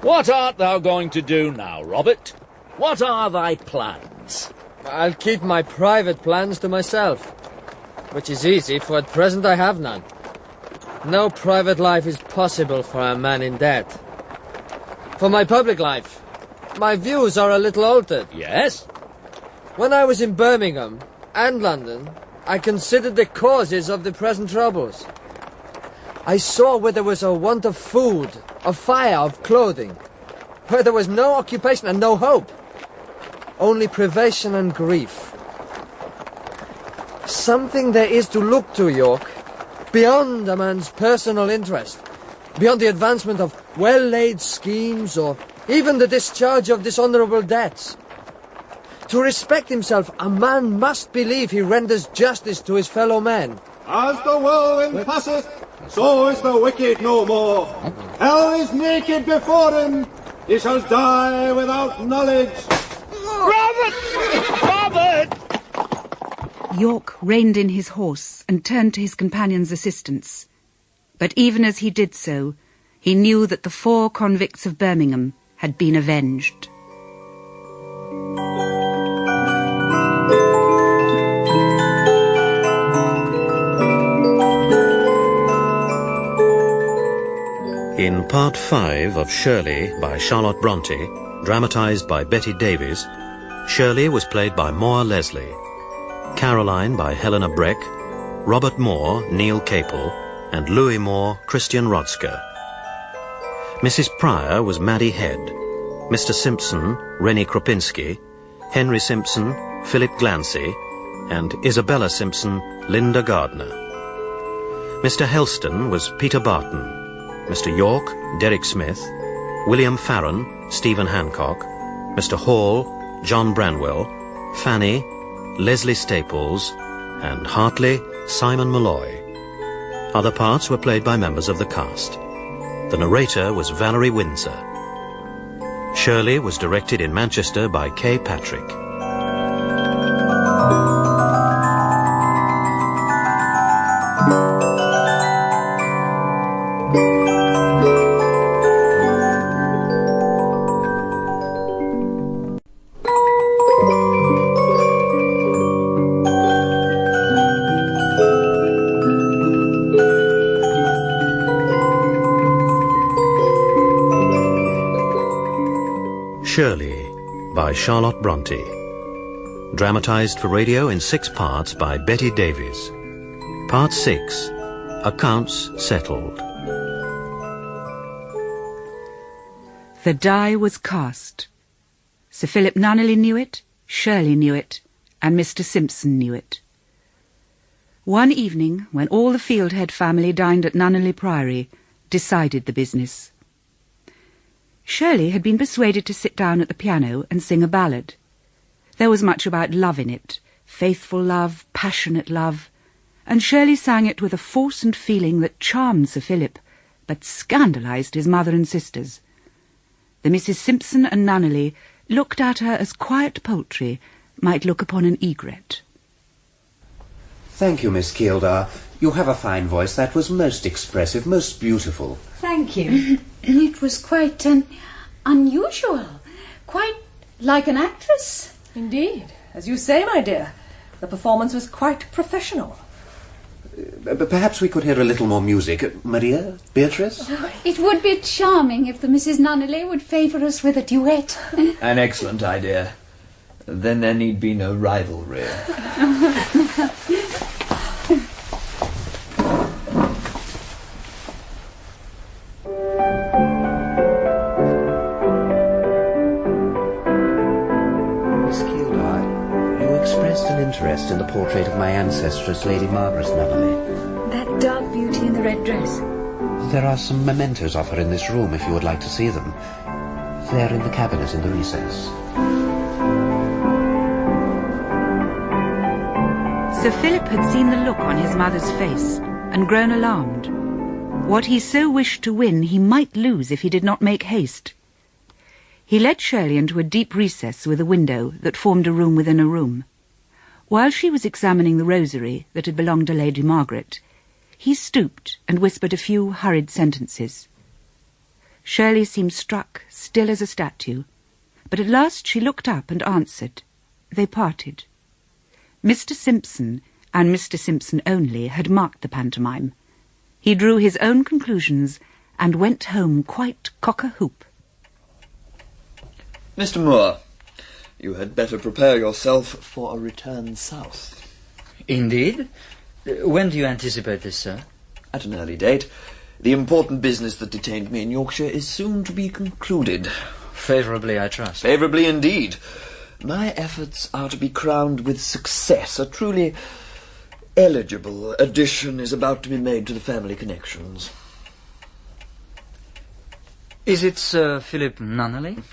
What art thou going to do now, Robert? What are thy plans? I'll keep my private plans to myself, which is easy, for at present I have none. No private life is possible for a man in debt. For my public life, my views are a little altered. Yes? When I was in Birmingham and London, I considered the causes of the present troubles. I saw where there was a want of food, of fire, of clothing, where there was no occupation and no hope, only privation and grief. Something there is to look to, York, beyond a man's personal interest, beyond the advancement of well-laid schemes or even the discharge of dishonourable debts. To respect himself, a man must believe he renders justice to his fellow men. As the whirlwind passeth, so is the wicked no more. Hell is naked before him. He shall die without knowledge. Robert! Robert! York reined in his horse and turned to his companion's assistance. But even as he did so, he knew that the 4 convicts of Birmingham had been avenged. In Part 5 of Shirley by Charlotte Brontë, dramatised by Betty Davies, Shirley was played by Moore Leslie, Caroline by Helena Breck, Robert Moore, Neil Capel, and Louis Moore, Christian Rodsker. Mrs. Pryor was Maddie Head, Mr. Simpson, Rennie Kropinski, Henry Simpson, Philip Glancy, and Isabella Simpson, Linda Gardner. Mr. Helston was Peter Barton, Mr. York, Derek Smith, William Farron, Stephen Hancock, Mr. Hall, John Branwell, Fanny, Leslie Staples, and Hartley, Simon Malloy. Other parts were played by members of the cast. The narrator was Valerie Windsor. Shirley was directed in Manchester by Kay Patrick. Shirley by Charlotte Brontë. Dramatized for radio in 6 parts by Betty Davies. Part 6. Accounts Settled. The die was cast. Sir Philip Nunneley knew it, Shirley knew it, and Mr. Simpson knew it. One evening, when all the Fieldhead family dined at Nunneley Priory, decided the business. Shirley had been persuaded to sit down at the piano and sing a ballad. There was much about love in it, faithful love, passionate love, and Shirley sang it with a force and feeling that charmed Sir Philip, but scandalised his mother and sisters. The Mrs. Simpson and Nunneley looked at her as quiet poultry might look upon an egret. Thank you, Miss Keeldar. You have a fine voice. That was most expressive, most beautiful. Thank you. It was quite unusual. Quite like an actress. Indeed. As you say, my dear, the performance was quite professional. Perhaps we could hear a little more music. Maria? Beatrice? It would be charming if the Mrs. Nunneley would favour us with a duet. An excellent idea. Then there need be no rivalry. Interest in the portrait of my ancestress, Lady Margaret Nunneley. That dark beauty in the red dress. There are some mementos of her in this room, if you would like to see them. They're in the cabinet in the recess. Sir Philip had seen the look on his mother's face and grown alarmed. What he so wished to win he might lose if he did not make haste. He led Shirley into a deep recess with a window that formed a room within a room. While she was examining the rosary that had belonged to Lady Margaret, he stooped and whispered a few hurried sentences. Shirley seemed struck, still as a statue, but at last she looked up and answered. They parted. Mr. Simpson, and Mr. Simpson only, had marked the pantomime. He drew his own conclusions and went home quite cock-a-hoop. Mr. Moore, you had better prepare yourself for a return south. Indeed? When do you anticipate this, sir? At an early date. The important business that detained me in Yorkshire is soon to be concluded. Favourably, I trust. Favourably indeed. My efforts are to be crowned with success. A truly eligible addition is about to be made to the family connections. Is it Sir Philip Nunneley?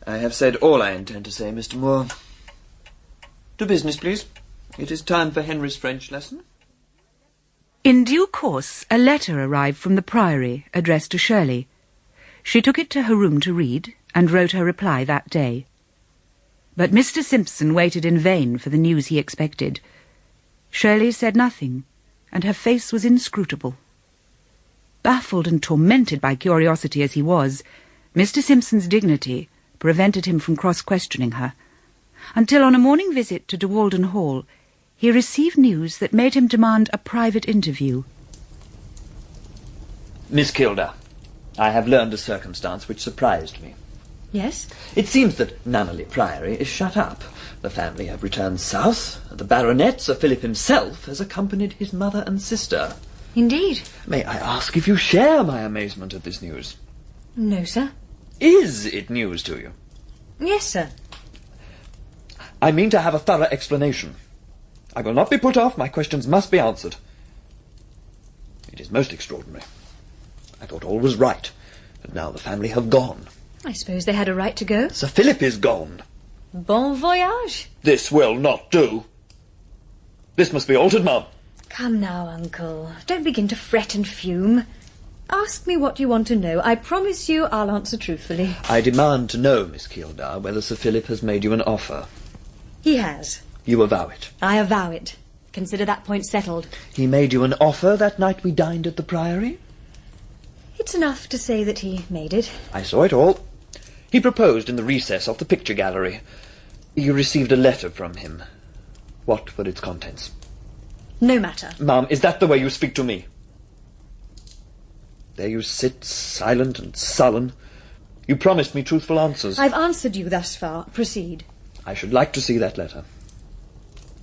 I have said all I intend to say, Mr. Moore. To business, please. It is time for Henry's French lesson. In due course, a letter arrived from the Priory, addressed to Shirley. She took it to her room to read, and wrote her reply that day. But Mr. Simpson waited in vain for the news he expected. Shirley said nothing, and her face was inscrutable. Baffled and tormented by curiosity as he was, Mr. Simpson's dignity prevented him from cross-questioning her, until on a morning visit to De Walden Hall he received news that made him demand a private interview. Miss Keeldar, I have learned a circumstance which surprised me. Yes? It seems that Nunneley Priory is shut up. The family have returned south. The baronet, Sir Philip himself, has accompanied his mother and sister. Indeed. May I ask if you share my amazement at this news? No, sir. Is it news to you? Yes, sir. I mean to have a thorough explanation. I will not be put off. My questions must be answered. It is most extraordinary. I thought all was right, and now the family have gone. I suppose they had a right to go. Sir Philip is gone. Bon voyage. This will not do. This must be altered, Mum. Come now, Uncle. Don't begin to fret and fume. Ask me what you want to know. I promise you I'll answer truthfully. I demand to know, Miss Keeldar, whether Sir Philip has made you an offer. He has. You avow it. I avow it. Consider that point settled. He made you an offer that night we dined at the Priory? It's enough to say that he made it. I saw it all. He proposed in the recess of the picture gallery. You received a letter from him. What were its contents? No matter. Ma'am, is that the way you speak to me? There you sit, silent and sullen. You promised me truthful answers. I've answered you thus far. Proceed. I should like to see that letter.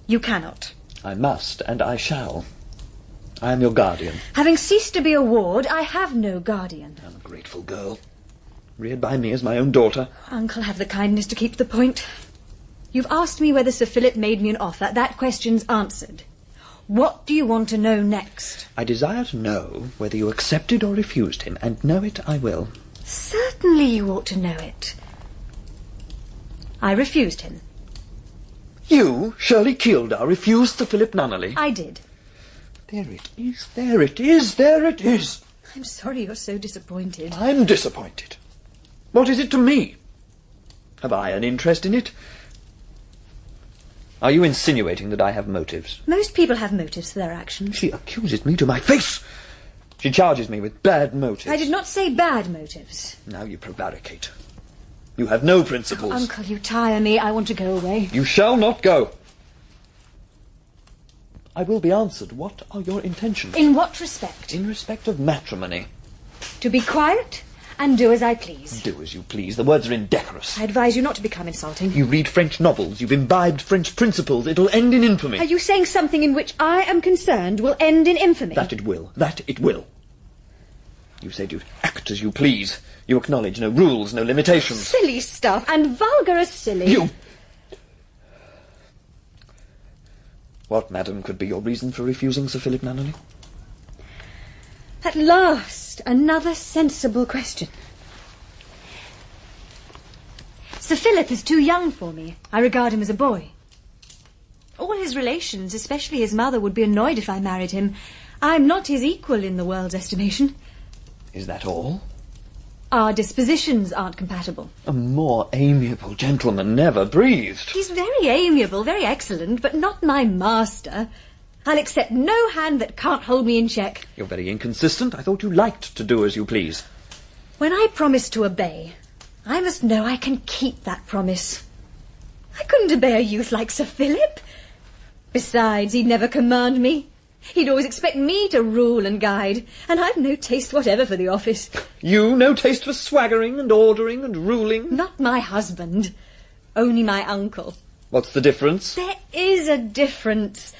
You cannot. I must, and I shall. I am your guardian. Having ceased to be a ward, I have no guardian. I'm a grateful girl, reared by me as my own daughter. Uncle, have the kindness to keep to the point. You've asked me whether Sir Philip made me an offer. That question's answered. What do you want to know next? I desire to know whether you accepted or refused him, and know it I will. Certainly you ought to know it. I refused him. You, Shirley Keeldar, refused Sir Philip Nunneley? I did. There it is, there it is, there it is. I'm sorry you're so disappointed. I'm disappointed. What is it to me? Have I an interest in it? Are you insinuating that I have motives? Most people have motives for their actions. She accuses me to my face. She charges me with bad motives. I did not say bad motives. Now you prevaricate. You have no principles. Oh, Uncle, you tire me. I want to go away. You shall not go. I will be answered. What are your intentions? In what respect? In respect of matrimony. To be quiet and do as I please. Do as you please. The words are indecorous. I advise you not to become insulting. You read French novels. You've imbibed French principles. It'll end in infamy. Are you saying something in which I am concerned will end in infamy? That it will. That it will. You said you'd act as you please. You acknowledge no rules, no limitations. Silly stuff, and vulgar as silly. You... What, madam, could be your reason for refusing Sir Philip Nunneley? At last, another sensible question. Sir Philip is too young for me. I regard him as a boy. All his relations, especially his mother, would be annoyed if I married him. I'm not his equal in the world's estimation. Is that all? Our dispositions aren't compatible. A more amiable gentleman never breathed. He's very amiable, very excellent, but not my master. I'll accept no hand that can't hold me in check. You're very inconsistent. I thought you liked to do as you please. When I promise to obey, I must know I can keep that promise. I couldn't obey a youth like Sir Philip. Besides, he'd never command me. He'd always expect me to rule and guide, and I've no taste whatever for the office. You, no taste for swaggering and ordering and ruling? Not my husband, only my uncle. What's the difference? There is a difference.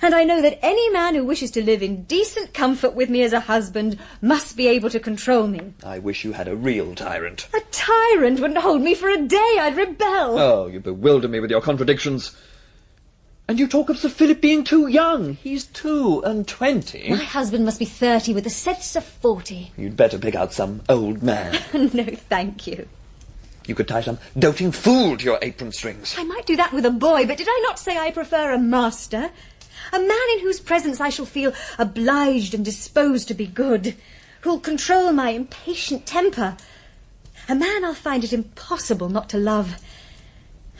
And I know that any man who wishes to live in decent comfort with me as a husband must be able to control me. I wish you had a real tyrant. A tyrant wouldn't hold me for a day. I'd rebel. Oh, you bewilder me with your contradictions. And you talk of Sir Philip being too young. He's 22. My husband must be 30 with a sense of 40. You'd better pick out some old man. No, thank you. You could tie some doting fool to your apron strings. I might do that with a boy, but did I not say I prefer a master? A man in whose presence I shall feel obliged and disposed to be good, who'll control my impatient temper. A man I'll find it impossible not to love,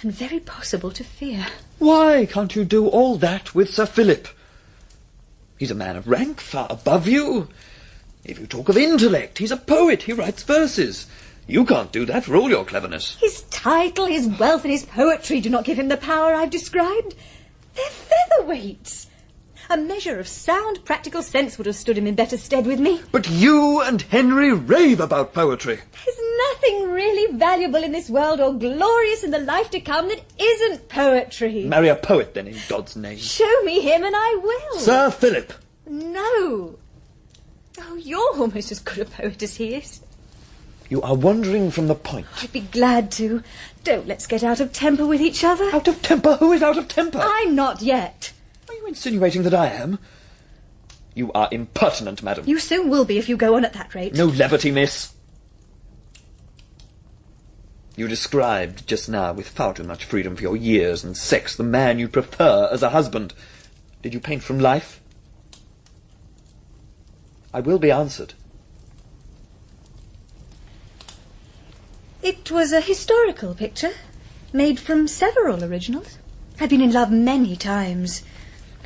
and very possible to fear. Why can't you do all that with Sir Philip? He's a man of rank, far above you. If you talk of intellect, he's a poet, he writes verses. You can't do that for all your cleverness. His title, his wealth, and his poetry do not give him the power I've described. They're featherweights. A measure of sound, practical sense would have stood him in better stead with me. But you and Henry rave about poetry. There's nothing really valuable in this world or glorious in the life to come that isn't poetry. Marry a poet, then, in God's name. Show me him and I will. Sir Philip! No. Oh, you're almost as good a poet as he is. You are wandering from the point. I'd be glad to. Don't let's get out of temper with each other. Out of temper? Who is out of temper? I'm not yet. Are you insinuating that I am? You are impertinent, madam. You soon will be if you go on at that rate. No levity, miss. You described just now, with far too much freedom for your years and sex, the man you prefer as a husband. Did you paint from life? I will be answered. It was a historical picture, made from several originals. I've been in love many times,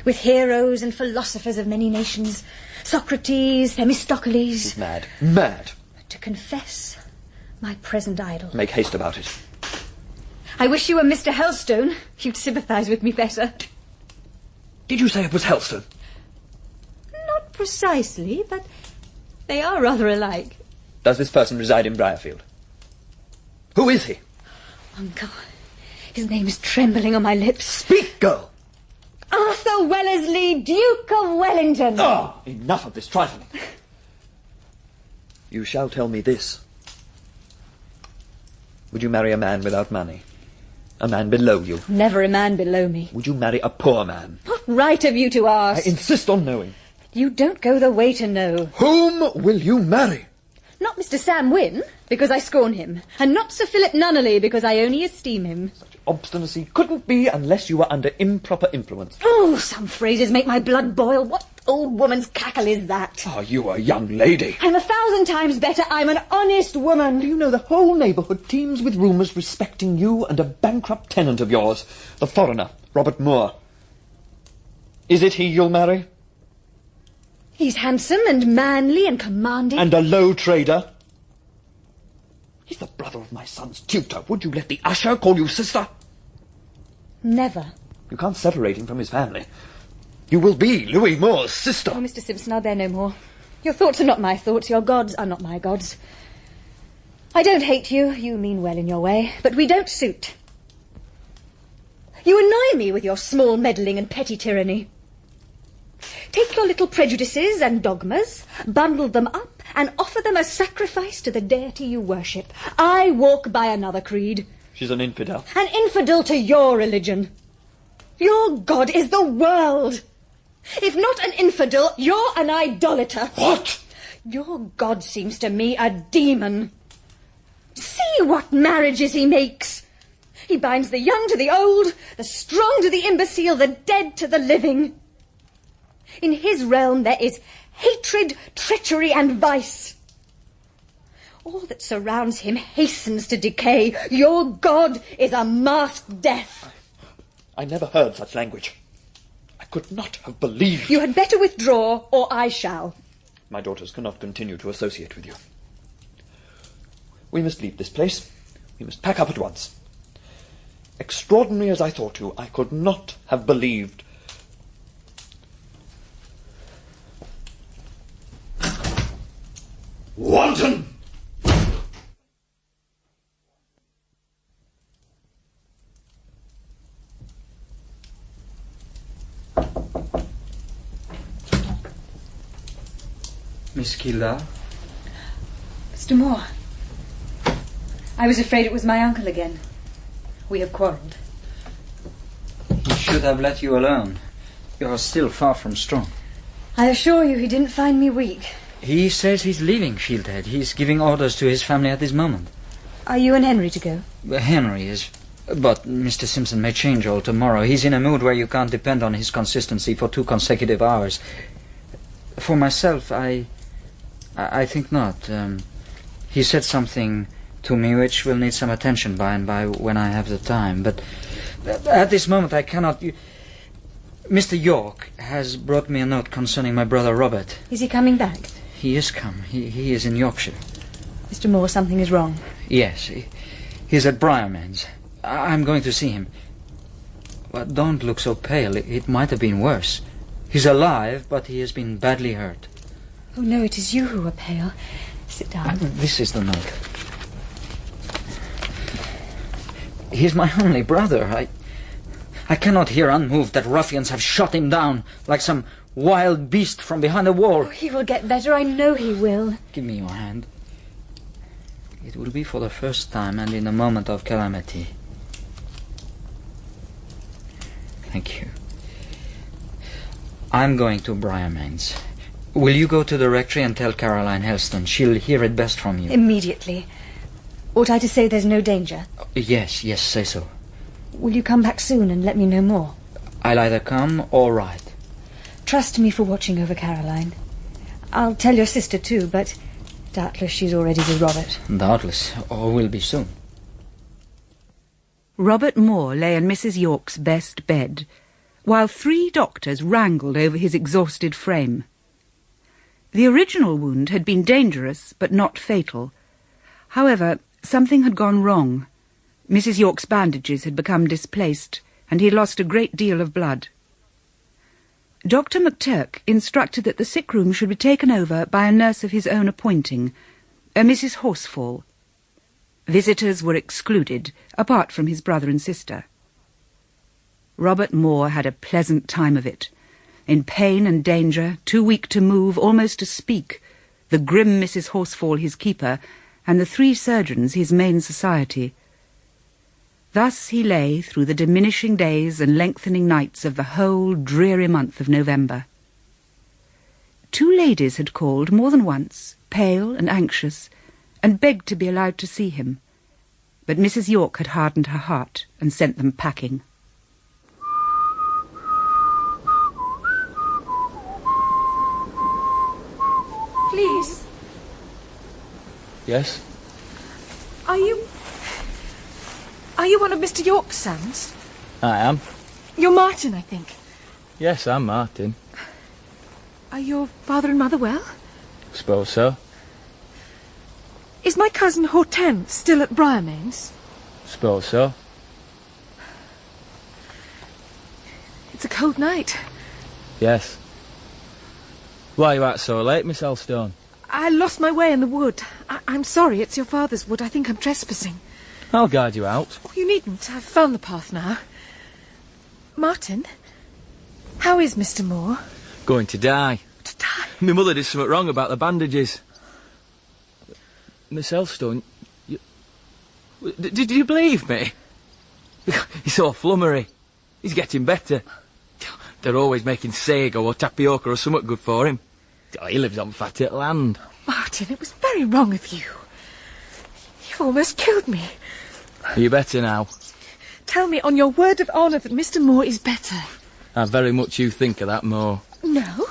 with heroes and philosophers of many nations. Socrates, Themistocles. Mad. Mad. To confess, my present idol. Make haste about it. I wish you were Mr. Helstone. You'd sympathise with me better. Did you say it was Helstone? Not precisely, but they are rather alike. Does this person reside in Briarfield? Who is he? Uncle, his name is trembling on my lips. Speak, girl! Arthur Wellesley, Duke of Wellington. Ah, enough of this trifling. You shall tell me this. Would you marry a man without money? A man below you? Never a man below me. Would you marry a poor man? What right have you to ask? I insist on knowing. You don't go the way to know. Whom will you marry? Not Mr. Sam Wynne, because I scorn him, and not Sir Philip Nunneley, because I only esteem him. Such obstinacy couldn't be unless you were under improper influence. Oh, some phrases make my blood boil. What old woman's cackle is that? Are you a young lady? I'm 1,000 times better. I'm an honest woman. Do you know the whole neighbourhood teems with rumours respecting you and a bankrupt tenant of yours, the foreigner, Robert Moore. Is it he you'll marry? He's handsome and manly and commanding. And a low trader? He's the brother of my son's tutor. Would you let the usher call you sister? Never. You can't separate him from his family. You will be Louis Moore's sister. Oh, Mr. Simpson, I'll bear no more. Your thoughts are not my thoughts. Your gods are not my gods. I don't hate you. You mean well in your way. But we don't suit. You annoy me with your small meddling and petty tyranny. Take your little prejudices and dogmas, bundle them up, and offer them as sacrifice to the deity you worship. I walk by another creed. She's an infidel. An infidel to your religion. Your God is the world. If not an infidel, you're an idolater. What? Your God seems to me a demon. See what marriages he makes. He binds the young to the old, the strong to the imbecile, the dead to the living. In his realm there is hatred, treachery, and vice. All that surrounds him hastens to decay. Your God is a masked death. I never heard such language. I could not have believed... You had better withdraw, or I shall. My daughters cannot continue to associate with you. We must leave this place. We must pack up at once. Extraordinary as I thought you, I could not have believed... Wanton! Miss Kildare? Mr. Moore, I was afraid it was my uncle again. We have quarrelled. He should have let you alone. You are still far from strong. I assure you he didn't find me weak. He says he's leaving Shieldhead. He's giving orders to his family at this moment. Are you and Henry to go? Henry is... But Mr. Simpson may change all tomorrow. He's in a mood where you can't depend on his consistency for 2 consecutive hours. For myself, I think not. He said something to me which will need some attention by and by when I have the time. But at this moment I cannot... Mr. York has brought me a note concerning my brother Robert. Is he coming back? He is come. He is in Yorkshire. Mr. Moore, something is wrong. Yes, he's at Briarman's. I'm going to see him. But don't look so pale. It might have been worse. He's alive, but he has been badly hurt. Oh, no, it is you who are pale. Sit down. This is the note. He's my only brother. I cannot hear unmoved that ruffians have shot him down like some wild beast from behind a wall. Oh, he will get better, I know he will. Give me your hand. It will be for the first time and in a moment of calamity. Thank you. I'm going to Briarmains. Will you go to the rectory and tell Caroline Helston? She'll hear it best from you. Immediately. Ought I to say there's no danger? Yes, say so. Will you come back soon and let me know more? I'll either come or write. Trust me for watching over Caroline. I'll tell your sister too, but doubtless she's already with Robert. Doubtless, or will be soon. Robert Moore lay in Mrs. York's best bed, while 3 doctors wrangled over his exhausted frame. The original wound had been dangerous, but not fatal. However, something had gone wrong. Mrs. York's bandages had become displaced, and he lost a great deal of blood. Dr. McTurk instructed that the sick room should be taken over by a nurse of his own appointing, a Mrs. Horsfall. Visitors were excluded, apart from his brother and sister. Robert Moore had a pleasant time of it. In pain and danger, too weak to move, almost to speak, the grim Mrs. Horsfall, his keeper, and the 3 surgeons, his main society. Thus he lay through the diminishing days and lengthening nights of the whole dreary month of November. 2 ladies had called more than once, pale and anxious, and begged to be allowed to see him. But Mrs. York had hardened her heart and sent them packing. Please. Yes? Are you one of Mr. York's sons? I am. You're Martin, I think. Yes, I'm Martin. Are your father and mother well? Suppose so. Is my cousin Hortense still at Briarmains? Suppose so. It's a cold night. Yes. Why are you out so late, Miss Elstone? I lost my way in the wood. I'm sorry, it's your father's wood. I think I'm trespassing. I'll guide you out. Oh, you needn't. I've found the path now. Martin, how is Mr. Moore? Going to die. To die? My mother did something wrong about the bandages. Miss Elstone, did you believe me? He's so flummery. He's getting better. They're always making sago or tapioca or something good for him. He lives on fatted land. Martin, it was very wrong of you. You've almost killed me. Are you better now? Tell me on your word of honour that Mr. Moore is better. How very much you think of that, Moore. No,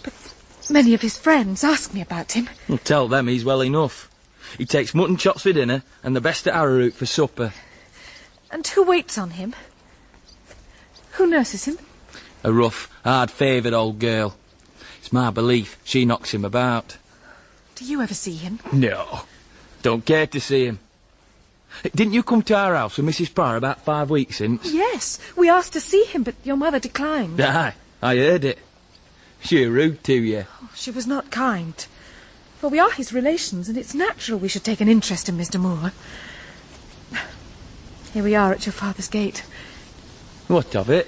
but many of his friends ask me about him. Well, tell them he's well enough. He takes mutton chops for dinner and the best of arrowroot for supper. And who waits on him? Who nurses him? A rough, hard-favoured old girl. It's my belief she knocks him about. Do you ever see him? No. Don't care to see him. Didn't you come to our house with Mrs. Pryor about 5 weeks since? Yes, we asked to see him, but your mother declined. Aye, I heard it. She rude to you. Oh, she was not kind. For we are his relations, and it's natural we should take an interest in Mr. Moore. Here we are at your father's gate. What of it?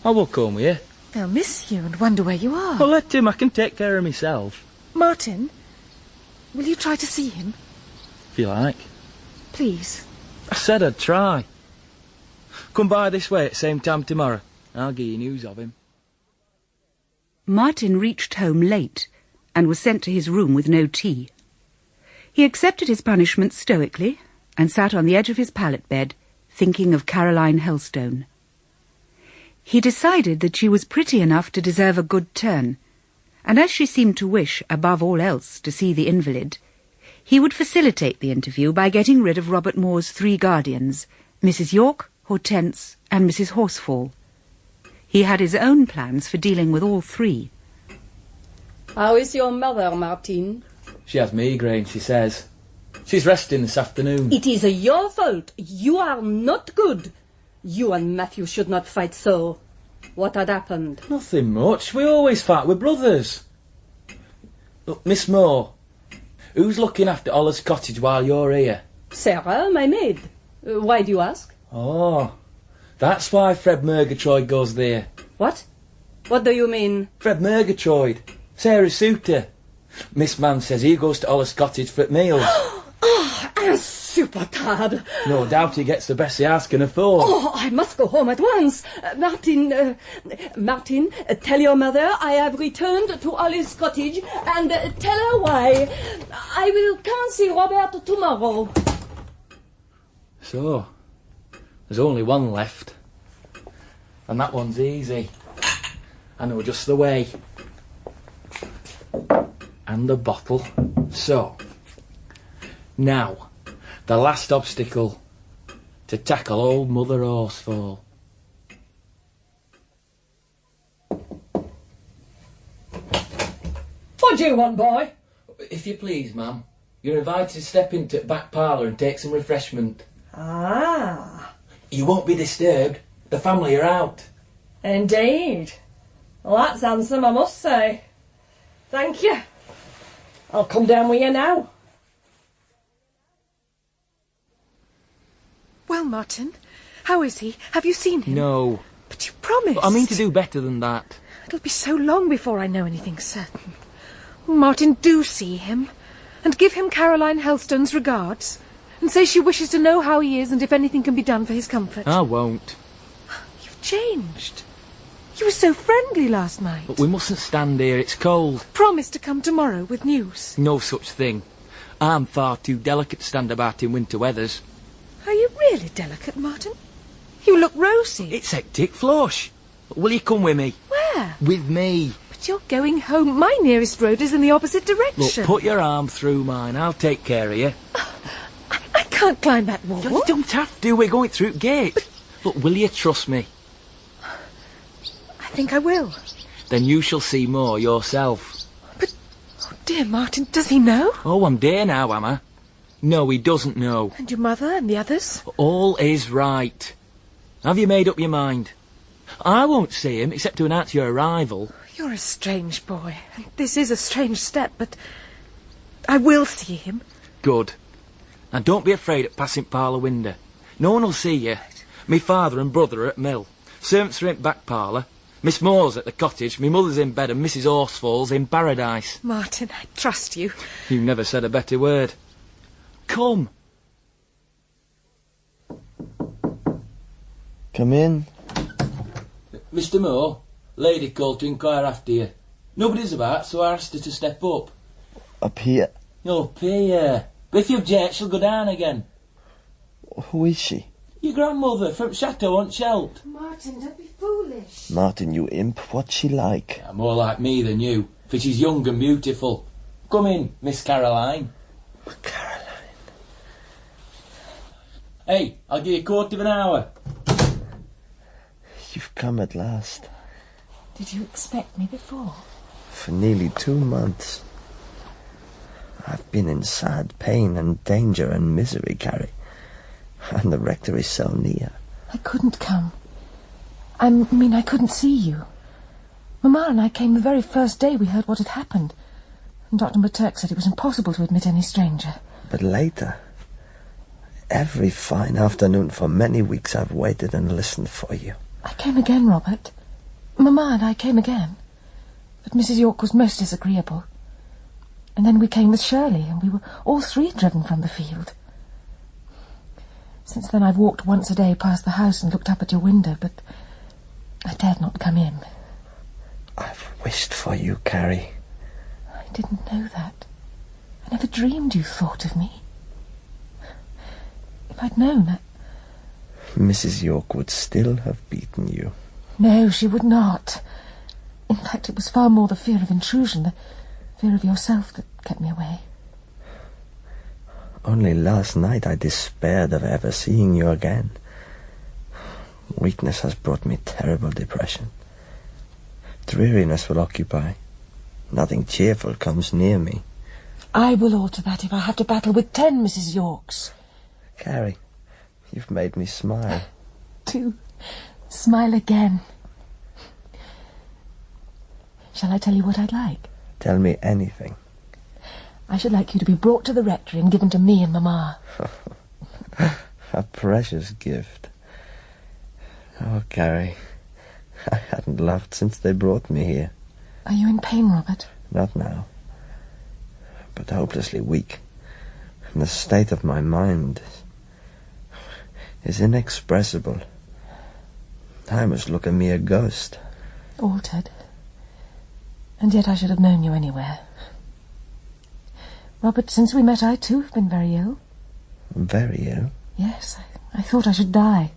I will come with you. They'll miss you and wonder where you are. Well, let him. I can take care of myself. Martin, will you try to see him? If you like. Please. I said I'd try. Come by this way at the same time tomorrow. I'll give you news of him. Martin reached home late and was sent to his room with no tea. He accepted his punishment stoically and sat on the edge of his pallet bed, thinking of Caroline Helstone. He decided that she was pretty enough to deserve a good turn, and as she seemed to wish, above all else, to see the invalid, he would facilitate the interview by getting rid of Robert Moore's 3 guardians, Mrs. York, Hortense, and Mrs. Horsfall. He had his own plans for dealing with all 3. How is your mother, Martin? She has migraine, she says. She's resting this afternoon. It is your fault. You are not good. You and Matthew should not fight so. What had happened? Nothing much. We always fight. We're brothers. Look, Miss Moore, who's looking after Ola's cottage while you're here? Sarah, my maid. Why do you ask? Oh, that's why Fred Murgatroyd goes there. What? What do you mean? Fred Murgatroyd, Sarah's suitor. Miss Mann says he goes to Hollis Cottage for meals. Oh, insupportable. No doubt he gets the best the house can afford. Oh, I must go home at once. Martin, tell your mother I have returned to Hollis Cottage and tell her why. I will come and see Robert tomorrow. So, there's only one left. And that one's easy. I know just the way. And the bottle. So, now, the last obstacle to tackle old Mother Horsefall. What do you want, boy? If you please, ma'am, you're invited to step into the back parlour and take some refreshment. Ah. You won't be disturbed. The family are out. Indeed. Well, that's handsome, I must say. Thank you. I'll come down with you now. Well, Martin, how is he? Have you seen him? No. But you promised. I mean to do better than that. It'll be so long before I know anything certain. Martin, do see him. And give him Caroline Helstone's regards. And say she wishes to know how he is and if anything can be done for his comfort. I won't. You've changed. You were so friendly last night. But we mustn't stand here, it's cold. Promise to come tomorrow with news. No such thing. I'm far too delicate to stand about in winter weathers. Are you really delicate, Martin? You look rosy. It's hectic flush. Will you come with me? Where? With me. But you're going home. My nearest road is in the opposite direction. Look, put your arm through mine. I'll take care of you. I can't climb that wall. You don't have to. We're going through the gate. Look, will you trust me? I think I will. Then you shall see more yourself. But, oh dear Martin, does he know? Oh, I'm dear now, am I? No, he doesn't know. And your mother and the others? All is right. Have you made up your mind? I won't see him, except to announce your arrival. You're a strange boy. And this is a strange step, but I will see him. Good. And don't be afraid at passing parlour window. No one will see you. Me father and brother are at mill. Servants are in back parlour. Miss Moore's at the cottage. Me mother's in bed and Mrs. Horsefall's in paradise. Martin, I trust you. You never said a better word. Come. Come in. Mr. Moore, lady called to inquire after you. Nobody's about, so I asked her to step up. Up here? Up here. But if you object, she'll go down again. Who is she? Your grandmother from Chateau on Chelt. Martin, don't be foolish. Martin, you imp. What's she like? Yeah, more like me than you, for she's young and beautiful. Come in, Miss Caroline. Caroline. Hey, I'll give you a quarter of an hour. You've come at last. Did you expect me before? For nearly 2 months. I've been in sad pain and danger and misery, Carrie. And the rector is so near. I couldn't come. I mean, I couldn't see you. Mamma and I came the very first day we heard what had happened. And Dr. McTurk said it was impossible to admit any stranger. But later, every fine afternoon for many weeks I've waited and listened for you. I came again, Robert. Mamma and I came again. But Mrs. York was most disagreeable. And then we came with Shirley, and we were all 3 driven from the field. Since then I've walked once a day past the house and looked up at your window, but I dared not come in. I've wished for you, Carrie. I didn't know that. I never dreamed you thought of me. If I'd known, Mrs. York would still have beaten you. No, she would not. In fact, it was far more the fear of intrusion, the fear of yourself that kept me away. Only last night I despaired of ever seeing you again. Weakness has brought me terrible depression. Dreariness will occupy. Nothing cheerful comes near me. I will alter that if I have to battle with 10 Mrs. Yorks. Carrie, you've made me smile. Do smile again. Shall I tell you what I'd like? Tell me anything. I should like you to be brought to the rectory and given to me and Mamma. A precious gift. Oh, Carrie, I hadn't laughed since they brought me here. Are you in pain, Robert? Not now, but hopelessly weak. And the state of my mind is inexpressible. I must look a mere ghost. Altered. And yet I should have known you anywhere. Robert, since we met, I too have been very ill. Very ill? Yes, I thought I should die.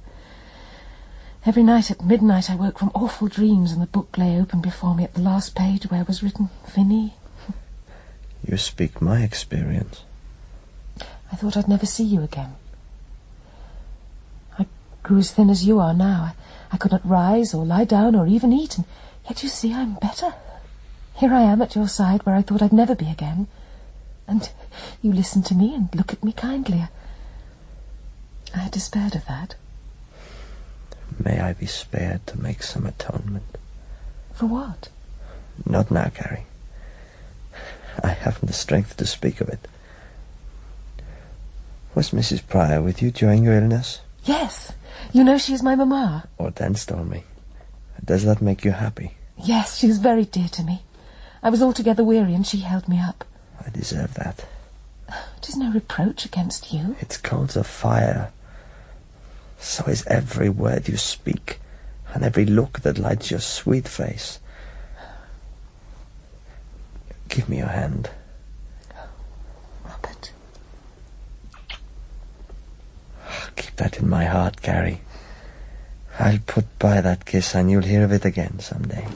Every night at midnight I woke from awful dreams, and the book lay open before me at the last page where was written, Vinny. You speak my experience. I thought I'd never see you again. I grew as thin as you are now. I could not rise or lie down or even eat, and yet you see I'm better. Here I am at your side where I thought I'd never be again. And you listen to me and look at me kindly. I had despaired of that. May I be spared to make some atonement? For what? Not now, Carrie. I haven't the strength to speak of it. Was Mrs. Pryor with you during your illness? Yes. You know she is my mamma. Hortense told me. Does that make you happy? Yes, she is very dear to me. I was altogether weary and she held me up. I deserve that. It is no reproach against you. It's coals of fire. So is every word you speak, and every look that lights your sweet face. Give me your hand. Robert. Keep that in my heart, Carrie. I'll put by that kiss and you'll hear of it again someday.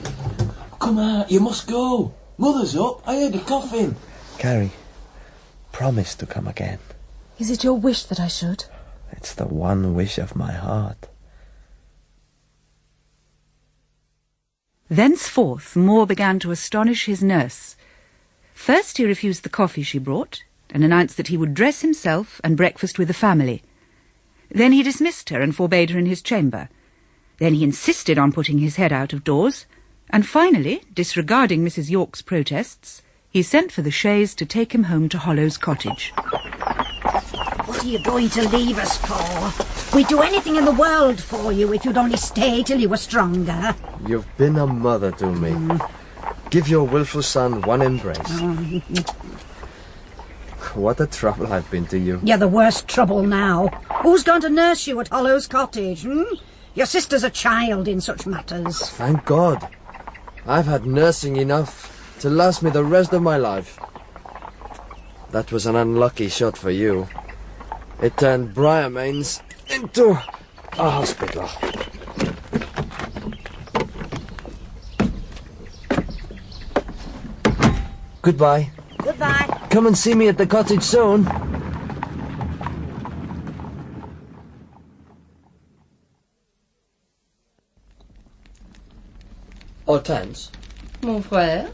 Come out, you must go. Mother's up. I heard her coughing. Carrie, promise to come again. Is it your wish that I should? It's the one wish of my heart. Thenceforth, Moore began to astonish his nurse. First he refused the coffee she brought, and announced that he would dress himself and breakfast with the family. Then he dismissed her and forbade her in his chamber. Then he insisted on putting his head out of doors, and finally, disregarding Mrs. York's protests, he sent for the chaise to take him home to Hollow's cottage. What are you going to leave us for? We'd do anything in the world for you if you'd only stay till you were stronger. You've been a mother to me. Give your willful son one embrace. What a trouble I've been to you. You're the worst trouble now. Who's going to nurse you at Hollow's cottage, Your sister's a child in such matters. Thank God. I've had nursing enough to last me the rest of my life. That was an unlucky shot for you. It turned Briarmains into a hospital. Goodbye. Goodbye. Come and see me at the cottage soon. Hortense? Mon frère?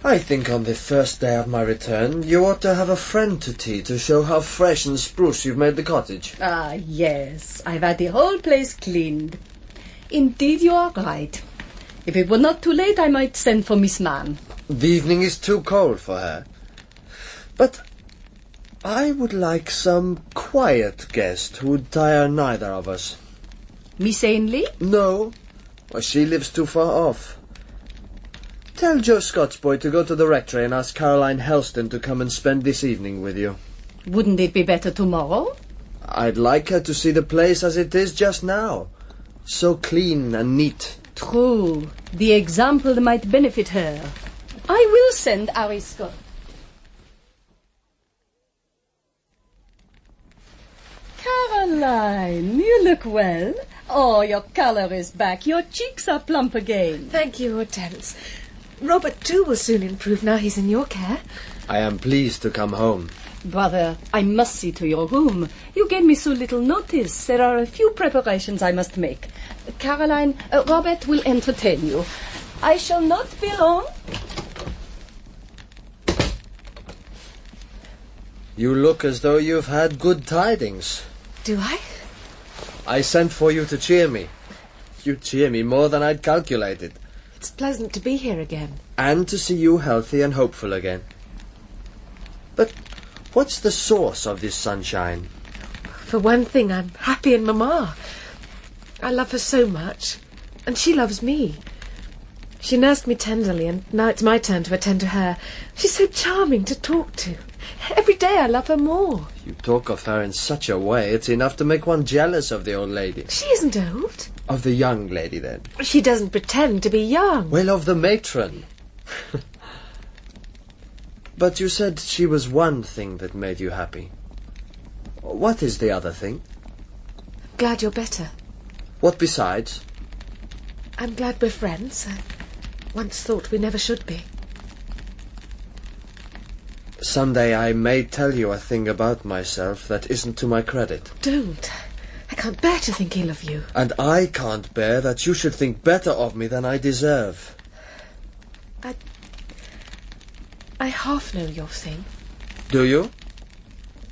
I think on the first day of my return, you ought to have a friend to tea to show how fresh and spruce you've made the cottage. Ah, yes. I've had the whole place cleaned. Indeed, you are right. If it were not too late, I might send for Miss Mann. The evening is too cold for her. But I would like some quiet guest who would tire neither of us. Miss Ainley? No. Well, she lives too far off. Tell Joe Scotsboy to go to the rectory and ask Caroline Helston to come and spend this evening with you. Wouldn't it be better tomorrow? I'd like her to see the place as it is just now. So clean and neat. True. The example might benefit her. I will send Harry Scott. Caroline, you look well. Oh, your colour is back. Your cheeks are plump again. Thank you, Hortense. Robert, too, will soon improve now he's in your care. I am pleased to come home. Brother, I must see to your room. You gave me so little notice. There are a few preparations I must make. Caroline, Robert will entertain you. I shall not be long. You look as though you've had good tidings. Do I? I sent for you to cheer me. You cheer me more than I'd calculated. It's pleasant to be here again. And to see you healthy and hopeful again. But what's the source of this sunshine? For one thing, I'm happy in Mamma. I love her so much, and she loves me. She nursed me tenderly, and now it's my turn to attend to her. She's so charming to talk to. Every day I love her more. You talk of her in such a way, it's enough to make one jealous of the old lady. She isn't old. Of the young lady, then? She doesn't pretend to be young. Well, of the matron. But you said she was one thing that made you happy. What is the other thing? I'm glad you're better. What besides? I'm glad we're friends. I once thought we never should be. Someday I may tell you a thing about myself that isn't to my credit. Don't. I can't bear to think ill of you. And I can't bear that you should think better of me than I deserve. I half know your thing. Do you?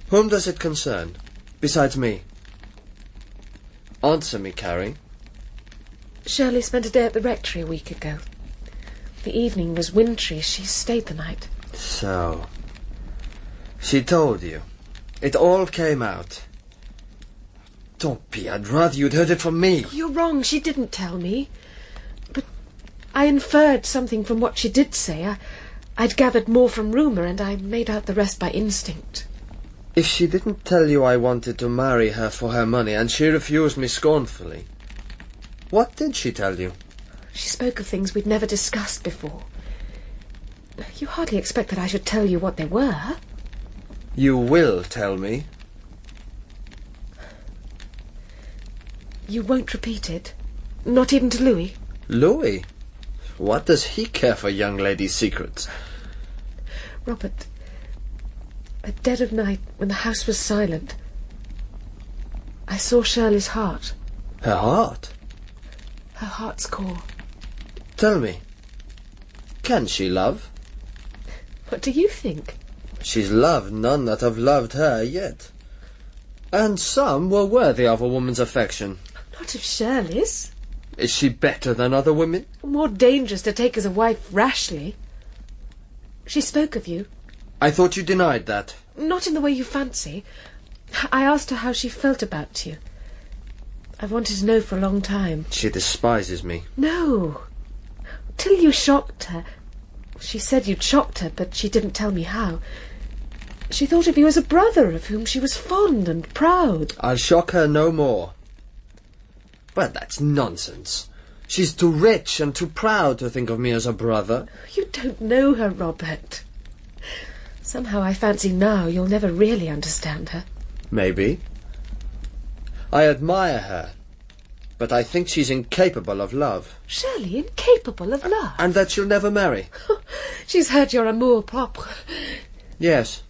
Whom does it concern, besides me? Answer me, Carrie. Shirley spent a day at the rectory a week ago. The evening was wintry. She stayed the night. So, she told you. It all came out. Don't be, I'd rather you'd heard it from me. You're wrong, she didn't tell me. But I inferred something from what she did say. I'd gathered more from rumour, and I made out the rest by instinct. If she didn't tell you I wanted to marry her for her money, and she refused me scornfully, what did she tell you? She spoke of things we'd never discussed before. You hardly expect that I should tell you what they were. You will tell me. You won't repeat it? Not even to Louis? Louis? What does he care for young ladies' secrets? Robert, at dead of night, when the house was silent, I saw Shirley's heart. Her heart? Her heart's core. Tell me, can she love? What do you think? She's loved none that have loved her yet. And some were worthy of a woman's affection. Not of Shirley's. Is she better than other women? More dangerous to take as a wife rashly. She spoke of you. I thought you denied that. Not in the way you fancy. I asked her how she felt about you. I've wanted to know for a long time. She despises me. No. Till you shocked her. She said you'd shocked her, but she didn't tell me how. She thought of you as a brother of whom she was fond and proud. I'll shock her no more. Well, that's nonsense. She's too rich and too proud to think of me as a brother. You don't know her, Robert. Somehow I fancy now you'll never really understand her. Maybe. I admire her, but I think she's incapable of love. Shirley, incapable of love? And that she'll never marry. She's heard your amour propre. Yes.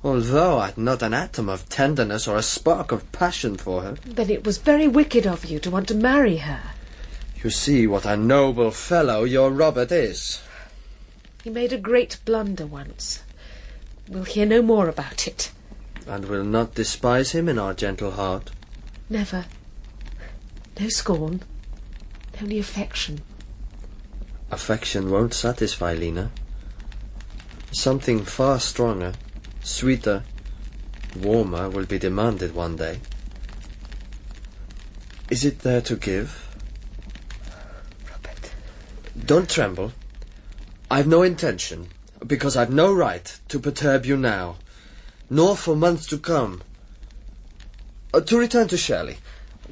Although I'd not an atom of tenderness or a spark of passion for her. Then it was very wicked of you to want to marry her. You see what a noble fellow your Robert is. He made a great blunder once. We'll hear no more about it. And will not despise him in our gentle heart. Never. No scorn. Only affection. Affection won't satisfy, Lena. Something far stronger, sweeter, warmer will be demanded one day. Is it there to give? Robert. Don't tremble. I've no intention, because I've no right to perturb you now, nor for months to come. To return to Shirley,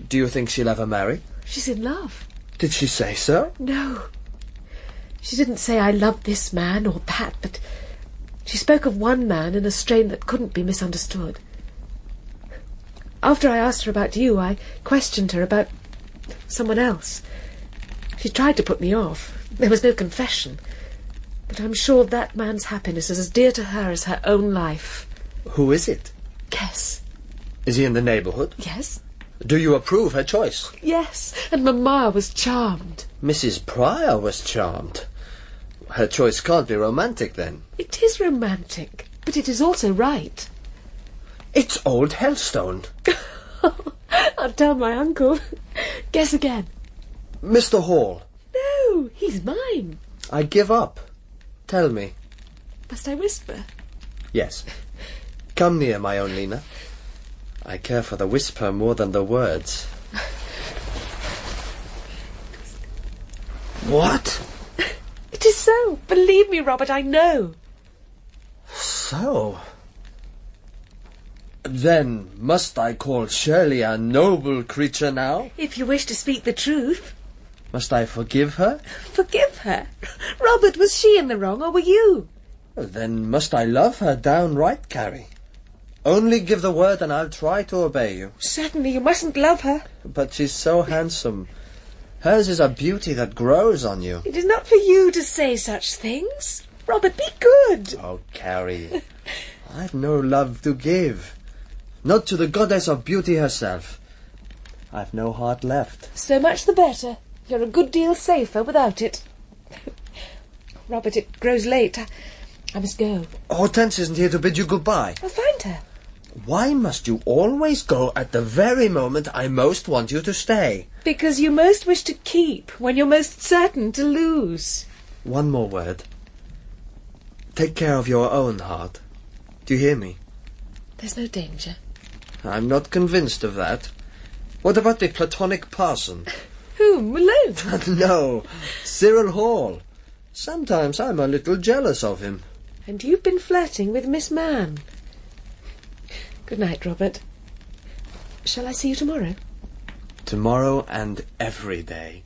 do you think she'll ever marry? She's in love. Did she say so? No. She didn't say I love this man or that, but she spoke of one man in a strain that couldn't be misunderstood. After I asked her about you, I questioned her about someone else. She tried to put me off. There was no confession. But I'm sure that man's happiness is as dear to her as her own life. Who is it? Guess. Is he in the neighbourhood? Yes. Do you approve her choice? Yes, and Mamma was charmed. Mrs. Pryor was charmed. Her choice can't be romantic, then. It is romantic, but it is also right. It's old Hellstone. I'll tell my uncle. Guess again. Mr. Hall. No, he's mine. I give up. Tell me. Must I whisper? Yes. Come near, my own Lena. I care for the whisper more than the words. What? It is so. Believe me, Robert, I know. So? Then must I call Shirley a noble creature now? If you wish to speak the truth. Must I forgive her? Forgive her? Robert, was she in the wrong, or were you? Then must I love her downright, Carrie? Only give the word and I'll try to obey you. Certainly, you mustn't love her. But she's so handsome. Hers is a beauty that grows on you. It is not for you to say such things. Robert, be good. Oh, Carrie, I've no love to give. Not to the goddess of beauty herself. I've no heart left. So much the better. You're a good deal safer without it. Robert, it grows late. I must go. Hortense isn't here to bid you goodbye. I'll find her. Why must you always go at the very moment I most want you to stay? Because you most wish to keep when you're most certain to lose. One more word. Take care of your own heart. Do you hear me? There's no danger. I'm not convinced of that. What about the platonic parson? Who, Malone? No, Cyril Hall. Sometimes I'm a little jealous of him. And you've been flirting with Miss Mann. Good night, Robert. Shall I see you tomorrow? Tomorrow and every day.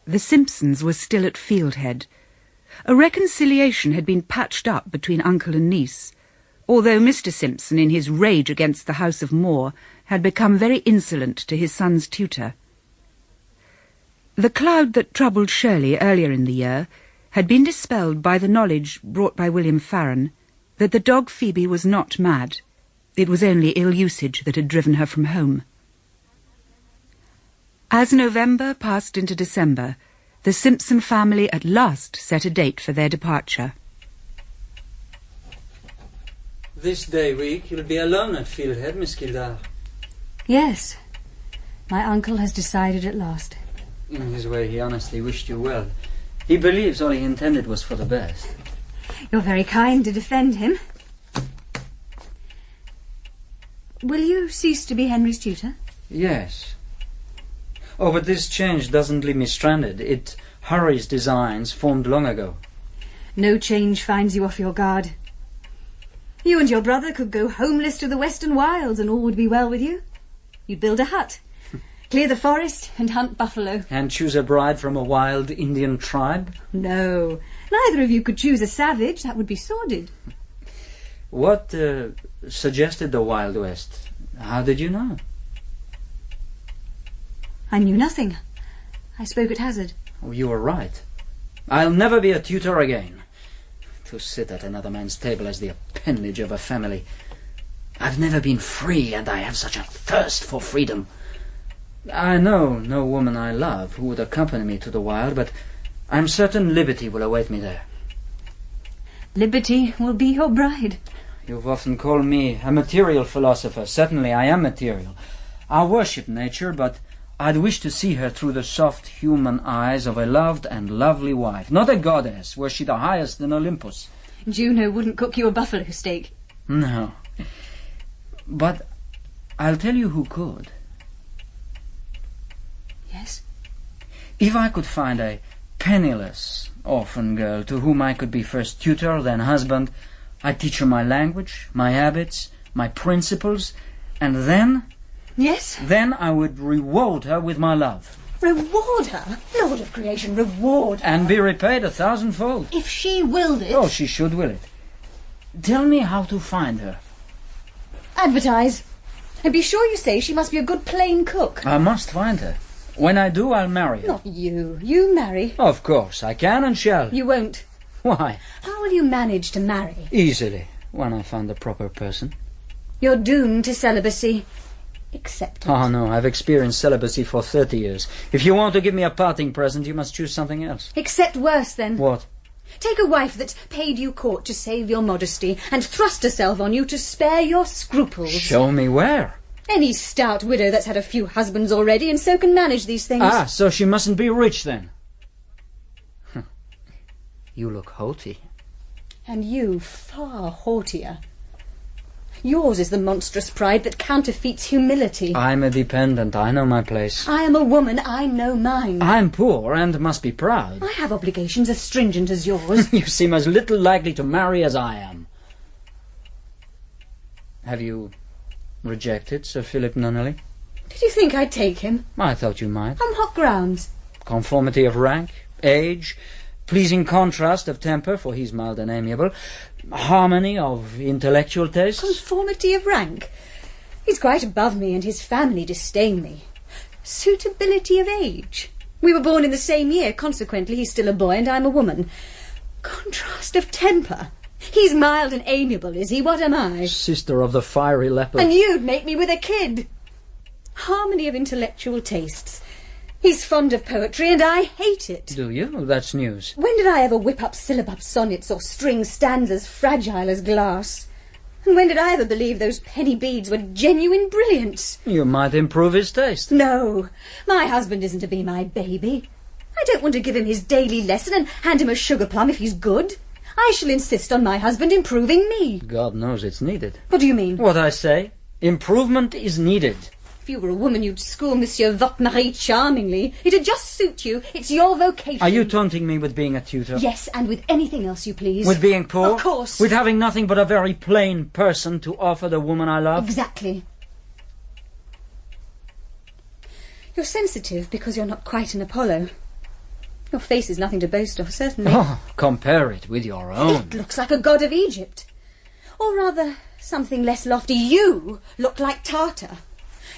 The Simpsons were still at Fieldhead. A reconciliation had been patched up between uncle and niece, although Mr. Simpson, in his rage against the House of Moore, had become very insolent to his son's tutor. The cloud that troubled Shirley earlier in the year had been dispelled by the knowledge brought by William Farron that the dog Phoebe was not mad. It was only ill usage that had driven her from home. As November passed into December, the Simpson family at last set a date for their departure. This day week you'll be alone at Fieldhead, Miss Kildare. Yes. My uncle has decided at last. In his way, he honestly wished you well. He believes all he intended was for the best. You're very kind to defend him. Will you cease to be Henry's tutor? Yes. Oh, but this change doesn't leave me stranded. It hurries designs formed long ago. No change finds you off your guard. You and your brother could go homeless to the western wilds and all would be well with you. You'd build a hut, clear the forest and hunt buffalo. And choose a bride from a wild Indian tribe? No, neither of you could choose a savage. That would be sordid. What suggested the Wild West? How did you know? I knew nothing. I spoke at hazard. Oh, you were right. I'll never be a tutor again. To sit at another man's table as the appendage of a family. I've never been free, and I have such a thirst for freedom. I know no woman I love who would accompany me to the wild, but I'm certain liberty will await me there. Liberty will be your bride. You've often called me a material philosopher. Certainly I am material. I worship nature, but I'd wish to see her through the soft human eyes of a loved and lovely wife. Not a goddess, were she the highest in Olympus. Juno wouldn't cook you a buffalo steak. No. But I'll tell you who could. Yes? If I could find a penniless orphan girl to whom I could be first tutor, then husband, I'd teach her my language, my habits, my principles, and then... Yes? Then I would reward her with my love. Reward her? Lord of creation, reward her. And be repaid 1,000-fold. If she willed it... Oh, she should will it. Tell me how to find her. Advertise. And be sure you say she must be a good plain cook. I must find her. When I do, I'll marry her. Not you. You marry. Of course, I can and shall. You won't. Why? How will you manage to marry? Easily, when I find the proper person. You're doomed to celibacy. Accept it. Oh, no, I've experienced celibacy for 30 years. If you want to give me a parting present, you must choose something else. Accept worse, then. What? Take a wife that's paid you court to save your modesty and thrust herself on you to spare your scruples. Show me where. Any stout widow that's had a few husbands already and so can manage these things. Ah, so she mustn't be rich, then. You look haughty. And you far haughtier. Yours is the monstrous pride that counterfeits humility. I'm a dependent. I know my place. I am a woman. I know mine. I'm poor and must be proud. I have obligations as stringent as yours. You seem as little likely to marry as I am. Have you rejected Sir Philip Nunneley? Did you think I'd take him? I thought you might. On what grounds? Conformity of rank, age, pleasing contrast of temper, for he's mild and amiable, harmony of intellectual tastes. Conformity of rank? He's quite above me, and his family disdain me. Suitability of age? We were born in the same year, consequently he's still a boy and I'm a woman. Contrast of temper? He's mild and amiable, is he? What am I? Sister of the fiery leopard. And you'd make me with a kid. Harmony of intellectual tastes. He's fond of poetry and I hate it. Do you? That's news. When did I ever whip up syllabub sonnets or string stanzas fragile as glass? And when did I ever believe those penny beads were genuine brilliance? You might improve his taste. No, my husband isn't to be my baby. I don't want to give him his daily lesson and hand him a sugar plum if he's good. I shall insist on my husband improving me. God knows it's needed. What do you mean? What I say. Improvement is needed. If you were a woman, you'd school Monsieur Votre-Marie charmingly. It'd just suit you. It's your vocation. Are you taunting me with being a tutor? Yes, and with anything else you please. With being poor? Of course. With having nothing but a very plain person to offer the woman I love? Exactly. You're sensitive because you're not quite an Apollo. Your face is nothing to boast of, certainly. Oh, compare it with your own. It looks like a god of Egypt. Or rather, something less lofty. You look like Tartar.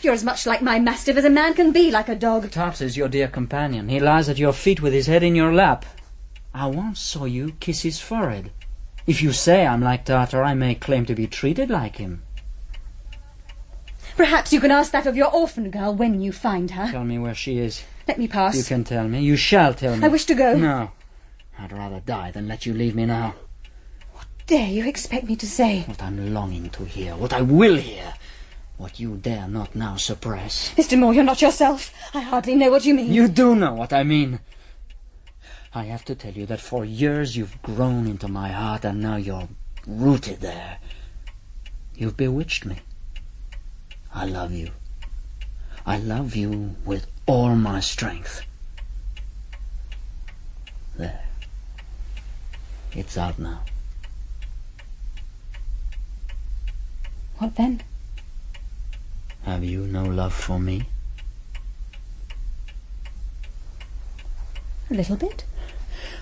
You're as much like my mastiff as a man can be like a dog. Tartar's your dear companion. He lies at your feet with his head in your lap. I once saw you kiss his forehead. If you say I'm like Tartar, I may claim to be treated like him. Perhaps you can ask that of your orphan girl when you find her. Tell me where she is. Let me pass. You can tell me. You shall tell me. I wish to go. No. I'd rather die than let you leave me now. What dare you expect me to say? What I'm longing to hear. What I will hear. What you dare not now suppress. Mr. Moore, you're not yourself. I hardly know what you mean. You do know what I mean. I have to tell you that for years you've grown into my heart and now you're rooted there. You've bewitched me. I love you. I love you with all my strength. There. It's out now. What then? Have you no love for me? A little bit.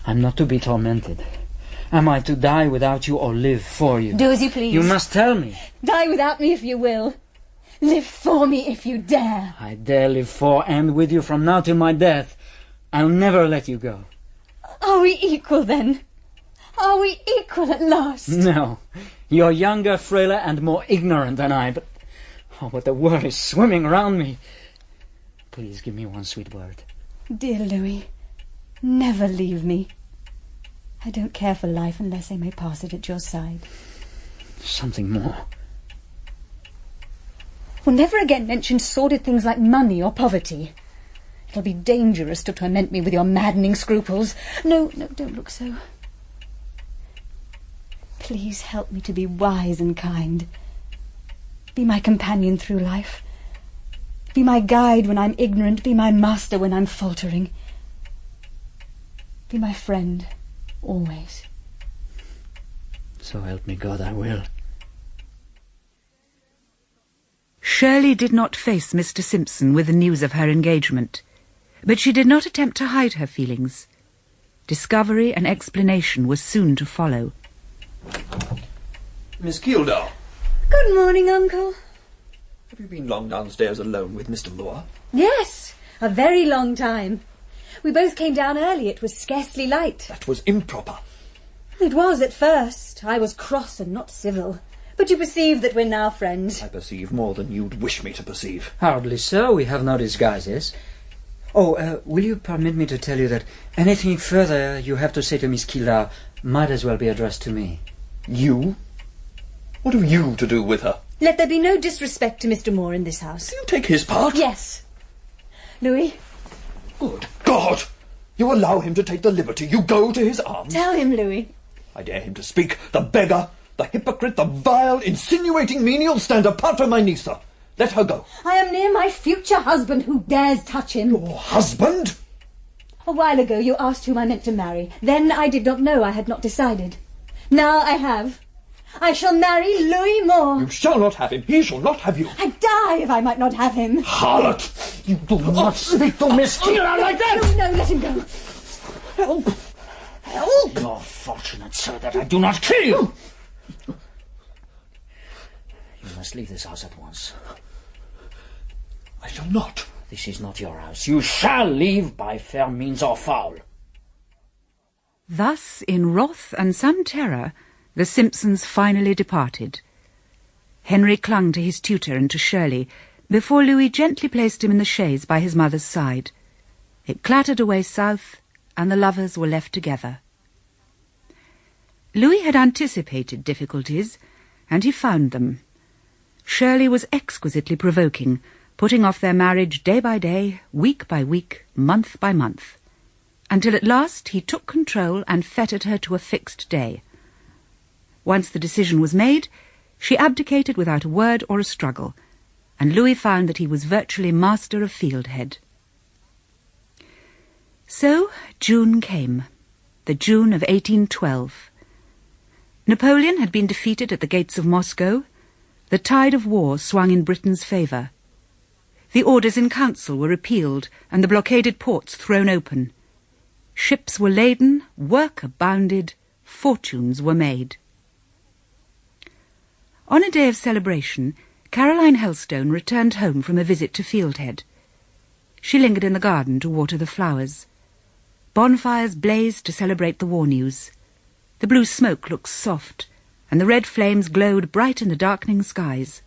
I'm not to be tormented. Am I to die without you or live for you? Do as you please. You must tell me. Die without me if you will. Live for me if you dare. I dare live for and with you from now till my death. I'll never let you go. Are we equal then? Are we equal at last? No. You're younger, frailer, and more ignorant than I, but... Oh, but the world is swimming around me. Please give me one sweet word. Dear Louis, never leave me. I don't care for life unless I may pass it at your side. Something more. We'll never again mention sordid things like money or poverty. It'll be dangerous to torment me with your maddening scruples. No, don't look so. Please help me to be wise and kind. Be my companion through life. Be my guide when I'm ignorant. Be my master when I'm faltering. Be my friend, always. So help me God, I will. Shirley did not face Mr. Simpson with the news of her engagement, but she did not attempt to hide her feelings. Discovery and explanation was soon to follow. Miss Keeldar, Good morning, Uncle. have you been long downstairs alone with Mr. Moore? Yes, a very long time. We both came down early. It was scarcely light. That was improper. It was at first. I was cross and not civil. But you perceive that we're now friends. I perceive more than you'd wish me to perceive. Hardly so. We have no disguises. Oh, will you permit me to tell you that anything further you have to say to Miss Keeldar might as well be addressed to me? You? What have you to do with her? Let there be no disrespect to Mr. Moore in this house. Do you take his part? Yes. Louis? Good God! You allow him to take the liberty. You go to his arms. Tell him, Louis. I dare him to speak, the beggar. The hypocrite, the vile, insinuating menial, stand apart from my niece, sir. Let her go. I am near my future husband. Who dares touch him? Your husband? A while ago you asked whom I meant to marry. Then I did not know. I had not decided. Now I have. I shall marry Louis Moore. You shall not have him. He shall not have you. I'd die if I might not have him. Harlot! You do not speak to Miss Keeler like that! No, let him go. Help! Help! You're fortunate, sir, that I do not kill you. You must leave this house at once. I shall not. This is not your house. You shall leave by fair means or foul. Thus, in wrath and some terror, the Simpsons finally departed. Henry clung to his tutor and to Shirley, before Louis gently placed him in the chaise by his mother's side. It clattered away south, and the lovers were left together. Louis had anticipated difficulties, and he found them. Shirley was exquisitely provoking, putting off their marriage day by day, week by week, month by month, until at last he took control and fettered her to a fixed day. Once the decision was made, she abdicated without a word or a struggle, and Louis found that he was virtually master of Fieldhead. So June came, the June of 1812. Napoleon had been defeated at the gates of Moscow. The tide of war swung in Britain's favour. The orders in council were repealed and the blockaded ports thrown open. Ships were laden, work abounded, fortunes were made. On a day of celebration, Caroline Helstone returned home from a visit to Fieldhead. She lingered in the garden to water the flowers. Bonfires blazed to celebrate the war news. The blue smoke looked soft, and the red flames glowed bright in the darkening skies.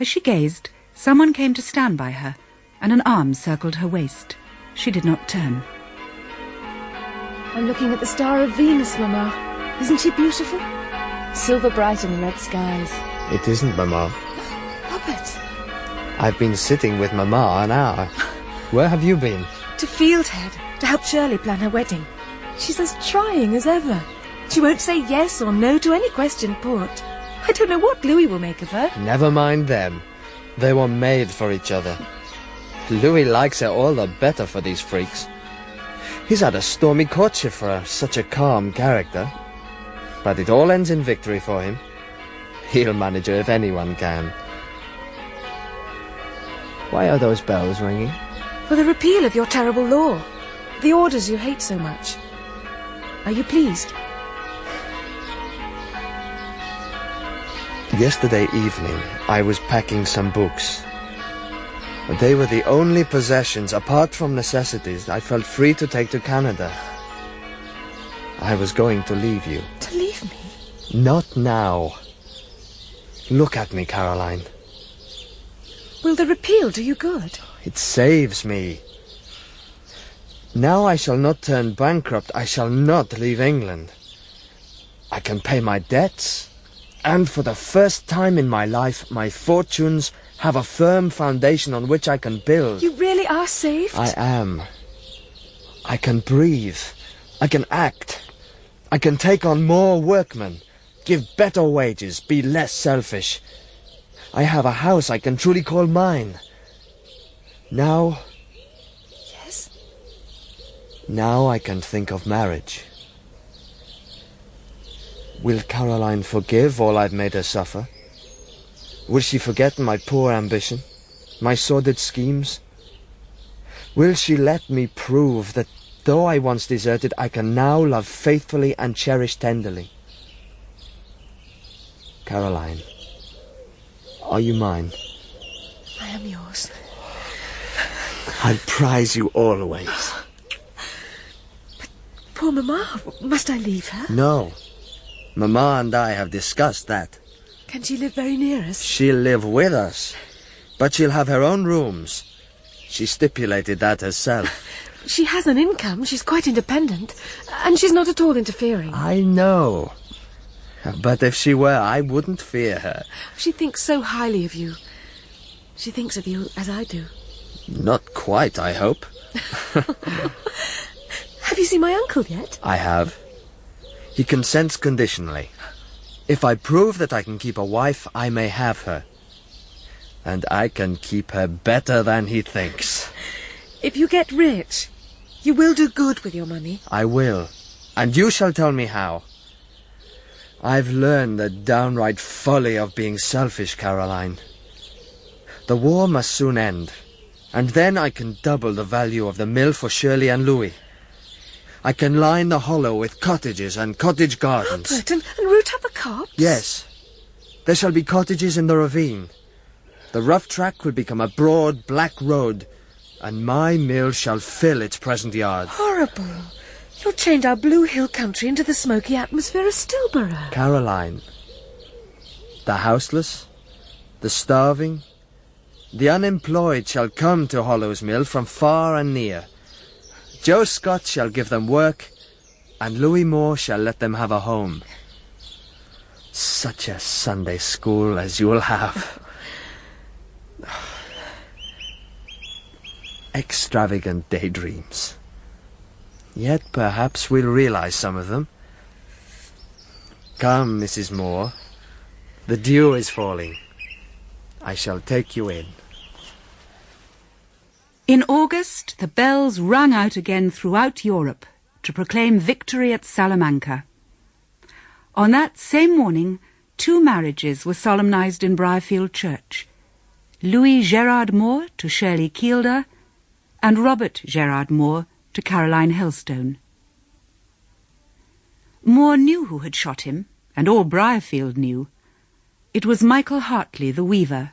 As she gazed, someone came to stand by her, and an arm circled her waist. She did not turn. I'm looking at the star of Venus, Mamma. Isn't she beautiful? Silver bright in the red skies. It isn't, Mamma. Robert! I've been sitting with Mamma an hour. Where have you been? To Fieldhead, to help Shirley plan her wedding. She's as trying as ever. She won't say yes or no to any question put. I don't know what Louis will make of her. Never mind them. They were made for each other. Louis likes her all the better for these freaks. He's had a stormy courtship for her, such a calm character. But it all ends in victory for him. He'll manage her if anyone can. Why are those bells ringing? For the repeal of your terrible law. The orders you hate so much. Are you pleased? Yesterday evening, I was packing some books. They were the only possessions, apart from necessities, I felt free to take to Canada. I was going to leave you. To leave me? Not now. Look at me, Caroline. Will the repeal do you good? It saves me. Now I shall not turn bankrupt. I shall not leave England. I can pay my debts. And for the first time in my life, my fortunes have a firm foundation on which I can build. You really are saved? I am. I can breathe. I can act. I can take on more workmen, give better wages, be less selfish. I have a house I can truly call mine. Now... Yes? Now I can think of marriage. Will Caroline forgive all I've made her suffer? Will she forget my poor ambition, my sordid schemes? Will she let me prove that though I once deserted, I can now love faithfully and cherish tenderly? Caroline, are you mine? I am yours. I'll prize you always. But poor Mamma, must I leave her? No. Mamma and I have discussed that. Can she live very near us? She'll live with us, but she'll have her own rooms. She stipulated that herself. She has an income, she's quite independent, and she's not at all interfering. I know. But if she were, I wouldn't fear her. She thinks so highly of you. She thinks of you as I do. Not quite, I hope. Have you seen my uncle yet? I have. He consents conditionally. If I prove that I can keep a wife, I may have her. And I can keep her better than he thinks. If you get rich, you will do good with your money. I will. And you shall tell me how. I've learned the downright folly of being selfish, Caroline. The war must soon end, and then I can double the value of the mill for Shirley and Louis. I can line the hollow with cottages and cottage gardens. Bert, and root up the copse? Yes. There shall be cottages in the ravine. The rough track will become a broad black road, and my mill shall fill its present yard. Horrible. You'll change our Blue Hill country into the smoky atmosphere of Stillborough. Caroline, the houseless, the starving, the unemployed shall come to Hollow's Mill from far and near. Joe Scott shall give them work, and Louis Moore shall let them have a home. Such a Sunday school as you will have. Extravagant daydreams. Yet perhaps we'll realize some of them. Come, Mrs. Moore. The dew is falling. I shall take you in. In August, the bells rang out again throughout Europe to proclaim victory at Salamanca. On that same morning, 2 marriages were solemnized in Briarfield Church. Louis Gerard Moore to Shirley Keelder, and Robert Gerard Moore to Caroline Helstone. Moore knew who had shot him, and all Briarfield knew. It was Michael Hartley, the weaver.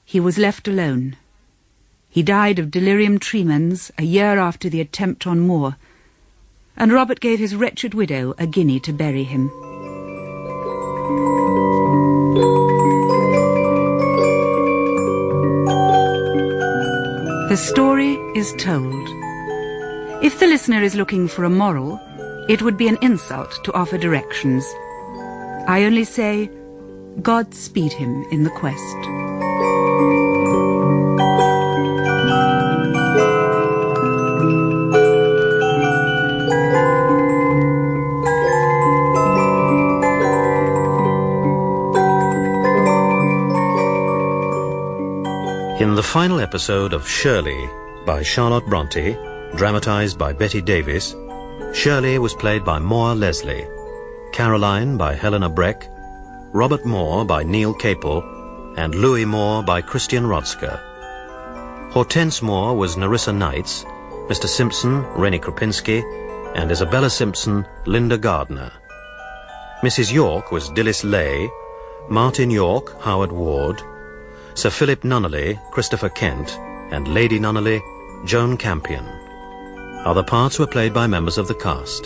He was left alone. He died of delirium tremens a year after the attempt on Moore, and Robert gave his wretched widow a guinea to bury him. The story is told. If the listener is looking for a moral, it would be an insult to offer directions. I only say, God speed him in the quest. In the final episode of Shirley by Charlotte Brontë, dramatised by Betty Davis, Shirley was played by Moore Leslie, Caroline by Helena Breck, Robert Moore by Neil Capel, and Louis Moore by Christian Rodsker. Hortense Moore was Nerissa Knights, Mr. Simpson, Rennie Kropinski, and Isabella Simpson, Linda Gardner. Mrs. York was Dilys Lay, Martin York, Howard Ward, Sir Philip Nunnally, Christopher Kent, and Lady Nunnally, Joan Campion. Other parts were played by members of the cast.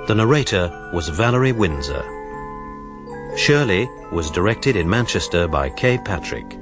The narrator was Valerie Windsor. Shirley was directed in Manchester by Kay Patrick.